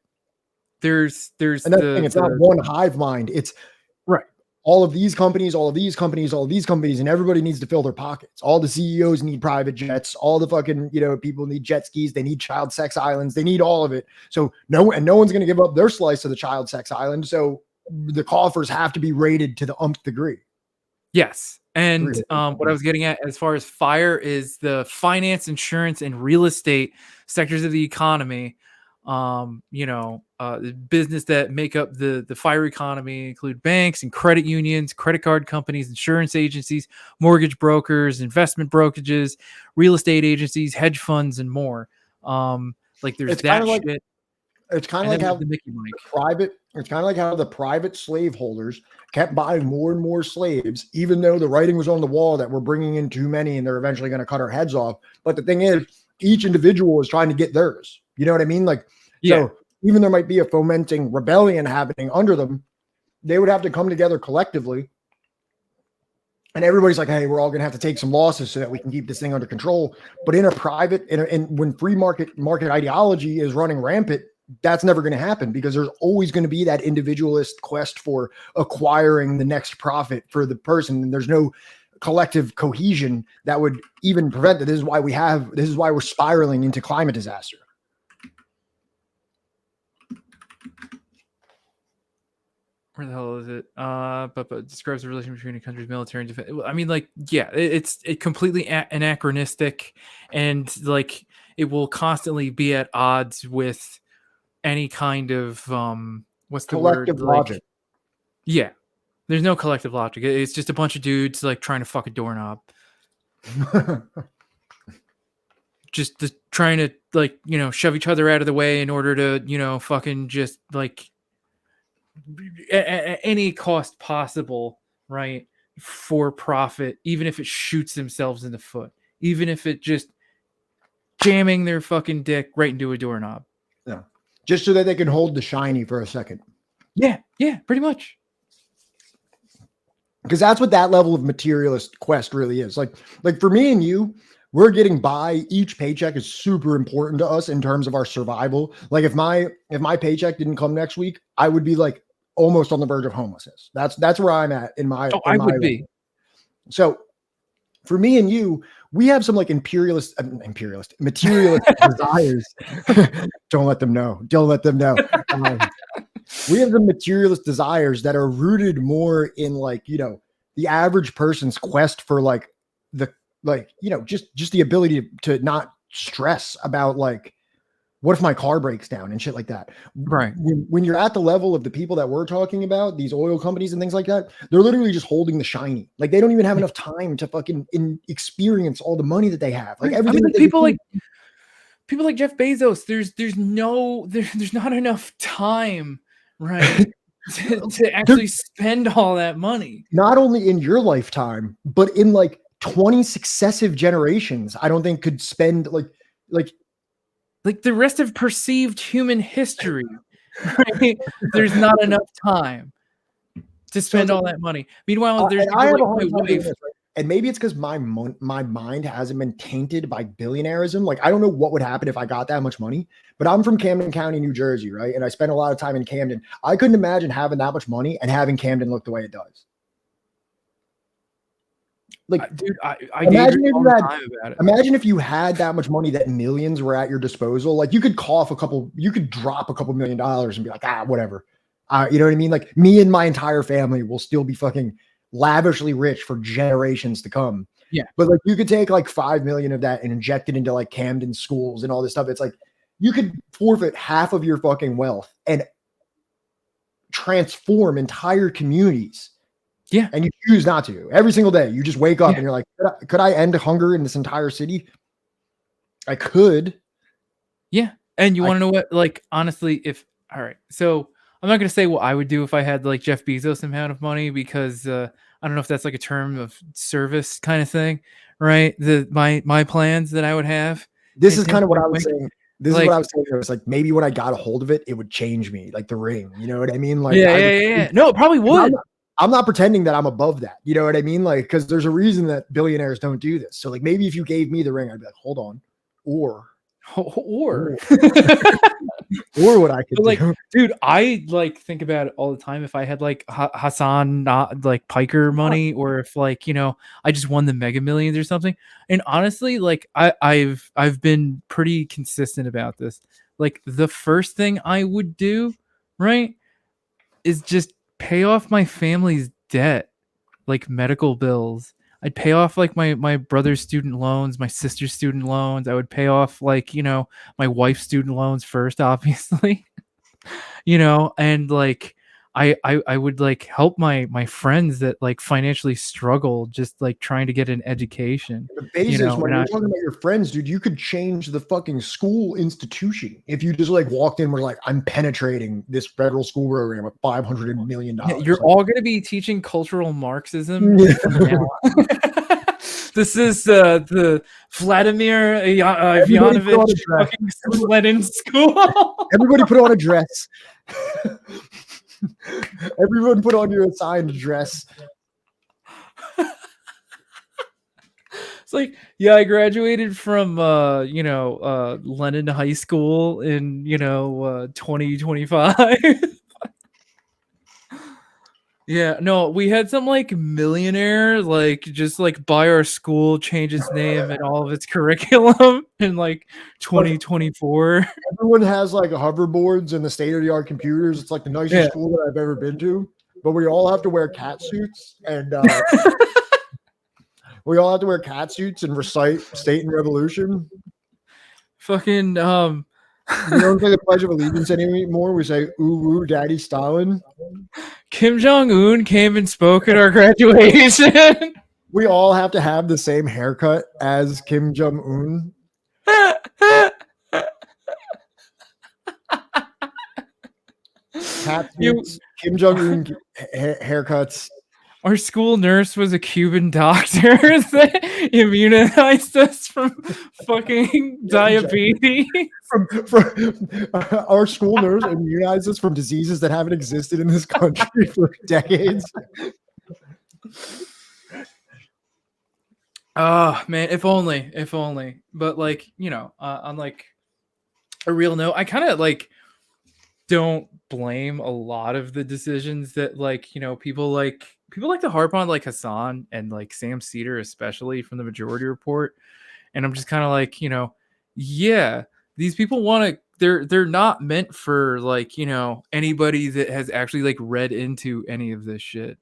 S4: There's
S3: another thing. It's not one hive mind. It's
S4: right.
S3: All of these companies, and everybody needs to fill their pockets. All the CEOs need private jets. All the fucking, you know, people need jet skis. They need child sex islands. They need all of it. So no one's going to give up their slice of the child sex island. So the coffers have to be raided to the umpth degree.
S4: Yes. And what I was getting at as far as fire is the finance, insurance, and real estate sectors of the economy. The business that make up the fire economy include banks and credit unions, credit card companies, insurance agencies, mortgage brokers, investment brokerages, real estate agencies, hedge funds, and more. Like there's that shit.
S3: It's kind of like how the private slaveholders kept buying more and more slaves, even though the writing was on the wall that we're bringing in too many and they're eventually going to cut our heads off. But the thing is, each individual is trying to get theirs. You know what I mean? Like, so even there might be a fomenting rebellion happening under them, they would have to come together collectively. And everybody's like, hey, we're all going to have to take some losses so that we can keep this thing under control. But in a private, when free market ideology is running rampant, that's never going to happen, because there's always going to be that individualist quest for acquiring the next profit for the person. And there's no collective cohesion that would even prevent that. This is why we're spiraling into climate disaster.
S4: Where the hell is it? But it describes the relation between a country's military and defense. I mean, like, yeah, it's completely anachronistic, and like it will constantly be at odds with any kind of what's the
S3: collective
S4: word?
S3: logic.
S4: Like, yeah, there's no collective logic. It's just a bunch of dudes like trying to fuck a doorknob. just trying to, like, you know, shove each other out of the way in order to, you know, fucking just like at any cost possible, right, for profit, even if it shoots themselves in the foot, even if it just jamming their fucking dick right into a doorknob.
S3: Yeah, just so that they can hold the shiny for a second.
S4: Yeah, pretty much.
S3: Because that's what that level of materialist quest really is. Like for me and you, we're getting by. Each paycheck is super important to us in terms of our survival. Like if my paycheck didn't come next week, I would be like almost on the verge of homelessness. That's where I'm at in my.
S4: I would be.
S3: So for me and you, we have some like materialist desires. Don't let them know. We have the materialist desires that are rooted more in, like, you know, the average person's quest for like just the ability to not stress about, like, what if my car breaks down and shit like that.
S4: Right.
S3: When you're at the level of the people that we're talking about, these oil companies and things like that, they're literally just holding the shiny. Like they don't even have enough time to fucking experience all the money that they have. Like everything.
S4: I mean, people like Jeff Bezos, there's not enough time, right, to actually spend all that money.
S3: Not only in your lifetime, but in like 20 successive generations, I don't think could spend like
S4: the rest of perceived human history, right? There's not enough time to spend all that money. Meanwhile, there's
S3: I have
S4: like
S3: a hard
S4: my
S3: time doing
S4: wife.
S3: this, right? And maybe it's because my mind hasn't been tainted by billionaireism. Like, I don't know what would happen if I got that much money, but I'm from Camden County, New Jersey, right? And I spent a lot of time in Camden. I couldn't imagine having that much money and having Camden look the way it does. Like,
S4: dude, I
S3: imagine
S4: daydream
S3: if
S4: all
S3: you
S4: the
S3: had,
S4: time about it.
S3: imagine if you had that much money that millions were at your disposal. Like, you could you could drop a couple $1 million and be like, whatever. You know what I mean? Like, me and my entire family will still be fucking lavishly rich for generations to come.
S4: Yeah.
S3: But like, you could take like 5 million of that and inject it into like Camden schools and all this stuff. It's like, you could forfeit half of your fucking wealth and transform entire communities.
S4: Yeah.
S3: And you choose not to. Every single day, you just wake up and you're like, could I end hunger in this entire city? I could.
S4: Yeah. And you want to know what? Like, honestly, all right. So I'm not going to say what I would do if I had like Jeff Bezos amount of money, because I don't know if that's like a term of service kind of thing, right? My plans that I would have.
S3: This is kind of what I was saying. This is what I was saying. It was like, maybe when I got a hold of it, it would change me, like the ring. You know what I mean? Like,
S4: yeah. No, it probably would.
S3: I'm not pretending that I'm above that. You know what I mean? Like, because there's a reason that billionaires don't do this. So like, maybe if you gave me the ring, I'd be like, hold on. Or
S4: what
S3: I could
S4: like,
S3: do.
S4: Dude, I like think about it all the time. If I had like Hassan, not like Piker money, or if like, you know, I just won the Mega Millions or something. And honestly, like I've been pretty consistent about this. Like, the first thing I would do, right, is just pay off my family's debt, like medical bills. I'd pay off like my brother's student loans, my sister's student loans. I would pay off like, you know, my wife's student loans first, obviously. You know, and like I would like help my friends that like financially struggle, just like trying to get an education.
S3: Bezos,
S4: You know,
S3: when
S4: and
S3: you're talking about your friends, dude, you could change the fucking school institution if you just like walked in, were like, I'm penetrating this federal school program with $500 million.
S4: You're all going to be teaching cultural Marxism. This is the Vladimir Ivanovich fucking Lenin school.
S3: Everybody put on a dress. Everyone put on your assigned dress.
S4: It's like, yeah, I graduated from Lenin High School in 2025. Yeah, no, we had some like millionaire like just like buy our school, change its name and all of its curriculum in like 2024.
S3: Everyone has like hoverboards and the state-of-the-art computers. It's like the nicest school that I've ever been to. But we all have to wear cat suits and we all have to wear cat suits and recite State and Revolution.
S4: Fucking
S3: we don't say the Pledge of Allegiance anymore. We say "Ooh, ooh, Daddy Stalin."
S4: Kim Jong-un came and spoke at our graduation.
S3: We all have to have the same haircut as Kim Jong-un. Kim Jong-un haircuts.
S4: Our school nurse was a Cuban doctor that immunized us from fucking diabetes.
S3: Our school nurse immunized us from diseases that haven't existed in this country for decades.
S4: Oh man, if only. But like, on like a real note, I kind of like don't blame a lot of the decisions that like, people like to harp on, like Hassan and like Sam Cedar, especially from the Majority Report. And I'm just kind of like, yeah, these people want to, they're not meant for like, anybody that has actually like read into any of this shit.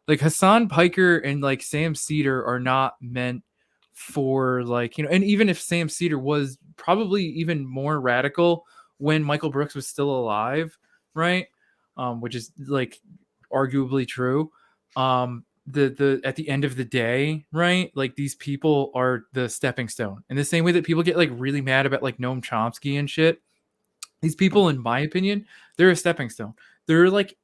S4: Like Hassan Piker and like Sam Cedar are not meant for like, and even if Sam Cedar was probably even more radical when Michael Brooks was still alive, right? Which is like arguably true. The at the end of the day, right? Like these people are the stepping stone. In the same way that people get like really mad about like Noam Chomsky and shit. These people, in my opinion, they're a stepping stone. They're like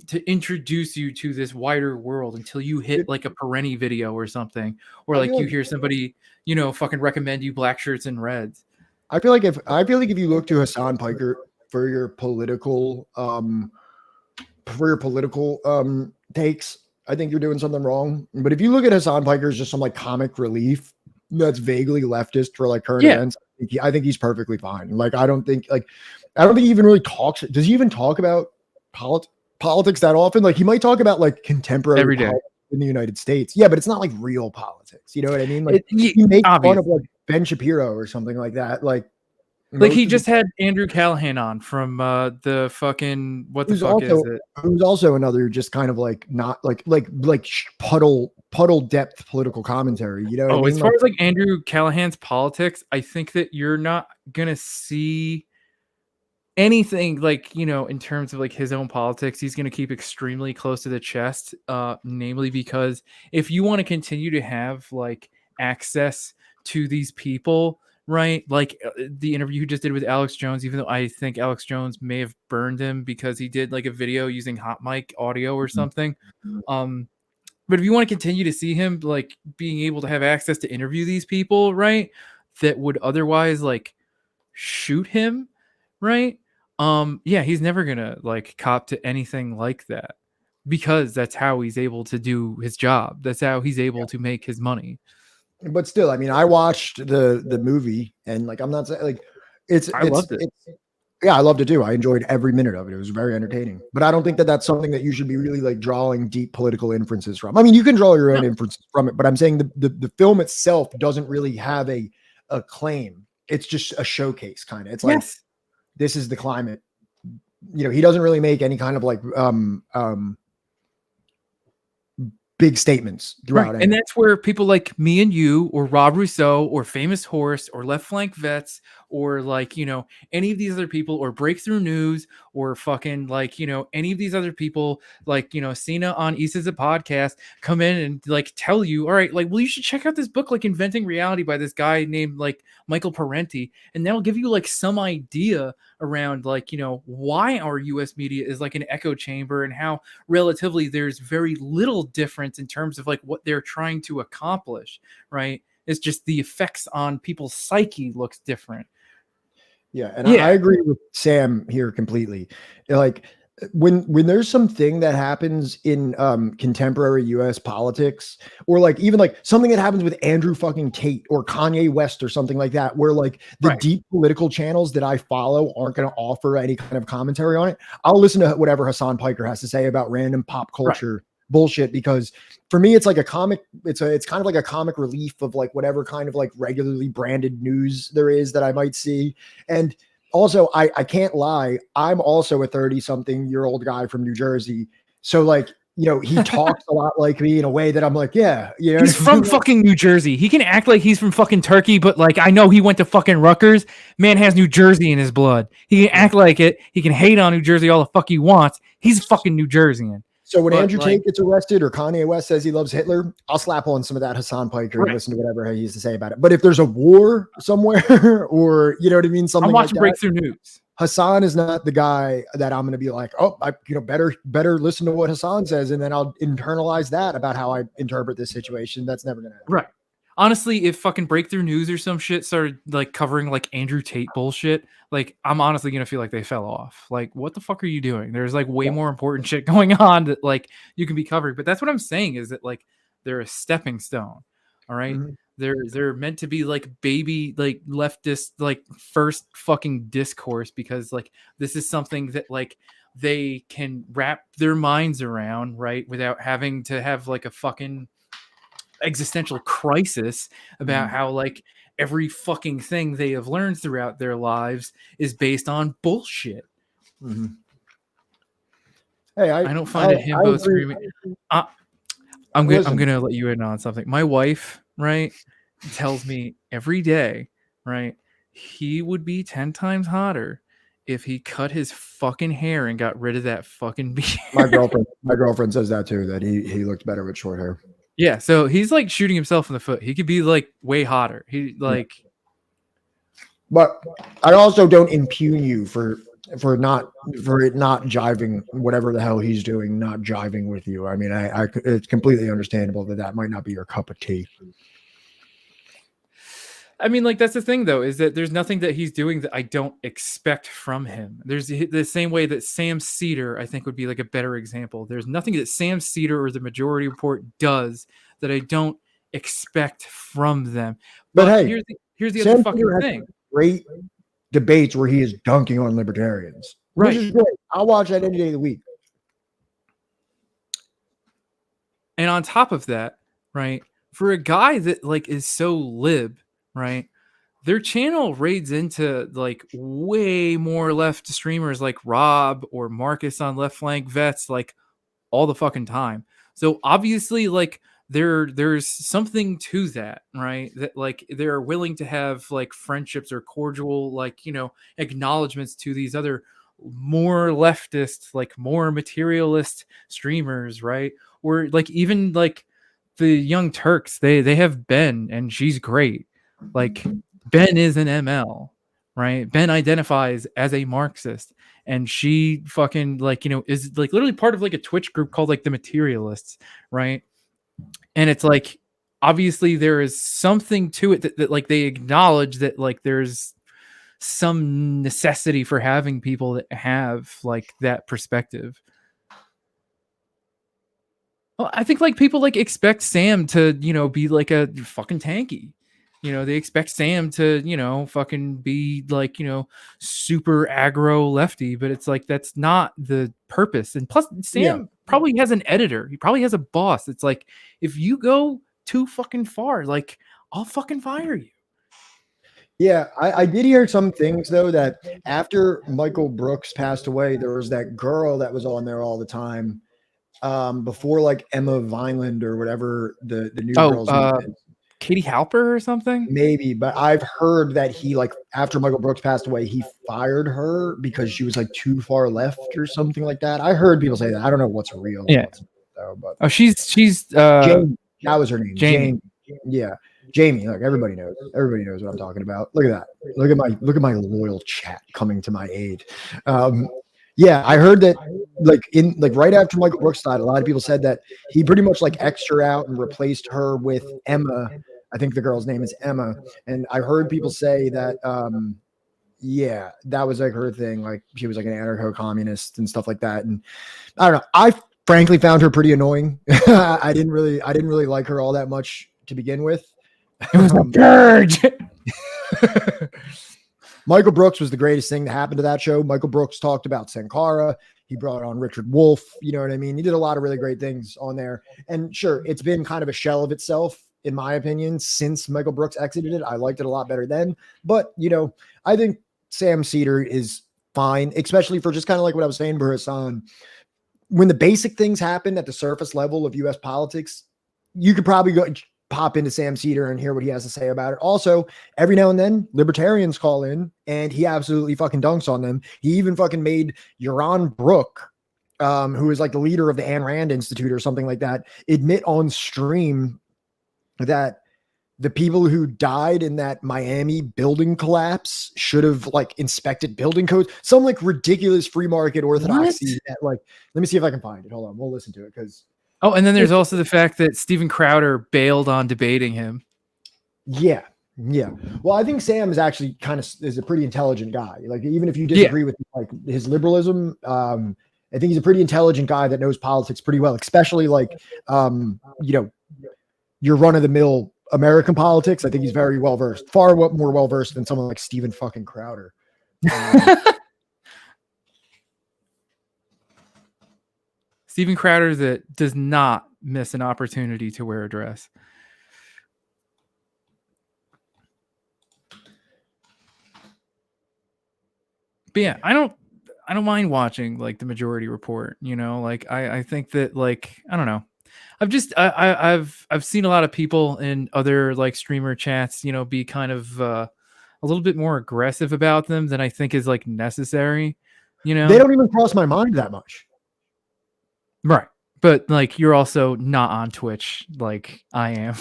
S4: to introduce you to this wider world until you hit like a Perenni video or something, or like you hear somebody, fucking recommend you Black Shirts and Reds.
S3: I feel like if you look to Hassan Piker for your political takes, I think you're doing something wrong. But if you look at Hassan Piker as just some like comic relief that's vaguely leftist for like current events, I think he's perfectly fine. Like I don't think he even really talks. Does he even talk about politics that often? Like he might talk about like contemporary
S4: every day.
S3: in the United States. Yeah, but it's not like real politics. You know what I mean? Like
S4: It-
S3: you make fun of
S4: obviously.
S3: like Ben Shapiro or something like that. Like
S4: He
S3: most of
S4: just
S3: the-
S4: had Andrew Callahan on from the fucking what the
S3: who's
S4: fuck is
S3: also
S4: it?
S3: who's also another just kind of like not like puddle depth political commentary. You know what I
S4: Oh,
S3: mean?
S4: as far as like Andrew Callahan's politics, I think that you're not gonna see anything like, you know, in terms of like his own politics. He's gonna keep extremely close to the chest, namely because if you want to continue to have like access to these people, right? Like the interview he just did with Alex Jones, even though I think Alex Jones may have burned him because he did like a video using hot mic audio or something. But if you want to continue to see him like being able to have access to interview these people, right, that would otherwise like shoot him, right? Yeah, he's never gonna like cop to anything like that because that's how he's able to do his job. That's how he's able to make his money.
S3: But still, I mean, I watched the movie, and like I'm not saying like
S4: I loved it.
S3: Yeah, I loved it too. I enjoyed every minute of it. It was very entertaining. But I don't think that that's something that you should be really like drawing deep political inferences from. I mean, you can draw your own inferences from it, but I'm saying the film itself doesn't really have a claim. It's just a showcase kind of. It's like this is the climate. You know, he doesn't really make any kind of like big statements throughout.
S4: Right. And that's where people like me and you or Rob Rousseau or Famous Horse or Left Flank Vets or like, you know, any of these other people or Breakthrough News or fucking like, you know, any of these other people like, you know, Cena on East is a Podcast come in and like tell you, all right, like, well, you should check out this book, like Inventing Reality by this guy named like Michael Parenti. And that'll give you like some idea around like, you know, why our US media is like an echo chamber and how relatively there's very little difference in terms of like what they're trying to accomplish, right? It's just the effects on people's psyche looks different.
S3: Yeah, and I agree with Sam here completely. Like when there's something that happens in contemporary US politics, or like even like something that happens with Andrew fucking Tate or Kanye West or something like that, where like the deep political channels that I follow aren't going to offer any kind of commentary on it, I'll listen to whatever Hassan Piker has to say about random pop culture bullshit, because for me it's like a comic, it's kind of like a comic relief of like whatever kind of like regularly branded news there is that I might see. And also I can't lie, I'm also a 30-something-year-old guy from New Jersey, so like, you know, he talks a lot like me in a way that I'm like, yeah, you know,
S4: he's from fucking New Jersey. He can act like he's from fucking Turkey, but like I know he went to fucking Rutgers. Man has New Jersey in his blood. He can act like it. He can hate on New Jersey all the fuck he wants. He's fucking New Jerseyan.
S3: So when
S4: But,
S3: Andrew
S4: like,
S3: Tate gets arrested or Kanye West says he loves Hitler, I'll slap on some of that Hassan Piker and listen to whatever he has to say about it. But if there's a war somewhere or, you know what I mean, something
S4: I'm watching
S3: like that,
S4: Breakthrough News.
S3: Hassan is not the guy that I'm going to be like, oh, I, you know, better listen to what Hassan says, and then I'll internalize that about how I interpret this situation. That's never going to happen.
S4: Right. Honestly, if fucking Breakthrough News or some shit started like covering like Andrew Tate bullshit, like I'm honestly gonna feel like they fell off. Like, what the fuck are you doing? There's like way more important shit going on that like you can be covering. But that's what I'm saying, is that like they're a stepping stone. All right? They're meant to be like baby, like leftist, like first fucking discourse, because like this is something that like they can wrap their minds around, right? Without having to have like a fucking existential crisis about how like every fucking thing they have learned throughout their lives is based on bullshit.
S3: Hey,
S4: I don't find it himbo screaming. I'm gonna let you in on something. My wife, right, tells me every day, right, he would be 10 times hotter if he cut his fucking hair and got rid of that fucking beard.
S3: My girlfriend says that too, that he looked better with short hair.
S4: Yeah, so he's like shooting himself in the foot. He could be like way hotter. He like,
S3: but I also don't impugn you for it not jiving, whatever the hell he's doing, not jiving with you. I mean, I it's completely understandable that might not be your cup of tea.
S4: I mean, like that's the thing though, is that there's nothing that he's doing that I don't expect from him. There's the same way that Sam Cedar, I think, would be like a better example. There's nothing that Sam Cedar or the Majority Report does that I don't expect from them.
S3: But hey,
S4: here's the
S3: Sam
S4: other fucking
S3: Cedar has
S4: thing.
S3: Great debates where he is dunking on libertarians, which is great. I'll watch that any day of the week.
S4: And on top of that, right, for a guy that like is so lib, right, their channel raids into like way more left streamers like Rob or Marcus on Left Flank Vets like all the fucking time. So obviously like there's something to that, right? That like they're willing to have like friendships or cordial like, you know, acknowledgments to these other more leftist, like more materialist streamers, right? Or like even like the Young Turks, they have Ben and she's great. Like Ben is an ML, right? Ben identifies as a Marxist and she fucking like, you know, is like literally part of like a Twitch group called like the Materialists, right? And it's like obviously there is something to it that like they acknowledge that like there's some necessity for having people that have like that perspective. Well, I think like people like expect Sam to, you know, be like a fucking tanky. You know, they expect Sam to, you know, fucking be like, you know, super aggro lefty, but it's like that's not the purpose. And plus Sam probably has an editor. He probably has a boss. It's like if you go too fucking far, like I'll fucking fire you.
S3: Yeah, I did hear some things though that after Michael Brooks passed away, there was that girl that was on there all the time. Before like Emma Vineland or whatever the new girl's name is.
S4: Katie Halper or something?
S3: Maybe, but I've heard that he like after Michael Brooks passed away, he fired her because she was like too far left or something like that. I heard people say that. I don't know what's real.
S4: Yeah.
S3: Though, but
S4: Oh, she's
S3: Jamie, that was her name.
S4: Jamie.
S3: Yeah. Jamie, look, everybody knows. Everybody knows what I'm talking about. Look at that. Look at my loyal chat coming to my aid. Yeah, I heard that like in like right after Michael Brooks died, a lot of people said that he pretty much like X'd her out and replaced her with Emma. I think the girl's name is Emma. And I heard people say that yeah, that was like her thing. Like she was like an anarcho-communist and stuff like that. And I don't know. I frankly found her pretty annoying. I didn't really like her all that much to begin with.
S4: It was a purge.
S3: Michael Brooks was the greatest thing that happened to that show. Michael Brooks talked about Sankara. He brought on Richard Wolff. You know what I mean? He did a lot of really great things on there. And sure, it's been kind of a shell of itself, in my opinion, since Michael Brooks exited it. I liked it a lot better then. But, you know, I think Sam Cedar is fine, especially for just kind of like what I was saying for Hassan. When the basic things happen at the surface level of U.S. politics, you could probably go pop into Sam Cedar and hear what he has to say about it. Also, every now and then, libertarians call in, and he absolutely fucking dunks on them. He even fucking made Yaron Brook, who is like the leader of the Ayn Rand Institute or something like that, admit on stream that the people who died in that Miami building collapse should have like inspected building codes. Some like ridiculous free market orthodoxy that like, let me see if I can find it. Hold on. We'll listen to it because.
S4: Oh, and then there's also the fact that Steven Crowder bailed on debating him.
S3: Yeah. Yeah. Well, I think Sam is actually is a pretty intelligent guy. Like, even if you disagree with like his liberalism, I think he's a pretty intelligent guy that knows politics pretty well, especially like, you know, your run of the mill American politics. I think he's very well versed, far more well versed than someone like Steven fucking Crowder.
S4: Steven Crowder that does not miss an opportunity to wear a dress. But yeah, I don't mind watching like the Majority Report, you know, like I think that like, I don't know. I've seen a lot of people in other like streamer chats, you know, be kind of a little bit more aggressive about them than I think is like necessary, you know.
S3: They don't even cross my mind that much.
S4: Right. But like you're also not on Twitch like I am.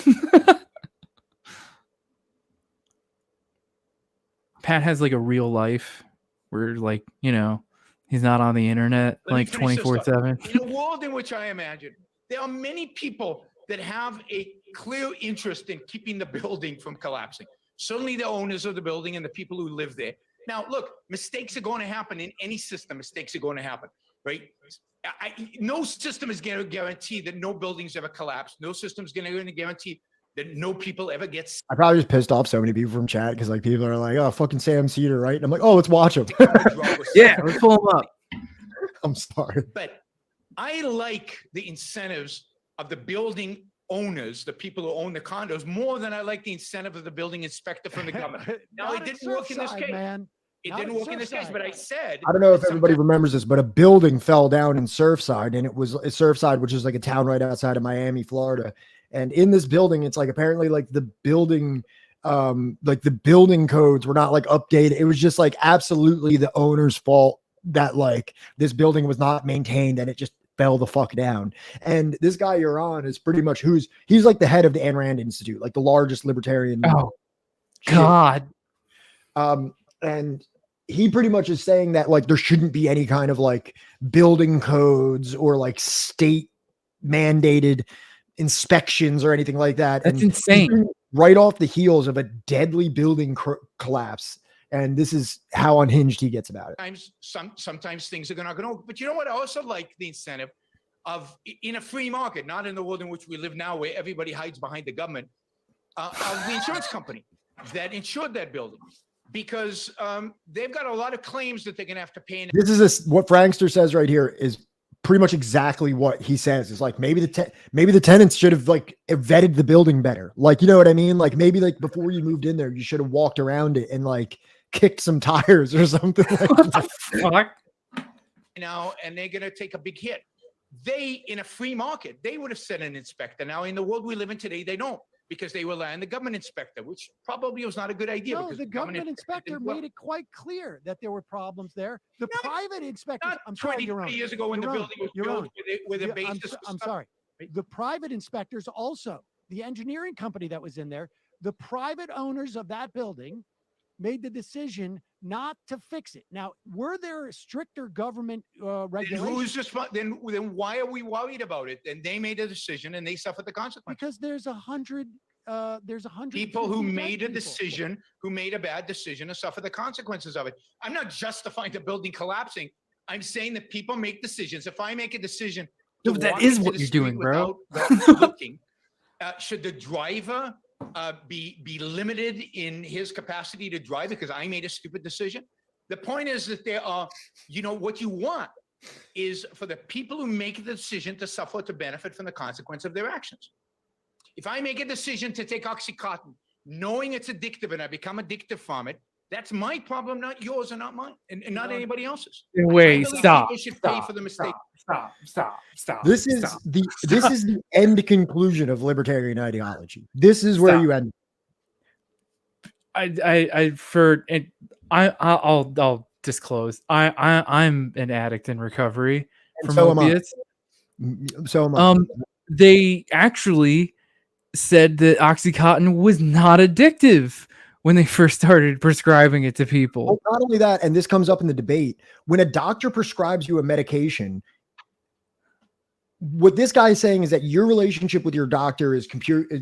S4: Pat has like a real life where like, you know, he's not on the internet like 24/7.
S15: In a world in which I imagine there are many people that have a clear interest in keeping the building from collapsing. Certainly the owners of the building and the people who live there. Now, look, mistakes are going to happen in any system. Mistakes are going to happen, right? No system is going to guarantee that no buildings ever collapse. No system is going to guarantee that no people ever get sick.
S3: I probably just pissed off so many people from chat because like people are like, oh, fucking Sam Cedar, right? And I'm like, oh, let's watch him.
S4: Yeah, let's pull him up.
S3: I'm sorry.
S15: But I like the incentives of the building owners, the people who own the condos, more than I like the incentive of the building inspector from the government. Now, it didn't work in this case. It didn't work in this case, but I said,
S3: I don't know if everybody remembers this, but a building fell down in Surfside, and it was Surfside, which is like a town right outside of Miami, Florida. And in this building, it's like apparently like the building codes were not like updated. It was just like absolutely the owner's fault that like this building was not maintained and it just fell the fuck down. And this guy you're on is pretty much he's like the head of the Ayn Rand Institute, like the largest libertarian.
S4: Oh God.
S3: And he pretty much is saying that like there shouldn't be any kind of like building codes or like state mandated inspections or anything like that.
S4: That's
S3: and
S4: insane.
S3: Right off the heels of a deadly building collapse. And this is how unhinged he gets about it.
S15: Sometimes things are not going to, but you know what? I also like the incentive of in a free market, not in the world in which we live now, where everybody hides behind the government, of the insurance company that insured that building. Because they've got a lot of claims that they're going to have to pay.
S3: This is what Frankster says right here is pretty much exactly what he says. Is like maybe the tenants should have like vetted the building better. Like, you know what I mean? Like maybe like before you moved in there, you should have walked around it and like kicked some tires or something like that.
S15: Now, and they're going to take a big hit. They, in a free market, they would have sent an inspector. Now, in the world we live in today, they don't, because they rely on the government inspector, which probably was not a good idea.
S16: No,
S15: because
S16: the government inspector made it quite clear that there were problems there. The private inspectors, I'm sorry,
S15: 20 years ago when the building was built with a basis.
S16: I'm sorry. The private inspectors also, the engineering company that was in there, the private owners of that building made the decision not to fix it. Now, were there stricter government regulations?
S15: Then why are we worried about it? And they made a decision and they suffered the consequences.
S16: Because there's 100
S15: people who made a decision, who made a bad decision, and suffer the consequences of it. I'm not justifying the building collapsing. I'm saying that people make decisions. If I make a decision,
S4: that is what you're doing, bro.
S15: Looking, should the driver be limited in his capacity to drive because I made a stupid decision? The point is that there are, what you want is for the people who make the decision to suffer, to benefit from the consequence of their actions. If I make a decision to take Oxycontin, knowing it's addictive and I become addicted from it, that's my problem, not yours and not mine, and not anybody else's.
S4: Wait, stop.
S15: People should pay for the mistake.
S4: Stop.
S3: This is the end conclusion of libertarian ideology. This is where you end.
S4: I'll disclose. I'm an addict in recovery from
S3: so
S4: opiates.
S3: So am I.
S4: They actually said that Oxycontin was not addictive when they first started prescribing it to people.
S3: Well, not only that, and this comes up in the debate, when a doctor prescribes you a medication, what this guy is saying is that your relationship with your doctor is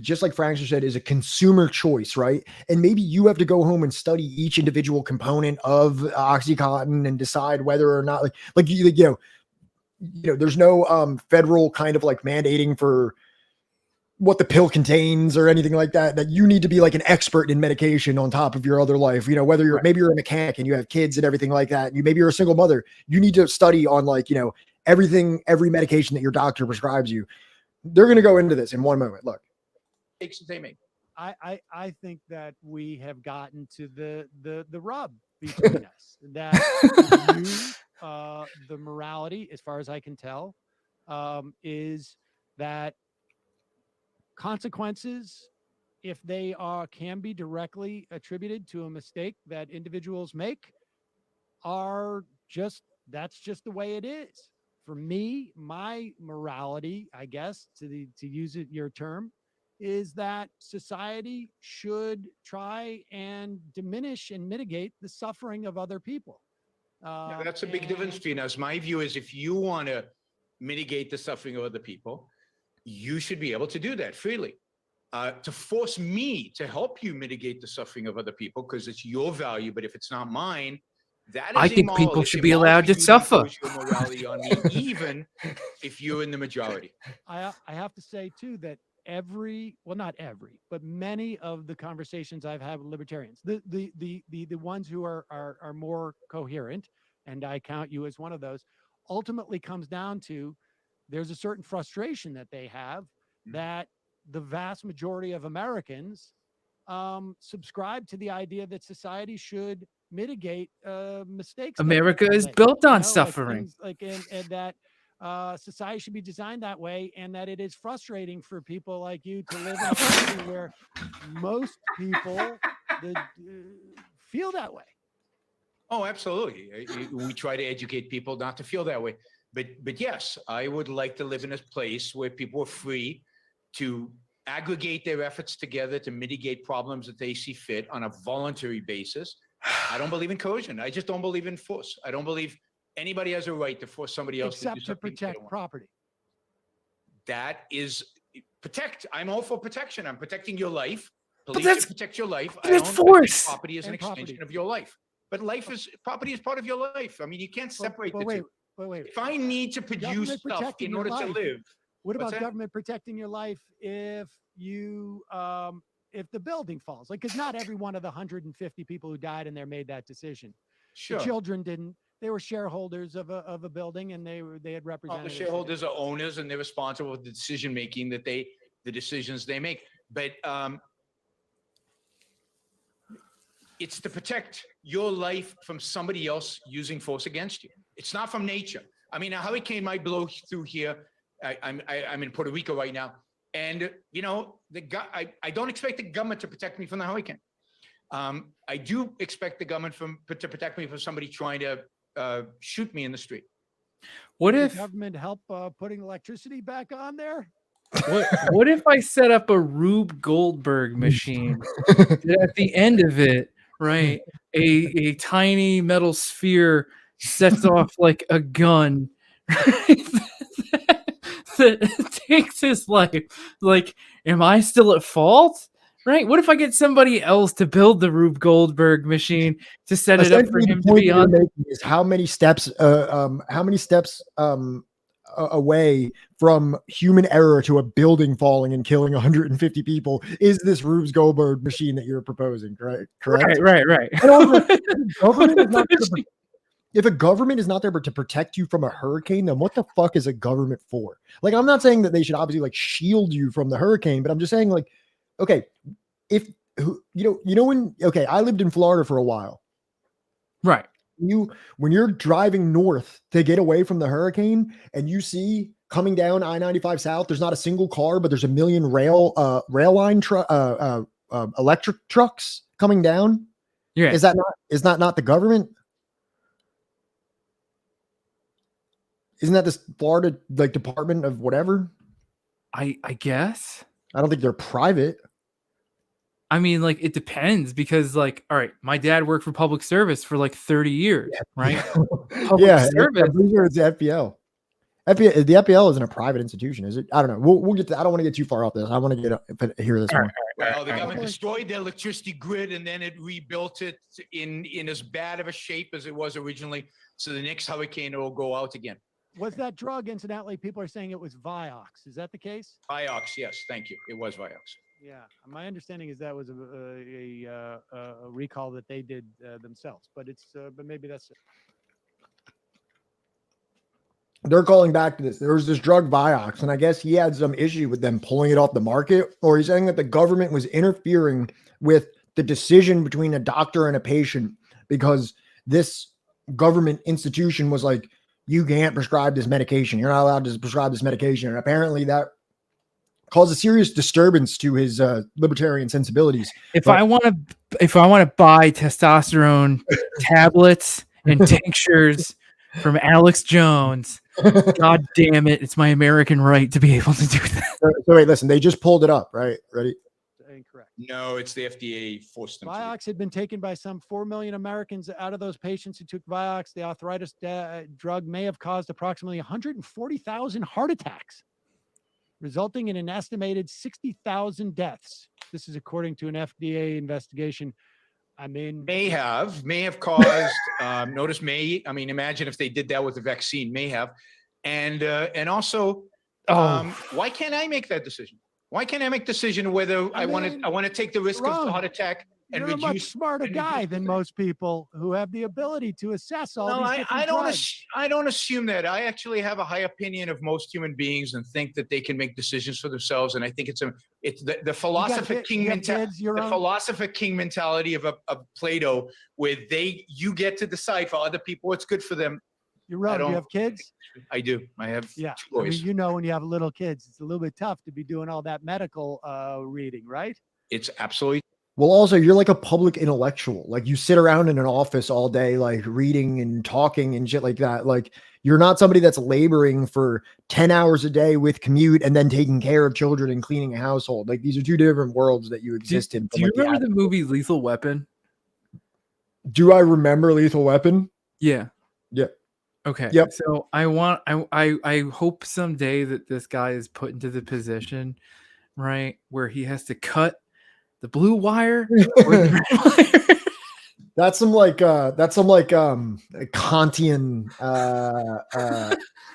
S3: just like Frank said, is a consumer choice, right? And maybe you have to go home and study each individual component of Oxycontin and decide whether or not, there's no federal kind of like mandating for what the pill contains or anything like that, that you need to be like an expert in medication on top of your other life, whether maybe you're a mechanic and you have kids and everything like that. Maybe you're a single mother. You need to study on every medication that your doctor prescribes you. They're going to go into this in one moment. Look,
S15: they make.
S16: I think that we have gotten to the rub between us, that the morality, as far as I can tell, is that consequences, if they can be directly attributed to a mistake that individuals make, that's just the way it is. For me, my morality, I guess, to use your term, is that society should try and diminish and mitigate the suffering of other people.
S15: That's a big difference between us. My view is if you want to mitigate the suffering of other people, you should be able to do that freely. To force me to help you mitigate the suffering of other people because it's your value, but if it's not mine, that is
S4: I think
S15: immoral.
S4: people
S15: It's
S4: should be
S15: immoral
S4: allowed
S15: for
S4: to
S15: you
S4: suffer.
S15: impose your morality on me, even if you're in the majority.
S16: I have to say too that not every, but many of the conversations I've had with libertarians, the ones who are more coherent, and I count you as one of those, ultimately comes down to there's a certain frustration that they have that the vast majority of Americans subscribe to the idea that society should mitigate mistakes. that
S4: America
S16: people
S4: is
S16: make,
S4: built
S16: you
S4: on
S16: know,
S4: suffering.
S16: and that society should be designed that way, and that it is frustrating for people like you to live in a country where most people feel that way.
S15: Oh, absolutely. We try to educate people not to feel that way. But yes, I would like to live in a place where people are free to aggregate their efforts together to mitigate problems that they see fit on a voluntary basis. I don't believe in coercion. I just don't believe in force. I don't believe anybody has a right to force somebody else to do
S16: Except to
S15: something they
S16: protect
S15: don't want.
S16: property.
S15: That is protect. I'm all for protection. I'm protecting your life.
S4: But
S15: Police
S4: that's-
S15: should protect your life.
S4: but that's
S15: I think
S4: force.
S15: property is an
S16: And
S15: extension
S16: property.
S15: of your life. But property is part of your life. I mean, you can't separate the two.
S16: Wait.
S15: If I need to produce
S16: Government
S15: stuff
S16: protecting
S15: in
S16: your
S15: order to
S16: life.
S15: live,
S16: What
S15: what's
S16: about
S15: that?
S16: government protecting your life if you if the building falls? Like, because not every one of the 150 people who died in there made that decision.
S15: Sure.
S16: The children didn't. They were shareholders of a building, and they had
S15: Well,
S16: representatives.
S15: the shareholders are owners, and they're responsible for the decision making the decisions they make. But it's to protect your life from somebody else using force against you. It's not from nature. I mean, a hurricane might blow through here. I'm in Puerto Rico right now, and you know, I don't expect the government to protect me from the hurricane. I do expect the government to protect me from somebody trying to shoot me in the street.
S4: What
S16: Did
S4: if
S16: the government help putting electricity back on there?
S4: what if I set up a Rube Goldberg machine that at the end of it, right, a tiny metal sphere sets off like a gun that takes his life? Like, am I still at fault? Right? What if I get somebody else to build the Rube Goldberg machine to set it up for
S3: Essentially, the
S4: him to
S3: point
S4: be
S3: that you're
S4: on?
S3: making is how many steps away from human error to a building falling and killing 150 people is this Rube Goldberg machine that you're proposing, right? Correct?
S4: Right.
S3: And also, if a government is not there to protect you from a hurricane, then what the fuck is a government for? Like, I'm not saying that they should obviously like shield you from the hurricane, but I'm just saying, like, okay, if I lived in Florida for a while.
S4: Right.
S3: When you're driving north to get away from the hurricane and you see coming down I-95 South, there's not a single car, but there's a million rail line electric trucks coming down.
S4: Yeah.
S3: Is that not the government? Isn't that this Florida like Department of whatever?
S4: I guess.
S3: I don't think they're private.
S4: I mean, like, it depends because, like, all right, my dad worked for public service for like 30 years, right? Public service.
S3: I believe it's the FPL. The FPL isn't a private institution, is it? I don't know. We'll get to. I don't want to get too far off this. I want to hear this one.
S15: Well, the government destroyed the electricity grid and then it rebuilt it in as bad of a shape as it was originally. So the next hurricane it will go out again.
S16: Was that drug, incidentally, people are saying it was Vioxx. Is that the case?
S15: Vioxx, yes, thank you. It was Vioxx.
S16: Yeah, my understanding is that was a recall that they did themselves, but maybe that's it.
S3: They're calling back to this. There was this drug Vioxx, and I guess he had some issue with them pulling it off the market, or he's saying that the government was interfering with the decision between a doctor and a patient because this government institution was like, you can't prescribe this medication. You're not allowed to prescribe this medication. And apparently that caused a serious disturbance to his libertarian sensibilities.
S4: If I want to buy testosterone tablets and tinctures from Alex Jones, God damn it, it's my American right to be able to do that.
S3: So wait, listen, they just pulled it up, right? Ready?
S16: Incorrect.
S15: No, it's the FDA forced them.
S16: Vioxx had been taken by some 4 million Americans. Out of those patients who took Vioxx, the arthritis drug may have caused approximately 140,000 heart attacks, resulting in an estimated 60,000 deaths. This is according to an FDA investigation. I mean,
S15: may have caused. Notice may. I mean, imagine if they did that with the vaccine. May have, and also, why can't I make that decision? Why can't I make decision whether I want to take the risk of a heart attack and
S16: You're a much
S15: reduce.
S16: smarter guy than most people who have the ability to assess all
S15: No,
S16: these
S15: I
S16: different
S15: don't.
S16: drugs.
S15: I don't assume that. I actually have a high opinion of most human beings and think that they can make decisions for themselves. And I think it's the philosopher king mentality. The philosopher king mentality of Plato, where you get to decide for other people what's good for them.
S16: You're right. Do you have kids?
S15: I do. I have
S16: Yeah.
S15: two
S16: I mean,
S15: boys.
S16: you know, when you have little kids, it's a little bit tough to be doing all that medical reading, right?
S15: It's absolutely.
S3: Well, also, you're like a public intellectual. Like, you sit around in an office all day, like reading and talking and shit like that. Like, you're not somebody that's laboring for 10 hours a day with commute and then taking care of children and cleaning a household. Like, these are two different worlds that you exist in.
S4: Do you remember the movie Lethal Weapon?
S3: Do I remember Lethal Weapon?
S4: Yeah.
S3: Yeah.
S4: Okay.
S3: Yep.
S4: So I hope someday that this guy is put into the position, right, where he has to cut the blue wire or the red wire.
S3: That's some Kantian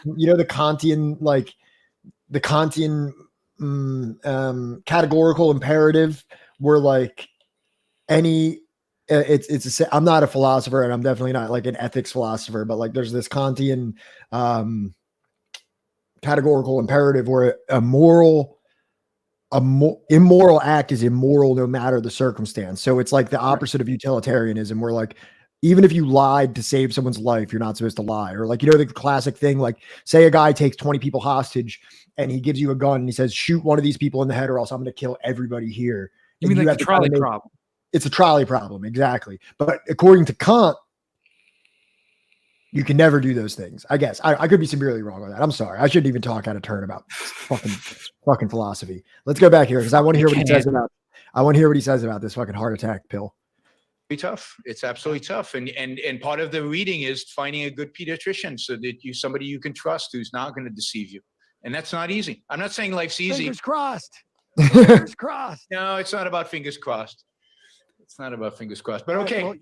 S3: the Kantian, like the Kantian categorical imperative, where like any I'm not a philosopher, and I'm definitely not like an ethics philosopher, but like there's this Kantian categorical imperative where immoral act is immoral no matter the circumstance. So it's like the opposite of utilitarianism, where like even if you lied to save someone's life, you're not supposed to lie. Or like, the classic thing, like say a guy takes 20 people hostage and he gives you a gun and he says, shoot one of these people in the head or else I'm going to kill everybody here.
S4: You mean like the trolley problem?
S3: It's a trolley problem. Exactly. But according to Kant, you can never do those things. I guess I could be severely wrong on that. I'm sorry. I shouldn't even talk out of turn about fucking philosophy. Let's go back here because I want to hear what he says about. I want to hear what he says about this fucking heart attack pill.
S15: Tough. It's absolutely tough. And part of the reading is finding a good pediatrician so that somebody you can trust who's not going to deceive you. And that's not easy. I'm not saying life's easy.
S16: Fingers crossed. Fingers crossed.
S15: No, it's not about fingers crossed. It's not about fingers crossed. But okay, in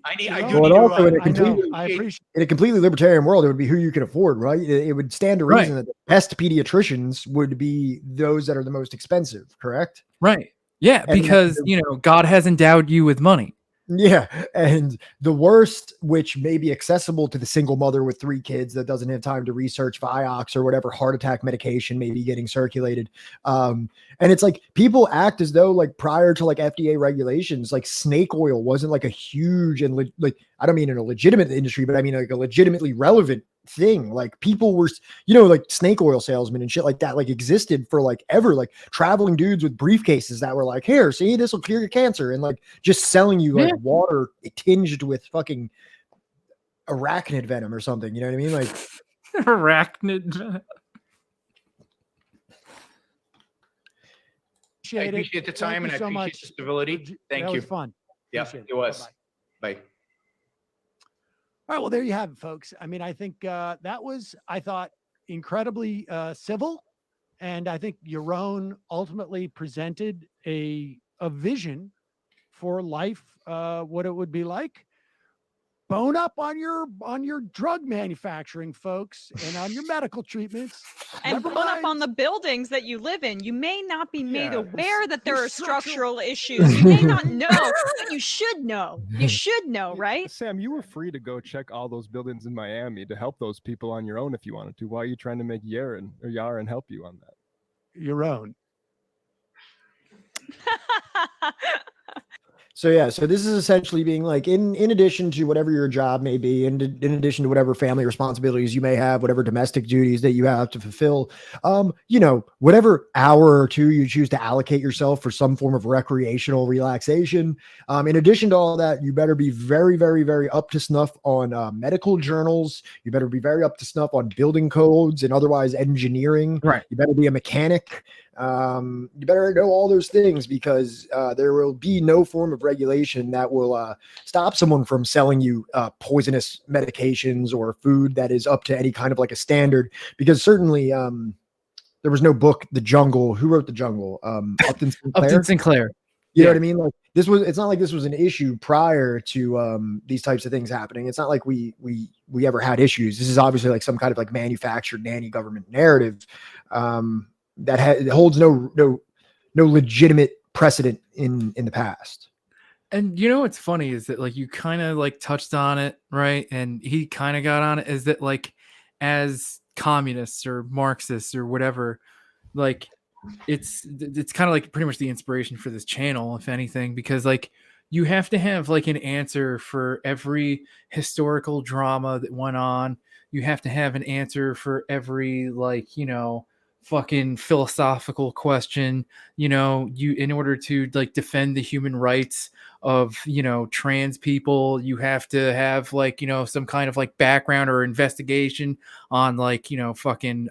S3: a completely libertarian world, it would be who you can afford, right? It would stand to reason that the best pediatricians would be those that are the most expensive, correct?
S4: Right. Yeah, because God has endowed you with money.
S3: Yeah, and the worst, which may be accessible to the single mother with 3 kids that doesn't have time to research Vioxx or whatever heart attack medication may be getting circulated. And it's like people act as though like prior to like FDA regulations, like snake oil wasn't like a huge and like I don't mean in a legitimate industry, but I mean like a legitimately relevant thing. Like people were, like snake oil salesmen and shit like that, like existed for like ever, like traveling dudes with briefcases that were like, here, see, this will cure your cancer, and like just selling you like water tinged with fucking arachnid venom or something. You know what I mean? Like
S4: arachnid venom.
S15: I appreciate the time and I appreciate the stability. Thank you.
S16: That was fun.
S15: Yeah, it was. Bye.
S16: All right, well, there you have it, folks. I mean, I think that was, I thought, incredibly civil. And I think Yaron ultimately presented a vision for life, what it would be like. Bone up on your drug manufacturing, folks, and on your medical treatments.
S17: And bone up on the buildings that you live in. You may not be made aware that there are structural issues. You may not know, but you should know. You should know, right?
S18: Sam, you were free to go check all those buildings in Miami to help those people on your own if you wanted to. Why are you trying to make Yaron help you on that?
S16: Your own.
S3: So yeah, so this is essentially being like in addition to whatever your job may be, in addition to whatever family responsibilities you may have, whatever domestic duties that you have to fulfill, whatever hour or two you choose to allocate yourself for some form of recreational relaxation. In addition to all that, you better be very, very, very up to snuff on medical journals. You better be very up to snuff on building codes and otherwise engineering.
S4: Right.
S3: You better be a mechanic. You better know all those things because there will be no form of regulation that will stop someone from selling you poisonous medications or food that is up to any kind of like a standard, because certainly there was no book, The Jungle. Who wrote The Jungle? Upton Sinclair.
S4: Upton Sinclair.
S3: You know what I mean? Like it's not like this was an issue prior to these types of things happening. It's not like we ever had issues. This is obviously like some kind of like manufactured nanny government narrative that holds no legitimate precedent in the past.
S4: And you know what's funny is that like you kind of like touched on it, right? And he kind of got on it, is that like as communists or Marxists or whatever, like it's kind of like pretty much the inspiration for this channel, if anything, because like you have to have like an answer for every historical drama that went on. You have to have an answer for every like, you know, fucking philosophical question, you know, you in order to like defend the human rights of, you know, trans people, you have to have like, you know, some kind of like background or investigation on like, you know, fucking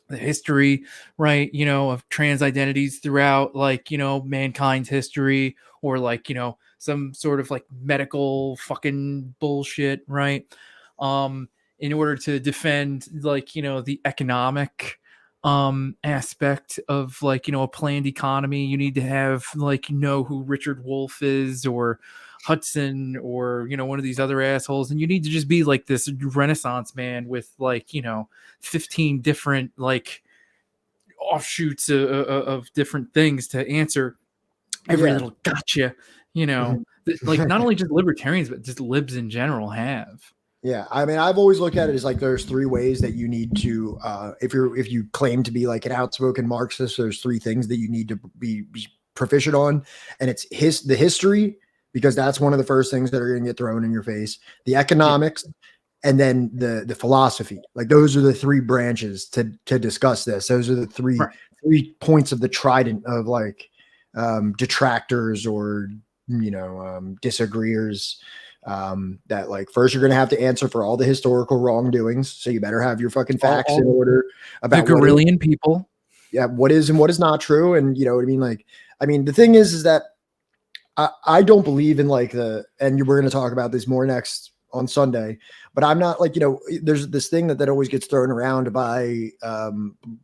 S4: the history, right, you know, of trans identities throughout like, you know, mankind's history, or like, you know, some sort of like medical fucking bullshit, right? In order to defend like, you know, the economic aspect of like, you know, a planned economy, you need to have like, know who Richard Wolff is, or Hudson, or you know, one of these other assholes, and you need to just be like this renaissance man with like, you know, 15 different like offshoots of different things to answer every
S3: Yeah.
S4: little gotcha, you know, that, like not only just libertarians but just libs in general have.
S3: Yeah, I mean, I've always looked at it as like there's three ways that you need to, if you claim to be like an outspoken Marxist, there's three things that you need to be proficient on, and it's the history, because that's one of the first things that are going to get thrown in your face, the economics, and then the philosophy. Like those are the three branches to discuss this. Those are the three points of the trident of like detractors or disagreeers. That like first you're going to have to answer for all the historical wrongdoings, so you better have your fucking facts in order about
S4: the Gorillion people.
S3: Yeah, what is and what is not true, and you know what I mean. Like, I mean, the thing is that I don't believe in like and we're going to talk about this more next on Sunday, but I'm not like, you know, there's this thing that always gets thrown around by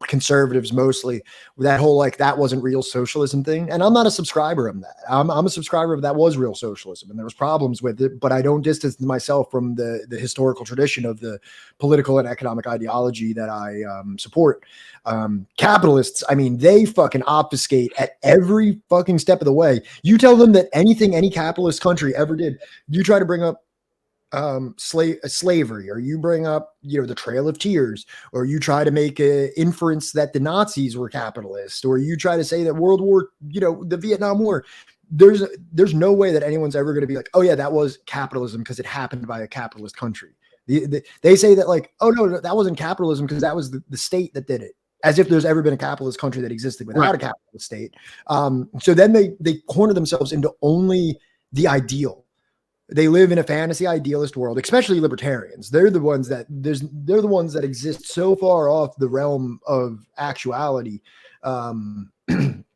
S3: conservatives, mostly that whole, like, that wasn't real socialism thing. And I'm not a subscriber of that. I'm a subscriber of that was real socialism, and there was problems with it, but I don't distance myself from the historical tradition of the political and economic ideology that I support. Capitalists, I mean, they fucking obfuscate at every fucking step of the way. You tell them that anything any capitalist country ever did, you try to bring up slavery, or you bring up, you know, the Trail of Tears, or you try to make an inference that the Nazis were capitalist, or you try to say that World War, you know, the Vietnam War, there's no way that anyone's ever going to be like, oh yeah, that was capitalism because it happened by a capitalist country. They say that like, oh no, that wasn't capitalism because that was the state that did it, as if there's ever been a capitalist country that existed without a capitalist state. So then they corner themselves into only the ideal. They live in a fantasy idealist world, especially libertarians. They're the ones that exist so far off the realm of actuality that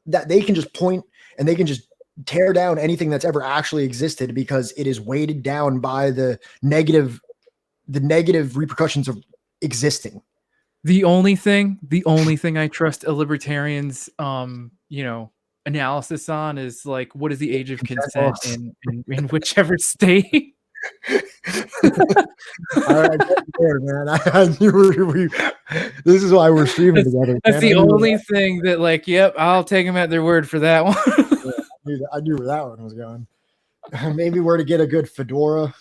S3: they can just point and they can just tear down anything that's ever actually existed because it is weighted down by the negative repercussions of existing.
S4: The only thing I trust a libertarian's you know, analysis on is like, what is the age of consent in whichever state.
S3: All right, man. I knew this is why we're streaming together.
S4: That's the only thing that, like, yep, I'll take them at their word for that one.
S3: Yeah, I knew where that one was going. Maybe where to get a good fedora.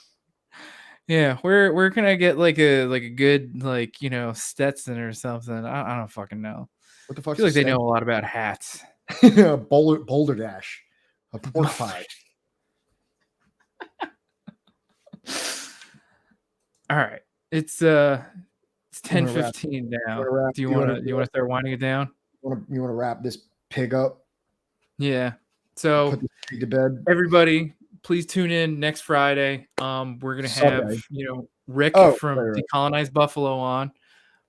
S4: Yeah, where can I get like a good, like, you know, Stetson or something? I don't fucking know.
S3: What the fuck?
S4: I feel like they know a lot about hats.
S3: Boulder Dash, a pork pie.
S4: All right, it's 10:15 now. Do you want to start winding it down?
S3: You want to wrap this pig up?
S4: Yeah. So
S3: put this pig to bed.
S4: Everybody, please tune in next Friday. We're gonna have you know, Rick from Decolonized Buffalo on.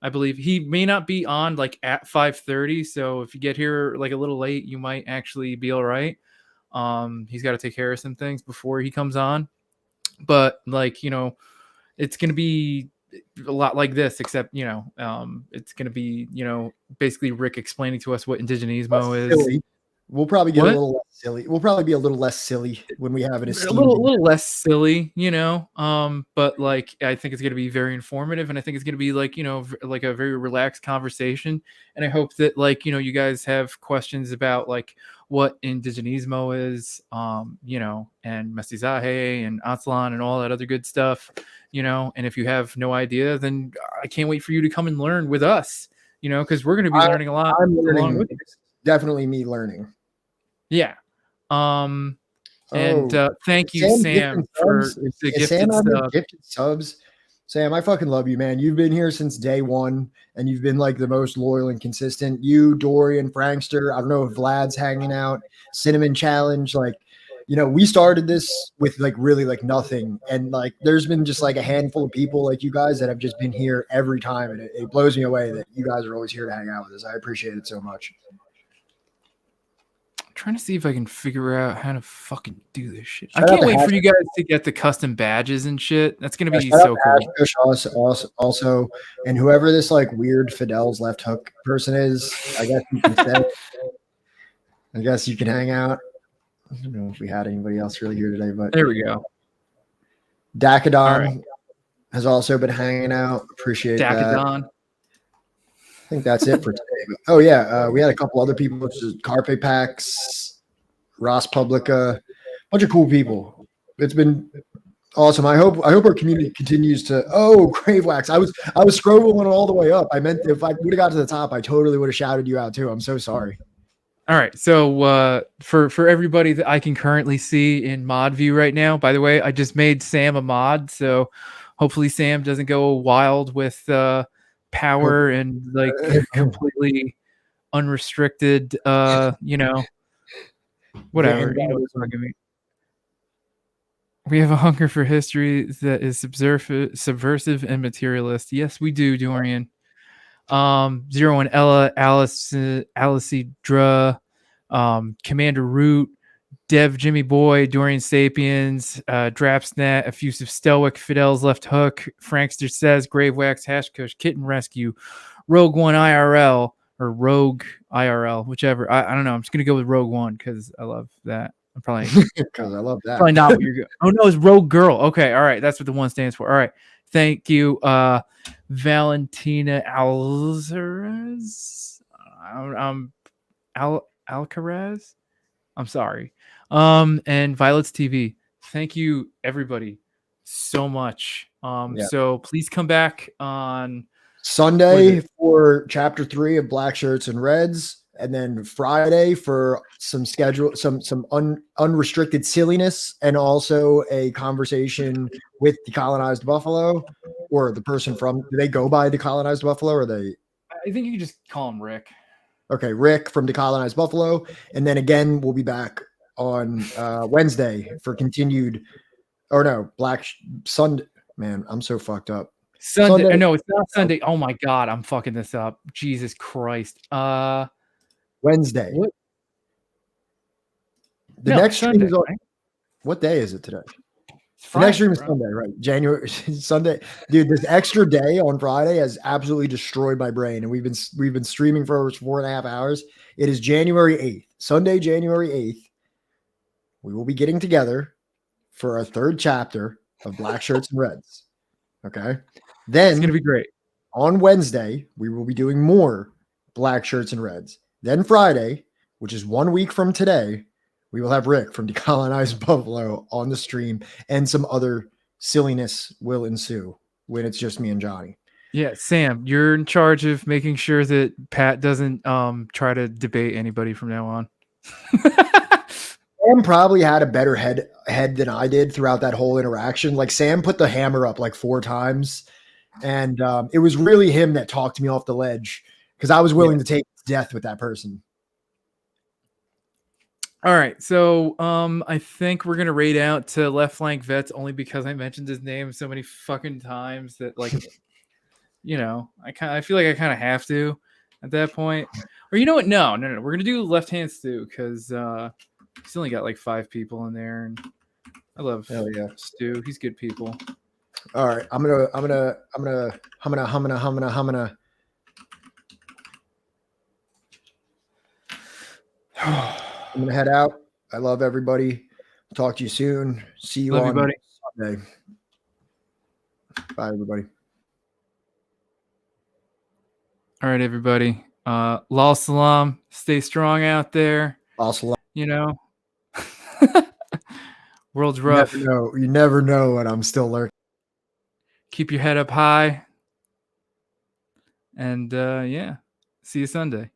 S4: I believe he may not be on like at 5:30, so if you get here like a little late, you might actually be all right. He's got to take care of some things before he comes on, but like, you know, it's gonna be a lot like this, except, you know, it's gonna be, you know, basically Rick explaining to us what indigenismo is.
S3: Silly. We'll probably get a little less silly. We'll probably be a little less silly when we have it.
S4: A little less silly, you know. But like, I think it's going to be very informative, and I think it's going to be like, you know, like a very relaxed conversation. And I hope that, like, you know, you guys have questions about like what indigenismo is, you know, and mestizaje and Aztlan and all that other good stuff, you know. And if you have no idea, then I can't wait for you to come and learn with us, you know, because we're going to be learning a lot
S3: I'm
S4: along
S3: learning.
S4: with you.
S3: It's definitely me learning.
S4: Yeah. And thank you, Sam, for the
S3: Is Sam
S4: gifted
S3: out here
S4: sub.
S3: gifted subs? Sam, I fucking love you, man. You've been here since day one, and you've been like the most loyal and consistent. You, Dorian, Frankster. I don't know if Vlad's hanging out. Cinnamon Challenge, like, you know, we started this with like really like nothing, and like there's been just like a handful of people like you guys that have just been here every time, and it blows me away that you guys are always here to hang out with us. I appreciate it so much.
S4: Trying to see if I can figure out how to fucking do this shit.
S3: Shout
S4: I
S3: out
S4: can't
S3: to
S4: wait for
S3: Hash-
S4: you guys to get the custom badges and shit. That's gonna be
S3: shout out
S4: so
S3: to
S4: cool.
S3: Hash Kush also, and whoever this like weird Fidel's left hook person is, I guess you can say. I guess you can hang out. I don't know if we had anybody else really here today, but
S4: There we go.
S3: Dakadon has also been hanging out. Appreciate that.
S4: Dakadon.
S3: I think that's it for today. But, oh yeah, we had a couple other people, which is Carpe Pax, Ross Publica, bunch of cool people. It's been awesome. I hope our community continues to. Oh, Grave Wax! I was scrolling all the way up. I meant if I would have got to the top, I totally would have shouted you out too. I'm so sorry.
S4: All right, so for everybody that I can currently see in mod view right now, by the way, I just made Sam a mod, so hopefully Sam doesn't go wild with power and like completely unrestricted, you know, whatever. You know what I'm talking about. We have a hunger for history that is subversive and materialist. Yes, we do, Dorian. 01 Ella, Alice Dra, Commander Root, Dev Jimmy Boy, Dorian Sapiens, Drapsnat, Effusive Stoic, Fidel's Left Hook, Frankster Says, Grave Wax, Hashkush, Kitten Rescue, Rogue One IRL, or Rogue IRL, whichever. I don't know. I'm just gonna go with Rogue One because I love that. I'm probably
S3: because I love that.
S4: Probably not what you're going. Oh no, it's Rogue Girl. Okay, all right, that's what the one stands for. All right, thank you, Valentina Alcaraz. Alcaraz. I'm sorry. And Violet's TV. Thank you, everybody, so much.
S3: Yeah.
S4: So please come back on
S3: Sunday for chapter 3 of Black Shirts and Reds, and then Friday for some unrestricted silliness, and also a conversation with Decolonized Buffalo, or the person from. Do they go by Decolonized Buffalo, or they?
S4: I think you can just call him Rick.
S3: Okay, Rick from Decolonized Buffalo, and then again we'll be back on Wednesday for continued. Or no, Sunday. Man, I'm so fucked up.
S4: Sunday. No, it's not Sunday. Oh my god, I'm fucking this up. Jesus Christ.
S3: Wednesday.
S4: What?
S3: The next stream is on. Right? What day is it today? The next stream is Sunday, right? January Sunday. Dude, this extra day on Friday has absolutely destroyed my brain. And we've been streaming for over 4.5 hours. It is January 8th. Sunday, January 8th. We will be getting together for our 3rd chapter of Black Shirts and Reds. Okay. Then
S4: it's gonna be great.
S3: On Wednesday, we will be doing more Black Shirts and Reds. Then Friday, which is 1 week from today, we will have Rick from Decolonized Buffalo on the stream, and some other silliness will ensue when it's just me and Johnny.
S4: Yeah, Sam, you're in charge of making sure that Pat doesn't try to debate anybody from now on.
S3: Sam probably had a better head than I did throughout that whole interaction. Like, Sam put the hammer up like 4 times, and it was really him that talked me off the ledge because I was willing to take death with that person.
S4: All right, so I think we're gonna raid out to Left Flank Vets only because I mentioned his name so many fucking times that, like, you know, I feel like I kind of have to at that point. Or you know what? No, we're gonna do Left Hand Stew because he's only got like 5 people in there, and I love Stu. He's good people.
S3: All right, I'm gonna I'm gonna head out. I love everybody. Talk to you soon. See you
S4: love
S3: on
S4: you, buddy.
S3: Sunday. Bye, everybody.
S4: All right, everybody. Lal Salam. Stay strong out there.
S3: Also,
S4: You know, world's
S3: you
S4: rough.
S3: never know. You never know when I'm still lurking.
S4: Keep your head up high. And yeah, see you Sunday.